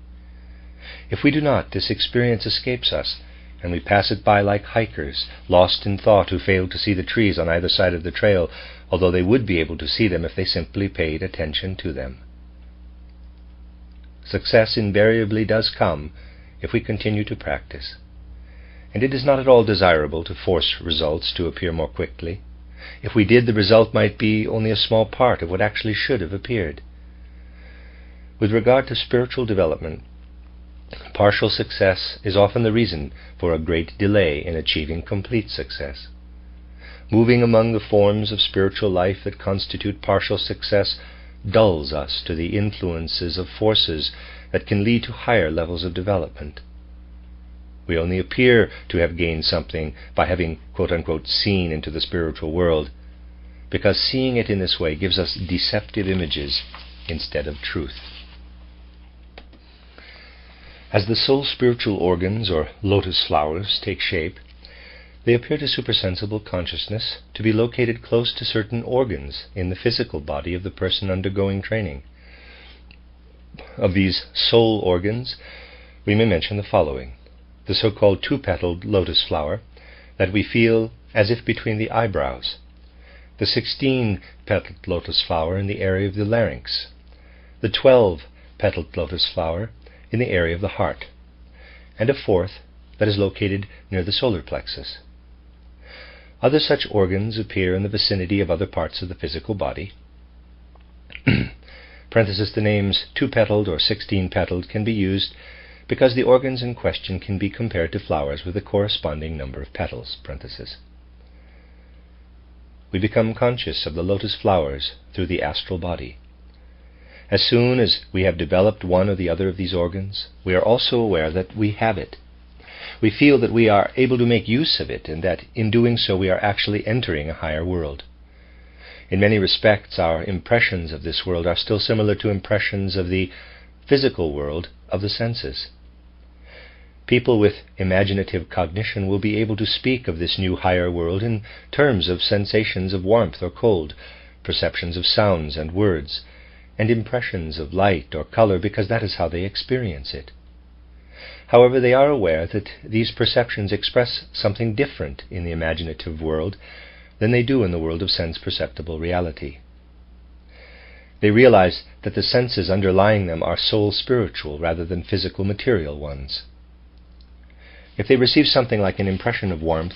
If we do not, this experience escapes us, and we pass it by like hikers, lost in thought, who fail to see the trees on either side of the trail, although they would be able to see them if they simply paid attention to them. Success invariably does come if we continue to practice, and it is not at all desirable to force results to appear more quickly. If we did, the result might be only a small part of what actually should have appeared. With regard to spiritual development, partial success is often the reason for a great delay in achieving complete success. Moving among the forms of spiritual life that constitute partial success dulls us to the influences of forces that can lead to higher levels of development. We only appear to have gained something by having, quote-unquote, seen into the spiritual world, because seeing it in this way gives us deceptive images instead of truth. As the soul spiritual organs, or lotus flowers, take shape, they appear to supersensible consciousness to be located close to certain organs in the physical body of the person undergoing training. Of these soul organs, we may mention the following: the so-called two-petaled lotus flower that we feel as if between the eyebrows, the 16-petaled lotus flower in the area of the larynx, the 12-petaled lotus flower in the area of the heart, and a fourth that is located near the solar plexus. Other such organs appear in the vicinity of other parts of the physical body. The names two-petaled or 16-petaled can be used because the organs in question can be compared to flowers with a corresponding number of petals. We become conscious of the lotus flowers through the astral body. As soon as we have developed one or the other of these organs, we are also aware that we have it. We feel that we are able to make use of it, and that in doing so we are actually entering a higher world. In many respects, our impressions of this world are still similar to impressions of the physical world of the senses. People with imaginative cognition will be able to speak of this new higher world in terms of sensations of warmth or cold, perceptions of sounds and words, and impressions of light or color, because that is how they experience it. However, they are aware that these perceptions express something different in the imaginative world than they do in the world of sense-perceptible reality. They realize that the senses underlying them are soul-spiritual rather than physical-material ones. If they receive something like an impression of warmth,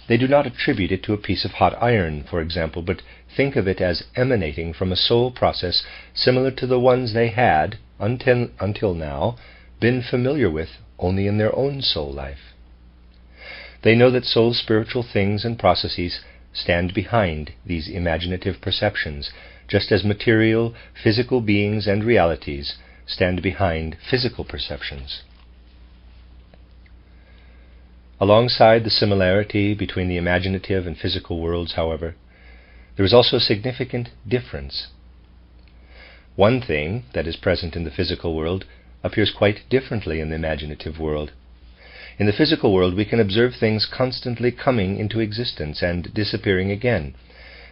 they do not attribute it to a piece of hot iron, for example, but think of it as emanating from a soul process similar to the ones they had, until now, been familiar with only in their own soul life. They know that soul-spiritual things and processes stand behind these imaginative perceptions, just as material, physical beings and realities stand behind physical perceptions. Alongside the similarity between the imaginative and physical worlds, however, there is also a significant difference. One thing that is present in the physical world appears quite differently in the imaginative world. In the physical world, we can observe things constantly coming into existence and disappearing again.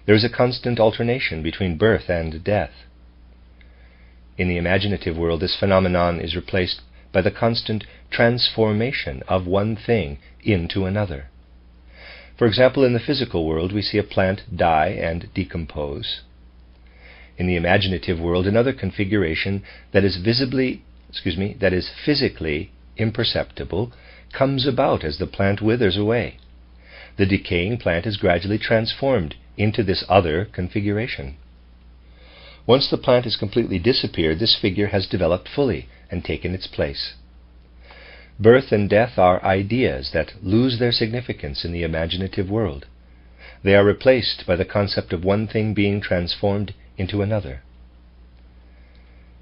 There is a constant alternation between birth and death. In the imaginative world, this phenomenon is replaced by the constant transformation of one thing into another. For example, in the physical world, we see a plant die and decompose. In the imaginative world, another configuration that is physically imperceptible comes about as the plant withers away. The decaying plant is gradually transformed into this other configuration. Once the plant has completely disappeared, this figure has developed fully and taken its place. Birth and death are ideas that lose their significance in the imaginative world. They are replaced by the concept of one thing being transformed into another.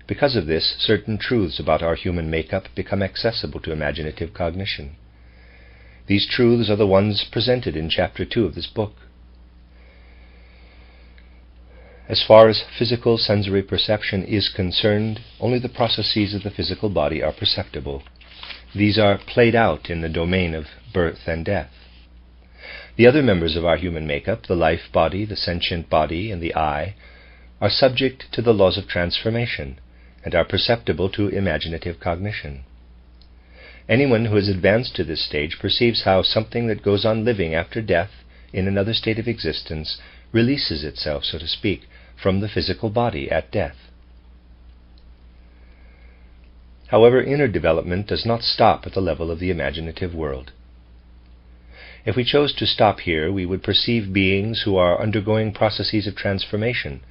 Because of this, certain truths about our human makeup become accessible to imaginative cognition. These truths are the ones presented in Chapter 2 of this book. As far as physical sensory perception is concerned, only the processes of the physical body are perceptible. These are played out in the domain of birth and death. The other members of our human makeup, the life body, the sentient body, and the eye, are subject to the laws of transformation and are perceptible to imaginative cognition. Anyone who has advanced to this stage perceives how something that goes on living after death in another state of existence releases itself, so to speak, from the physical body at death. However, inner development does not stop at the level of the imaginative world. If we chose to stop here, we would perceive beings who are undergoing processes of transformation,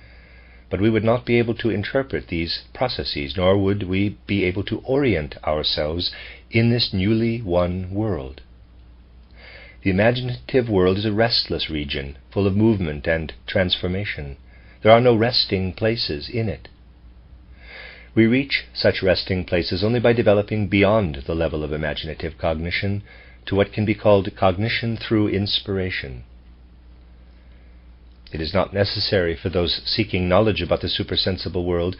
but we would not be able to interpret these processes, nor would we be able to orient ourselves in this newly won world. The imaginative world is a restless region, full of movement and transformation. There are no resting places in it. We reach such resting places only by developing beyond the level of imaginative cognition to what can be called cognition through inspiration. It is not necessary for those seeking knowledge about the supersensible world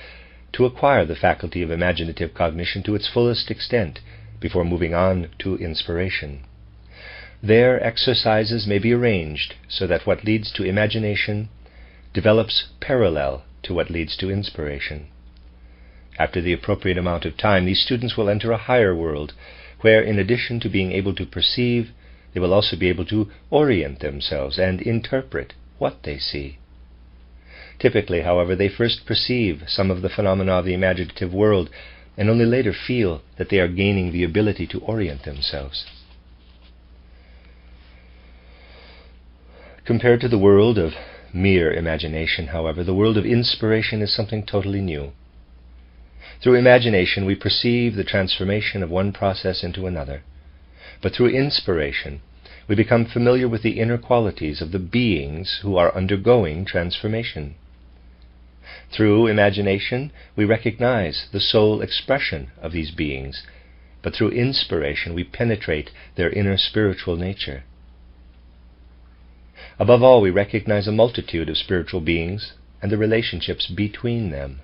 to acquire the faculty of imaginative cognition to its fullest extent before moving on to inspiration. Their exercises may be arranged so that what leads to imagination develops parallel to what leads to inspiration. After the appropriate amount of time, these students will enter a higher world, where in addition to being able to perceive, they will also be able to orient themselves and interpret what they see. Typically, however, they first perceive some of the phenomena of the imaginative world and only later feel that they are gaining the ability to orient themselves. Compared to the world of mere imagination, however, the world of inspiration is something totally new. Through imagination, we perceive the transformation of one process into another. But through inspiration, we become familiar with the inner qualities of the beings who are undergoing transformation. Through imagination, we recognize the soul expression of these beings but through inspiration we penetrate their inner spiritual nature. Above all, we recognize a multitude of spiritual beings and the relationships between them.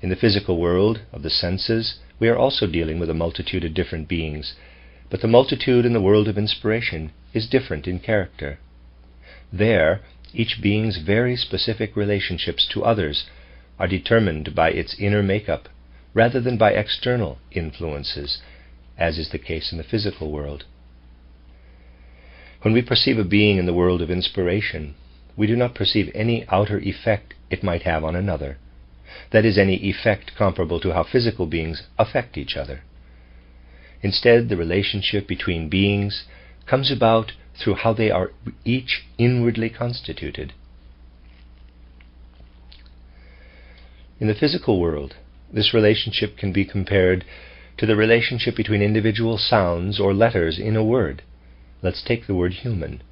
In the physical world of the senses, we are also dealing with a multitude of different beings, but the multitude in the world of inspiration is different in character. There, each being's very specific relationships to others are determined by its inner makeup rather than by external influences, as is the case in the physical world. When we perceive a being in the world of inspiration, we do not perceive any outer effect it might have on another, that is, any effect comparable to how physical beings affect each other. Instead, the relationship between beings comes about through how they are each inwardly constituted. In the physical world, this relationship can be compared to the relationship between individual sounds or letters in a word. Let's take the word human.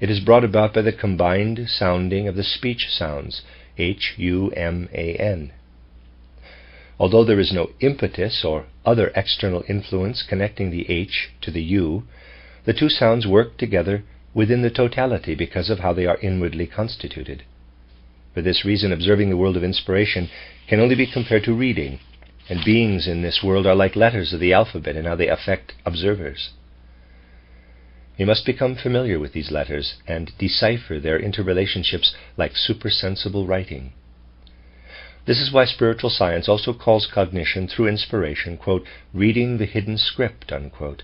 It is brought about by the combined sounding of the speech sounds, H-U-M-A-N. Although there is no impetus or other external influence connecting the H to the U, the two sounds work together within the totality because of how they are inwardly constituted. For this reason, observing the world of inspiration can only be compared to reading, and beings in this world are like letters of the alphabet in how they affect observers. We must become familiar with these letters and decipher their interrelationships like supersensible writing. This is why spiritual science also calls cognition through inspiration, quote, reading the hidden script, unquote.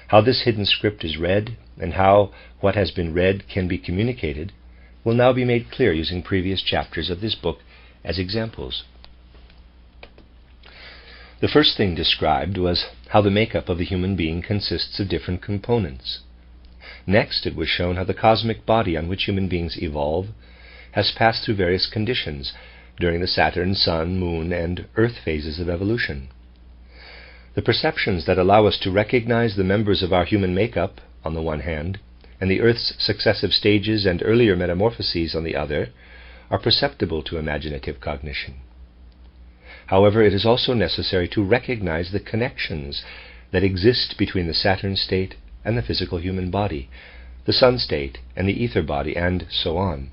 How this hidden script is read, and how what has been read can be communicated, will now be made clear using previous chapters of this book as examples. The first thing described was how the makeup of the human being consists of different components. Next, it was shown how the cosmic body on which human beings evolve has passed through various conditions during the Saturn, Sun, Moon, and Earth phases of evolution. The perceptions that allow us to recognize the members of our human makeup, on the one hand, and the Earth's successive stages and earlier metamorphoses on the other, are perceptible to imaginative cognition. However, it is also necessary to recognize the connections that exist between the Saturn state and the physical human body, the Sun state and the ether body, and so on.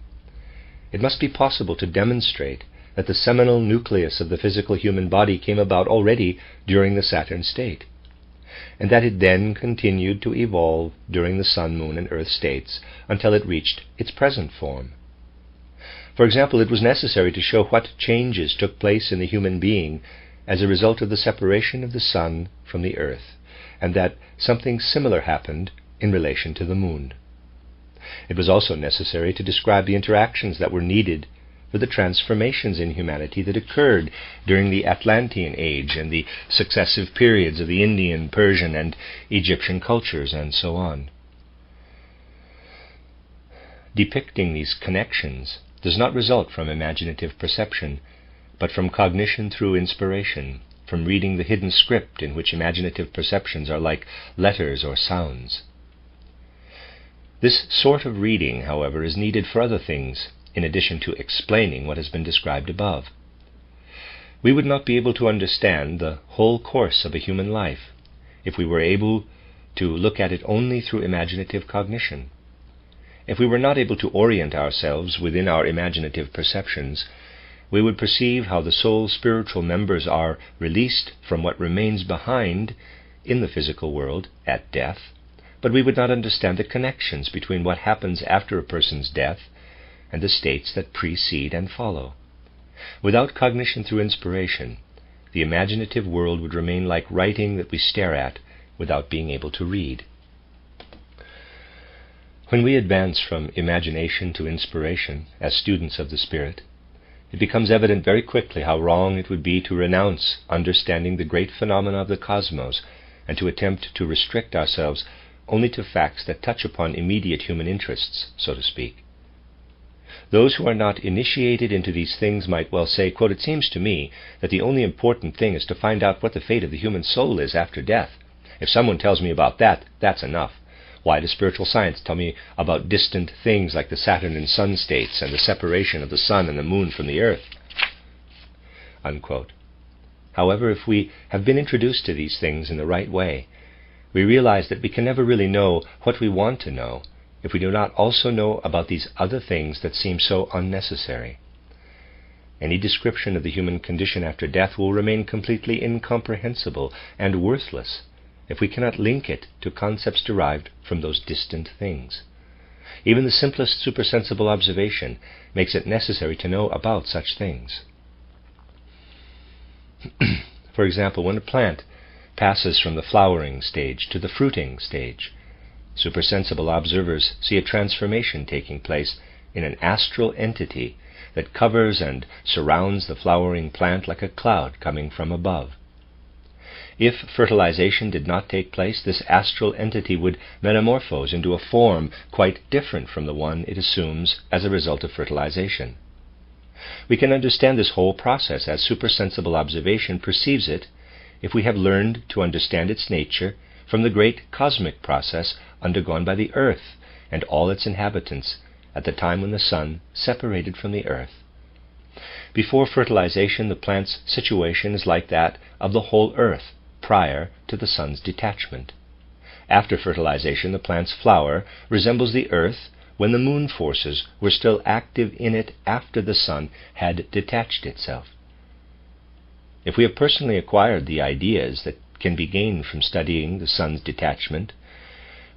It must be possible to demonstrate that the seminal nucleus of the physical human body came about already during the Saturn state, and that it then continued to evolve during the Sun, Moon, and Earth states until it reached its present form. For example, it was necessary to show what changes took place in the human being as a result of the separation of the Sun from the Earth, and that something similar happened in relation to the Moon. It was also necessary to describe the interactions that were needed for the transformations in humanity that occurred during the Atlantean Age and the successive periods of the Indian, Persian, and Egyptian cultures, and so on. Depicting these connections does not result from imaginative perception, but from cognition through inspiration, from reading the hidden script in which imaginative perceptions are like letters or sounds. This sort of reading, however, is needed for other things, in addition to explaining what has been described above. We would not be able to understand the whole course of a human life if we were able to look at it only through imaginative cognition. If we were not able to orient ourselves within our imaginative perceptions, we would perceive how the soul's spiritual members are released from what remains behind in the physical world at death, but we would not understand the connections between what happens after a person's death and the states that precede and follow. Without cognition through inspiration, the imaginative world would remain like writing that we stare at without being able to read. When we advance from imagination to inspiration as students of the Spirit, it becomes evident very quickly how wrong it would be to renounce understanding the great phenomena of the cosmos and to attempt to restrict ourselves only to facts that touch upon immediate human interests, so to speak. Those who are not initiated into these things might well say, quote, "It seems to me that the only important thing is to find out what the fate of the human soul is after death. If someone tells me about that, that's enough. Why does spiritual science tell me about distant things like the Saturn and Sun states and the separation of the Sun and the Moon from the Earth?" Unquote. However, if we have been introduced to these things in the right way, we realize that we can never really know what we want to know if we do not also know about these other things that seem so unnecessary. Any description of the human condition after death will remain completely incomprehensible and worthless if we cannot link it to concepts derived from those distant things. Even the simplest supersensible observation makes it necessary to know about such things. For example, when a plant passes from the flowering stage to the fruiting stage, supersensible observers see a transformation taking place in an astral entity that covers and surrounds the flowering plant like a cloud coming from above. If fertilization did not take place, this astral entity would metamorphose into a form quite different from the one it assumes as a result of fertilization. We can understand this whole process as supersensible observation perceives it if we have learned to understand its nature from the great cosmic process undergone by the earth and all its inhabitants at the time when the sun separated from the earth. Before fertilization, the plant's situation is like that of the whole earth prior to the sun's detachment. After fertilization, the plant's flower resembles the earth when the moon forces were still active in it after the sun had detached itself. If we have personally acquired the ideas that can be gained from studying the sun's detachment,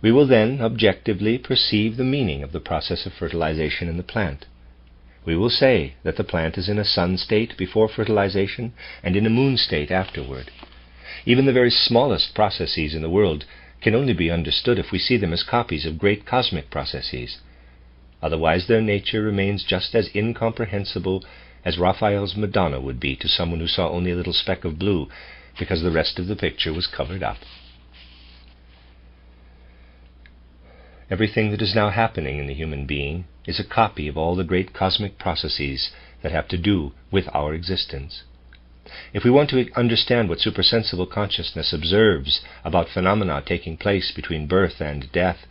we will then objectively perceive the meaning of the process of fertilization in the plant. We will say that the plant is in a sun state before fertilization and in a moon state afterward. Even the very smallest processes in the world can only be understood if we see them as copies of great cosmic processes. Otherwise their nature remains just as incomprehensible as Raphael's Madonna would be to someone who saw only a little speck of blue because the rest of the picture was covered up. Everything that is now happening in the human being is a copy of all the great cosmic processes that have to do with our existence. If we want to understand what supersensible consciousness observes about phenomena taking place between birth and death,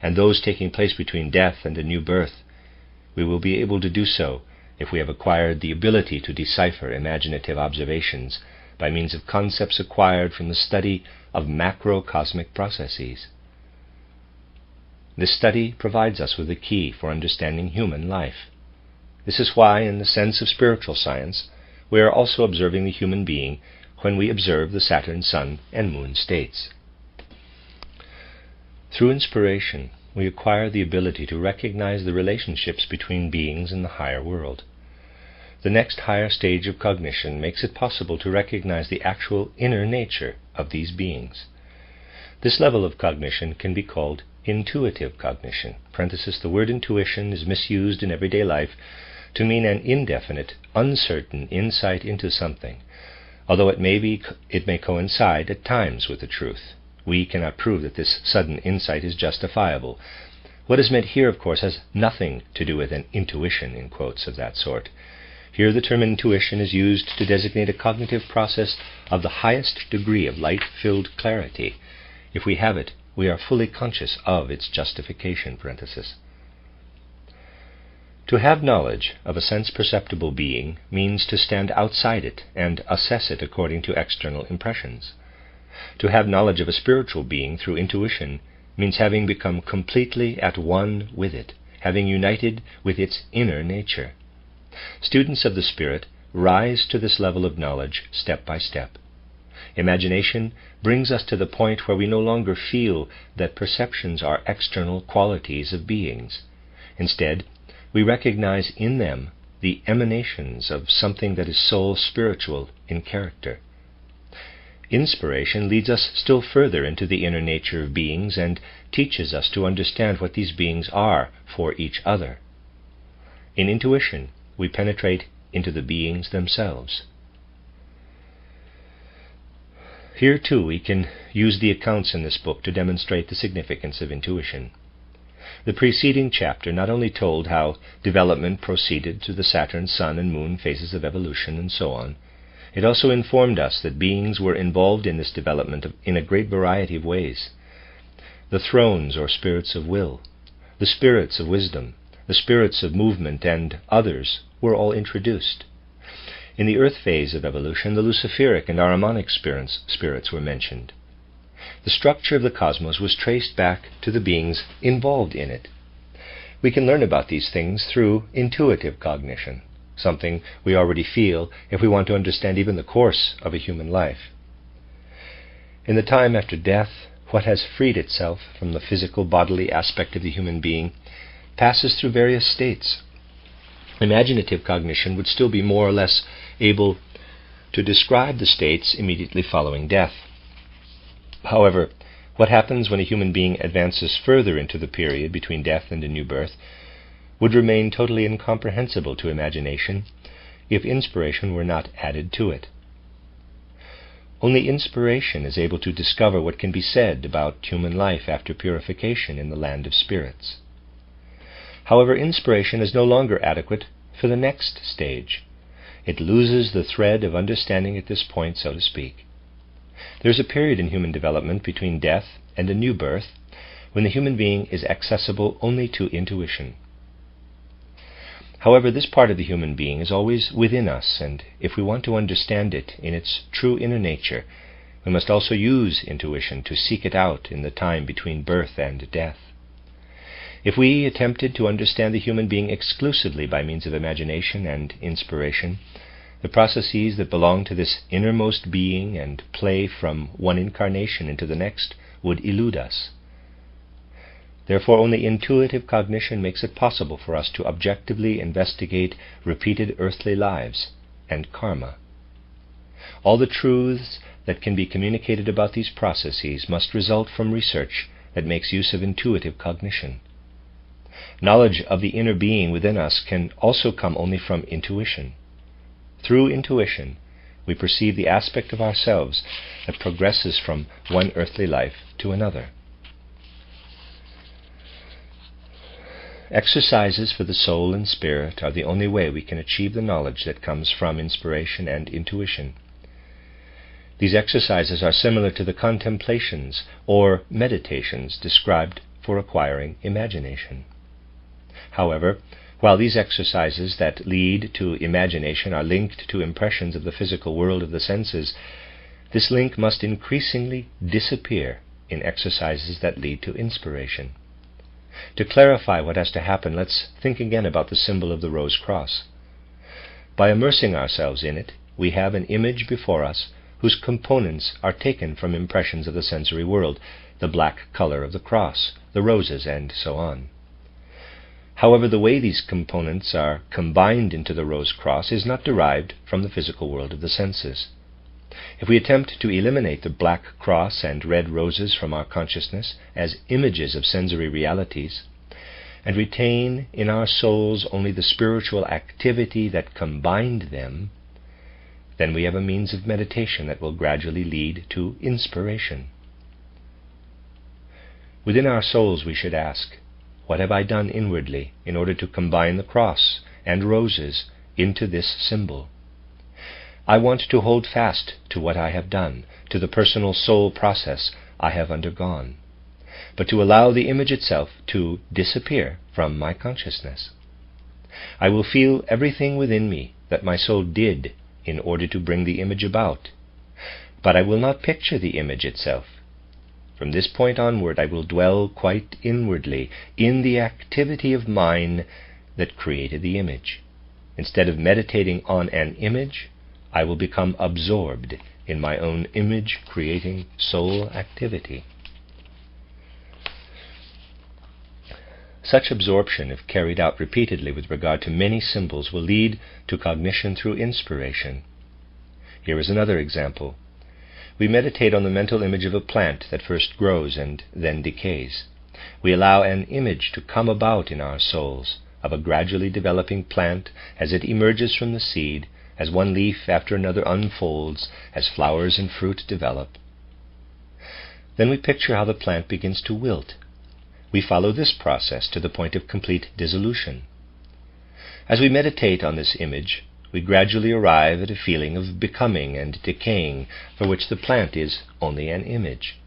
and those taking place between death and a new birth, we will be able to do so if we have acquired the ability to decipher imaginative observations by means of concepts acquired from the study of macrocosmic processes. This study provides us with a key for understanding human life. This is why, in the sense of spiritual science, we are also observing the human being when we observe the Saturn, Sun, and Moon states. Through inspiration, we acquire the ability to recognize the relationships between beings in the higher world. The next higher stage of cognition makes it possible to recognize the actual inner nature of these beings. This level of cognition can be called intuitive cognition. The word intuition is misused in everyday life to mean an indefinite, uncertain insight into something, although it may coincide at times with the truth. We cannot prove that this sudden insight is justifiable. What is meant here, of course, has nothing to do with an intuition, in quotes, of that sort. Here the term intuition is used to designate a cognitive process of the highest degree of light-filled clarity. If we have it, we are fully conscious of its justification. To have knowledge of a sense-perceptible being means to stand outside it and assess it according to external impressions. To have knowledge of a spiritual being through intuition means having become completely at one with it, having united with its inner nature. Students of the Spirit rise to this level of knowledge step by step. Imagination brings us to the point where we no longer feel that perceptions are external qualities of beings. Instead, we recognize in them the emanations of something that is soul spiritual in character. Inspiration leads us still further into the inner nature of beings and teaches us to understand what these beings are for each other. In intuition, we penetrate into the beings themselves. Here, too, we can use the accounts in this book to demonstrate the significance of intuition. The preceding chapter not only told how development proceeded through the Saturn, Sun, and Moon phases of evolution and so on, it also informed us that beings were involved in this development in a great variety of ways. The thrones or spirits of will, the spirits of wisdom, the spirits of movement, and others were all introduced. In the earth phase of evolution, the Luciferic and Ahrimanic spirits were mentioned. The structure of the cosmos was traced back to the beings involved in it. We can learn about these things through intuitive cognition, something we already feel if we want to understand even the course of a human life. In the time after death, what has freed itself from the physical bodily aspect of the human being passes through various states. Imaginative cognition would still be more or less able to describe the states immediately following death. However, what happens when a human being advances further into the period between death and a new birth would remain totally incomprehensible to imagination if inspiration were not added to it. Only inspiration is able to discover what can be said about human life after purification in the land of spirits. However, inspiration is no longer adequate for the next stage. It loses the thread of understanding at this point, so to speak. There is a period in human development between death and a new birth when the human being is accessible only to intuition. However, this part of the human being is always within us, and if we want to understand it in its true inner nature, we must also use intuition to seek it out in the time between birth and death. If we attempted to understand the human being exclusively by means of imagination and inspiration, the processes that belong to this innermost being and play from one incarnation into the next would elude us. Therefore, only intuitive cognition makes it possible for us to objectively investigate repeated earthly lives and karma. All the truths that can be communicated about these processes must result from research that makes use of intuitive cognition. Knowledge of the inner being within us can also come only from intuition. Through intuition, we perceive the aspect of ourselves that progresses from one earthly life to another. Exercises for the soul and spirit are the only way we can achieve the knowledge that comes from inspiration and intuition. These exercises are similar to the contemplations or meditations described for acquiring imagination. However, while these exercises that lead to imagination are linked to impressions of the physical world of the senses, this link must increasingly disappear in exercises that lead to inspiration. To clarify what has to happen, let's think again about the symbol of the rose cross. By immersing ourselves in it, we have an image before us whose components are taken from impressions of the sensory world, the black color of the cross, the roses, and so on. However, the way these components are combined into the rose cross is not derived from the physical world of the senses. If we attempt to eliminate the black cross and red roses from our consciousness as images of sensory realities, and retain in our souls only the spiritual activity that combined them, then we have a means of meditation that will gradually lead to inspiration. Within our souls we should ask, what have I done inwardly in order to combine the cross and roses into this symbol? I want to hold fast to what I have done, to the personal soul process I have undergone, but to allow the image itself to disappear from my consciousness. I will feel everything within me that my soul did in order to bring the image about, but I will not picture the image itself. From this point onward, I will dwell quite inwardly in the activity of mine that created the image. Instead of meditating on an image, I will become absorbed in my own image-creating soul activity. Such absorption, if carried out repeatedly with regard to many symbols, will lead to cognition through inspiration. Here is another example. We meditate on the mental image of a plant that first grows and then decays. We allow an image to come about in our souls of a gradually developing plant as it emerges from the seed, as one leaf after another unfolds, as flowers and fruit develop. Then we picture how the plant begins to wilt. We follow this process to the point of complete dissolution. As we meditate on this image, we gradually arrive at a feeling of becoming and decaying, for which the plant is only an image.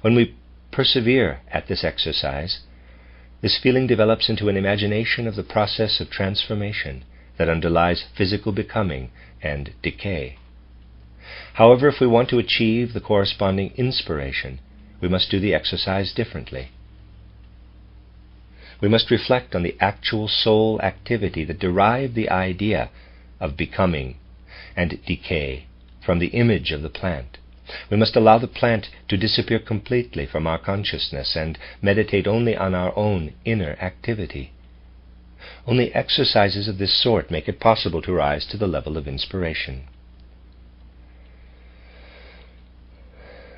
When we persevere at this exercise, this feeling develops into an imagination of the process of transformation that underlies physical becoming and decay. However, if we want to achieve the corresponding inspiration, we must do the exercise differently. We must reflect on the actual soul activity that derived the idea of becoming and decay from the image of the plant. We must allow the plant to disappear completely from our consciousness and meditate only on our own inner activity. Only exercises of this sort make it possible to rise to the level of inspiration.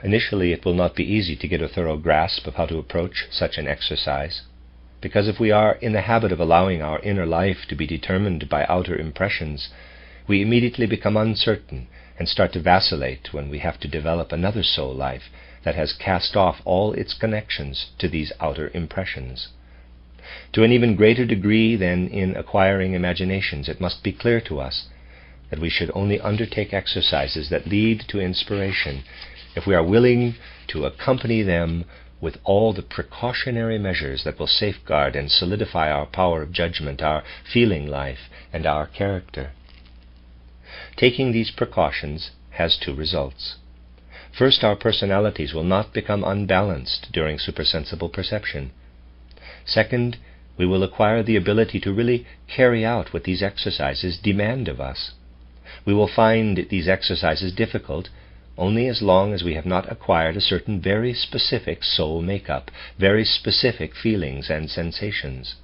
Initially, it will not be easy to get a thorough grasp of how to approach such an exercise, because if we are in the habit of allowing our inner life to be determined by outer impressions, we immediately become uncertain and start to vacillate when we have to develop another soul life that has cast off all its connections to these outer impressions. To an even greater degree than in acquiring imaginations, it must be clear to us that we should only undertake exercises that lead to inspiration if we are willing to accompany them with all the precautionary measures that will safeguard and solidify our power of judgment, our feeling life, and our character. Taking these precautions has two results. First, our personalities will not become unbalanced during supersensible perception. Second, we will acquire the ability to really carry out what these exercises demand of us. We will find these exercises difficult only as long as we have not acquired a certain very specific soul makeup, very specific feelings and sensations.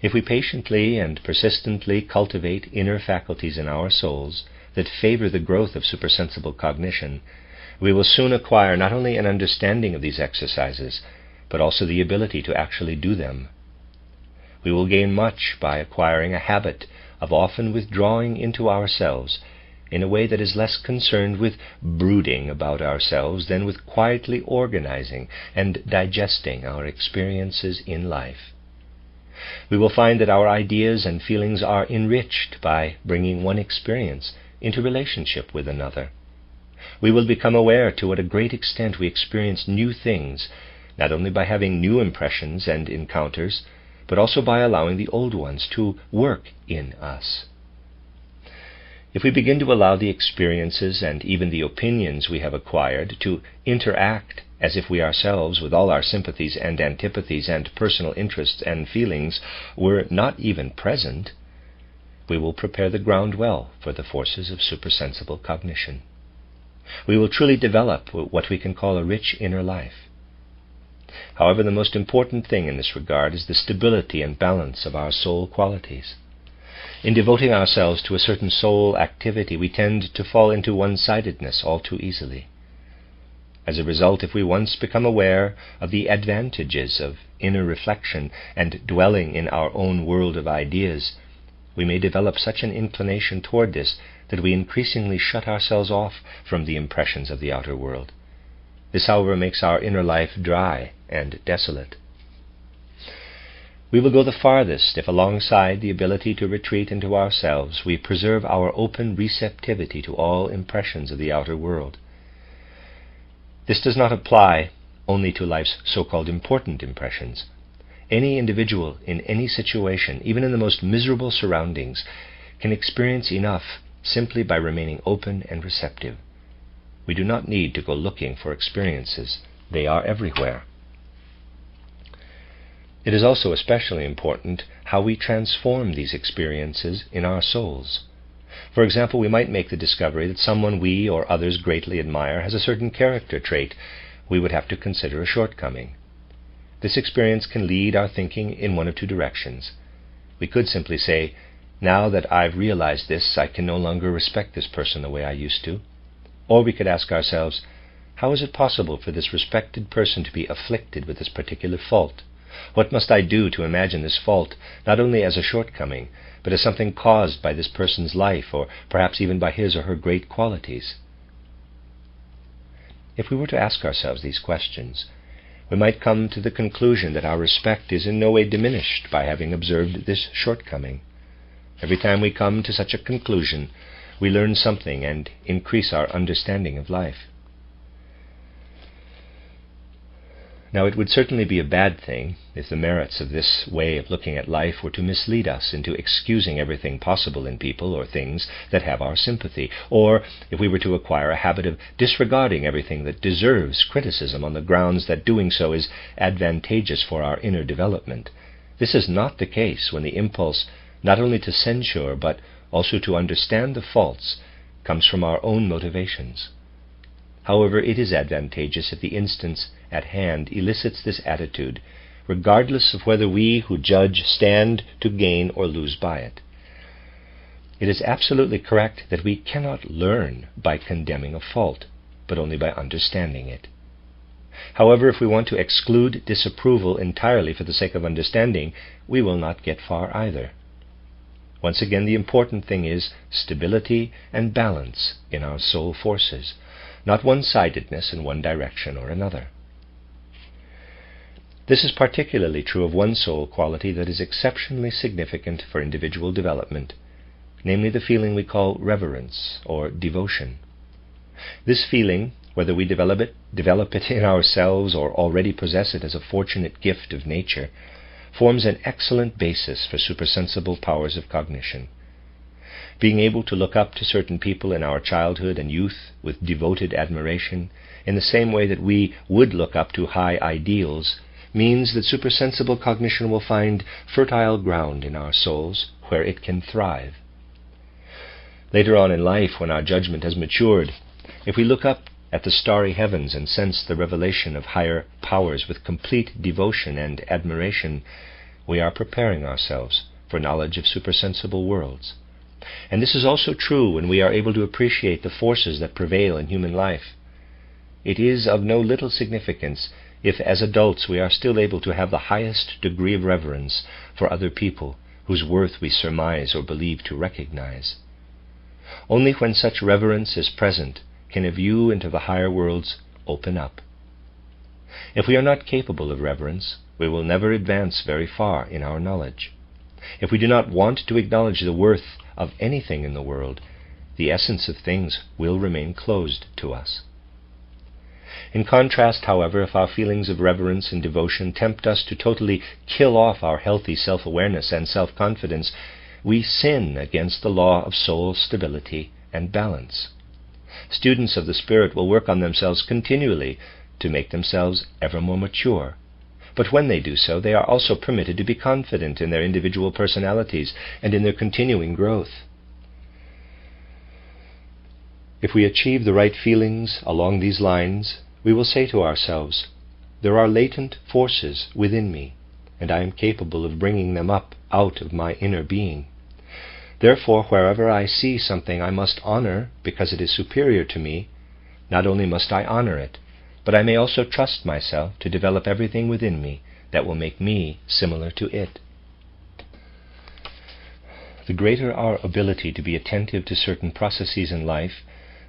If we patiently and persistently cultivate inner faculties in our souls that favor the growth of supersensible cognition, we will soon acquire not only an understanding of these exercises, but also the ability to actually do them. We will gain much by acquiring a habit of often withdrawing into ourselves in a way that is less concerned with brooding about ourselves than with quietly organizing and digesting our experiences in life. We will find that our ideas and feelings are enriched by bringing one experience into relationship with another. We will become aware to what a great extent we experience new things, not only by having new impressions and encounters, but also by allowing the old ones to work in us. If we begin to allow the experiences and even the opinions we have acquired to interact as if we ourselves, with all our sympathies and antipathies and personal interests and feelings, were not even present, we will prepare the ground well for the forces of supersensible cognition. We will truly develop what we can call a rich inner life. However, the most important thing in this regard is the stability and balance of our soul qualities. In devoting ourselves to a certain soul activity, we tend to fall into one-sidedness all too easily. As a result, if we once become aware of the advantages of inner reflection and dwelling in our own world of ideas, we may develop such an inclination toward this that we increasingly shut ourselves off from the impressions of the outer world. This, however, makes our inner life dry and desolate. We will go the farthest if, alongside the ability to retreat into ourselves, we preserve our open receptivity to all impressions of the outer world. This does not apply only to life's so-called important impressions. Any individual in any situation, even in the most miserable surroundings, can experience enough simply by remaining open and receptive. We do not need to go looking for experiences. They are everywhere. It is also especially important how we transform these experiences in our souls. For example, we might make the discovery that someone we or others greatly admire has a certain character trait we would have to consider a shortcoming. This experience can lead our thinking in one of two directions. We could simply say, now that I've realized this, I can no longer respect this person the way I used to. Or we could ask ourselves, how is it possible for this respected person to be afflicted with this particular fault? What must I do to imagine this fault not only as a shortcoming, but as something caused by this person's life, or perhaps even by his or her great qualities? If we were to ask ourselves these questions, we might come to the conclusion that our respect is in no way diminished by having observed this shortcoming. Every time we come to such a conclusion, we learn something and increase our understanding of life. Now, it would certainly be a bad thing if the merits of this way of looking at life were to mislead us into excusing everything possible in people or things that have our sympathy, or if we were to acquire a habit of disregarding everything that deserves criticism on the grounds that doing so is advantageous for our inner development. This is not the case when the impulse not only to censure but also to understand the faults comes from our own motivations. However, it is advantageous if the instance at hand elicits this attitude, regardless of whether we who judge stand to gain or lose by it. It is absolutely correct that we cannot learn by condemning a fault, but only by understanding it. However, if we want to exclude disapproval entirely for the sake of understanding, we will not get far either. Once again, the important thing is stability and balance in our soul forces, not one-sidedness in one direction or another. This is particularly true of one soul quality that is exceptionally significant for individual development, namely the feeling we call reverence or devotion. This feeling, whether we develop it in ourselves or already possess it as a fortunate gift of nature, forms an excellent basis for supersensible powers of cognition. Being able to look up to certain people in our childhood and youth with devoted admiration, in the same way that we would look up to high ideals, means that supersensible cognition will find fertile ground in our souls where it can thrive. Later on in life, when our judgment has matured, if we look up at the starry heavens and sense the revelation of higher powers with complete devotion and admiration, we are preparing ourselves for knowledge of supersensible worlds. And this is also true when we are able to appreciate the forces that prevail in human life. It is of no little significance if, as adults, we are still able to have the highest degree of reverence for other people whose worth we surmise or believe to recognize. Only when such reverence is present can a view into the higher worlds open up. If we are not capable of reverence, we will never advance very far in our knowledge. If we do not want to acknowledge the worth of anything in the world, the essence of things will remain closed to us. In contrast, however, if our feelings of reverence and devotion tempt us to totally kill off our healthy self-awareness and self-confidence, we sin against the law of soul stability and balance. Students of the Spirit will work on themselves continually to make themselves ever more mature. But when they do so, they are also permitted to be confident in their individual personalities and in their continuing growth. If we achieve the right feelings along these lines, we will say to ourselves, "There are latent forces within me, and I am capable of bringing them up out of my inner being. Therefore, wherever I see something I must honor because it is superior to me, not only must I honor it, but I may also trust myself to develop everything within me that will make me similar to it." The greater our ability to be attentive to certain processes in life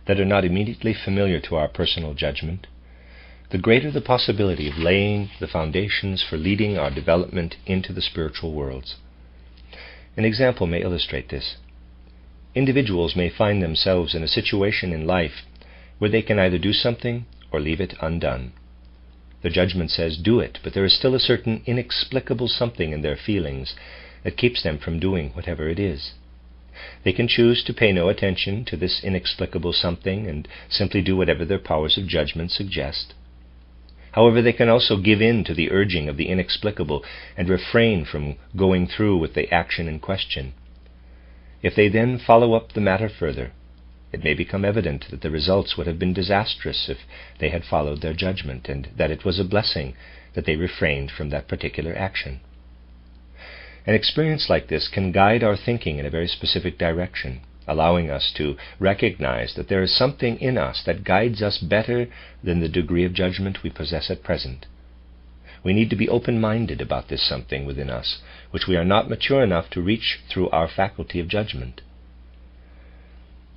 that are not immediately familiar to our personal judgment, the greater the possibility of laying the foundations for leading our development into the spiritual worlds. An example may illustrate this. Individuals may find themselves in a situation in life where they can either do something or leave it undone. The judgment says, do it, but there is still a certain inexplicable something in their feelings that keeps them from doing whatever it is. They can choose to pay no attention to this inexplicable something and simply do whatever their powers of judgment suggest. However, they can also give in to the urging of the inexplicable and refrain from going through with the action in question. If they then follow up the matter further, it may become evident that the results would have been disastrous if they had followed their judgment, and that it was a blessing that they refrained from that particular action. An experience like this can guide our thinking in a very specific direction, allowing us to recognize that there is something in us that guides us better than the degree of judgment we possess at present. We need to be open-minded about this something within us, which we are not mature enough to reach through our faculty of judgment.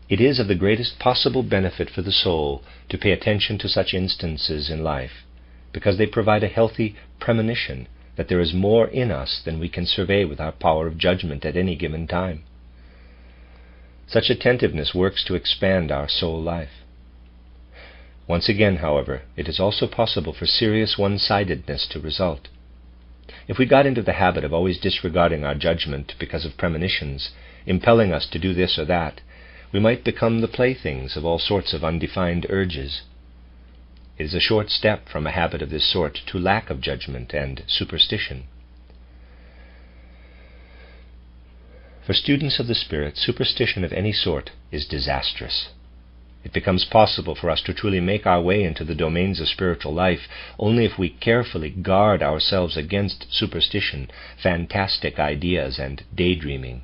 It is of the greatest possible benefit for the soul to pay attention to such instances in life, because they provide a healthy premonition that there is more in us than we can survey with our power of judgment at any given time. Such attentiveness works to expand our soul life. Once again, however, it is also possible for serious one-sidedness to result. If we got into the habit of always disregarding our judgment because of premonitions, impelling us to do this or that, we might become the playthings of all sorts of undefined urges. It is a short step from a habit of this sort to lack of judgment and superstition. For students of the Spirit, superstition of any sort is disastrous. It becomes possible for us to truly make our way into the domains of spiritual life only if we carefully guard ourselves against superstition, fantastic ideas, and daydreaming.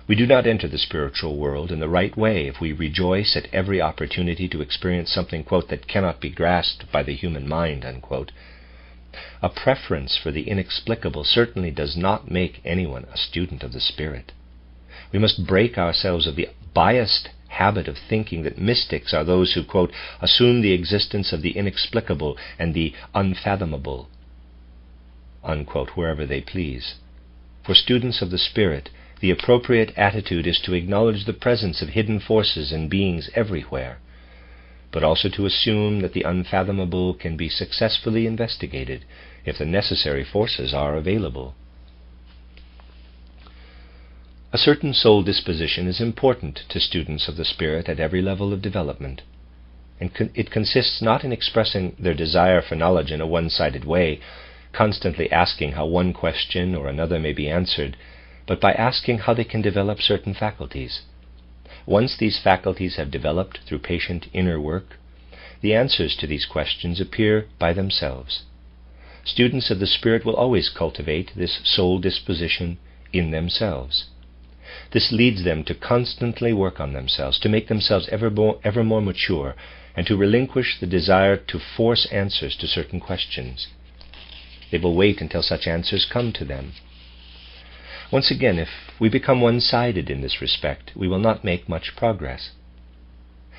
We do not enter the spiritual world in the right way if we rejoice at every opportunity to experience something, quote, that cannot be grasped by the human mind, unquote. A preference for the inexplicable certainly does not make anyone a student of the Spirit. We must break ourselves of the biased habit of thinking that mystics are those who, quote, assume the existence of the inexplicable and the unfathomable, unquote, wherever they please. For students of the Spirit, the appropriate attitude is to acknowledge the presence of hidden forces and beings everywhere, but also to assume that the unfathomable can be successfully investigated if the necessary forces are available. A certain soul disposition is important to students of the Spirit at every level of development, and it consists not in expressing their desire for knowledge in a one-sided way, constantly asking how one question or another may be answered, but by asking how they can develop certain faculties. Once these faculties have developed through patient inner work, the answers to these questions appear by themselves. Students of the Spirit will always cultivate this soul disposition in themselves. This leads them to constantly work on themselves, to make themselves ever more mature, and to relinquish the desire to force answers to certain questions. They will wait until such answers come to them. Once again, if we become one-sided in this respect, we will not make much progress.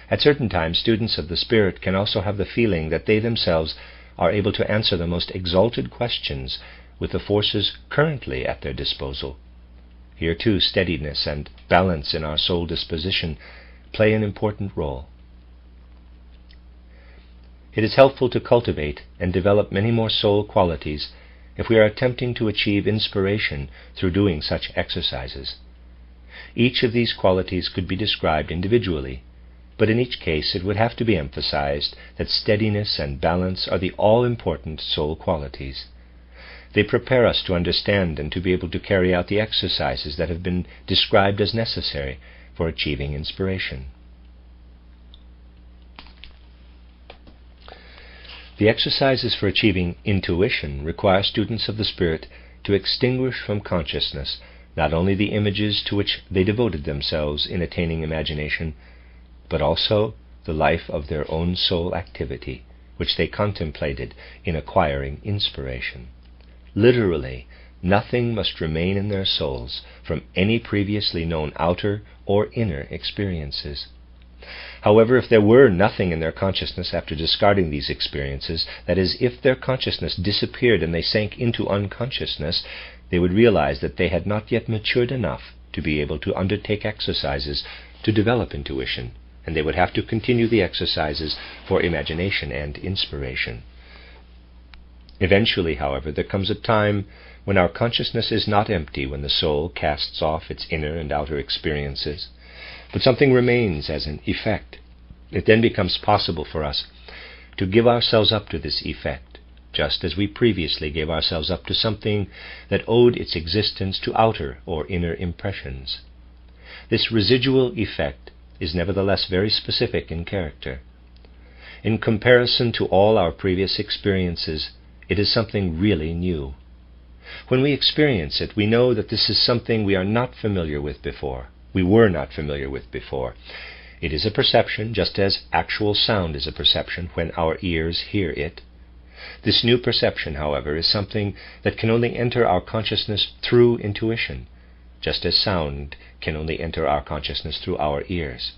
At certain times, students of the Spirit can also have the feeling that they themselves are able to answer the most exalted questions with the forces currently at their disposal. Here too, steadiness and balance in our soul disposition play an important role. It is helpful to cultivate and develop many more soul qualities if we are attempting to achieve inspiration through doing such exercises. Each of these qualities could be described individually, but in each case it would have to be emphasized that steadiness and balance are the all-important soul qualities. They prepare us to understand and to be able to carry out the exercises that have been described as necessary for achieving inspiration. The exercises for achieving intuition require students of the Spirit to extinguish from consciousness not only the images to which they devoted themselves in attaining imagination, but also the life of their own soul activity, which they contemplated in acquiring inspiration. Literally, nothing must remain in their souls from any previously known outer or inner experiences. However, if there were nothing in their consciousness after discarding these experiences, that is, if their consciousness disappeared and they sank into unconsciousness, they would realize that they had not yet matured enough to be able to undertake exercises to develop intuition, and they would have to continue the exercises for imagination and inspiration. Eventually, however, there comes a time when our consciousness is not empty, when the soul casts off its inner and outer experiences, but something remains as an effect. It then becomes possible for us to give ourselves up to this effect, just as we previously gave ourselves up to something that owed its existence to outer or inner impressions. This residual effect is nevertheless very specific in character. In comparison to all our previous experiences, it is something really new. When we experience it, we know that this is something we are not familiar with before. We were not familiar with before. It is a perception, just as actual sound is a perception when our ears hear it. This new perception, however, is something that can only enter our consciousness through intuition, just as sound can only enter our consciousness through our ears.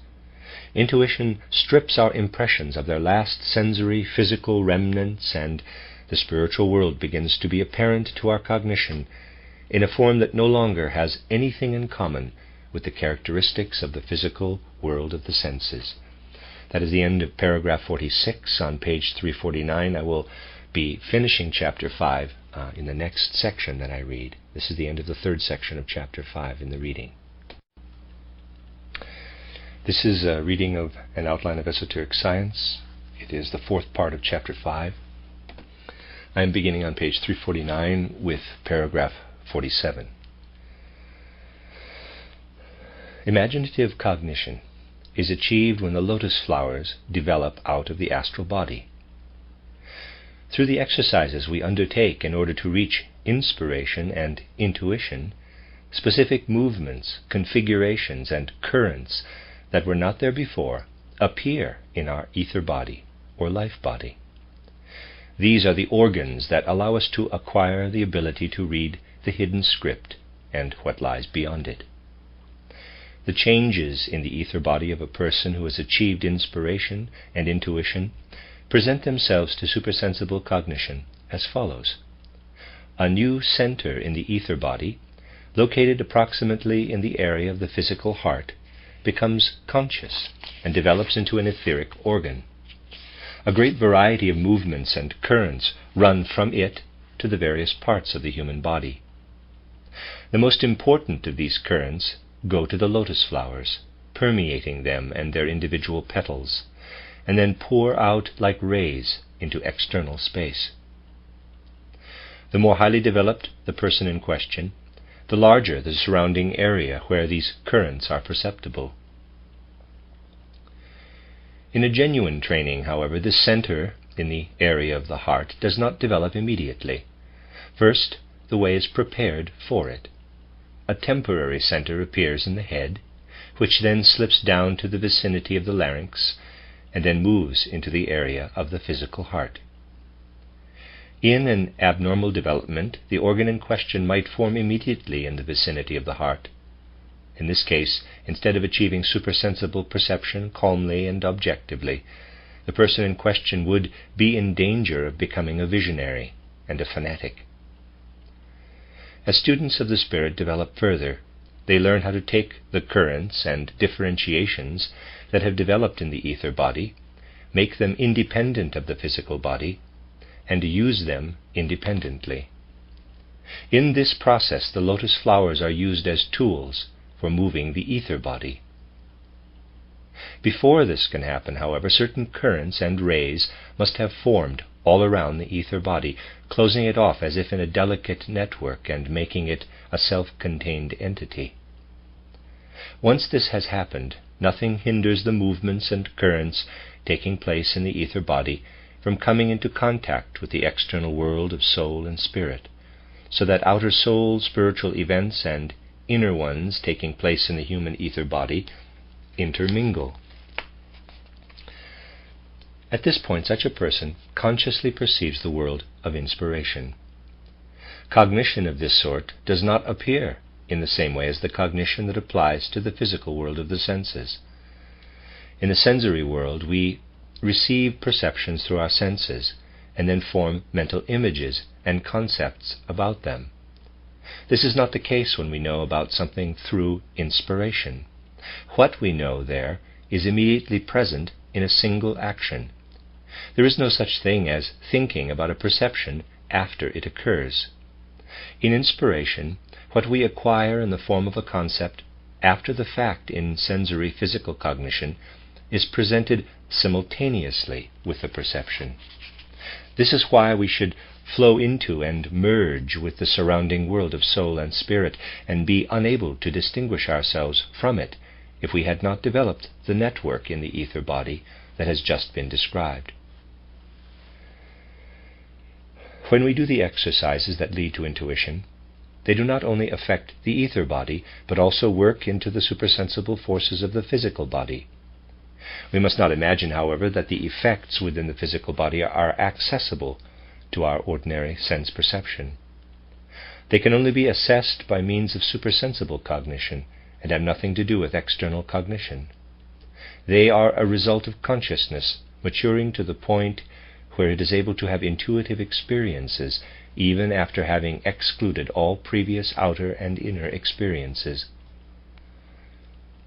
Intuition strips our impressions of their last sensory, physical remnants, and the spiritual world begins to be apparent to our cognition in a form that no longer has anything in common with the characteristics of the physical world of the senses. That is the end of paragraph 46 on page 349. I will be finishing chapter 5 in the next section that I read. This is the end of the third section of chapter 5 in the reading. This is a reading of an outline of esoteric science. It is the fourth part of chapter 5. I am beginning on page 349 with paragraph 47. Imaginative cognition is achieved when the lotus flowers develop out of the astral body. Through the exercises we undertake in order to reach inspiration and intuition, specific movements, configurations, and currents that were not there before appear in our ether body or life body. These are the organs that allow us to acquire the ability to read the hidden script and what lies beyond it. The changes in the ether body of a person who has achieved inspiration and intuition present themselves to supersensible cognition as follows. A new center in the ether body, located approximately in the area of the physical heart, becomes conscious and develops into an etheric organ. A great variety of movements and currents run from it to the various parts of the human body. The most important of these currents go to the lotus flowers, permeating them and their individual petals, and then pour out like rays into external space. The more highly developed the person in question, the larger the surrounding area where these currents are perceptible. In a genuine training, however, this center in the area of the heart does not develop immediately. First, the way is prepared for it. A temporary center appears in the head, which then slips down to the vicinity of the larynx, and then moves into the area of the physical heart. In an abnormal development, the organ in question might form immediately in the vicinity of the heart. In this case, instead of achieving supersensible perception calmly and objectively, the person in question would be in danger of becoming a visionary and a fanatic. As students of the spirit develop further, they learn how to take the currents and differentiations that have developed in the ether body, make them independent of the physical body, and use them independently. In this process, the lotus flowers are used as tools for moving the ether body. Before this can happen, however, certain currents and rays must have formed all around the ether body, closing it off as if in a delicate network and making it a self-contained entity. Once this has happened, nothing hinders the movements and currents taking place in the ether body from coming into contact with the external world of soul and spirit, so that outer soul spiritual events and inner ones taking place in the human ether body intermingle. At this point, such a person consciously perceives the world of inspiration. Cognition of this sort does not appear in the same way as the cognition that applies to the physical world of the senses. In the sensory world, we receive perceptions through our senses and then form mental images and concepts about them. This is not the case when we know about something through inspiration. What we know there is immediately present in a single action. There is no such thing as thinking about a perception after it occurs. In inspiration, what we acquire in the form of a concept after the fact in sensory physical cognition is presented simultaneously with the perception. This is why we should flow into and merge with the surrounding world of soul and spirit, and be unable to distinguish ourselves from it if we had not developed the network in the ether body that has just been described. When we do the exercises that lead to intuition, they do not only affect the ether body, but also work into the supersensible forces of the physical body. We must not imagine, however, that the effects within the physical body are accessible to our ordinary sense perception. They can only be assessed by means of supersensible cognition and have nothing to do with external cognition. They are a result of consciousness maturing to the point where it is able to have intuitive experiences even after having excluded all previous outer and inner experiences.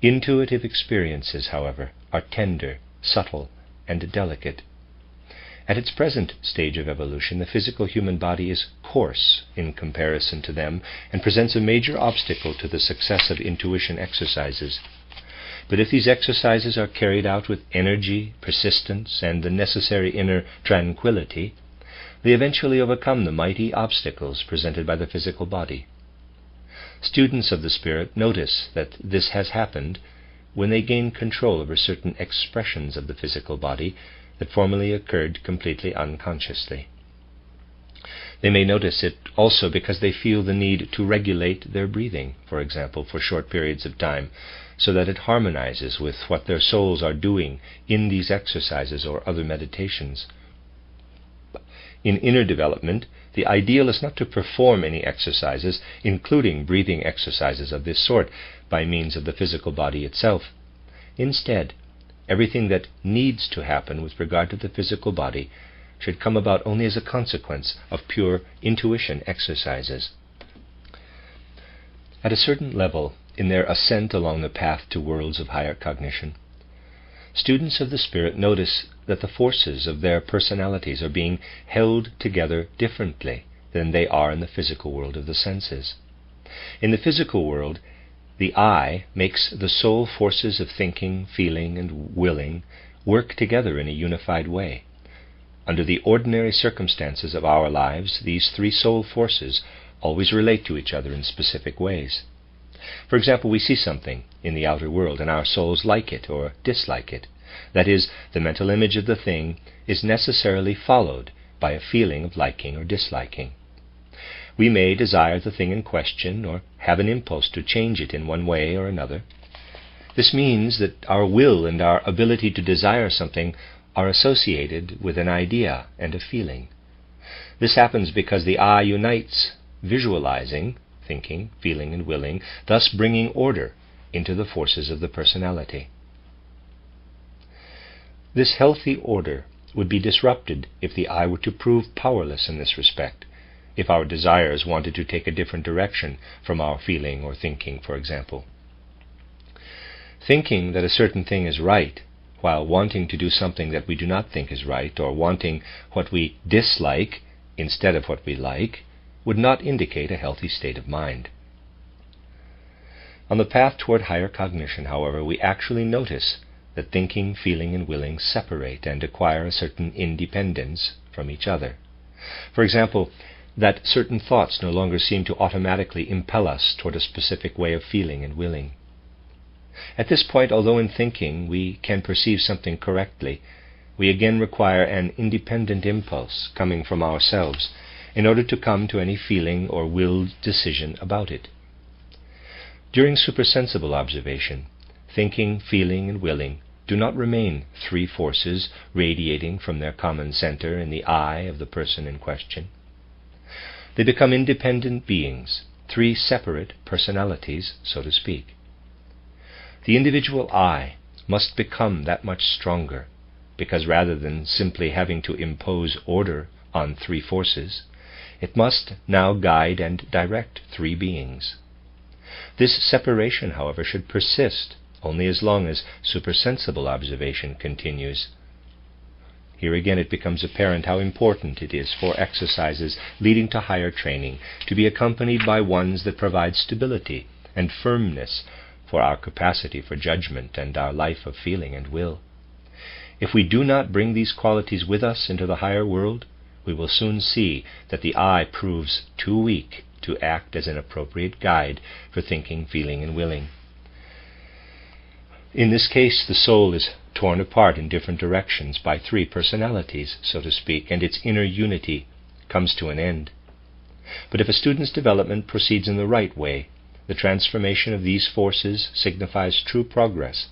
Intuitive experiences, however, are tender, subtle, and delicate. At its present stage of evolution, the physical human body is coarse in comparison to them and presents a major obstacle to the success of intuition exercises. But if these exercises are carried out with energy, persistence, and the necessary inner tranquility, they eventually overcome the mighty obstacles presented by the physical body. Students of the spirit notice that this has happened when they gain control over certain expressions of the physical body that formerly occurred completely unconsciously. They may notice it also because they feel the need to regulate their breathing, for example, for short periods of time, so that it harmonizes with what their souls are doing in these exercises or other meditations. In inner development, the ideal is not to perform any exercises, including breathing exercises of this sort, by means of the physical body itself. Instead, everything that needs to happen with regard to the physical body should come about only as a consequence of pure intuition exercises. At a certain level, in their ascent along the path to worlds of higher cognition, students of the spirit notice that the forces of their personalities are being held together differently than they are in the physical world of the senses. In the physical world, the I makes the soul forces of thinking, feeling, and willing work together in a unified way. Under the ordinary circumstances of our lives, these three soul forces always relate to each other in specific ways. For example, we see something in the outer world, and our souls like it or dislike it. That is, the mental image of the thing is necessarily followed by a feeling of liking or disliking. We may desire the thing in question or have an impulse to change it in one way or another. This means that our will and our ability to desire something are associated with an idea and a feeling. This happens because the I unites visualizing, thinking, feeling, and willing, thus bringing order into the forces of the personality. This healthy order would be disrupted if the I were to prove powerless in this respect, if our desires wanted to take a different direction from our feeling or thinking, for example. Thinking that a certain thing is right, while wanting to do something that we do not think is right, or wanting what we dislike instead of what we like, would not indicate a healthy state of mind. On the path toward higher cognition, however, we actually notice that thinking, feeling, and willing separate and acquire a certain independence from each other. For example, that certain thoughts no longer seem to automatically impel us toward a specific way of feeling and willing. At this point, although in thinking we can perceive something correctly, we again require an independent impulse coming from ourselves in order to come to any feeling or willed decision about it. During supersensible observation, thinking, feeling, and willing do not remain three forces radiating from their common center in the I of the person in question. They become independent beings, three separate personalities, so to speak. The individual I must become that much stronger, because rather than simply having to impose order on three forces, it must now guide and direct three beings. This separation, however, should persist only as long as supersensible observation continues. Here again it becomes apparent how important it is for exercises leading to higher training to be accompanied by ones that provide stability and firmness for our capacity for judgment and our life of feeling and will. If we do not bring these qualities with us into the higher world, we will soon see that the I proves too weak to act as an appropriate guide for thinking, feeling, and willing. In this case, the soul is torn apart in different directions by three personalities, so to speak, and its inner unity comes to an end. But if a student's development proceeds in the right way, the transformation of these forces signifies true progress,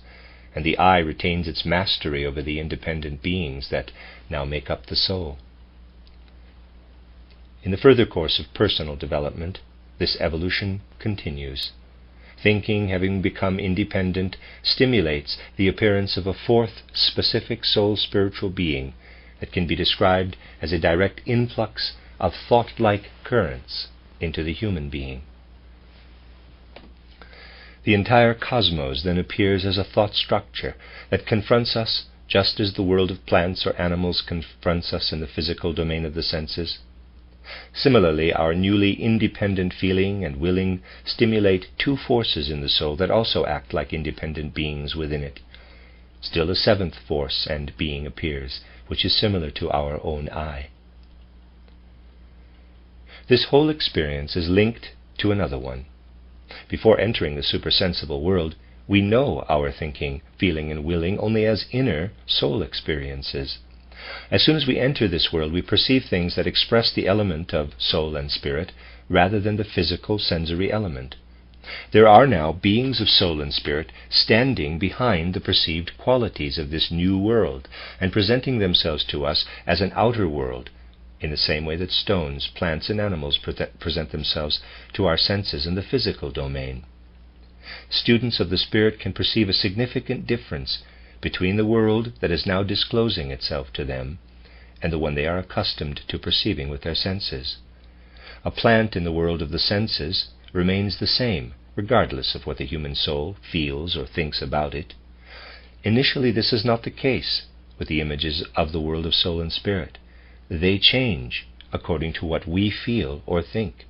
and the I retains its mastery over the independent beings that now make up the soul. In the further course of personal development, this evolution continues. Thinking, having become independent, stimulates the appearance of a fourth specific soul-spiritual being that can be described as a direct influx of thought-like currents into the human being. The entire cosmos then appears as a thought structure that confronts us just as the world of plants or animals confronts us in the physical domain of the senses. Similarly, our newly independent feeling and willing stimulate two forces in the soul that also act like independent beings within it. Still a seventh force and being appears, which is similar to our own I. This whole experience is linked to another one. Before entering the supersensible world, we know our thinking, feeling, and willing only as inner soul experiences. As soon as we enter this world, we perceive things that express the element of soul and spirit rather than the physical sensory element. There are now beings of soul and spirit standing behind the perceived qualities of this new world and presenting themselves to us as an outer world, in the same way that stones, plants, and animals present themselves to our senses in the physical domain. Students of the spirit can perceive a significant difference between the world that is now disclosing itself to them and the one they are accustomed to perceiving with their senses. A plant in the world of the senses remains the same, regardless of what the human soul feels or thinks about it. Initially, this is not the case with the images of the world of soul and spirit. They change according to what we feel or think.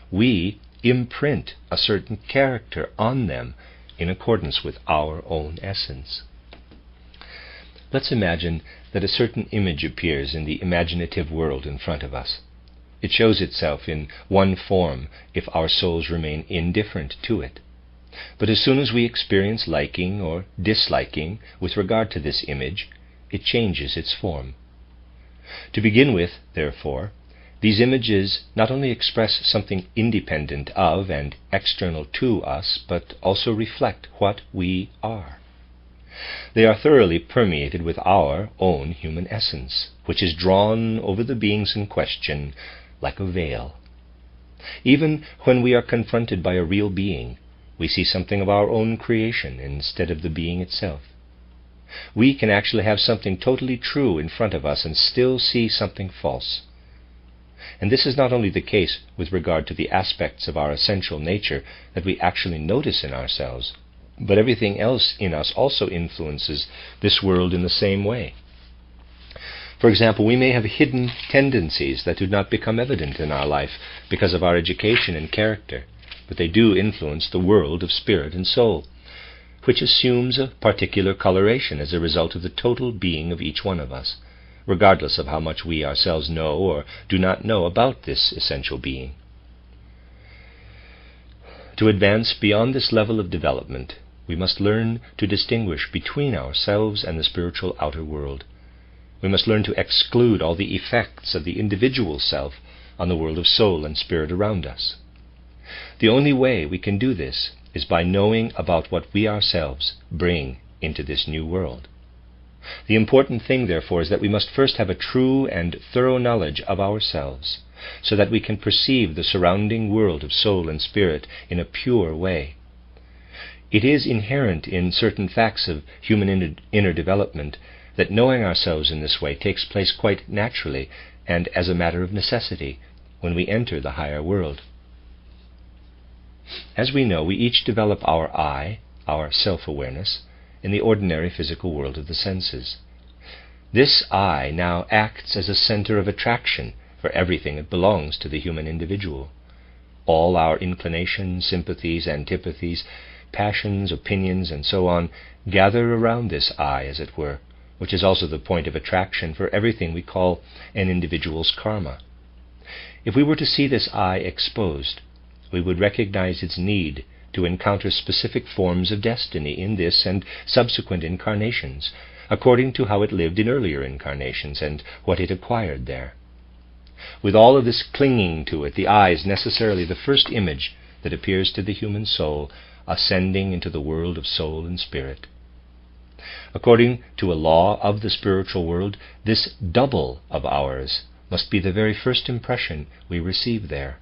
We imprint a certain character on them in accordance with our own essence. Let's imagine that a certain image appears in the imaginative world in front of us. It shows itself in one form if our souls remain indifferent to it. But as soon as we experience liking or disliking with regard to this image, it changes its form. To begin with, therefore, these images not only express something independent of and external to us, but also reflect what we are. They are thoroughly permeated with our own human essence, which is drawn over the beings in question like a veil. Even when we are confronted by a real being, we see something of our own creation instead of the being itself. We can actually have something totally true in front of us and still see something false. And this is not only the case with regard to the aspects of our essential nature that we actually notice in ourselves, but everything else in us also influences this world in the same way. For example, we may have hidden tendencies that do not become evident in our life because of our education and character, but they do influence the world of spirit and soul, which assumes a particular coloration as a result of the total being of each one of us, regardless of how much we ourselves know or do not know about this essential being. To advance beyond this level of development, we must learn to distinguish between ourselves and the spiritual outer world. We must learn to exclude all the effects of the individual self on the world of soul and spirit around us. The only way we can do this is by knowing about what we ourselves bring into this new world. The important thing, therefore, is that we must first have a true and thorough knowledge of ourselves, so that we can perceive the surrounding world of soul and spirit in a pure way. It is inherent in certain facts of human inner development that knowing ourselves in this way takes place quite naturally and as a matter of necessity when we enter the higher world. As we know, we each develop our I, our self-awareness, in the ordinary physical world of the senses. This I now acts as a center of attraction for everything that belongs to the human individual. All our inclinations, sympathies, antipathies, passions, opinions, and so on gather around this I, as it were, which is also the point of attraction for everything we call an individual's karma. If we were to see this I exposed, we would recognize its need to encounter specific forms of destiny in this and subsequent incarnations, according to how it lived in earlier incarnations and what it acquired there. With all of this clinging to it, the I is necessarily the first image that appears to the human soul ascending into the world of soul and spirit. According to a law of the spiritual world, this double of ours must be the very first impression we receive there.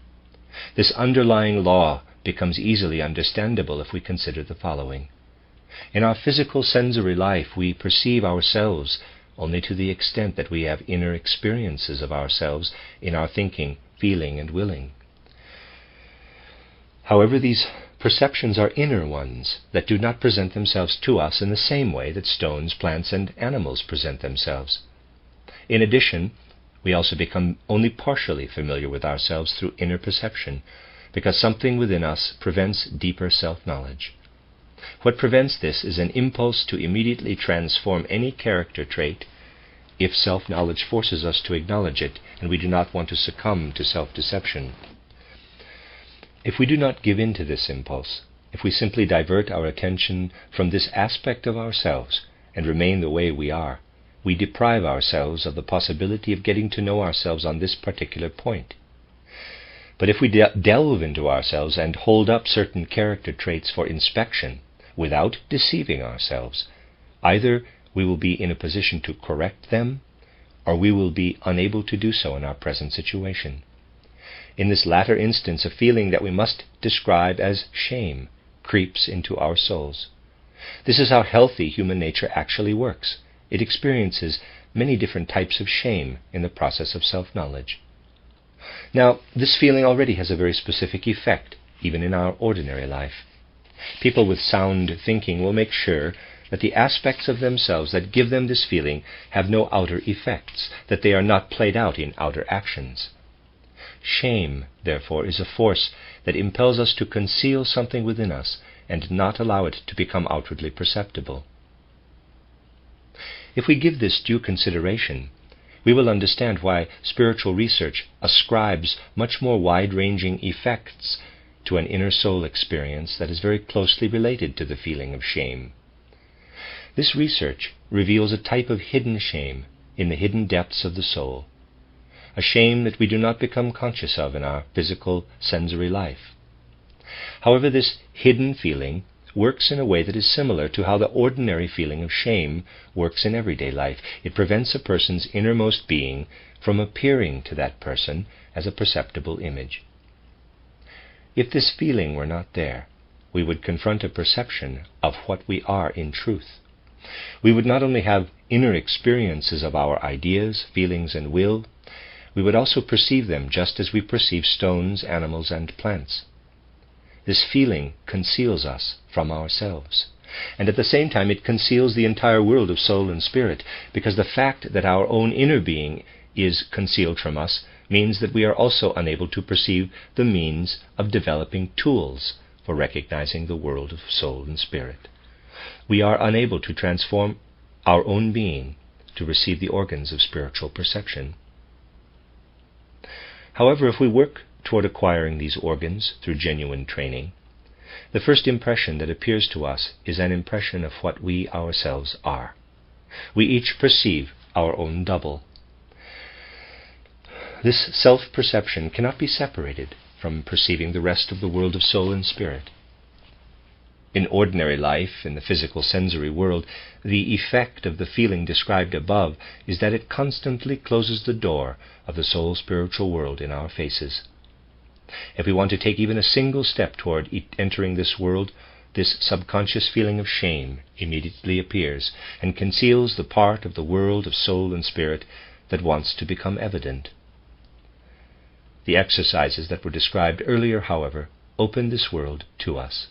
This underlying law becomes easily understandable if we consider the following. In our physical sensory life, we perceive ourselves only to the extent that we have inner experiences of ourselves in our thinking, feeling, and willing. However, these perceptions are inner ones that do not present themselves to us in the same way that stones, plants, and animals present themselves. In addition, we also become only partially familiar with ourselves through inner perception, because something within us prevents deeper self-knowledge. What prevents this is an impulse to immediately transform any character trait if self-knowledge forces us to acknowledge it, and we do not want to succumb to self-deception. If we do not give in to this impulse, if we simply divert our attention from this aspect of ourselves and remain the way we are, we deprive ourselves of the possibility of getting to know ourselves on this particular point. But if we delve into ourselves and hold up certain character traits for inspection without deceiving ourselves, either we will be in a position to correct them, or we will be unable to do so in our present situation. In this latter instance, a feeling that we must describe as shame creeps into our souls. This is how healthy human nature actually works. It experiences many different types of shame in the process of self-knowledge. Now, this feeling already has a very specific effect, even in our ordinary life. People with sound thinking will make sure that the aspects of themselves that give them this feeling have no outer effects, that they are not played out in outer actions. Shame, therefore, is a force that impels us to conceal something within us and not allow it to become outwardly perceptible. If we give this due consideration, we will understand why spiritual research ascribes much more wide-ranging effects to an inner soul experience that is very closely related to the feeling of shame. This research reveals a type of hidden shame in the hidden depths of the soul, a shame that we do not become conscious of in our physical sensory life. However, this hidden feeling works in a way that is similar to how the ordinary feeling of shame works in everyday life. It prevents a person's innermost being from appearing to that person as a perceptible image. If this feeling were not there, we would confront a perception of what we are in truth. We would not only have inner experiences of our ideas, feelings, and will, we would also perceive them just as we perceive stones, animals, and plants. This feeling conceals us from ourselves, and at the same time it conceals the entire world of soul and spirit, because the fact that our own inner being is concealed from us means that we are also unable to perceive the means of developing tools for recognizing the world of soul and spirit. We are unable to transform our own being to receive the organs of spiritual perception. However, if we work toward acquiring these organs through genuine training, the first impression that appears to us is an impression of what we ourselves are. We each perceive our own double. This self-perception cannot be separated from perceiving the rest of the world of soul and spirit. In ordinary life, in the physical sensory world, the effect of the feeling described above is that it constantly closes the door of the soul-spiritual world in our faces. If we want to take even a single step toward entering this world, this subconscious feeling of shame immediately appears and conceals the part of the world of soul and spirit that wants to become evident. The exercises that were described earlier, however, open this world to us.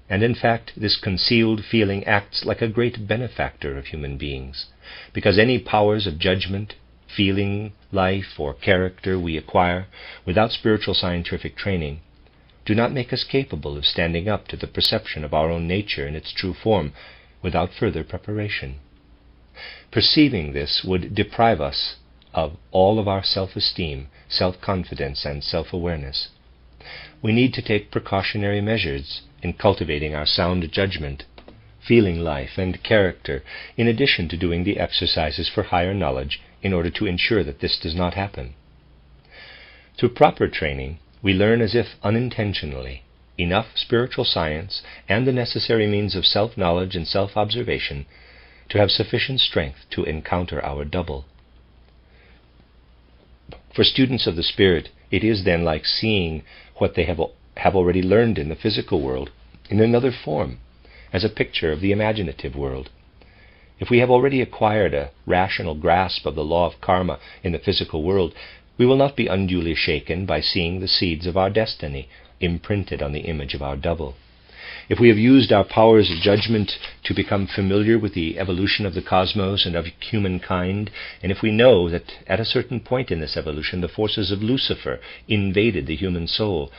And in fact, this concealed feeling acts like a great benefactor of human beings, because any powers of judgment, feeling, life, or character we acquire without spiritual scientific training do not make us capable of standing up to the perception of our own nature in its true form without further preparation. Perceiving this would deprive us of all of our self-esteem, self-confidence, and self-awareness. We need to take precautionary measures in cultivating our sound judgment, feeling life, and character, in addition to doing the exercises for higher knowledge in order to ensure that this does not happen. Through proper training, we learn as if unintentionally enough spiritual science and the necessary means of self-knowledge and self-observation to have sufficient strength to encounter our double. For students of the Spirit, it is then like seeing what they have already learned in the physical world in another form, as a picture of the imaginative world. If we have already acquired a rational grasp of the law of karma in the physical world, we will not be unduly shaken by seeing the seeds of our destiny imprinted on the image of our double. If we have used our powers of judgment to become familiar with the evolution of the cosmos and of humankind, and if we know that at a certain point in this evolution the forces of Lucifer invaded the human soul,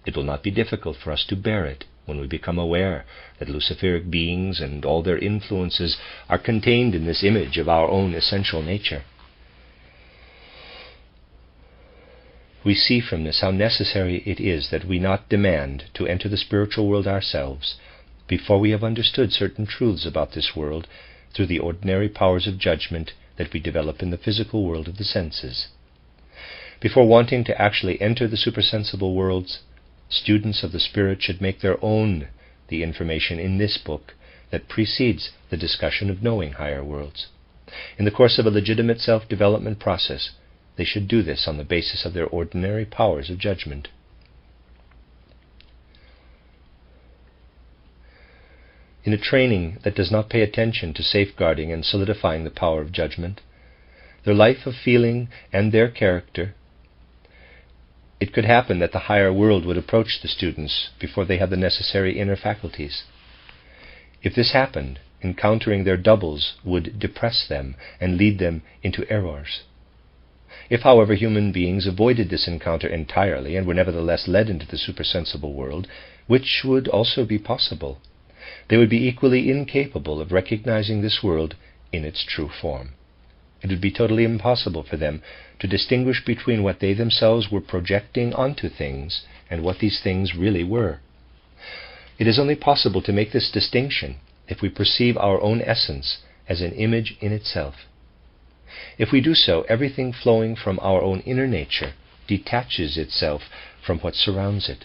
it will not be difficult for us to bear it when we become aware that Luciferic beings and all their influences are contained in this image of our own essential nature. We see from this how necessary it is that we not demand to enter the spiritual world ourselves before we have understood certain truths about this world through the ordinary powers of judgment that we develop in the physical world of the senses. Before wanting to actually enter the supersensible worlds, students of the Spirit should make their own the information in this book that precedes the discussion of knowing higher worlds. In the course of a legitimate self-development process, they should do this on the basis of their ordinary powers of judgment. In a training that does not pay attention to safeguarding and solidifying the power of judgment, their life of feeling and their character, it could happen that the higher world would approach the students before they had the necessary inner faculties. If this happened, encountering their doubles would depress them and lead them into errors. If, however, human beings avoided this encounter entirely and were nevertheless led into the supersensible world, which would also be possible, they would be equally incapable of recognizing this world in its true form. It would be totally impossible for them to distinguish between what they themselves were projecting onto things and what these things really were. It is only possible to make this distinction if we perceive our own essence as an image in itself. If we do so, everything flowing from our own inner nature detaches itself from what surrounds it.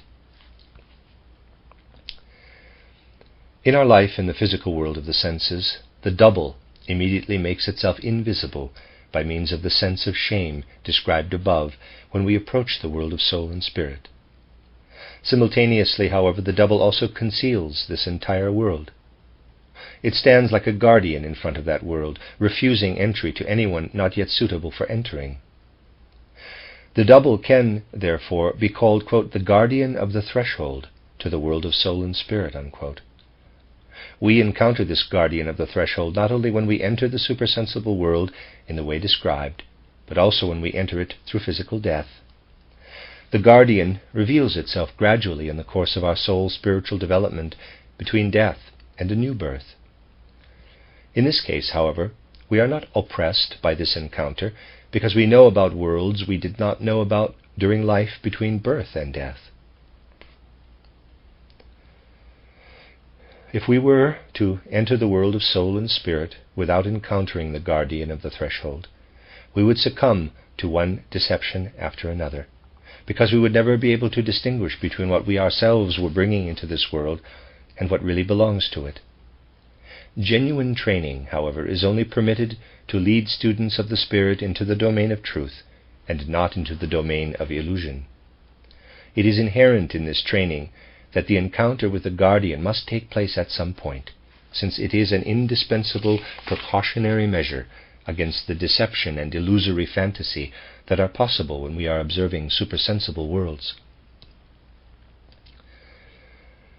In our life in the physical world of the senses, the double immediately makes itself invisible by means of the sense of shame described above when we approach the world of soul and spirit. Simultaneously, however, the double also conceals this entire world. It stands like a guardian in front of that world, refusing entry to anyone not yet suitable for entering. The double can, therefore, be called, quote, the guardian of the threshold to the world of soul and spirit, unquote. We encounter this guardian of the threshold not only when we enter the supersensible world in the way described, but also when we enter it through physical death. The guardian reveals itself gradually in the course of our soul's spiritual development between death and a new birth. In this case, however, we are not oppressed by this encounter because we know about worlds we did not know about during life between birth and death. If we were to enter the world of soul and spirit without encountering the guardian of the threshold, we would succumb to one deception after another, because we would never be able to distinguish between what we ourselves were bringing into this world and what really belongs to it. Genuine training, however, is only permitted to lead students of the Spirit into the domain of truth and not into the domain of illusion. It is inherent in this training that the encounter with the guardian must take place at some point, since it is an indispensable precautionary measure against the deception and illusory fantasy that are possible when we are observing supersensible worlds.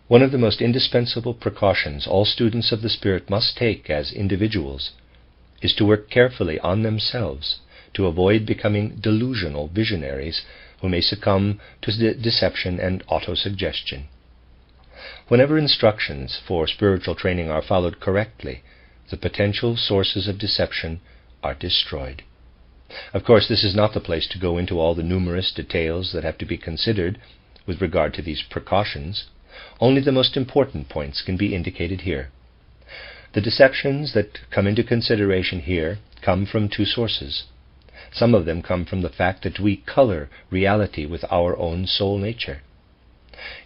One of the most indispensable precautions all students of the Spirit must take as individuals is to work carefully on themselves to avoid becoming delusional visionaries who may succumb to deception and autosuggestion. Whenever instructions for spiritual training are followed correctly, the potential sources of deception are destroyed. Of course, this is not the place to go into all the numerous details that have to be considered with regard to these precautions. Only the most important points can be indicated here. The deceptions that come into consideration here come from two sources. Some of them come from the fact that we color reality with our own soul nature.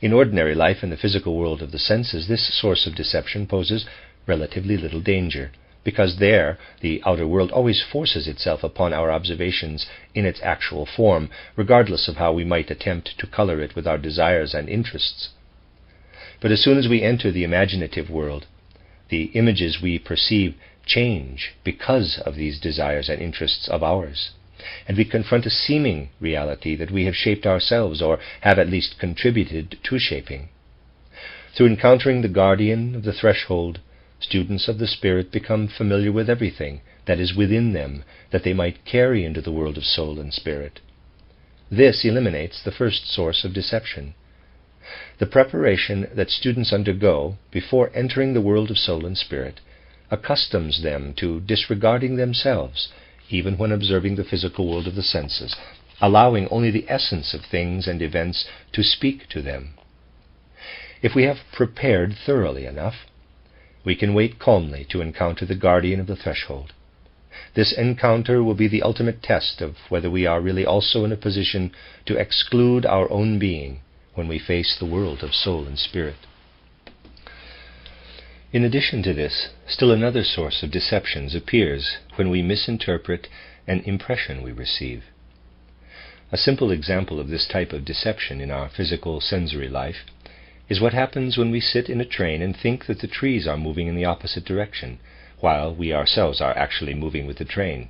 In ordinary life in the physical world of the senses, this source of deception poses relatively little danger, because there the outer world always forces itself upon our observations in its actual form, regardless of how we might attempt to color it with our desires and interests. But as soon as we enter the imaginative world, the images we perceive change because of these desires and interests of ours. and we confront a seeming reality that we have shaped ourselves or have at least contributed to shaping. Through encountering the guardian of the threshold, students of the Spirit become familiar with everything that is within them that they might carry into the world of soul and spirit. This eliminates the first source of deception. The preparation that students undergo before entering the world of soul and spirit accustoms them to disregarding themselves, even when observing the physical world of the senses, allowing only the essence of things and events to speak to them. If we have prepared thoroughly enough, we can wait calmly to encounter the guardian of the threshold. This encounter will be the ultimate test of whether we are really also in a position to exclude our own being when we face the world of soul and spirit. In addition to this, still another source of deceptions appears when we misinterpret an impression we receive. A simple example of this type of deception in our physical sensory life is what happens when we sit in a train and think that the trees are moving in the opposite direction, while we ourselves are actually moving with the train.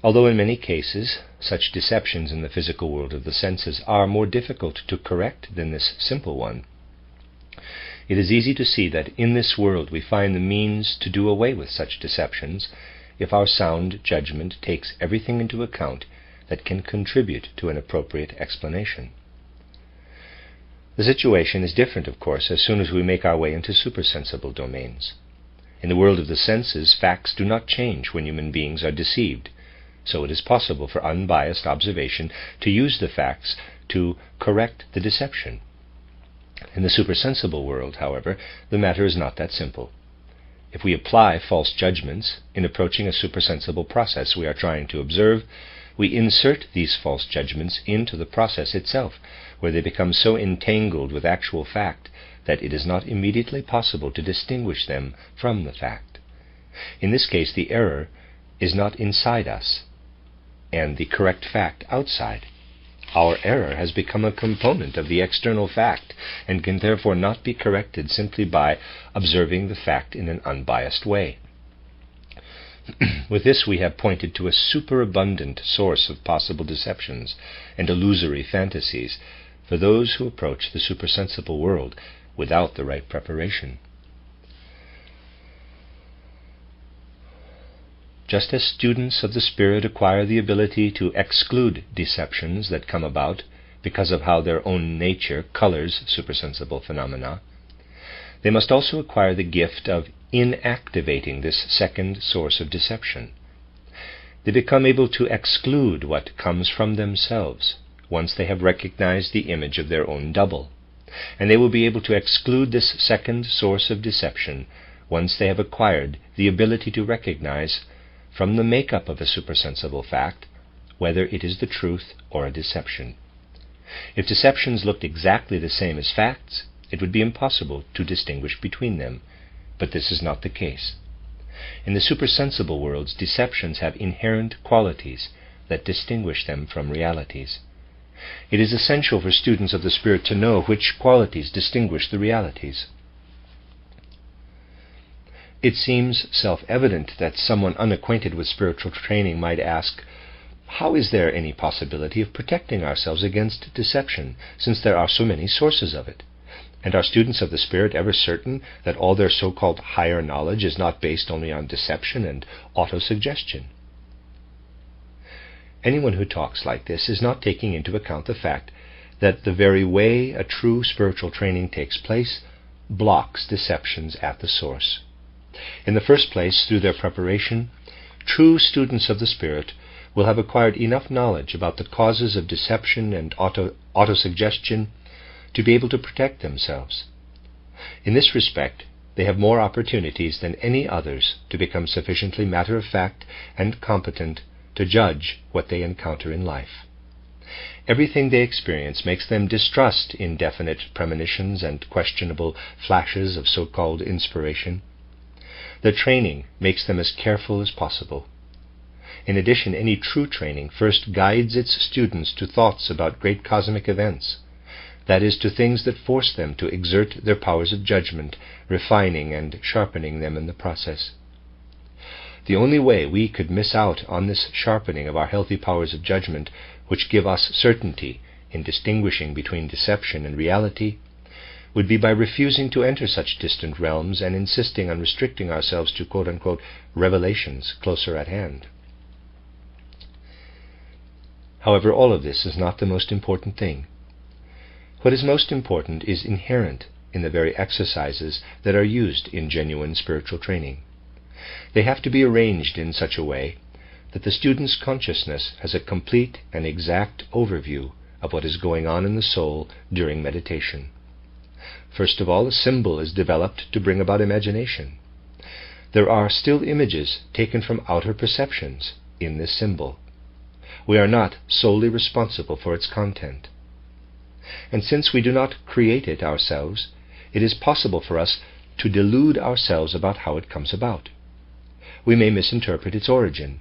Although in many cases such deceptions in the physical world of the senses are more difficult to correct than this simple one, it is easy to see that in this world we find the means to do away with such deceptions if our sound judgment takes everything into account that can contribute to an appropriate explanation. The situation is different, of course, as soon as we make our way into supersensible domains. In the world of the senses, facts do not change when human beings are deceived, so it is possible for unbiased observation to use the facts to correct the deception. In the supersensible world, however, the matter is not that simple. If we apply false judgments in approaching a supersensible process we are trying to observe, we insert these false judgments into the process itself, where they become so entangled with actual fact that it is not immediately possible to distinguish them from the fact. In this case, the error is not inside us, and the correct fact outside. Our error has become a component of the external fact, and can therefore not be corrected simply by observing the fact in an unbiased way. With this we have pointed to a superabundant source of possible deceptions and illusory fantasies for those who approach the supersensible world without the right preparation. Just as students of the Spirit acquire the ability to exclude deceptions that come about because of how their own nature colors supersensible phenomena, they must also acquire the gift of inactivating this second source of deception. They become able to exclude what comes from themselves once they have recognized the image of their own double, and they will be able to exclude this second source of deception once they have acquired the ability to recognize from the makeup of a supersensible fact whether it is the truth or a deception. If deceptions looked exactly the same as facts, it would be impossible to distinguish between them, but this is not the case. In the supersensible worlds, deceptions have inherent qualities that distinguish them from realities. It is essential for students of the Spirit to know which qualities distinguish the realities. It seems self-evident that someone unacquainted with spiritual training might ask, how is there any possibility of protecting ourselves against deception, since there are so many sources of it? And are students of the Spirit ever certain that all their so-called higher knowledge is not based only on deception and autosuggestion? Anyone who talks like this is not taking into account the fact that the very way a true spiritual training takes place blocks deceptions at the source. In the first place, through their preparation, true students of the Spirit will have acquired enough knowledge about the causes of deception and autosuggestion to be able to protect themselves. In this respect, they have more opportunities than any others to become sufficiently matter-of-fact and competent to judge what they encounter in life. Everything they experience makes them distrust indefinite premonitions and questionable flashes of so-called inspiration. Their training makes them as careful as possible. In addition, any true training first guides its students to thoughts about great cosmic events, that is, to things that force them to exert their powers of judgment, refining and sharpening them in the process. The only way we could miss out on this sharpening of our healthy powers of judgment, which give us certainty in distinguishing between deception and reality, would be by refusing to enter such distant realms and insisting on restricting ourselves to quote-unquote revelations closer at hand. However, all of this is not the most important thing. What is most important is inherent in the very exercises that are used in genuine spiritual training. They have to be arranged in such a way that the student's consciousness has a complete and exact overview of what is going on in the soul during meditation. First of all, a symbol is developed to bring about imagination. There are still images taken from outer perceptions in this symbol. We are not solely responsible for its content. And since we do not create it ourselves, it is possible for us to delude ourselves about how it comes about. We may misinterpret its origin.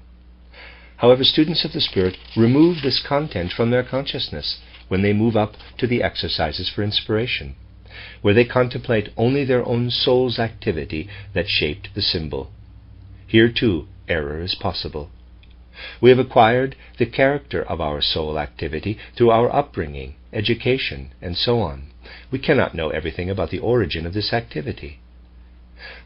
However, students of the Spirit remove this content from their consciousness when they move up to the exercises for inspiration, where they contemplate only their own soul's activity that shaped the symbol. Here, too, error is possible. We have acquired the character of our soul activity through our upbringing, education, and so on. We cannot know everything about the origin of this activity.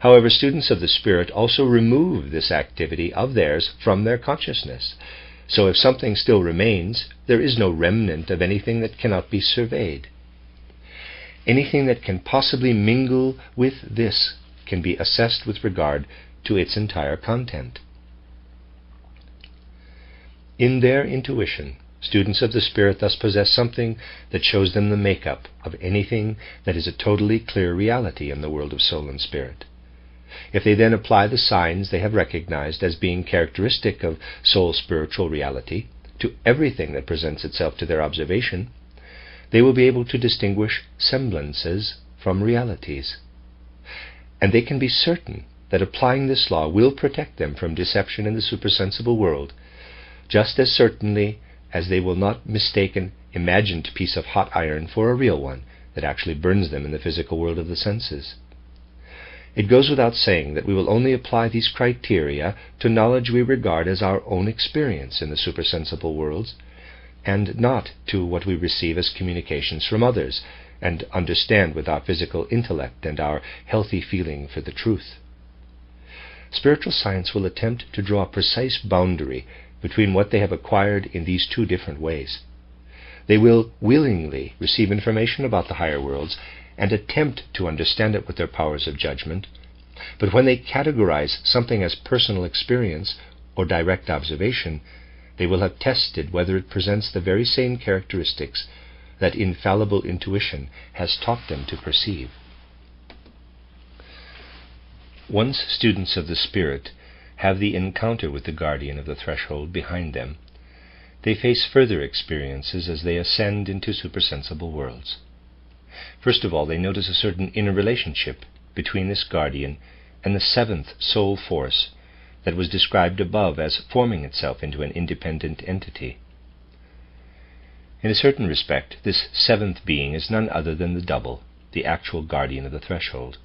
However, students of the Spirit also remove this activity of theirs from their consciousness. So if something still remains, there is no remnant of anything that cannot be surveyed. Anything that can possibly mingle with this can be assessed with regard to its entire content. In their intuition, students of the Spirit thus possess something that shows them the makeup of anything that is a totally clear reality in the world of soul and spirit. If they then apply the signs they have recognized as being characteristic of soul-spiritual reality to everything that presents itself to their observation, they will be able to distinguish semblances from realities. And they can be certain that applying this law will protect them from deception in the supersensible world, just as certainly as they will not mistake an imagined piece of hot iron for a real one that actually burns them in the physical world of the senses. It goes without saying that we will only apply these criteria to knowledge we regard as our own experience in the supersensible worlds, and not to what we receive as communications from others, and understand with our physical intellect and our healthy feeling for the truth. Spiritual science will attempt to draw a precise boundary between what they have acquired in these two different ways. They will willingly receive information about the higher worlds and attempt to understand it with their powers of judgment, but when they categorize something as personal experience or direct observation, they will have tested whether it presents the very same characteristics that infallible intuition has taught them to perceive. Once students of the Spirit have the encounter with the guardian of the threshold behind them, they face further experiences as they ascend into supersensible worlds. First of all, they notice a certain inner relationship between this guardian and the seventh soul force that was described above as forming itself into an independent entity. In a certain respect, this seventh being is none other than the double, the actual guardian of the threshold.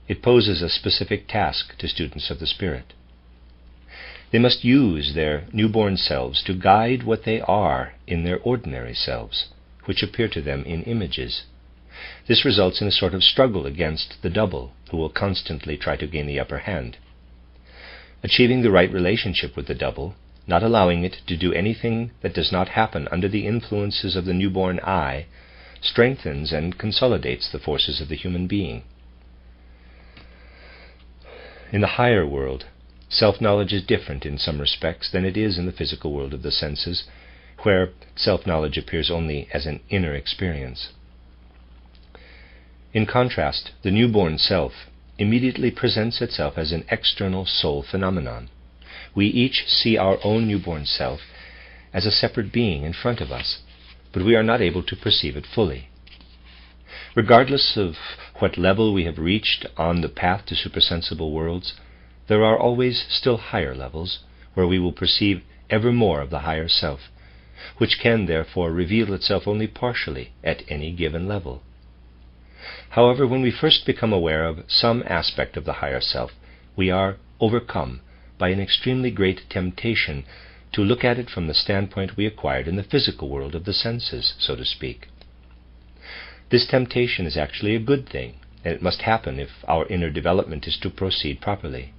It poses a specific task to students of the Spirit. They must use their newborn selves to guide what they are in their ordinary selves, which appear to them in images. This results in a sort of struggle against the double, who will constantly try to gain the upper hand. Achieving the right relationship with the double, not allowing it to do anything that does not happen under the influences of the newborn I, strengthens and consolidates the forces of the human being. In the higher world, self-knowledge is different in some respects than it is in the physical world of the senses, where self-knowledge appears only as an inner experience. In contrast, the newborn self immediately presents itself as an external soul phenomenon. We each see our own newborn self as a separate being in front of us, but we are not able to perceive it fully. Regardless of what level we have reached on the path to supersensible worlds, there are always still higher levels where we will perceive ever more of the higher self, which can therefore reveal itself only partially at any given level. However, when we first become aware of some aspect of the higher self, we are overcome by an extremely great temptation to look at it from the standpoint we acquired in the physical world of the senses, so to speak. This temptation is actually a good thing, and it must happen if our inner development is to proceed properly.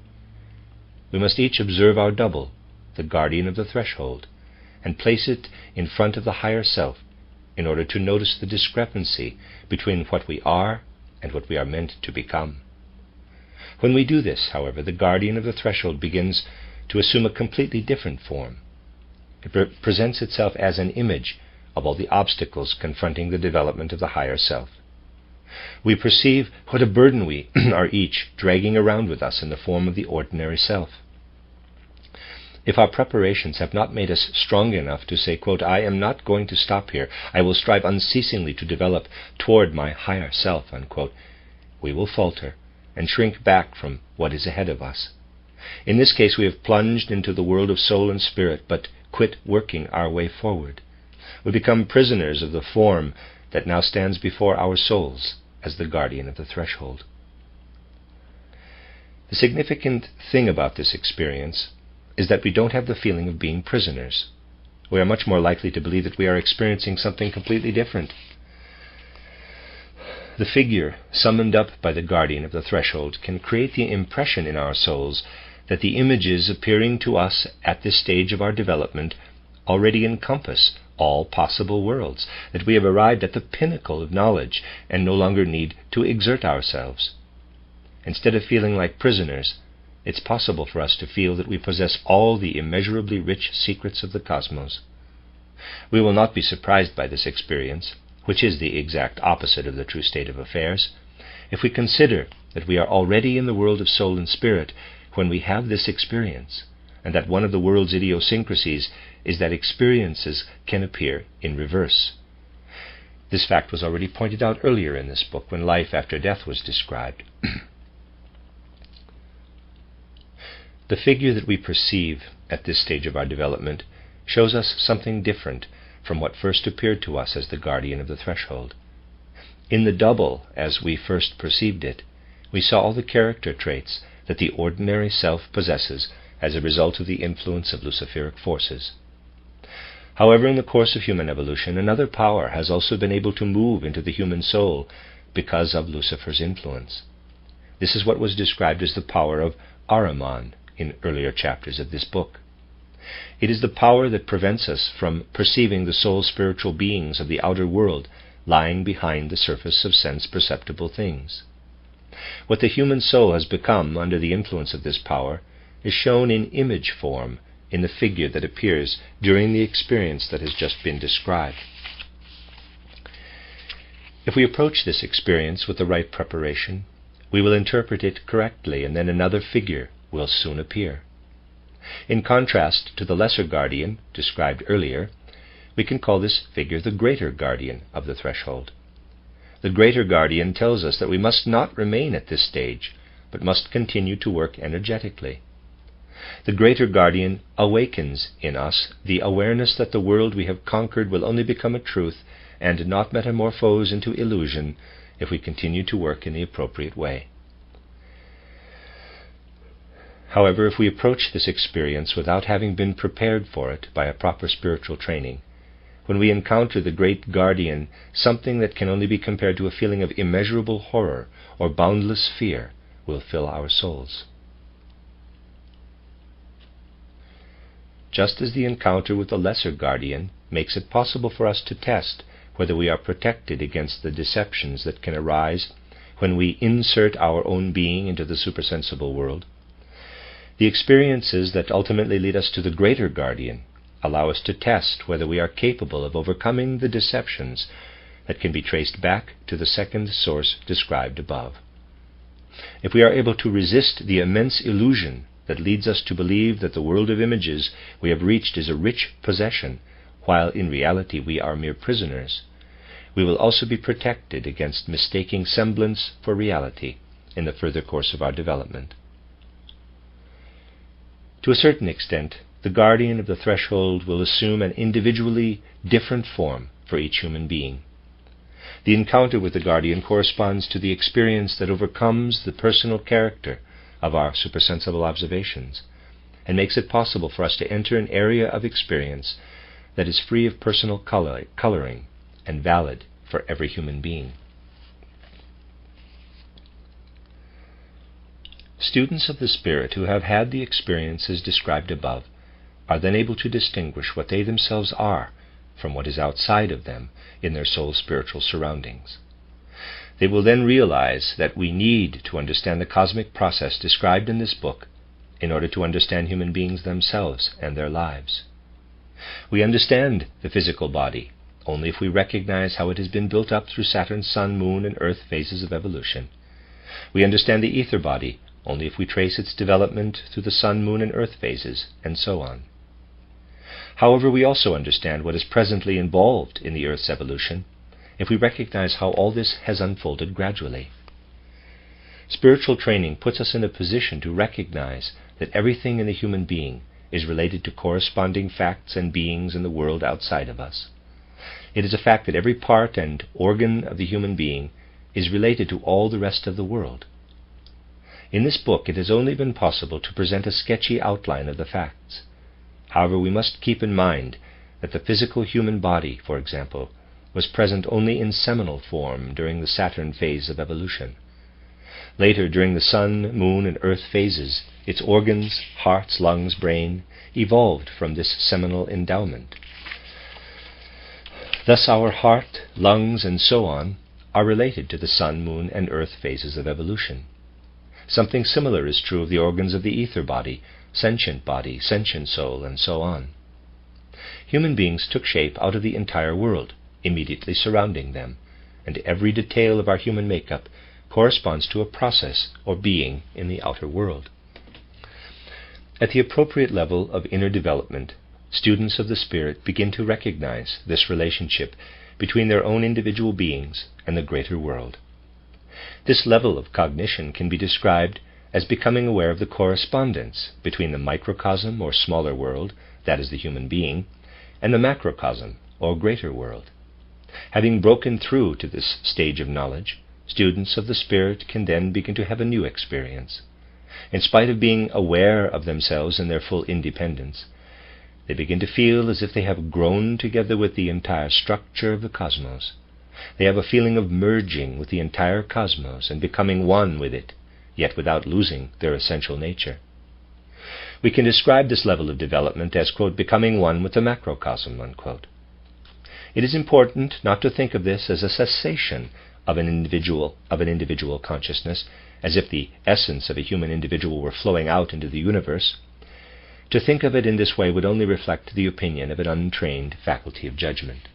We must each observe our double, the guardian of the threshold, and place it in front of the higher self in order to notice the discrepancy between what we are and what we are meant to become. When we do this, however, the guardian of the threshold begins to assume a completely different form. It presents itself as an image of all the obstacles confronting the development of the higher self. We perceive what a burden we are each dragging around with us in the form of the ordinary self. If our preparations have not made us strong enough to say, quote, "I am not going to stop here, I will strive unceasingly to develop toward my higher self," unquote, we will falter and shrink back from what is ahead of us. In this case, we have plunged into the world of soul and spirit, but quit working our way forward. We become prisoners of the form that now stands before our souls as the guardian of the threshold. The significant thing about this experience is that we don't have the feeling of being prisoners. We are much more likely to believe that we are experiencing something completely different. The figure summoned up by the guardian of the threshold can create the impression in our souls that the images appearing to us at this stage of our development already encompass all possible worlds, that we have arrived at the pinnacle of knowledge and no longer need to exert ourselves. Instead of feeling like prisoners, it's possible for us to feel that we possess all the immeasurably rich secrets of the cosmos. We will not be surprised by this experience, which is the exact opposite of the true state of affairs, if we consider that we are already in the world of soul and spirit when we have this experience, and that one of the world's idiosyncrasies is that experiences can appear in reverse. This fact was already pointed out earlier in this book when life after death was described. The figure that we perceive at this stage of our development shows us something different from what first appeared to us as the guardian of the threshold. In the double, as we first perceived it, we saw all the character traits that the ordinary self possesses as a result of the influence of Luciferic forces. However, in the course of human evolution, another power has also been able to move into the human soul because of Lucifer's influence. This is what was described as the power of Ahriman in earlier chapters of this book. It is the power that prevents us from perceiving the soul spiritual beings of the outer world lying behind the surface of sense-perceptible things. What the human soul has become under the influence of this power is shown in image form in the figure that appears during the experience that has just been described. If we approach this experience with the right preparation, we will interpret it correctly, and then another figure will soon appear. In contrast to the lesser guardian described earlier, we can call this figure the greater guardian of the threshold. The greater guardian tells us that we must not remain at this stage, but must continue to work energetically. The greater guardian awakens in us the awareness that the world we have conquered will only become a truth and not metamorphose into illusion if we continue to work in the appropriate way. However, if we approach this experience without having been prepared for it by a proper spiritual training, when we encounter the great guardian, something that can only be compared to a feeling of immeasurable horror or boundless fear will fill our souls. Just as the encounter with the lesser guardian makes it possible for us to test whether we are protected against the deceptions that can arise when we insert our own being into the supersensible world, the experiences that ultimately lead us to the greater guardian allow us to test whether we are capable of overcoming the deceptions that can be traced back to the second source described above. If we are able to resist the immense illusion that leads us to believe that the world of images we have reached is a rich possession, while in reality we are mere prisoners, we will also be protected against mistaking semblance for reality in the further course of our development. To a certain extent, the guardian of the threshold will assume an individually different form for each human being. The encounter with the guardian corresponds to the experience that overcomes the personal character of our supersensible observations, and makes it possible for us to enter an area of experience that is free of personal coloring and valid for every human being. Students of the Spirit who have had the experiences described above are then able to distinguish what they themselves are from what is outside of them in their soul's spiritual surroundings. They will then realize that we need to understand the cosmic process described in this book in order to understand human beings themselves and their lives. We understand the physical body only if we recognize how it has been built up through Saturn's Sun, Moon, and Earth phases of evolution. We understand the ether body only if we trace its development through the Sun, Moon, and Earth phases, and so on. However, we also understand what is presently involved in the Earth's evolution if we recognize how all this has unfolded gradually. Spiritual training puts us in a position to recognize that everything in the human being is related to corresponding facts and beings in the world outside of us. It is a fact that every part and organ of the human being is related to all the rest of the world. In this book it has only been possible to present a sketchy outline of the facts. However, we must keep in mind that the physical human body, for example, was present only in seminal form during the Saturn phase of evolution. Later, during the Sun, Moon, and Earth phases, its organs, hearts, lungs, brain, evolved from this seminal endowment. Thus our heart, lungs, and so on are related to the Sun, Moon, and Earth phases of evolution. Something similar is true of the organs of the ether body, sentient soul, and so on. Human beings took shape out of the entire world, immediately surrounding them, and every detail of our human makeup corresponds to a process or being in the outer world. At the appropriate level of inner development, students of the Spirit begin to recognize this relationship between their own individual beings and the greater world. This level of cognition can be described as becoming aware of the correspondence between the microcosm or smaller world, that is the human being, and the macrocosm or greater world. Having broken through to this stage of knowledge, students of the Spirit can then begin to have a new experience. In spite of being aware of themselves in their full independence, they begin to feel as if they have grown together with the entire structure of the cosmos. They have a feeling of merging with the entire cosmos and becoming one with it, yet without losing their essential nature. We can describe this level of development as, quote, becoming one with the macrocosm, unquote. It is important not to think of this as a cessation of an individual consciousness, as if the essence of a human individual were flowing out into the universe. To think of it in this way would only reflect the opinion of an untrained faculty of judgment.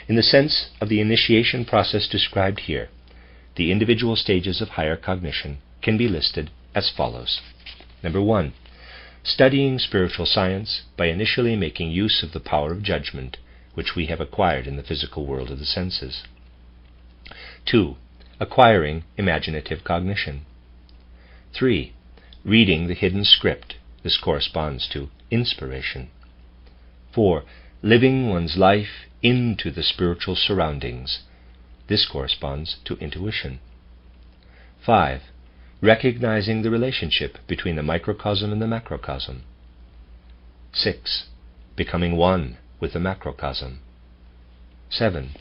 In the sense of the initiation process described here, the individual stages of higher cognition can be listed as follows. Number 1, studying spiritual science by initially making use of the power of judgment which we have acquired in the physical world of the senses. 2, acquiring imaginative cognition. 3, reading the hidden script. This corresponds to inspiration. 4, living one's life into the spiritual surroundings. This corresponds to intuition. 5, recognizing the relationship between the microcosm and the macrocosm. 6, becoming one with the macrocosm. 7,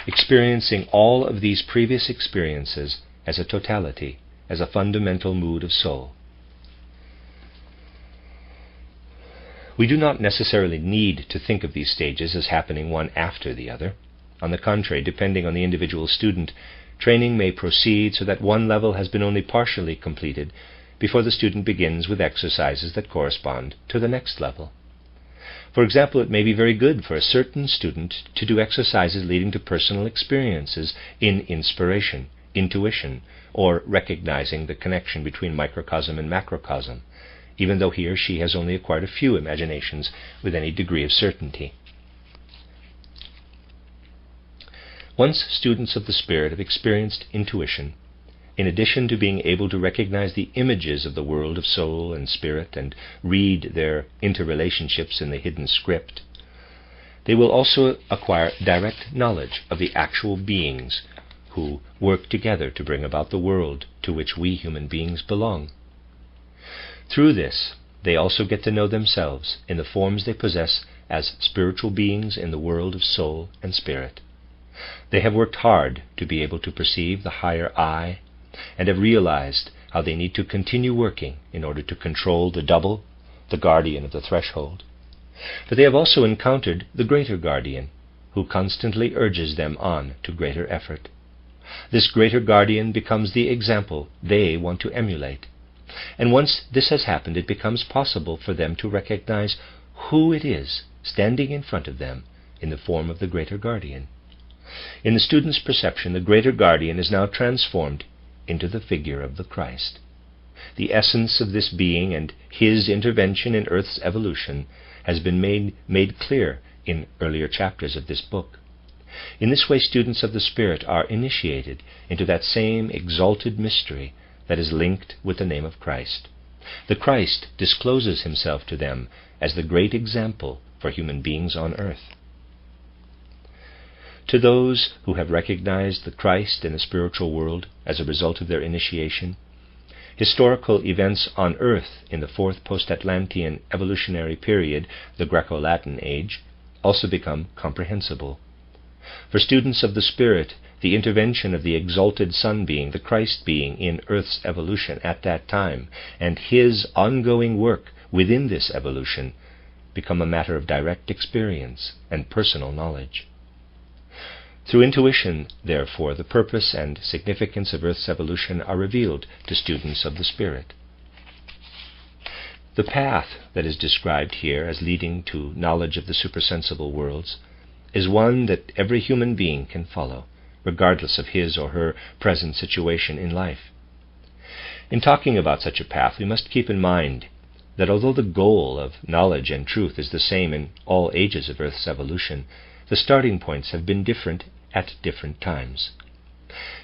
experiencing all of these previous experiences as a totality, as a fundamental mood of soul. We do not necessarily need to think of these stages as happening one after the other. On the contrary, depending on the individual student, training may proceed so that one level has been only partially completed before the student begins with exercises that correspond to the next level. For example, it may be very good for a certain student to do exercises leading to personal experiences in inspiration, intuition, or recognizing the connection between microcosm and macrocosm, even though he or she has only acquired a few imaginations with any degree of certainty. Once students of the Spirit have experienced intuition, in addition to being able to recognize the images of the world of soul and spirit and read their interrelationships in the hidden script, they will also acquire direct knowledge of the actual beings who work together to bring about the world to which we human beings belong. Through this, they also get to know themselves in the forms they possess as spiritual beings in the world of soul and spirit. They have worked hard to be able to perceive the higher I, and have realized how they need to continue working in order to control the double, the guardian of the threshold. But they have also encountered the greater guardian, who constantly urges them on to greater effort. This greater guardian becomes the example they want to emulate. And once this has happened, it becomes possible for them to recognize who it is standing in front of them in the form of the greater guardian. In the student's perception, the greater guardian is now transformed into the figure of the Christ. The essence of this being and his intervention in Earth's evolution has been made clear in earlier chapters of this book. In this way, students of the Spirit are initiated into that same exalted mystery that is linked with the name of Christ. The Christ discloses himself to them as the great example for human beings on earth. To those who have recognized the Christ in the spiritual world as a result of their initiation, historical events on earth in the fourth post-Atlantean evolutionary period, the Greco-Latin age, also become comprehensible. For students of the Spirit, the intervention of the exalted Sun being, the Christ being, in Earth's evolution at that time, and his ongoing work within this evolution, become a matter of direct experience and personal knowledge. Through intuition, therefore, the purpose and significance of Earth's evolution are revealed to students of the Spirit. The path that is described here as leading to knowledge of the supersensible worlds is one that every human being can follow, regardless of his or her present situation in life. In talking about such a path, we must keep in mind that although the goal of knowledge and truth is the same in all ages of Earth's evolution, the starting points have been different at different times.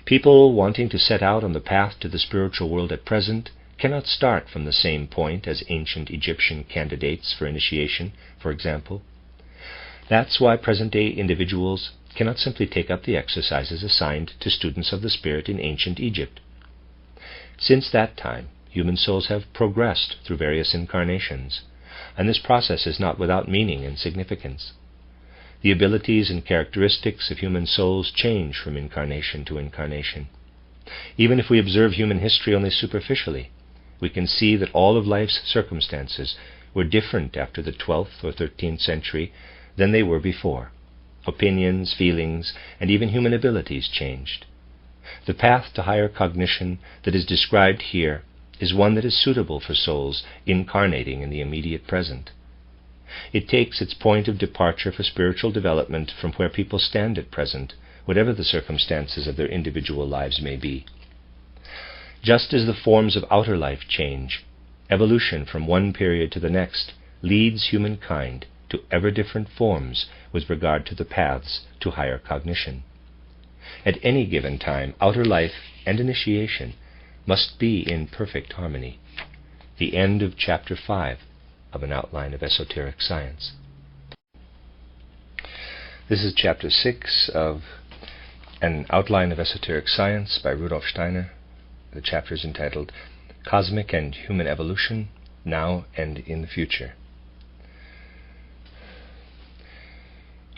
People wanting to set out on the path to the spiritual world at present cannot start from the same point as ancient Egyptian candidates for initiation, for example. That's why present-day individuals cannot simply take up the exercises assigned to students of the Spirit in ancient Egypt. Since that time, human souls have progressed through various incarnations, and this process is not without meaning and significance. The abilities and characteristics of human souls change from incarnation to incarnation. Even if we observe human history only superficially, we can see that all of life's circumstances were different after the 12th or 13th century than they were before. Opinions, feelings, and even human abilities changed. The path to higher cognition that is described here is one that is suitable for souls incarnating in the immediate present. It takes its point of departure for spiritual development from where people stand at present, whatever the circumstances of their individual lives may be. Just as the forms of outer life change, evolution from one period to the next leads humankind to ever different forms with regard to the paths to higher cognition. At any given time, outer life and initiation must be in perfect harmony. The end of Chapter 5 of An Outline of Esoteric Science. This is Chapter 6 of An Outline of Esoteric Science by Rudolf Steiner. The chapter is entitled Cosmic and Human Evolution, Now and in the Future.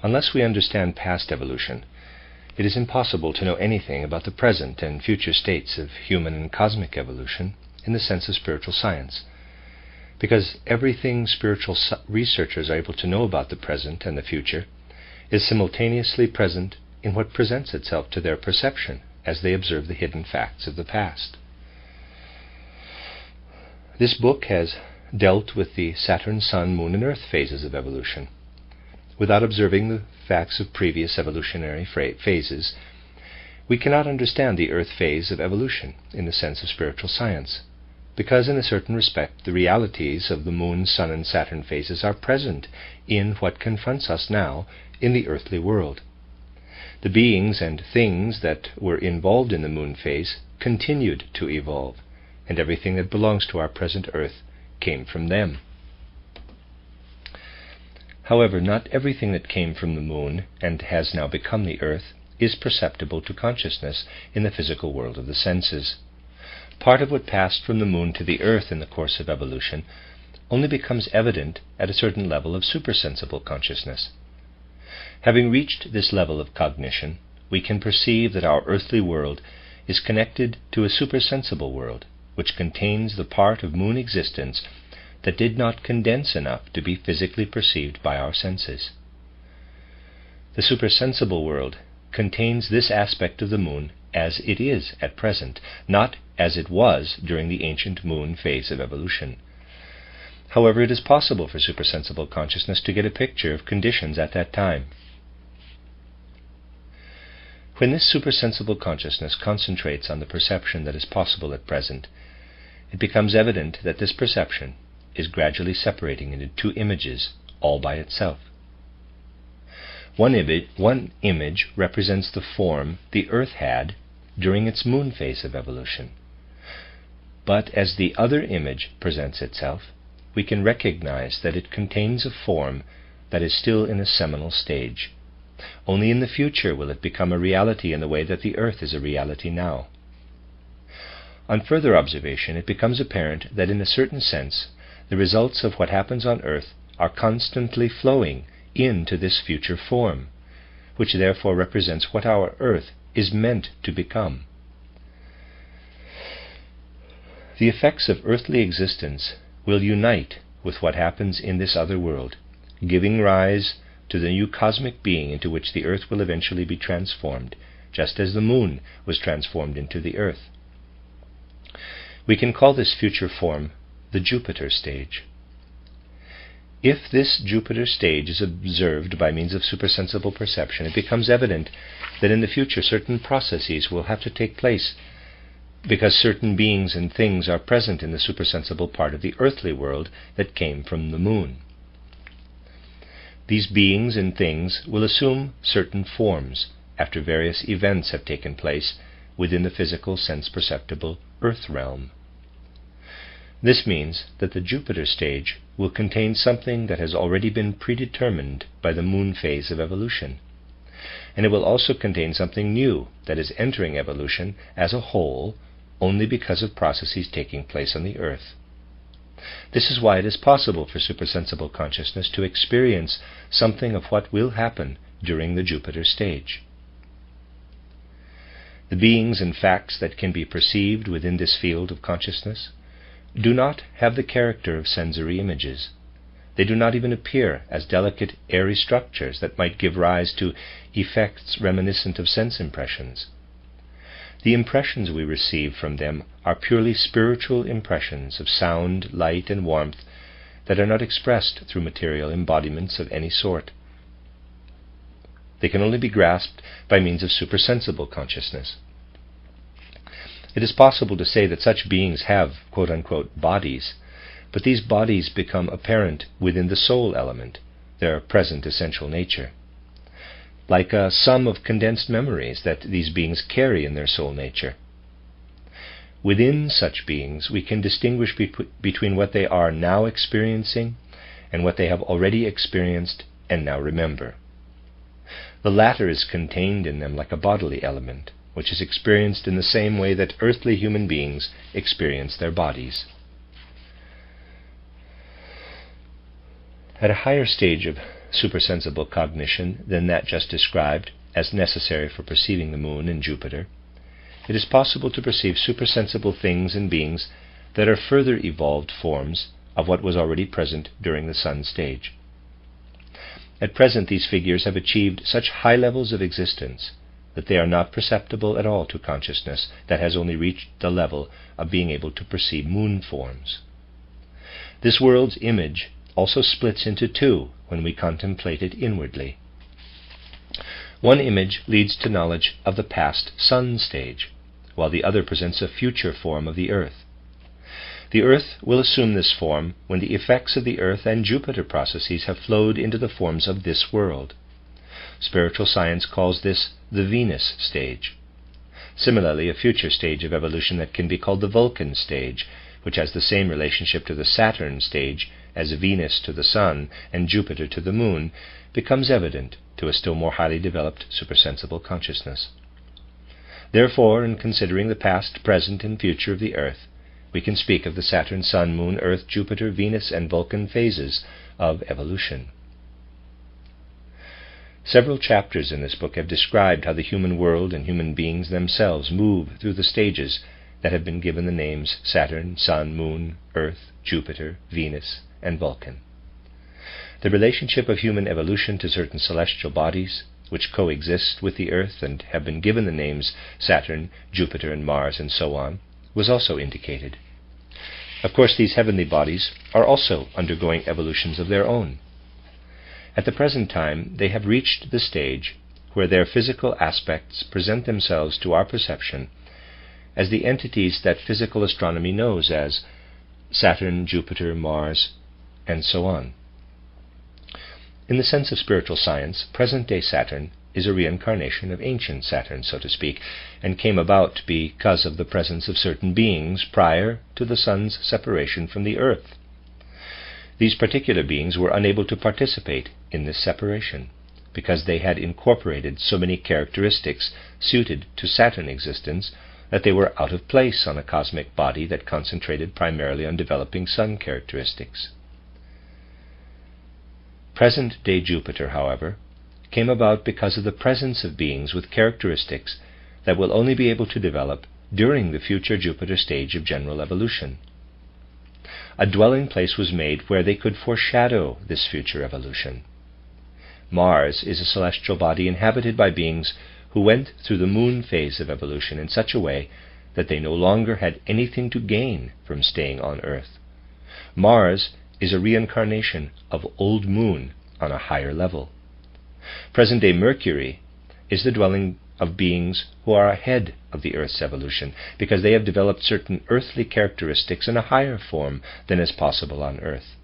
Unless we understand past evolution, it is impossible to know anything about the present and future states of human and cosmic evolution in the sense of spiritual science, because everything spiritual researchers are able to know about the present and the future is simultaneously present in what presents itself to their perception as they observe the hidden facts of the past. This book has dealt with the Saturn, Sun, Moon, and Earth phases of evolution. Without observing the facts of previous evolutionary phases, we cannot understand the Earth phase of evolution in the sense of spiritual science, because in a certain respect the realities of the Moon, Sun, and Saturn phases are present in what confronts us now in the earthly world. The beings and things that were involved in the Moon phase continued to evolve, and everything that belongs to our present Earth came from them. However, not everything that came from the Moon and has now become the Earth is perceptible to consciousness in the physical world of the senses. Part of what passed from the Moon to the Earth in the course of evolution only becomes evident at a certain level of supersensible consciousness. Having reached this level of cognition, we can perceive that our earthly world is connected to a supersensible world, which contains the part of moon existence that did not condense enough to be physically perceived by our senses. The supersensible world contains this aspect of the moon as it is at present, not as it was during the ancient moon phase of evolution. However, it is possible for supersensible consciousness to get a picture of conditions at that time. When this supersensible consciousness concentrates on the perception that is possible at present, it becomes evident that this perception is gradually separating into two images all by itself. One image represents the form the Earth had during its moon phase of evolution. But as the other image presents itself, we can recognize that it contains a form that is still in a seminal stage. Only in the future will it become a reality in the way that the Earth is a reality now. On further observation, it becomes apparent that in a certain sense, the results of what happens on Earth are constantly flowing into this future form, which therefore represents what our Earth is meant to become. The effects of earthly existence will unite with what happens in this other world, giving rise to the new cosmic being into which the Earth will eventually be transformed, just as the moon was transformed into the Earth. We can call this future form the Jupiter stage. If this Jupiter stage is observed by means of supersensible perception, it becomes evident that in the future certain processes will have to take place because certain beings and things are present in the supersensible part of the earthly world that came from the moon. These beings and things will assume certain forms after various events have taken place within the physical sense-perceptible earth realm. This means that the Jupiter stage will contain something that has already been predetermined by the moon phase of evolution, and it will also contain something new that is entering evolution as a whole only because of processes taking place on the Earth. This is why it is possible for supersensible consciousness to experience something of what will happen during the Jupiter stage. The beings and facts that can be perceived within this field of consciousness do not have the character of sensory images. They do not even appear as delicate, airy structures that might give rise to effects reminiscent of sense impressions. The impressions we receive from them are purely spiritual impressions of sound, light, and warmth that are not expressed through material embodiments of any sort. They can only be grasped by means of supersensible consciousness. It is possible to say that such beings have, quote-unquote, bodies, but these bodies become apparent within the soul element, their present essential nature, like a sum of condensed memories that these beings carry in their soul nature. Within such beings, we can distinguish between what they are now experiencing and what they have already experienced and now remember. The latter is contained in them like a bodily element, which is experienced in the same way that earthly human beings experience their bodies. At a higher stage of supersensible cognition than that just described as necessary for perceiving the moon and Jupiter, it is possible to perceive supersensible things and beings that are further evolved forms of what was already present during the sun stage. At present, these figures have achieved such high levels of existence that they are not perceptible at all to consciousness that has only reached the level of being able to perceive moon forms. This world's image also splits into two when we contemplate it inwardly. One image leads to knowledge of the past sun stage, while the other presents a future form of the Earth. The Earth will assume this form when the effects of the Earth and Jupiter processes have flowed into the forms of this world. Spiritual science calls this the Venus stage. Similarly, a future stage of evolution that can be called the Vulcan stage, which has the same relationship to the Saturn stage as Venus to the Sun and Jupiter to the Moon, becomes evident to a still more highly developed supersensible consciousness. Therefore, in considering the past, present, and future of the Earth, we can speak of the Saturn, Sun, Moon, Earth, Jupiter, Venus, and Vulcan phases of evolution. Several chapters in this book have described how the human world and human beings themselves move through the stages that have been given the names Saturn, Sun, Moon, Earth, Jupiter, Venus, and Vulcan. The relationship of human evolution to certain celestial bodies, which coexist with the Earth and have been given the names Saturn, Jupiter, and Mars, and so on, was also indicated. Of course, these heavenly bodies are also undergoing evolutions of their own. At the present time, they have reached the stage where their physical aspects present themselves to our perception as the entities that physical astronomy knows as Saturn, Jupiter, Mars, and so on. In the sense of spiritual science, present-day Saturn is a reincarnation of ancient Saturn, so to speak, and came about because of the presence of certain beings prior to the Sun's separation from the Earth. These particular beings were unable to participate in this separation, because they had incorporated so many characteristics suited to Saturn existence that they were out of place on a cosmic body that concentrated primarily on developing Sun characteristics. Present-day Jupiter, however, came about because of the presence of beings with characteristics that will only be able to develop during the future Jupiter stage of general evolution. A dwelling place was made where they could foreshadow this future evolution. Mars is a celestial body inhabited by beings who went through the moon phase of evolution in such a way that they no longer had anything to gain from staying on Earth. Mars is a reincarnation of Old Moon on a higher level. Present-day Mercury is the dwelling of beings who are ahead of the Earth's evolution, because they have developed certain earthly characteristics in a higher form than is possible on Earth.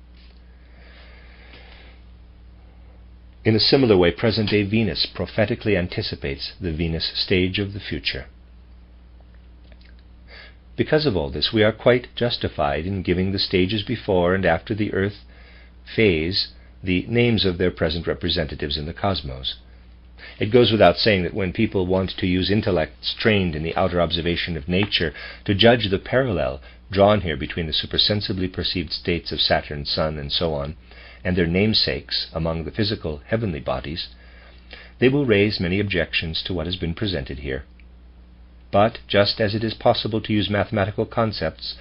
In a similar way, present-day Venus prophetically anticipates the Venus stage of the future. Because of all this, we are quite justified in giving the stages before and after the Earth phase the names of their present representatives in the cosmos. It goes without saying that when people want to use intellects trained in the outer observation of nature to judge the parallel drawn here between the supersensibly perceived states of Saturn, Sun, and so on, and their namesakes among the physical heavenly bodies, they will raise many objections to what has been presented here. But just as it is possible to use mathematical concepts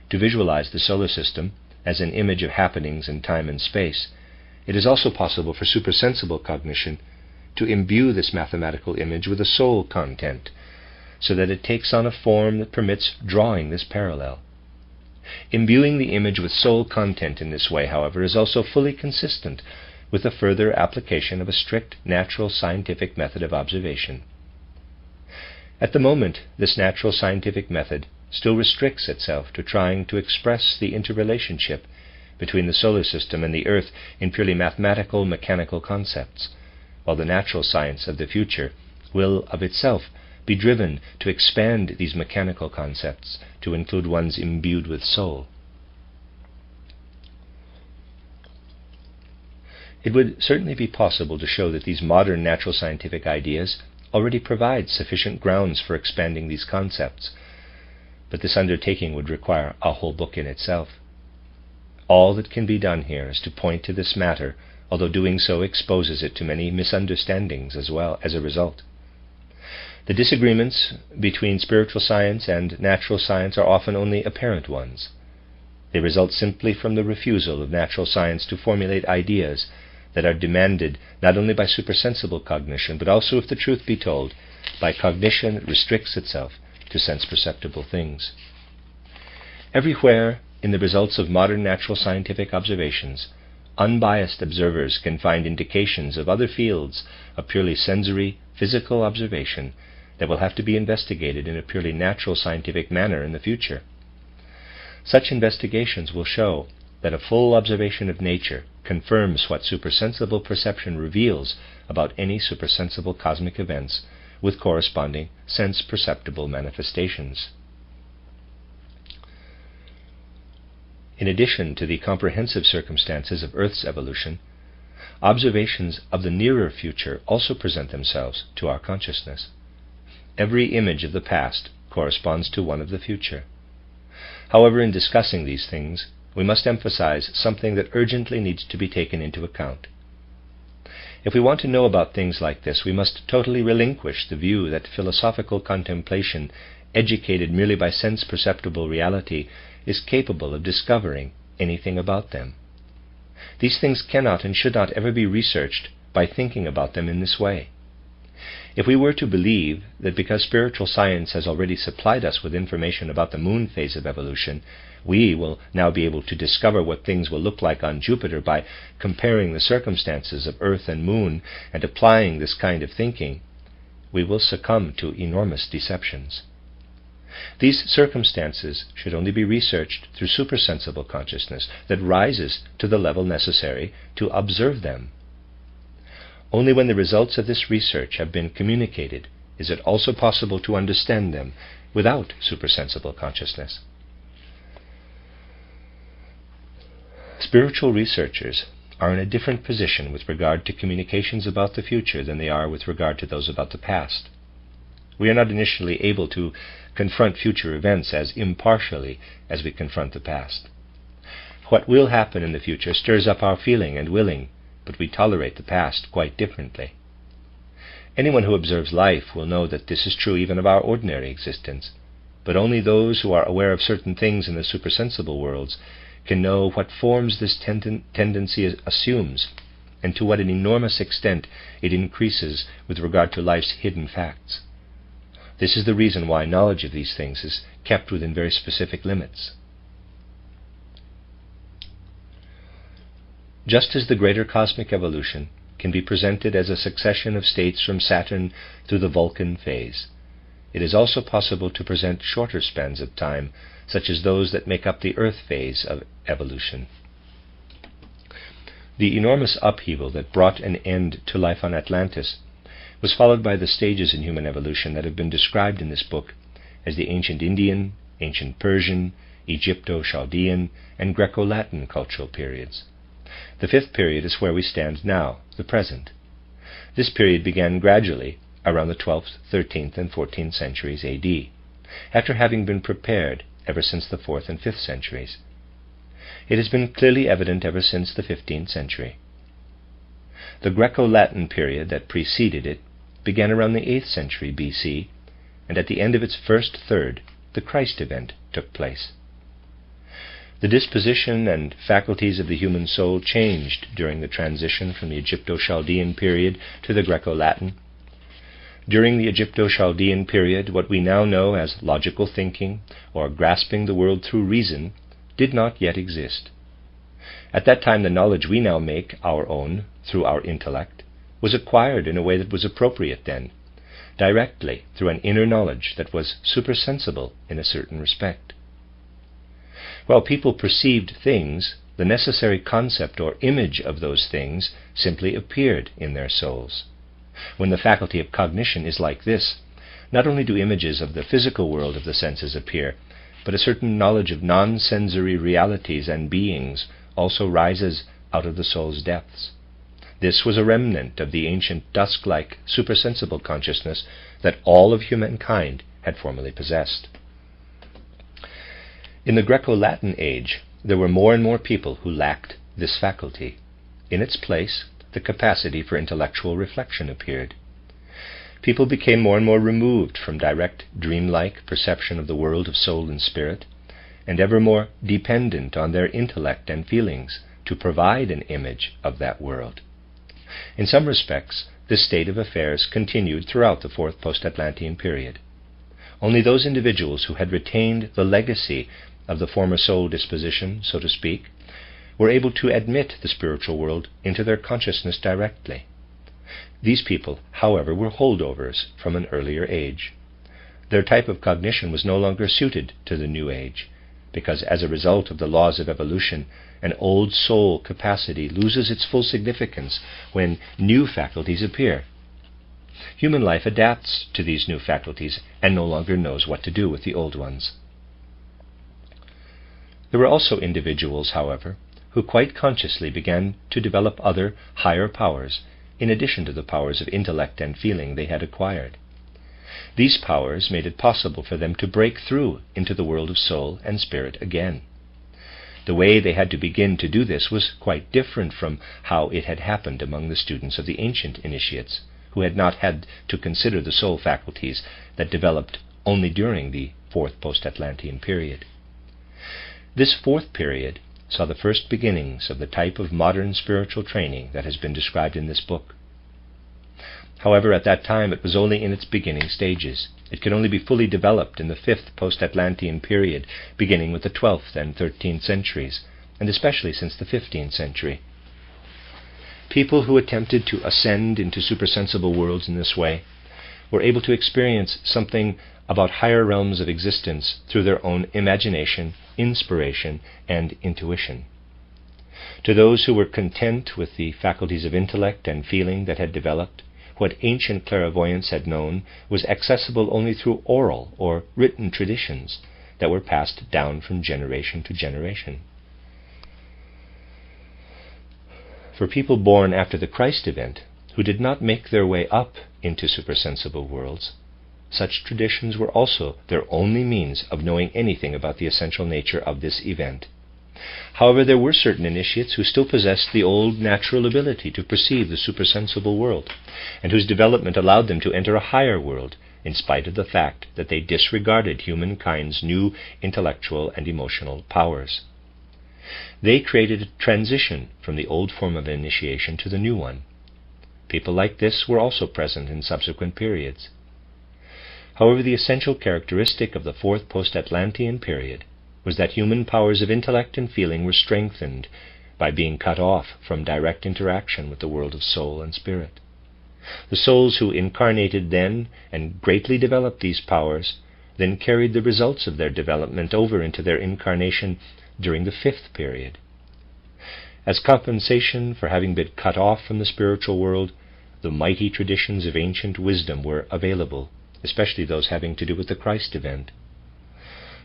to visualize the solar system as an image of happenings in time and space, it is also possible for supersensible cognition to imbue this mathematical image with a soul content, so that it takes on a form that permits drawing this parallel. Imbuing the image with soul content in this way, however, is also fully consistent with the further application of a strict natural scientific method of observation. At the moment, this natural scientific method still restricts itself to trying to express the interrelationship between the solar system and the Earth in purely mathematical, mechanical concepts, while the natural science of the future will of itself be driven to expand these mechanical concepts to include ones imbued with soul. It would certainly be possible to show that these modern natural scientific ideas already provide sufficient grounds for expanding these concepts, but this undertaking would require a whole book in itself. All that can be done here is to point to this matter, although doing so exposes it to many misunderstandings as well as a result. The disagreements between spiritual science and natural science are often only apparent ones. They result simply from the refusal of natural science to formulate ideas that are demanded not only by supersensible cognition, but also, if the truth be told, by cognition that restricts itself to sense-perceptible things. Everywhere in the results of modern natural scientific observations, unbiased observers can find indications of other fields of purely sensory, physical observation that will have to be investigated in a purely natural scientific manner in the future. Such investigations will show that a full observation of nature confirms what supersensible perception reveals about any supersensible cosmic events with corresponding sense-perceptible manifestations. In addition to the comprehensive circumstances of Earth's evolution, observations of the nearer future also present themselves to our consciousness. Every image of the past corresponds to one of the future. However, in discussing these things, we must emphasize something that urgently needs to be taken into account. If we want to know about things like this, we must totally relinquish the view that philosophical contemplation, educated merely by sense-perceptible reality, is capable of discovering anything about them. These things cannot and should not ever be researched by thinking about them in this way. If we were to believe that because spiritual science has already supplied us with information about the moon phase of evolution, we will now be able to discover what things will look like on Jupiter by comparing the circumstances of Earth and Moon and applying this kind of thinking, we will succumb to enormous deceptions. These circumstances should only be researched through supersensible consciousness that rises to the level necessary to observe them. Only when the results of this research have been communicated is it also possible to understand them without supersensible consciousness. Spiritual researchers are in a different position with regard to communications about the future than they are with regard to those about the past. We are not initially able to confront future events as impartially as we confront the past. What will happen in the future stirs up our feeling and willing, but we tolerate the past quite differently. Anyone who observes life will know that this is true even of our ordinary existence, but only those who are aware of certain things in the supersensible worlds can know what forms this tendency assumes, and to what an enormous extent it increases with regard to life's hidden facts. This is the reason why knowledge of these things is kept within very specific limits. Just as the greater cosmic evolution can be presented as a succession of states from Saturn through the Vulcan phase, it is also possible to present shorter spans of time, such as those that make up the Earth phase of evolution. The enormous upheaval that brought an end to life on Atlantis was followed by the stages in human evolution that have been described in this book as the ancient Indian, ancient Persian, Egypto-Chaldean, and Greco-Latin cultural periods. The fifth period is where we stand now, the present. This period began gradually around the 12th, 13th, and 14th centuries AD, after having been prepared ever since the 4th and 5th centuries. It has been clearly evident ever since the 15th century. The Greco-Latin period that preceded it began around the 8th century BC, and at the end of its first third, the Christ event took place. The disposition and faculties of the human soul changed during the transition from the Egypto-Chaldean period to the Greco-Latin. During the Egypto-Chaldean period, what we now know as logical thinking, or grasping the world through reason, did not yet exist. At that time, the knowledge we now make our own through our intellect was acquired in a way that was appropriate then, directly through an inner knowledge that was supersensible in a certain respect. While people perceived things, the necessary concept or image of those things simply appeared in their souls. When the faculty of cognition is like this, not only do images of the physical world of the senses appear, but a certain knowledge of non-sensory realities and beings also rises out of the soul's depths. This was a remnant of the ancient dusk-like supersensible consciousness that all of humankind had formerly possessed. In the Greco-Latin age, there were more and more people who lacked this faculty. In its place, the capacity for intellectual reflection appeared. People became more and more removed from direct, dreamlike perception of the world of soul and spirit, and ever more dependent on their intellect and feelings to provide an image of that world. In some respects, this state of affairs continued throughout the fourth post-Atlantean period. Only those individuals who had retained the legacy of the former soul disposition, so to speak, were able to admit the spiritual world into their consciousness directly. These people, however, were holdovers from an earlier age. Their type of cognition was no longer suited to the new age, because as a result of the laws of evolution, an old soul capacity loses its full significance when new faculties appear. Human life adapts to these new faculties and no longer knows what to do with the old ones. There were also individuals, however, who quite consciously began to develop other, higher powers, in addition to the powers of intellect and feeling they had acquired. These powers made it possible for them to break through into the world of soul and spirit again. The way they had to begin to do this was quite different from how it had happened among the students of the ancient initiates, who had not had to consider the soul faculties that developed only during the fourth post-Atlantean period. This fourth period saw the first beginnings of the type of modern spiritual training that has been described in this book. However, at that time it was only in its beginning stages. It could only be fully developed in the fifth post-Atlantean period, beginning with the 12th and 13th centuries, and especially since the 15th century. People who attempted to ascend into supersensible worlds in this way were able to experience something about higher realms of existence through their own imagination, inspiration, and intuition. To those who were content with the faculties of intellect and feeling that had developed, what ancient clairvoyance had known was accessible only through oral or written traditions that were passed down from generation to generation. For people born after the Christ event, who did not make their way up into supersensible worlds, such traditions were also their only means of knowing anything about the essential nature of this event. However, there were certain initiates who still possessed the old natural ability to perceive the supersensible world, and whose development allowed them to enter a higher world, in spite of the fact that they disregarded humankind's new intellectual and emotional powers. They created a transition from the old form of initiation to the new one. People like this were also present in subsequent periods. However, the essential characteristic of the fourth post-Atlantean period was that human powers of intellect and feeling were strengthened by being cut off from direct interaction with the world of soul and spirit. The souls who incarnated then and greatly developed these powers then carried the results of their development over into their incarnation during the fifth period. As compensation for having been cut off from the spiritual world, the mighty traditions of ancient wisdom were available, especially those having to do with the Christ event.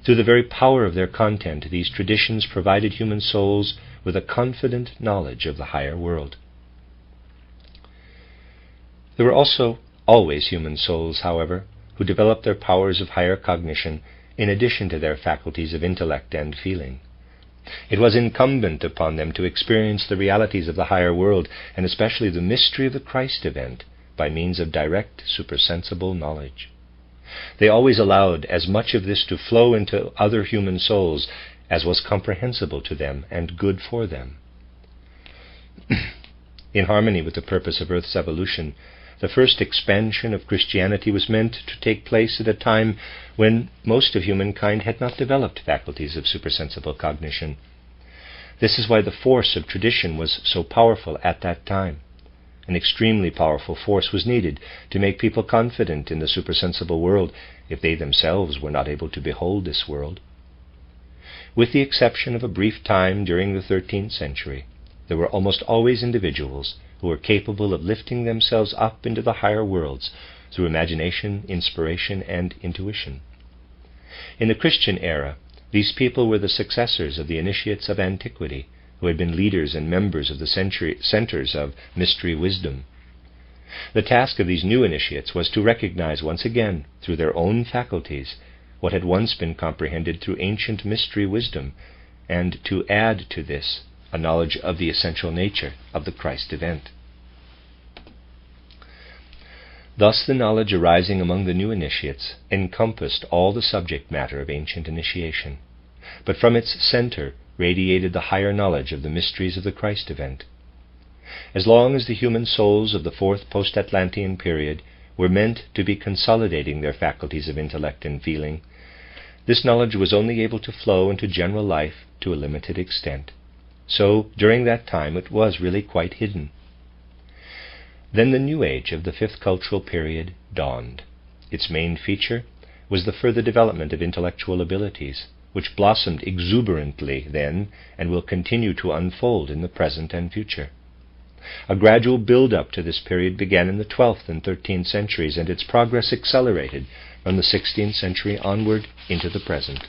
Through the very power of their content, these traditions provided human souls with a confident knowledge of the higher world. There were also always human souls, however, who developed their powers of higher cognition in addition to their faculties of intellect and feeling. It was incumbent upon them to experience the realities of the higher world, and especially the mystery of the Christ event, by means of direct supersensible knowledge. They always allowed as much of this to flow into other human souls as was comprehensible to them and good for them. In harmony with the purpose of Earth's evolution, the first expansion of Christianity was meant to take place at a time when most of humankind had not developed faculties of supersensible cognition. This is why the force of tradition was so powerful at that time. An extremely powerful force was needed to make people confident in the supersensible world if they themselves were not able to behold this world. With the exception of a brief time during the 13th century, there were almost always individuals who were capable of lifting themselves up into the higher worlds through imagination, inspiration, and intuition. In the Christian era, these people were the successors of the initiates of antiquity, who had been leaders and members of the centers of mystery wisdom. The task of these new initiates was to recognize once again, through their own faculties, what had once been comprehended through ancient mystery wisdom, and to add to this a knowledge of the essential nature of the Christ event. Thus the knowledge arising among the new initiates encompassed all the subject matter of ancient initiation, but from its center radiated the higher knowledge of the mysteries of the Christ event. As long as the human souls of the fourth post-Atlantean period were meant to be consolidating their faculties of intellect and feeling, this knowledge was only able to flow into general life to a limited extent. So, during that time, it was really quite hidden. Then the new age of the fifth cultural period dawned. Its main feature was the further development of intellectual abilities, which blossomed exuberantly then and will continue to unfold in the present and future. A gradual build-up to this period began in the 12th and 13th centuries, and its progress accelerated from the 16th century onward into the present.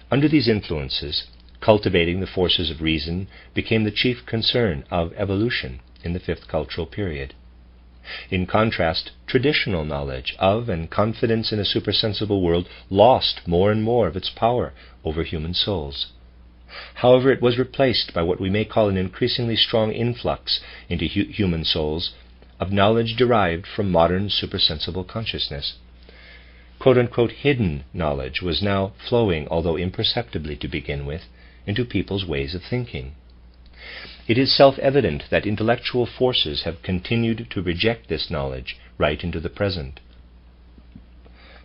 Under these influences, cultivating the forces of reason became the chief concern of evolution in the fifth cultural period. In contrast, traditional knowledge of and confidence in a supersensible world lost more and more of its power over human souls. However, it was replaced by what we may call an increasingly strong influx into human souls of knowledge derived from modern supersensible consciousness. Quote-unquote hidden knowledge was now flowing, although imperceptibly to begin with, into people's ways of thinking. It is self-evident that intellectual forces have continued to reject this knowledge right into the present.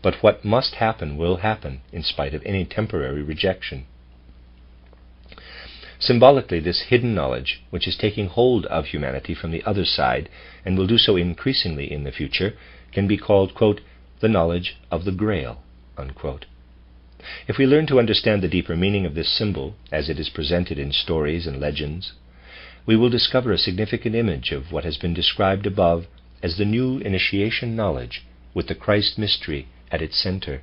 But what must happen will happen in spite of any temporary rejection. Symbolically, this hidden knowledge, which is taking hold of humanity from the other side, and will do so increasingly in the future, can be called, quote, the knowledge of the Grail, unquote. If we learn to understand the deeper meaning of this symbol, as it is presented in stories and legends, we will discover a significant image of what has been described above as the new initiation knowledge, with the Christ mystery at its center.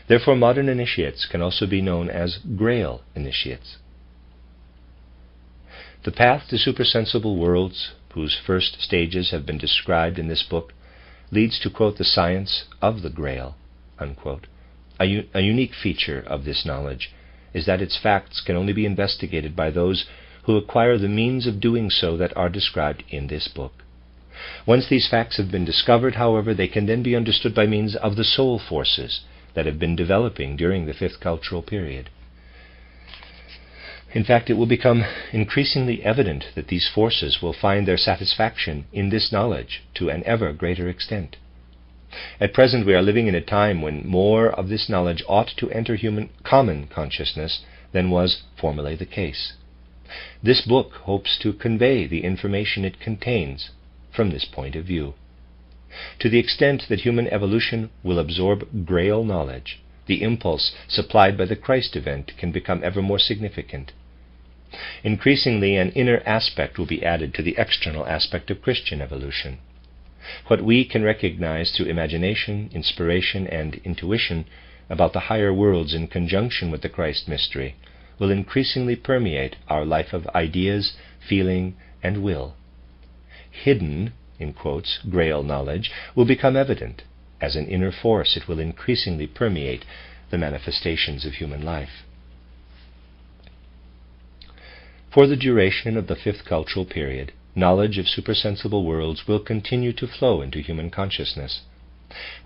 Therefore, modern initiates can also be known as Grail initiates. The path to supersensible worlds, whose first stages have been described in this book, leads to, quote, the science of the Grail, unquote. A unique feature of this knowledge is that its facts can only be investigated by those who acquire the means of doing so that are described in this book. Once these facts have been discovered, however, they can then be understood by means of the soul forces that have been developing during the fifth cultural period. In fact, it will become increasingly evident that these forces will find their satisfaction in this knowledge to an ever greater extent. At present, we are living in a time when more of this knowledge ought to enter human common consciousness than was formerly the case. This book hopes to convey the information it contains from this point of view. To the extent that human evolution will absorb Grail knowledge, the impulse supplied by the Christ event can become ever more significant. Increasingly, an inner aspect will be added to the external aspect of Christian evolution. What we can recognize through imagination, inspiration, and intuition about the higher worlds in conjunction with the Christ mystery will increasingly permeate our life of ideas, feeling, and will. Hidden, in quotes, Grail knowledge will become evident. As an inner force, it will increasingly permeate the manifestations of human life. For the duration of the fifth cultural period, knowledge of supersensible worlds will continue to flow into human consciousness.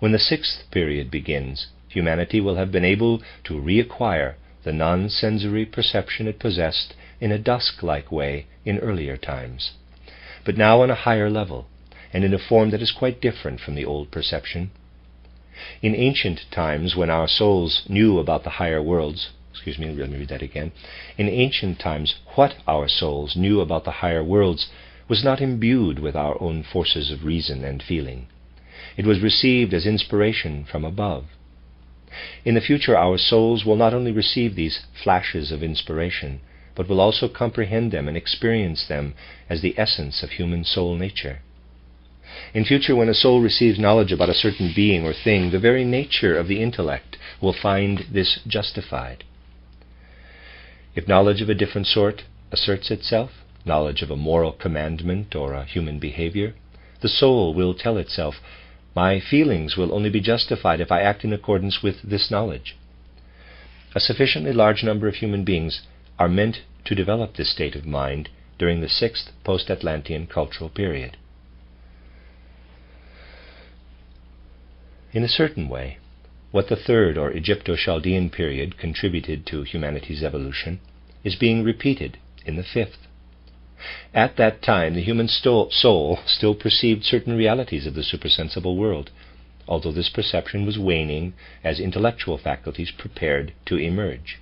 When the sixth period begins, humanity will have been able to reacquire the non-sensory perception it possessed in a dusk-like way in earlier times, but now on a higher level, and in a form that is quite different from the old perception. In ancient times, when our souls knew about the higher worlds, let me read that again. In ancient times, what our souls knew about the higher worlds was not imbued with our own forces of reason and feeling. It was received as inspiration from above. In the future, our souls will not only receive these flashes of inspiration, but will also comprehend them and experience them as the essence of human soul nature. In future, when a soul receives knowledge about a certain being or thing, the very nature of the intellect will find this justified. If knowledge of a different sort asserts itself, knowledge of a moral commandment or a human behavior, the soul will tell itself, my feelings will only be justified if I act in accordance with this knowledge. A sufficiently large number of human beings are meant to develop this state of mind during the sixth post-Atlantean cultural period. In a certain way, what the third or Egypto-Chaldean period contributed to humanity's evolution is being repeated in the fifth. At that time, the human soul still perceived certain realities of the supersensible world, although this perception was waning as intellectual faculties prepared to emerge.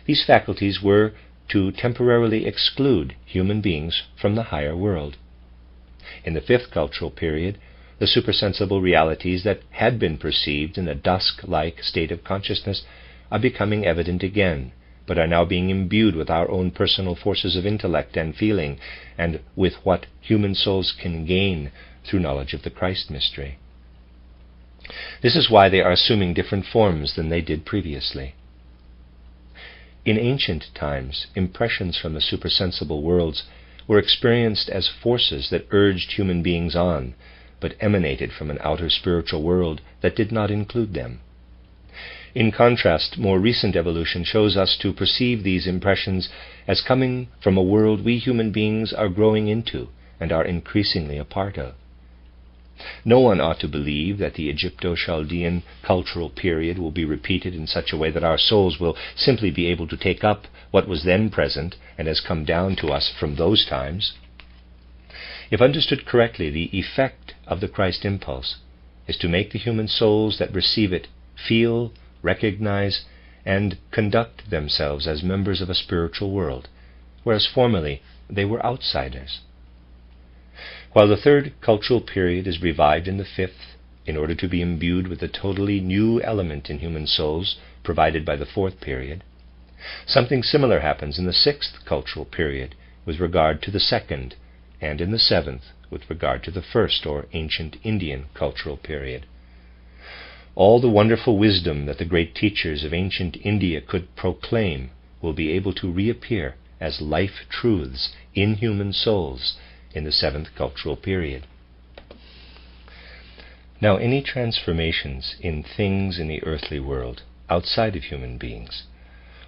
These faculties were to temporarily exclude human beings from the higher world. In the fifth cultural period, the supersensible realities that had been perceived in a dusk-like state of consciousness are becoming evident again, but are now being imbued with our own personal forces of intellect and feeling, and with what human souls can gain through knowledge of the Christ mystery. This is why they are assuming different forms than they did previously. In ancient times, impressions from the supersensible worlds were experienced as forces that urged human beings on, but emanated from an outer spiritual world that did not include them. In contrast, more recent evolution shows us to perceive these impressions as coming from a world we human beings are growing into and are increasingly a part of. No one ought to believe that the Egypto-Chaldean cultural period will be repeated in such a way that our souls will simply be able to take up what was then present and has come down to us from those times. If understood correctly, the effect of the Christ impulse is to make the human souls that receive it feel, recognize, and conduct themselves as members of a spiritual world, whereas formerly they were outsiders. While the third cultural period is revived in the fifth, in order to be imbued with a totally new element in human souls provided by the fourth period, something similar happens in the sixth cultural period with regard to the second, and in the seventh with regard to the first or ancient Indian cultural period. All the wonderful wisdom that the great teachers of ancient India could proclaim will be able to reappear as life truths in human souls in the seventh cultural period. Now, any transformations in things in the earthly world outside of human beings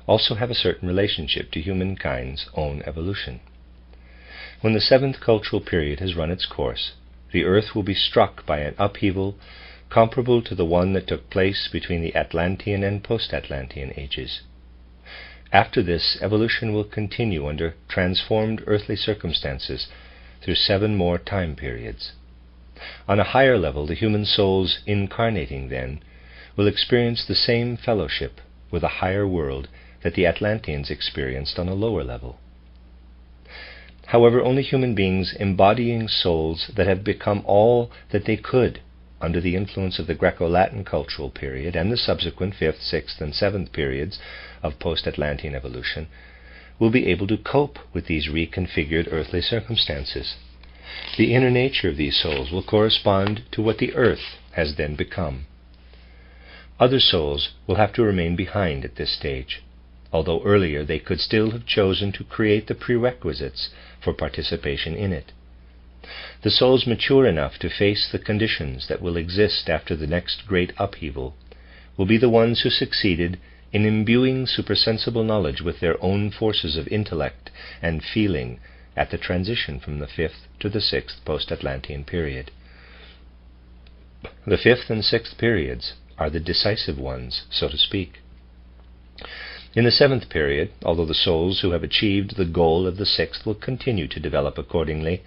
also have a certain relationship to humankind's own evolution. When the seventh cultural period has run its course, the earth will be struck by an upheaval comparable to the one that took place between the Atlantean and post-Atlantean ages. After this, evolution will continue under transformed earthly circumstances through 7 more time periods. On a higher level, the human souls incarnating then will experience the same fellowship with a higher world that the Atlanteans experienced on a lower level. However, only human beings embodying souls that have become all that they could under the influence of the Greco-Latin cultural period and the subsequent 5th, 6th, and 7th periods of post-Atlantean evolution will be able to cope with these reconfigured earthly circumstances. The inner nature of these souls will correspond to what the earth has then become. Other souls will have to remain behind at this stage, although earlier they could still have chosen to create the prerequisites for participation in it. The souls mature enough to face the conditions that will exist after the next great upheaval will be the ones who succeeded in imbuing supersensible knowledge with their own forces of intellect and feeling at the transition from the 5th to the 6th post-Atlantean period. The 5th and 6th periods are the decisive ones, so to speak. In the 7th period, although the souls who have achieved the goal of the 6th will continue to develop accordingly,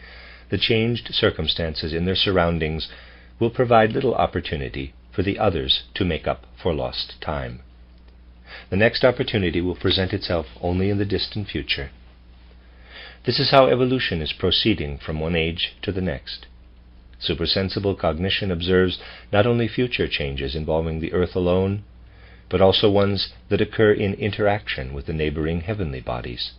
the changed circumstances in their surroundings will provide little opportunity for the others to make up for lost time. The next opportunity will present itself only in the distant future. This is how evolution is proceeding from one age to the next. Supersensible cognition observes not only future changes involving the earth alone, but also ones that occur in interaction with the neighboring heavenly bodies.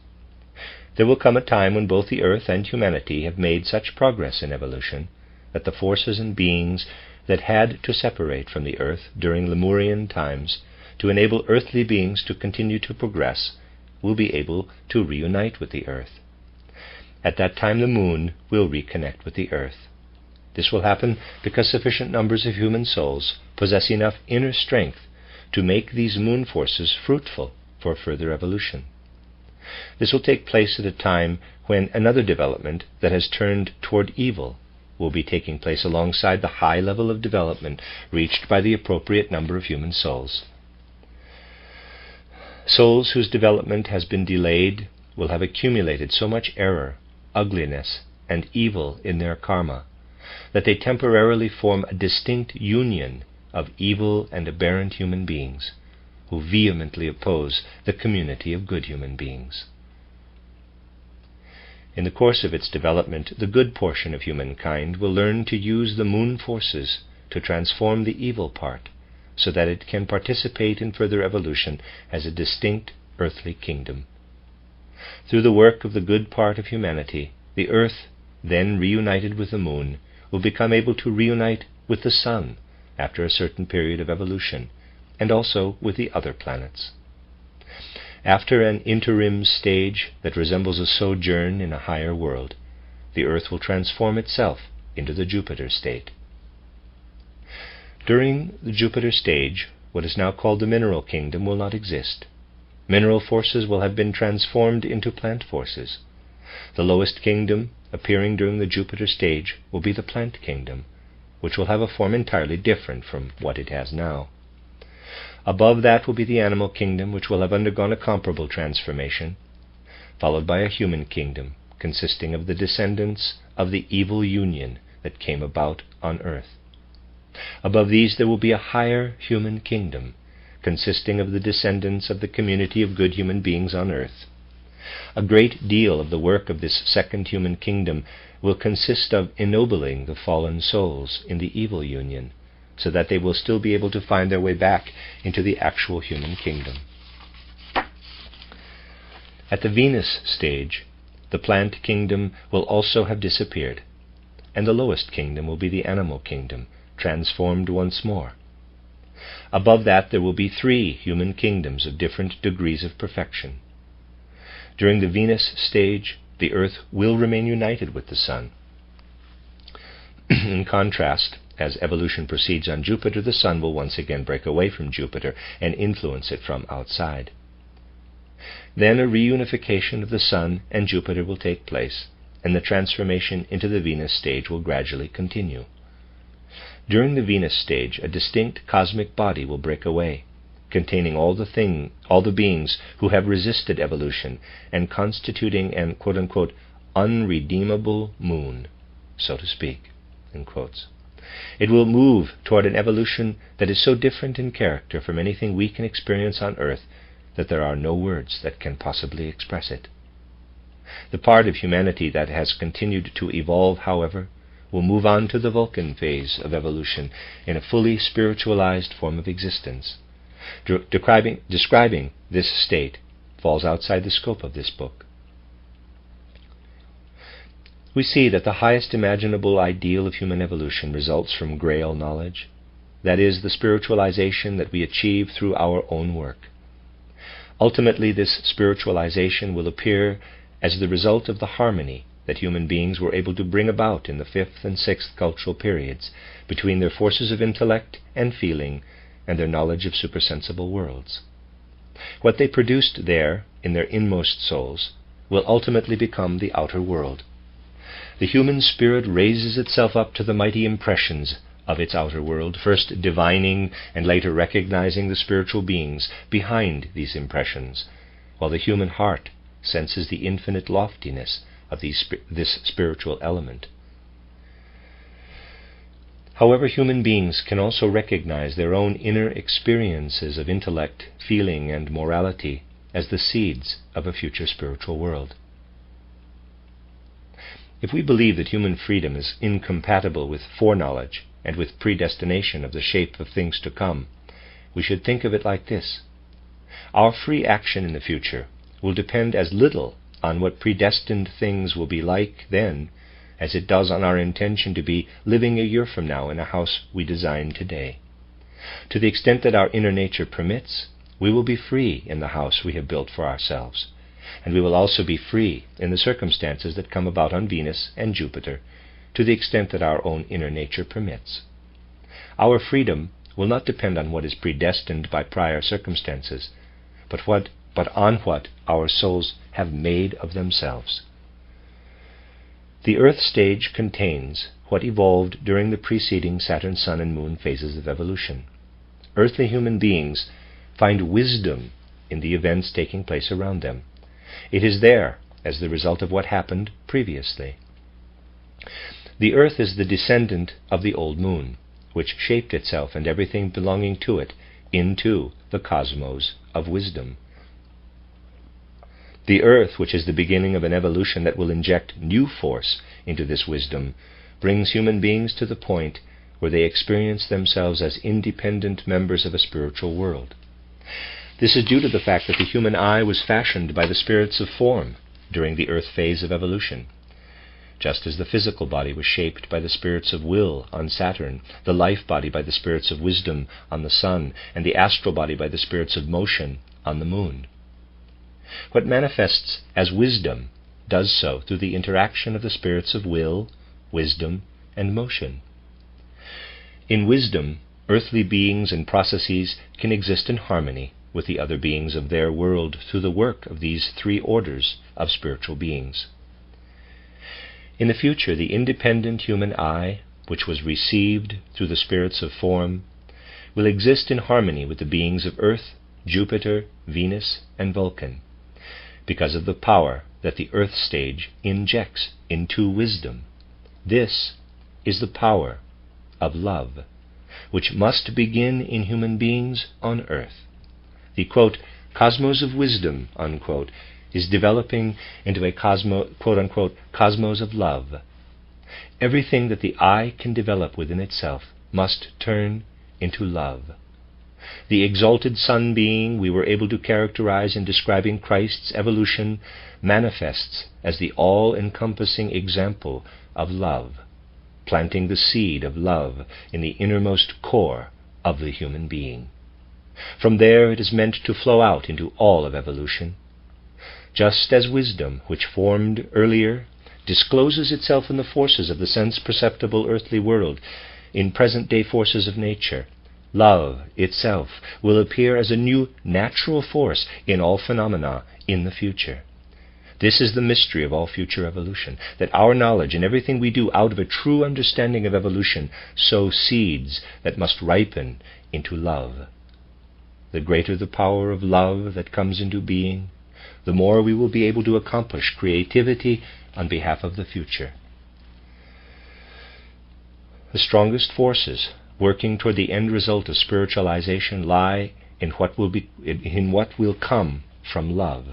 There will come a time when both the earth and humanity have made such progress in evolution that the forces and beings that had to separate from the earth during Lemurian times to enable earthly beings to continue to progress will be able to reunite with the earth. At that time, the moon will reconnect with the earth. This will happen because sufficient numbers of human souls possess enough inner strength to make these moon forces fruitful for further evolution. This will take place at a time when another development that has turned toward evil will be taking place alongside the high level of development reached by the appropriate number of human souls. Souls whose development has been delayed will have accumulated so much error, ugliness, and evil in their karma that they temporarily form a distinct union of evil and aberrant human beings who vehemently oppose the community of good human beings. In the course of its development, the good portion of humankind will learn to use the moon forces to transform the evil part, so that it can participate in further evolution as a distinct earthly kingdom. Through the work of the good part of humanity, the earth, then reunited with the moon, will become able to reunite with the sun after a certain period of evolution, and also with the other planets. After an interim stage that resembles a sojourn in a higher world, the earth will transform itself into the Jupiter state. During the Jupiter stage, what is now called the mineral kingdom will not exist. Mineral forces will have been transformed into plant forces. The lowest kingdom appearing during the Jupiter stage will be the plant kingdom, which will have a form entirely different from what it has now. Above that will be the animal kingdom, which will have undergone a comparable transformation, followed by a human kingdom, consisting of the descendants of the evil union that came about on earth. Above these there will be a higher human kingdom, consisting of the descendants of the community of good human beings on earth. A great deal of the work of this second human kingdom will consist of ennobling the fallen souls in the evil union, so that they will still be able to find their way back into the actual human kingdom. At the Venus stage, the plant kingdom will also have disappeared, and the lowest kingdom will be the animal kingdom, transformed once more. Above that there will be 3 human kingdoms of different degrees of perfection. During the Venus stage, the earth will remain united with the sun. In contrast, as evolution proceeds on Jupiter, the sun will once again break away from Jupiter and influence it from outside. Then a reunification of the sun and Jupiter will take place, and the transformation into the Venus stage will gradually continue. During the Venus stage, a distinct cosmic body will break away, containing all the beings who have resisted evolution and constituting an quote-unquote unredeemable moon, so to speak, in quotes. It will move toward an evolution that is so different in character from anything we can experience on earth that there are no words that can possibly express it. The part of humanity that has continued to evolve, however, will move on to the Vulcan phase of evolution in a fully spiritualized form of existence. Describing this state falls outside the scope of this book. We see that the highest imaginable ideal of human evolution results from Grail knowledge, that is, the spiritualization that we achieve through our own work. Ultimately, this spiritualization will appear as the result of the harmony that human beings were able to bring about in the 5th and 6th cultural periods between their forces of intellect and feeling and their knowledge of supersensible worlds. What they produced there in their inmost souls will ultimately become the outer world. The human spirit raises itself up to the mighty impressions of its outer world, first divining and later recognizing the spiritual beings behind these impressions, while the human heart senses the infinite loftiness of this spiritual element. However, human beings can also recognize their own inner experiences of intellect, feeling, and morality as the seeds of a future spiritual world. If we believe that human freedom is incompatible with foreknowledge and with predestination of the shape of things to come, we should think of it like this. Our free action in the future will depend as little on what predestined things will be like then as it does on our intention to be living a year from now in a house we design today. To the extent that our inner nature permits, we will be free in the house we have built for ourselves, and we will also be free in the circumstances that come about on Venus and Jupiter, to the extent that our own inner nature permits. Our freedom will not depend on what is predestined by prior circumstances, but on what our souls have made of themselves. The Earth stage contains what evolved during the preceding Saturn, Sun, and Moon phases of evolution. Earthly human beings find wisdom in the events taking place around them. It is there as the result of what happened previously. The Earth is the descendant of the old Moon, which shaped itself and everything belonging to it into the cosmos of wisdom. The Earth, which is the beginning of an evolution that will inject new force into this wisdom, brings human beings to the point where they experience themselves as independent members of a spiritual world. This is due to the fact that the human eye was fashioned by the spirits of form during the Earth phase of evolution. Just as the physical body was shaped by the spirits of will on Saturn, the life body by the spirits of wisdom on the Sun, and the astral body by the spirits of motion on the Moon. What manifests as wisdom does so through the interaction of the spirits of will, wisdom, and motion. In wisdom, earthly beings and processes can exist in harmony with the other beings of their world through the work of these three orders of spiritual beings. In the future, the independent human I, which was received through the spirits of form, will exist in harmony with the beings of Earth, Jupiter, Venus, and Vulcan, because of the power that the Earth stage injects into wisdom. This is the power of love, which must begin in human beings on Earth. The, quote, cosmos of wisdom, unquote, is developing into a quote unquote, cosmos of love. Everything that the I can develop within itself must turn into love. The exalted Sun being we were able to characterize in describing Christ's evolution manifests as the all-encompassing example of love, planting the seed of love in the innermost core of the human being. From there it is meant to flow out into all of evolution. Just as wisdom, which formed earlier, discloses itself in the forces of the sense-perceptible earthly world, in present-day forces of nature, love itself will appear as a new natural force in all phenomena in the future. This is the mystery of all future evolution, that our knowledge and everything we do out of a true understanding of evolution sow seeds that must ripen into love. The greater the power of love that comes into being, the more we will be able to accomplish creativity on behalf of the future. The strongest forces working toward the end result of spiritualization lie in what will come from love.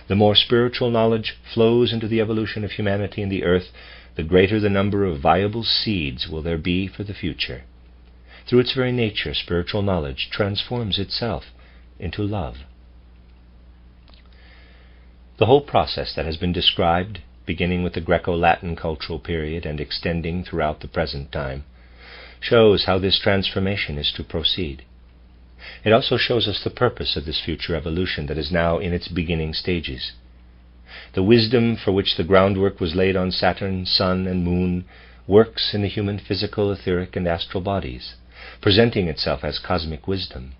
The more spiritual knowledge flows into the evolution of humanity and the earth, the greater the number of viable seeds will there be for the future. Through its very nature, spiritual knowledge transforms itself into love. The whole process that has been described, beginning with the Greco-Latin cultural period and extending throughout the present time, shows how this transformation is to proceed. It also shows us the purpose of this future evolution that is now in its beginning stages. The wisdom for which the groundwork was laid on Saturn, Sun, and Moon works in the human physical, etheric, and astral bodies, presenting itself as cosmic wisdom.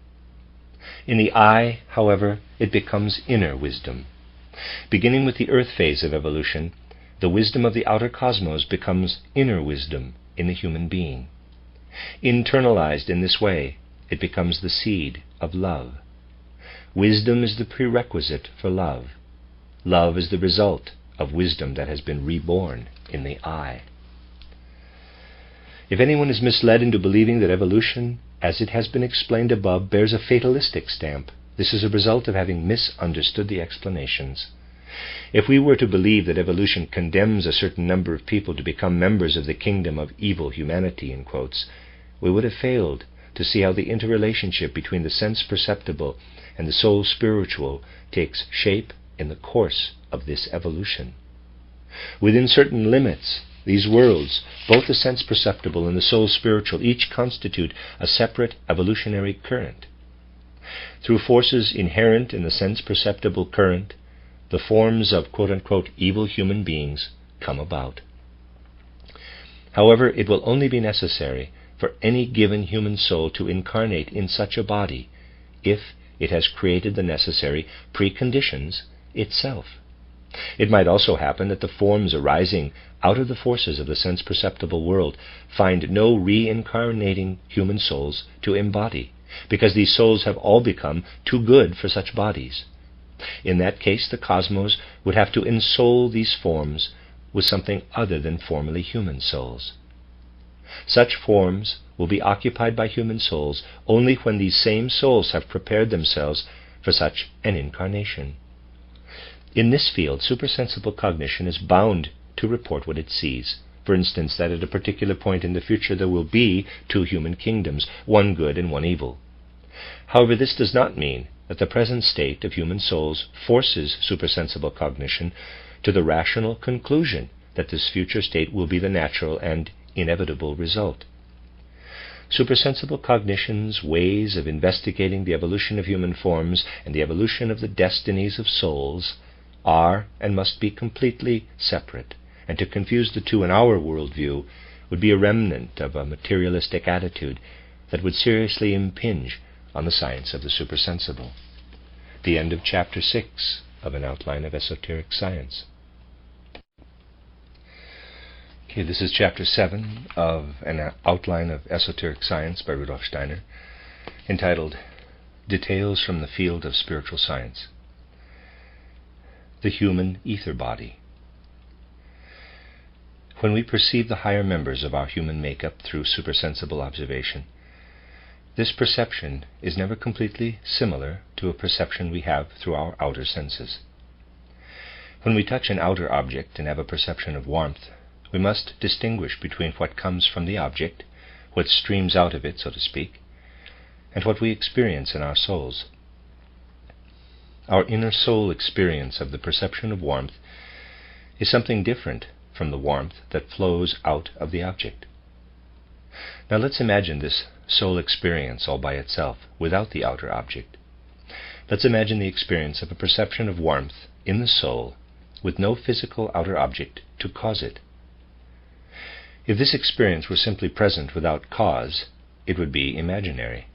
In the I, however, it becomes inner wisdom. Beginning with the earth phase of evolution, the wisdom of the outer cosmos becomes inner wisdom in the human being. Internalized in this way, it becomes the seed of love. Wisdom is the prerequisite for love. Love is the result of wisdom that has been reborn in the I. If anyone is misled into believing that evolution, as it has been explained above, bears a fatalistic stamp, this is a result of having misunderstood the explanations. If we were to believe that evolution condemns a certain number of people to become members of the kingdom of evil humanity, in quotes, we would have failed to see how the interrelationship between the sense-perceptible and the soul-spiritual takes shape in the course of this evolution. Within certain limits, these worlds, both the sense-perceptible and the soul-spiritual, each constitute a separate evolutionary current. Through forces inherent in the sense-perceptible current, the forms of quote-unquote evil human beings come about. However, it will only be necessary for any given human soul to incarnate in such a body if it has created the necessary preconditions itself. It might also happen that the forms arising out of the forces of the sense-perceptible world find no reincarnating human souls to embody, because these souls have all become too good for such bodies. In that case, the cosmos would have to ensoul these forms with something other than formerly human souls. Such forms will be occupied by human souls only when these same souls have prepared themselves for such an incarnation. In this field, supersensible cognition is bound to report what it sees. For instance, that at a particular point in the future there will be two human kingdoms, one good and one evil. However, this does not mean that the present state of human souls forces supersensible cognition to the rational conclusion that this future state will be the natural and inevitable result. Supersensible cognition's ways of investigating the evolution of human forms and the evolution of the destinies of souls are and must be completely separate, and to confuse the two in our worldview would be a remnant of a materialistic attitude that would seriously impinge on the science of the supersensible. The end of Chapter 6 of An Outline of Esoteric Science. Okay, this is Chapter 7 of An Outline of Esoteric Science by Rudolf Steiner, entitled Details from the Field of Spiritual Science. The Human Ether Body. When we perceive the higher members of our human makeup through supersensible observation, this perception is never completely similar to a perception we have through our outer senses. When we touch an outer object and have a perception of warmth, we must distinguish between what comes from the object, what streams out of it, so to speak, and what we experience in our souls. Our inner soul experience of the perception of warmth is something different from the warmth that flows out of the object. Now let's imagine this soul experience all by itself, without the outer object. Let's imagine the experience of a perception of warmth in the soul, with no physical outer object to cause it. If this experience were simply present without cause, it would be imaginary.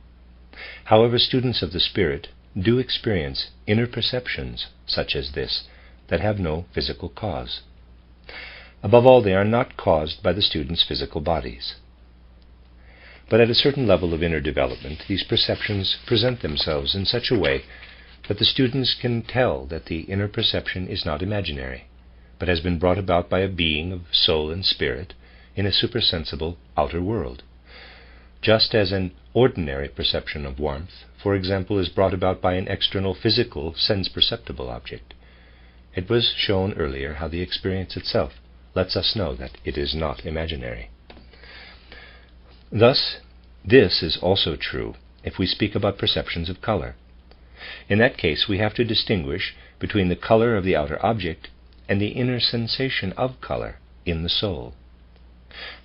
However, students of the spirit do experience inner perceptions such as this that have no physical cause. Above all, they are not caused by the student's physical bodies. But at a certain level of inner development, these perceptions present themselves in such a way that the students can tell that the inner perception is not imaginary, but has been brought about by a being of soul and spirit in a supersensible outer world. Just as an ordinary perception of warmth, for example, is brought about by an external physical sense-perceptible object. It was shown earlier how the experience itself lets us know that it is not imaginary. Thus, this is also true if we speak about perceptions of color. In that case, we have to distinguish between the color of the outer object and the inner sensation of color in the soul.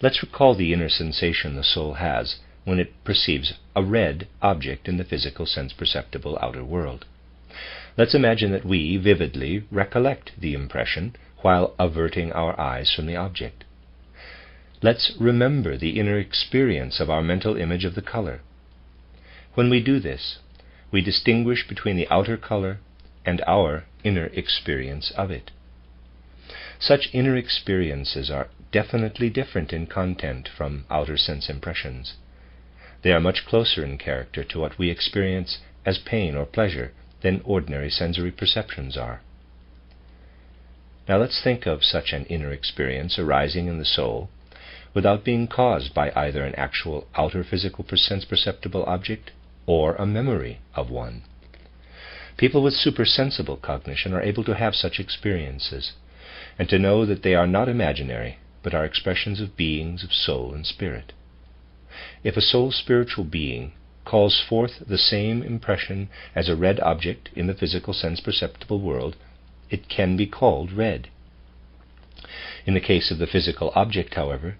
Let's recall the inner sensation the soul has when it perceives a red object in the physical sense-perceptible outer world. Let's imagine that we vividly recollect the impression while averting our eyes from the object. Let's remember the inner experience of our mental image of the color. When we do this, we distinguish between the outer color and our inner experience of it. Such inner experiences are definitely different in content from outer sense impressions. They are much closer in character to what we experience as pain or pleasure than ordinary sensory perceptions are. Now let's think of such an inner experience arising in the soul without being caused by either an actual outer physical sense-perceptible object or a memory of one. People with supersensible cognition are able to have such experiences, and to know that they are not imaginary, but are expressions of beings of soul and spirit. If a soul-spiritual being calls forth the same impression as a red object in the physical sense-perceptible world, it can be called red. In the case of the physical object, however,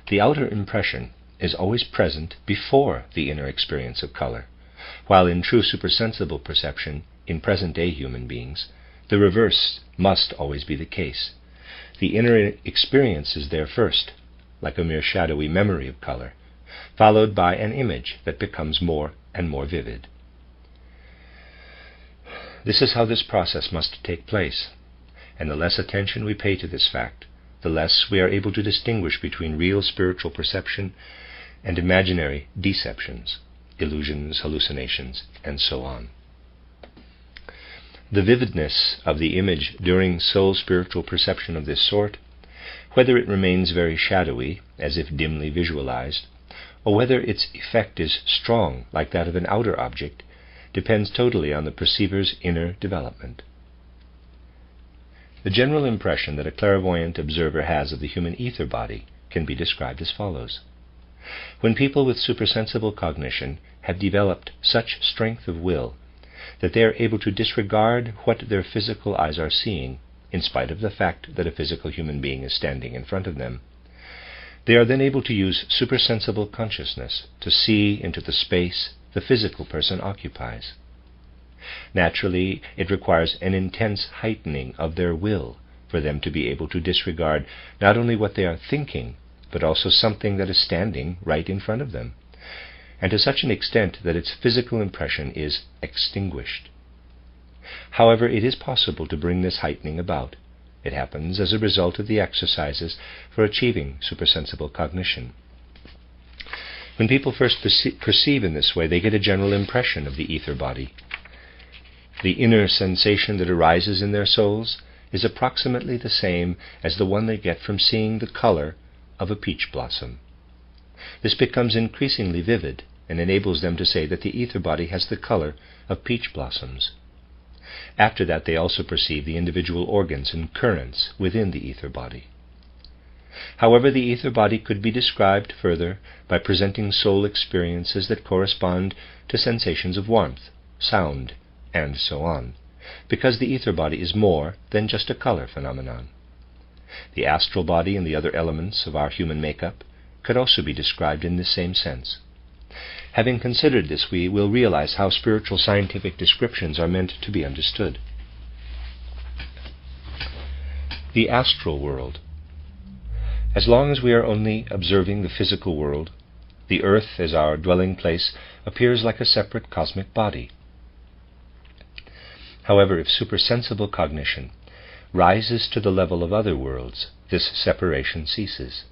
the outer impression is always present before the inner experience of color, while in true supersensible perception in present-day human beings, the reverse must always be the case. The inner experience is there first, like a mere shadowy memory of color, followed by an image that becomes more and more vivid. This is how this process must take place, and the less attention we pay to this fact, the less we are able to distinguish between real spiritual perception and imaginary deceptions, illusions, hallucinations, and so on. The vividness of the image during soul-spiritual perception of this sort, whether it remains very shadowy, as if dimly visualized, or whether its effect is strong, like that of an outer object, depends totally on the perceiver's inner development. The general impression that a clairvoyant observer has of the human ether body can be described as follows. When people with supersensible cognition have developed such strength of will that they are able to disregard what their physical eyes are seeing, in spite of the fact that a physical human being is standing in front of them, They are then able to use supersensible consciousness to see into the space the physical person occupies. Naturally, it requires an intense heightening of their will for them to be able to disregard not only what they are thinking, but also something that is standing right in front of them, and to such an extent that its physical impression is extinguished. However, it is possible to bring this heightening about. It happens as a result of the exercises for achieving supersensible cognition. When people first perceive in this way, they get a general impression of the ether body. The inner sensation that arises in their souls is approximately the same as the one they get from seeing the color of a peach blossom. This becomes increasingly vivid and enables them to say that the ether body has the color of peach blossoms. After that, they also perceive the individual organs and currents within the ether body. However, the ether body could be described further by presenting soul experiences that correspond to sensations of warmth, sound, and so on, because the ether body is more than just a color phenomenon. The astral body and the other elements of our human makeup could also be described in this same sense. Having considered this, we will realize how spiritual scientific descriptions are meant to be understood. The astral world. As long as we are only observing the physical world, the earth as our dwelling place appears like a separate cosmic body. However, if supersensible cognition rises to the level of other worlds, this separation ceases.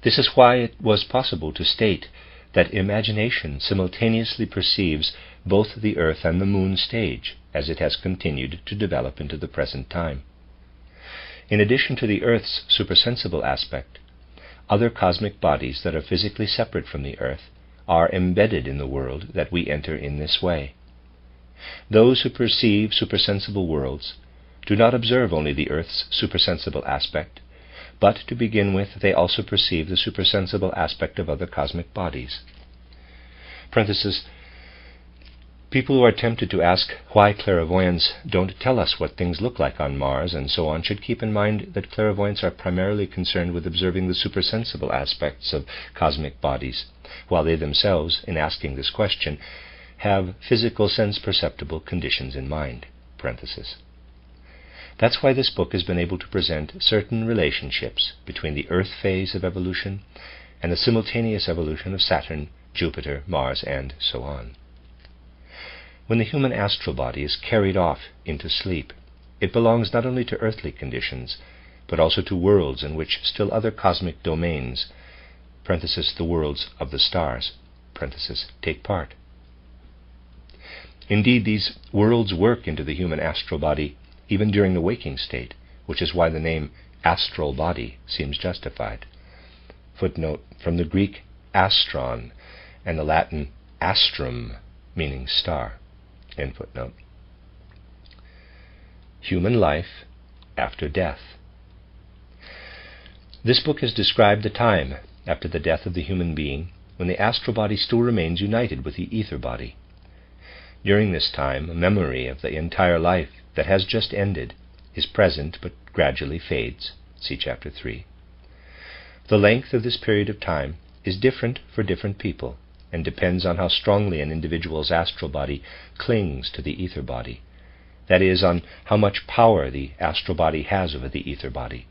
This is why it was possible to state that imagination simultaneously perceives both the earth and the moon stage as it has continued to develop into the present time. In addition to the earth's supersensible aspect, other cosmic bodies that are physically separate from the earth are embedded in the world that we enter in this way. Those who perceive supersensible worlds do not observe only the earth's supersensible aspect, but to begin with, they also perceive the supersensible aspect of other cosmic bodies. Parenthesis, people who are tempted to ask why clairvoyants don't tell us what things look like on Mars and so on should keep in mind that clairvoyants are primarily concerned with observing the supersensible aspects of cosmic bodies, while they themselves, in asking this question, have physical sense-perceptible conditions in mind. Parenthesis. That's why this book has been able to present certain relationships between the Earth phase of evolution and the simultaneous evolution of Saturn, Jupiter, Mars, and so on. When the human astral body is carried off into sleep, it belongs not only to earthly conditions, but also to worlds in which still other cosmic domains, parenthesis, the worlds of the stars, parenthesis, take part. Indeed, these worlds work into the human astral body even during the waking state, which is why the name astral body seems justified. Footnote, from the Greek astron and the Latin astrum, meaning star. End footnote. Human life after death. This book has described the time after the death of the human being when the astral body still remains united with the ether body. During this time, a memory of the entire life that has just ended is present but gradually fades. See Chapter 3. The length of this period of time is different for different people and depends on how strongly an individual's astral body clings to the ether body. That is, on how much power the astral body has over the ether body.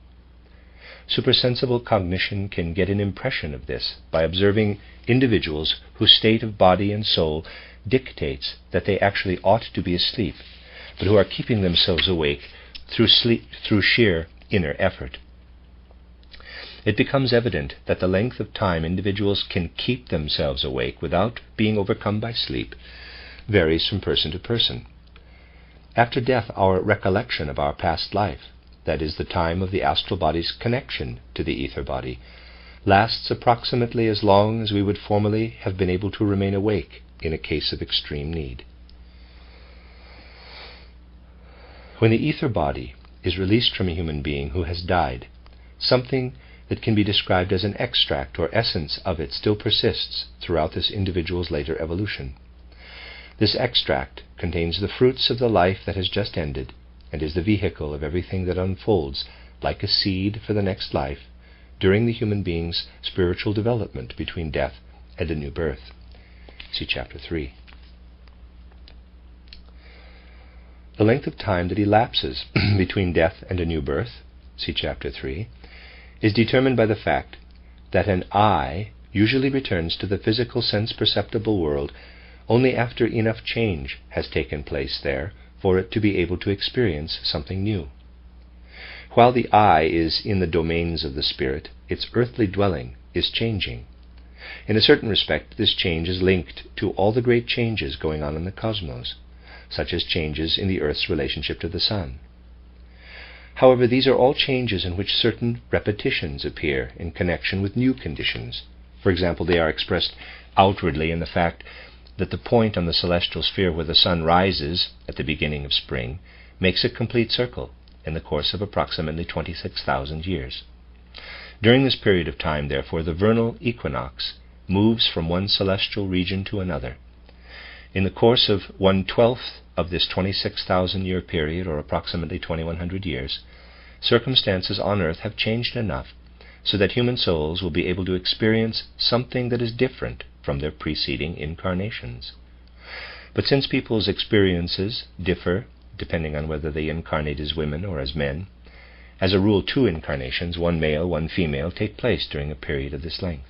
Supersensible cognition can get an impression of this by observing individuals whose state of body and soul dictates that they actually ought to be asleep, but who are keeping themselves awake through sheer inner effort. It becomes evident that the length of time individuals can keep themselves awake without being overcome by sleep varies from person to person. After death, our recollection of our past life, that is, the time of the astral body's connection to the ether body, lasts approximately as long as we would formerly have been able to remain awake in a case of extreme need. When the ether body is released from a human being who has died, something that can be described as an extract or essence of it still persists throughout this individual's later evolution. This extract contains the fruits of the life that has just ended and is the vehicle of everything that unfolds like a seed for the next life during the human being's spiritual development between death and a new birth. See Chapter 3. The length of time that elapses between death and a new birth, see Chapter 3, is determined by the fact that an I usually returns to the physical sense-perceptible world only after enough change has taken place there for it to be able to experience something new. While the I is in the domains of the spirit, its earthly dwelling is changing. In a certain respect, this change is linked to all the great changes going on in the cosmos, such as changes in the Earth's relationship to the Sun. However, these are all changes in which certain repetitions appear in connection with new conditions. For example, they are expressed outwardly in the fact that the point on the celestial sphere where the sun rises at the beginning of spring makes a complete circle in the course of approximately 26,000 years. During this period of time, therefore, the vernal equinox moves from one celestial region to another. In the course of 1/12 of this 26,000-year period, or approximately 2,100 years, circumstances on earth have changed enough so that human souls will be able to experience something that is different from their preceding incarnations. But since people's experiences differ depending on whether they incarnate as women or as men, as a rule 2 incarnations, one male, one female, take place during a period of this length.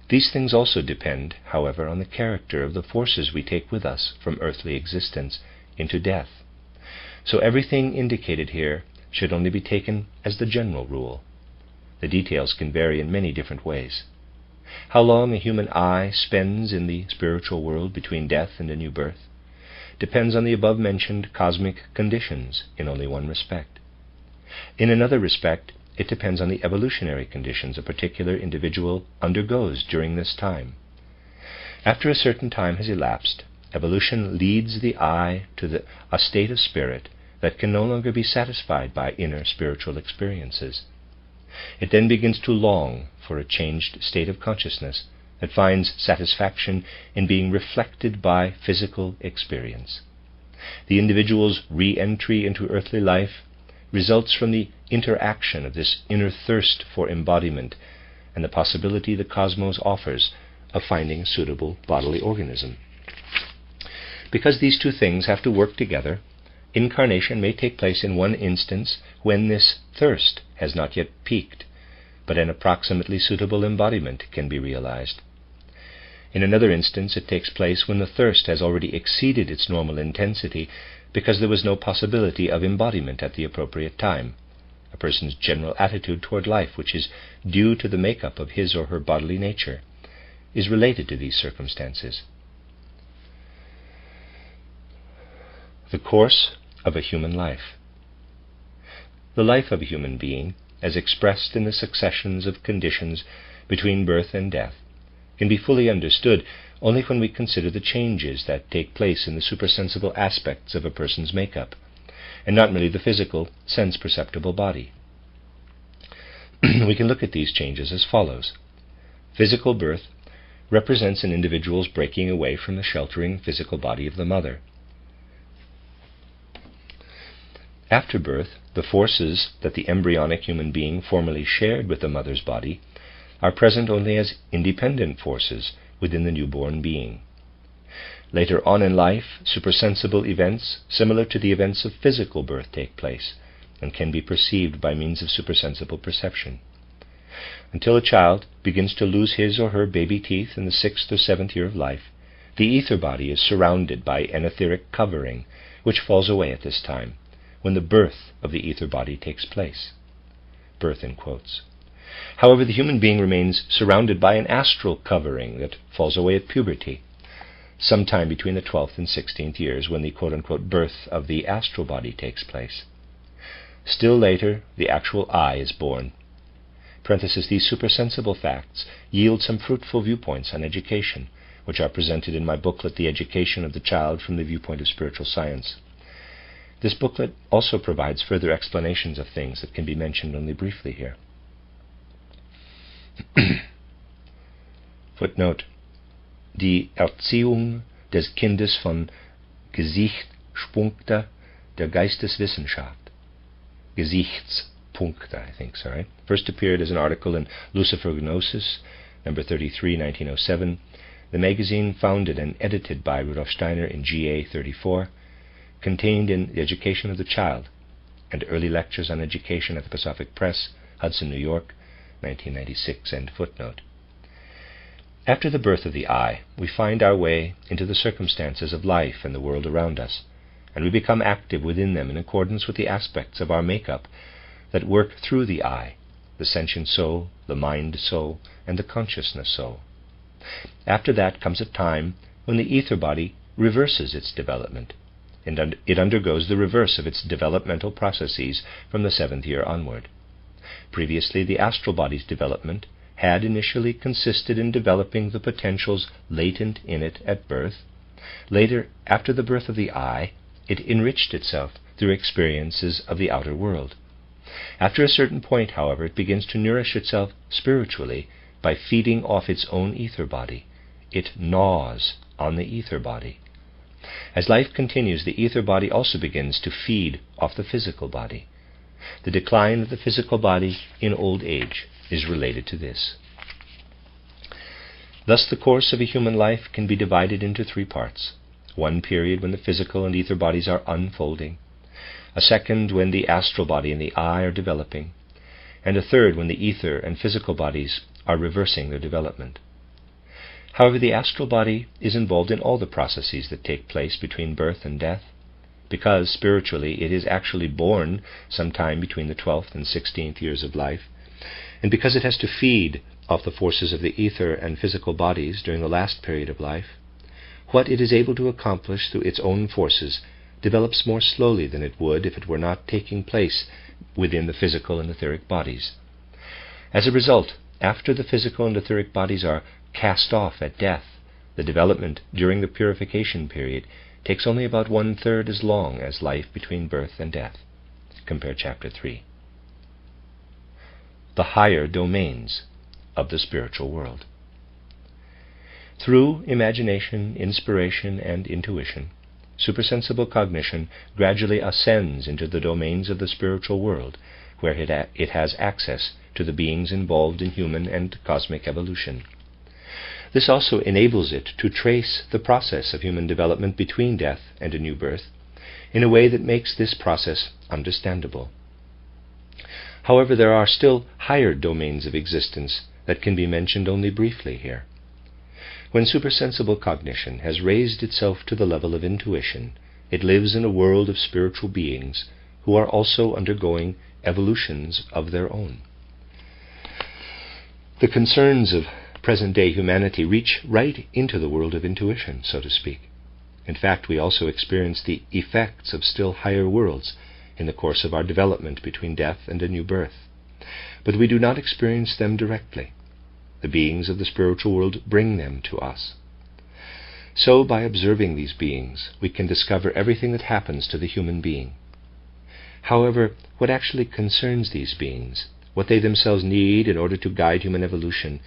These things also depend, however, on the character of the forces we take with us from earthly existence into death. So everything indicated here should only be taken as the general rule. The details can vary in many different ways. How long a human I spends in the spiritual world between death and a new birth depends on the above-mentioned cosmic conditions in only one respect. In another respect, it depends on the evolutionary conditions a particular individual undergoes during this time. After a certain time has elapsed, evolution leads the I to a state of spirit that can no longer be satisfied by inner spiritual experiences. It then begins to long for a changed state of consciousness that finds satisfaction in being reflected by physical experience. The individual's re-entry into earthly life results from the interaction of this inner thirst for embodiment and the possibility the cosmos offers of finding a suitable bodily organism. Because these two things have to work together, incarnation may take place in one instance when this thirst has not yet peaked, but an approximately suitable embodiment can be realized. In another instance, it takes place when the thirst has already exceeded its normal intensity because there was no possibility of embodiment at the appropriate time. A person's general attitude toward life, which is due to the makeup of his or her bodily nature, is related to these circumstances. The course of a human life. The life of a human being, as expressed in the successions of conditions between birth and death, can be fully understood only when we consider the changes that take place in the supersensible aspects of a person's makeup, and not merely the physical, sense-perceptible body. We can look at these changes as follows. Physical birth represents an individual's breaking away from the sheltering physical body of the mother. After birth, the forces that the embryonic human being formerly shared with the mother's body are present only as independent forces within the newborn being. Later on in life, supersensible events similar to the events of physical birth take place and can be perceived by means of supersensible perception. Until a child begins to lose his or her baby teeth in the 6th or 7th year of life, the ether body is surrounded by an etheric covering, which falls away at this time, when the birth of the ether body takes place. Birth in quotes. However, the human being remains surrounded by an astral covering that falls away at puberty, sometime between the 12th and 16th years, when the quote-unquote birth of the astral body takes place. Still later, the actual I is born. These supersensible facts yield some fruitful viewpoints on education, which are presented in my booklet, The Education of the Child from the Viewpoint of Spiritual Science. This booklet also provides further explanations of things that can be mentioned only briefly here. Footnote: Die Erziehung des Kindes von Gesichtspunkte der Geisteswissenschaft. Gesichtspunkte Punkte, I think, sorry. First appeared as an article in Lucifer Gnosis, number 33, 1907. The magazine, founded and edited by Rudolf Steiner in GA 34, contained in The Education of the Child and Early Lectures on Education at the Anthroposophic Press, Hudson, New York, 1996, end footnote. After the birth of the I, we find our way into the circumstances of life and the world around us, and we become active within them in accordance with the aspects of our makeup that work through the I, the sentient soul, the mind soul, and the consciousness soul. After that comes a time when the ether body reverses its development, and it undergoes the reverse of its developmental processes from the 7th year onward. Previously, the astral body's development had initially consisted in developing the potentials latent in it at birth. Later, after the birth of the I, it enriched itself through experiences of the outer world. After a certain point, however, it begins to nourish itself spiritually by feeding off its own ether body. It gnaws on the ether body. As life continues, the ether body also begins to feed off the physical body. The decline of the physical body in old age is related to this. Thus, the course of a human life can be divided into 3 parts. One period when the physical and ether bodies are unfolding, a second when the astral body and the I are developing, and a third when the ether and physical bodies are reversing their development. However, the astral body is involved in all the processes that take place between birth and death, because spiritually it is actually born sometime between the 12th and 16th years of life, and because it has to feed off the forces of the ether and physical bodies during the last period of life, what it is able to accomplish through its own forces develops more slowly than it would if it were not taking place within the physical and etheric bodies. As a result, after the physical and etheric bodies are cast off at death, the development during the purification period takes only about 1/3 as long as life between birth and death. Compare Chapter 3. The higher domains of the spiritual world. Through imagination, inspiration, and intuition, supersensible cognition gradually ascends into the domains of the spiritual world, where it has access to the beings involved in human and cosmic evolution. This also enables it to trace the process of human development between death and a new birth in a way that makes this process understandable. However, there are still higher domains of existence that can be mentioned only briefly here. When supersensible cognition has raised itself to the level of intuition, it lives in a world of spiritual beings who are also undergoing evolutions of their own. The concerns of present-day humanity reach right into the world of intuition, so to speak. In fact, we also experience the effects of still higher worlds in the course of our development between death and a new birth. But we do not experience them directly. The beings of the spiritual world bring them to us. So, by observing these beings, we can discover everything that happens to the human being. However, what actually concerns these beings, what they themselves need in order to guide human evolution,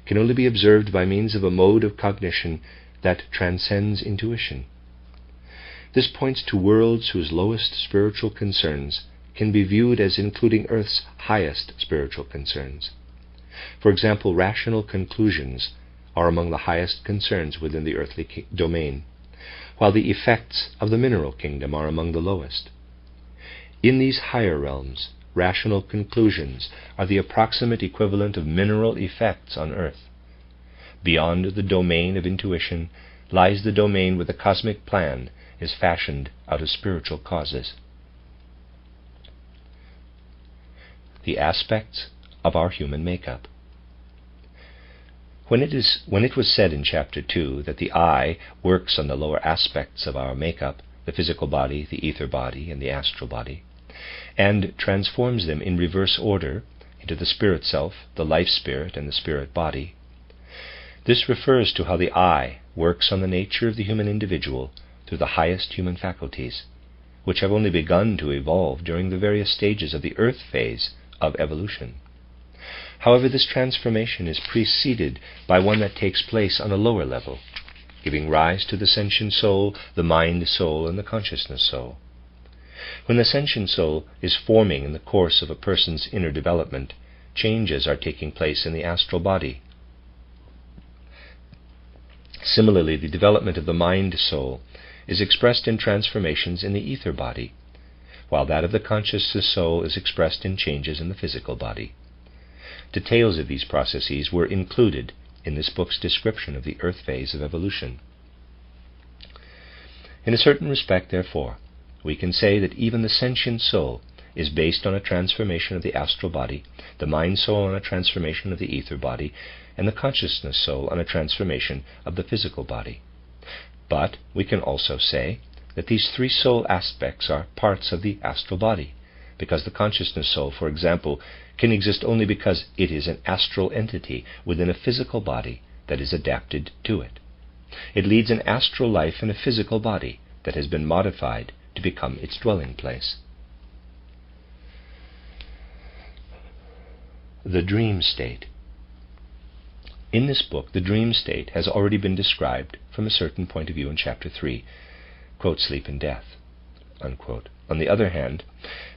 can only be observed by means of a mode of cognition that transcends intuition. This points to worlds whose lowest spiritual concerns can be viewed as including Earth's highest spiritual concerns. For example, rational conclusions are among the highest concerns within the earthly domain, while the effects of the mineral kingdom are among the lowest. In these higher realms, rational conclusions are the approximate equivalent of mineral effects on Earth. Beyond the domain of intuition lies the domain where the cosmic plan is fashioned out of spiritual causes. The aspects of our human makeup. When it was said in Chapter 2 that the I works on the lower aspects of our makeup, the physical body, the ether body, and the astral body, and transforms them in reverse order into the spirit self, the life spirit, and the spirit body, this refers to how the I works on the nature of the human individual through the highest human faculties, which have only begun to evolve during the various stages of the earth phase of evolution. However, this transformation is preceded by one that takes place on a lower level, giving rise to the sentient soul, the mind soul, and the consciousness soul. When the sentient soul is forming in the course of a person's inner development, changes are taking place in the astral body. Similarly, the development of the mind soul is expressed in transformations in the ether body, while that of the consciousness soul is expressed in changes in the physical body. Details of these processes were included in this book's description of the earth phase of evolution. In a certain respect, therefore, we can say that even the sentient soul is based on a transformation of the astral body, the mind soul on a transformation of the ether body, and the consciousness soul on a transformation of the physical body. But we can also say that these three soul aspects are parts of the astral body, because the consciousness soul, for example, can exist only because it is an astral entity within a physical body that is adapted to it. It leads an astral life in a physical body that has been modified to become its dwelling place. The dream state. In this book, the dream state has already been described from a certain point of view in Chapter 3, quote, sleep and death, unquote. On the other hand,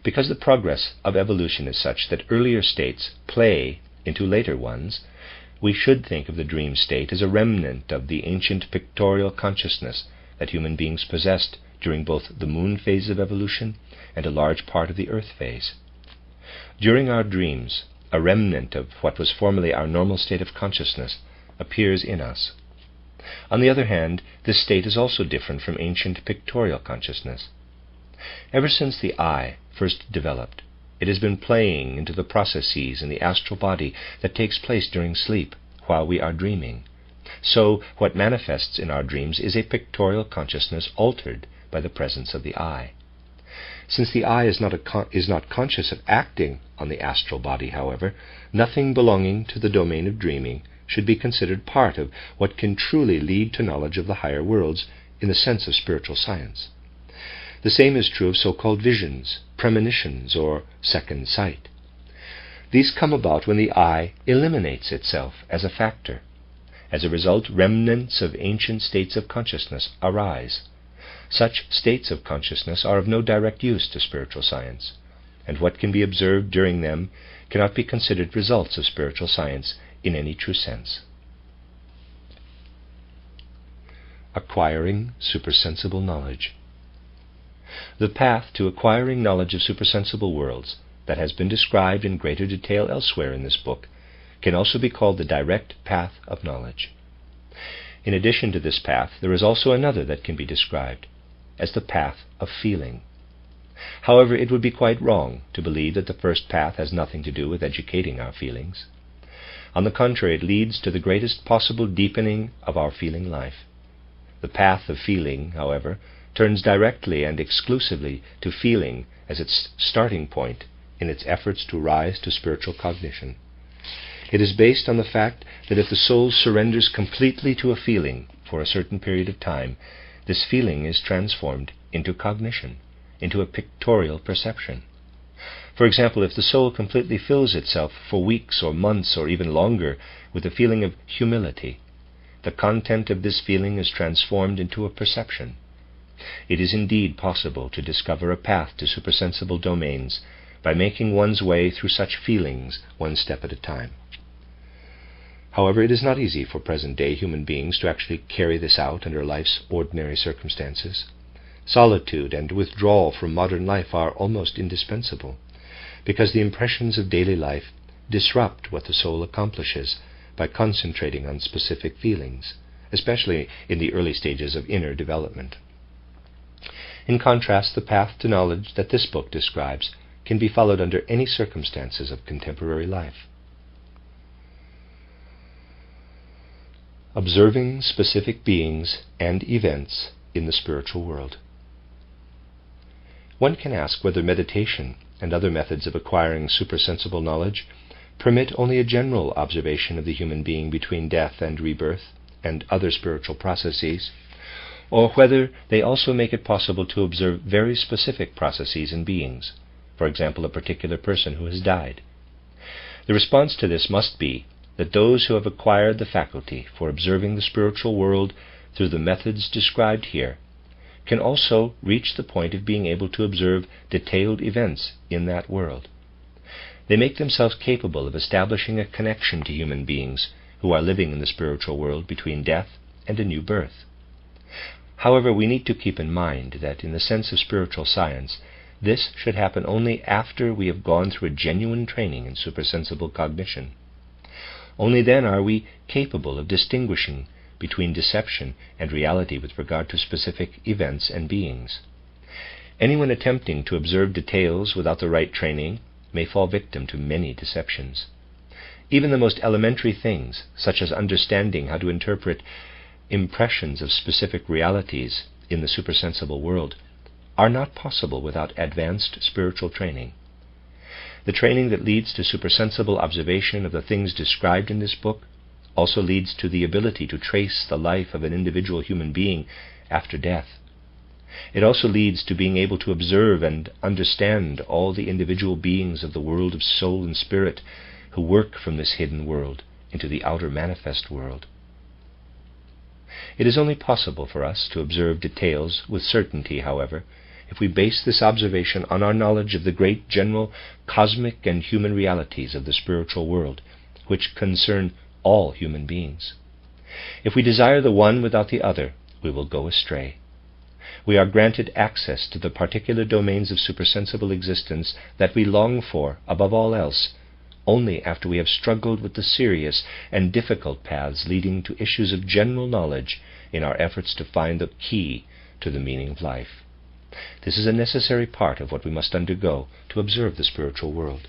because the progress of evolution is such that earlier states play into later ones, we should think of the dream state as a remnant of the ancient pictorial consciousness that human beings possessed during both the moon phase of evolution and a large part of the earth phase. During our dreams, a remnant of what was formerly our normal state of consciousness appears in us. On the other hand, this state is also different from ancient pictorial consciousness. Ever since the eye first developed, it has been playing into the processes in the astral body that takes place during sleep while we are dreaming. So what manifests in our dreams is a pictorial consciousness altered by the presence of the eye. Since the eye is not conscious of acting on the astral body, however, nothing belonging to the domain of dreaming should be considered part of what can truly lead to knowledge of the higher worlds in the sense of spiritual science. The same is true of so-called visions, premonitions, or second sight. These come about when the eye eliminates itself as a factor. As a result, remnants of ancient states of consciousness arise. Such states of consciousness are of no direct use to spiritual science, and what can be observed during them cannot be considered results of spiritual science in any true sense. Acquiring supersensible knowledge. The path to acquiring knowledge of supersensible worlds that has been described in greater detail elsewhere in this book can also be called the direct path of knowledge. In addition to this path, there is also another that can be described as the path of feeling. However, it would be quite wrong to believe that the first path has nothing to do with educating our feelings. On the contrary, it leads to the greatest possible deepening of our feeling life. The path of feeling, however, turns directly and exclusively to feeling as its starting point in its efforts to rise to spiritual cognition. It is based on the fact that if the soul surrenders completely to a feeling for a certain period of time, this feeling is transformed into cognition, into a pictorial perception. For example, if the soul completely fills itself for weeks or months or even longer with a feeling of humility, the content of this feeling is transformed into a perception. It is indeed possible to discover a path to supersensible domains by making one's way through such feelings one step at a time. However, it is not easy for present-day human beings to actually carry this out under life's ordinary circumstances. Solitude and withdrawal from modern life are almost indispensable, because the impressions of daily life disrupt what the soul accomplishes by concentrating on specific feelings, especially in the early stages of inner development. In contrast, the path to knowledge that this book describes can be followed under any circumstances of contemporary life. Observing specific beings and events in the spiritual world. One can ask whether meditation and other methods of acquiring supersensible knowledge permit only a general observation of the human being between death and rebirth and other spiritual processes, or whether they also make it possible to observe very specific processes in beings, for example, a particular person who has died. The response to this must be that those who have acquired the faculty for observing the spiritual world through the methods described here can also reach the point of being able to observe detailed events in that world. They make themselves capable of establishing a connection to human beings who are living in the spiritual world between death and a new birth. However, we need to keep in mind that in the sense of spiritual science, this should happen only after we have gone through a genuine training in supersensible cognition. Only then are we capable of distinguishing between deception and reality with regard to specific events and beings. Anyone attempting to observe details without the right training may fall victim to many deceptions. Even the most elementary things, such as understanding how to interpret impressions of specific realities in the supersensible world, are not possible without advanced spiritual training. The training that leads to supersensible observation of the things described in this book also leads to the ability to trace the life of an individual human being after death. It also leads to being able to observe and understand all the individual beings of the world of soul and spirit who work from this hidden world into the outer manifest world. It is only possible for us to observe details with certainty, however, if we base this observation on our knowledge of the great general cosmic and human realities of the spiritual world, which concern all human beings. If we desire the one without the other, we will go astray. We are granted access to the particular domains of supersensible existence that we long for above all else, only after we have struggled with the serious and difficult paths leading to issues of general knowledge in our efforts to find the key to the meaning of life. This is a necessary part of what we must undergo to observe the spiritual world.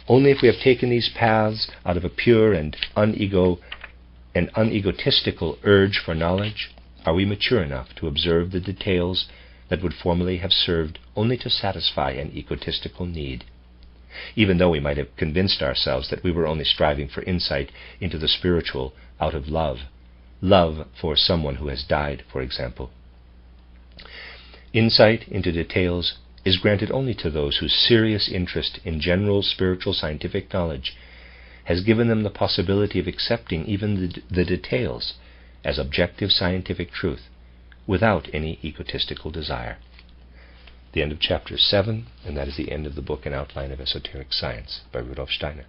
Only if we have taken these paths out of a pure and unegotistical urge for knowledge are we mature enough to observe the details that would formerly have served only to satisfy an egotistical need, even though we might have convinced ourselves that we were only striving for insight into the spiritual out of love for someone who has died, for example. Insight into details is granted only to those whose serious interest in general spiritual scientific knowledge has given them the possibility of accepting even the details as objective scientific truth without any egotistical desire. The end of chapter 7, and that is the end of the book An Outline of Esoteric Science by Rudolf Steiner.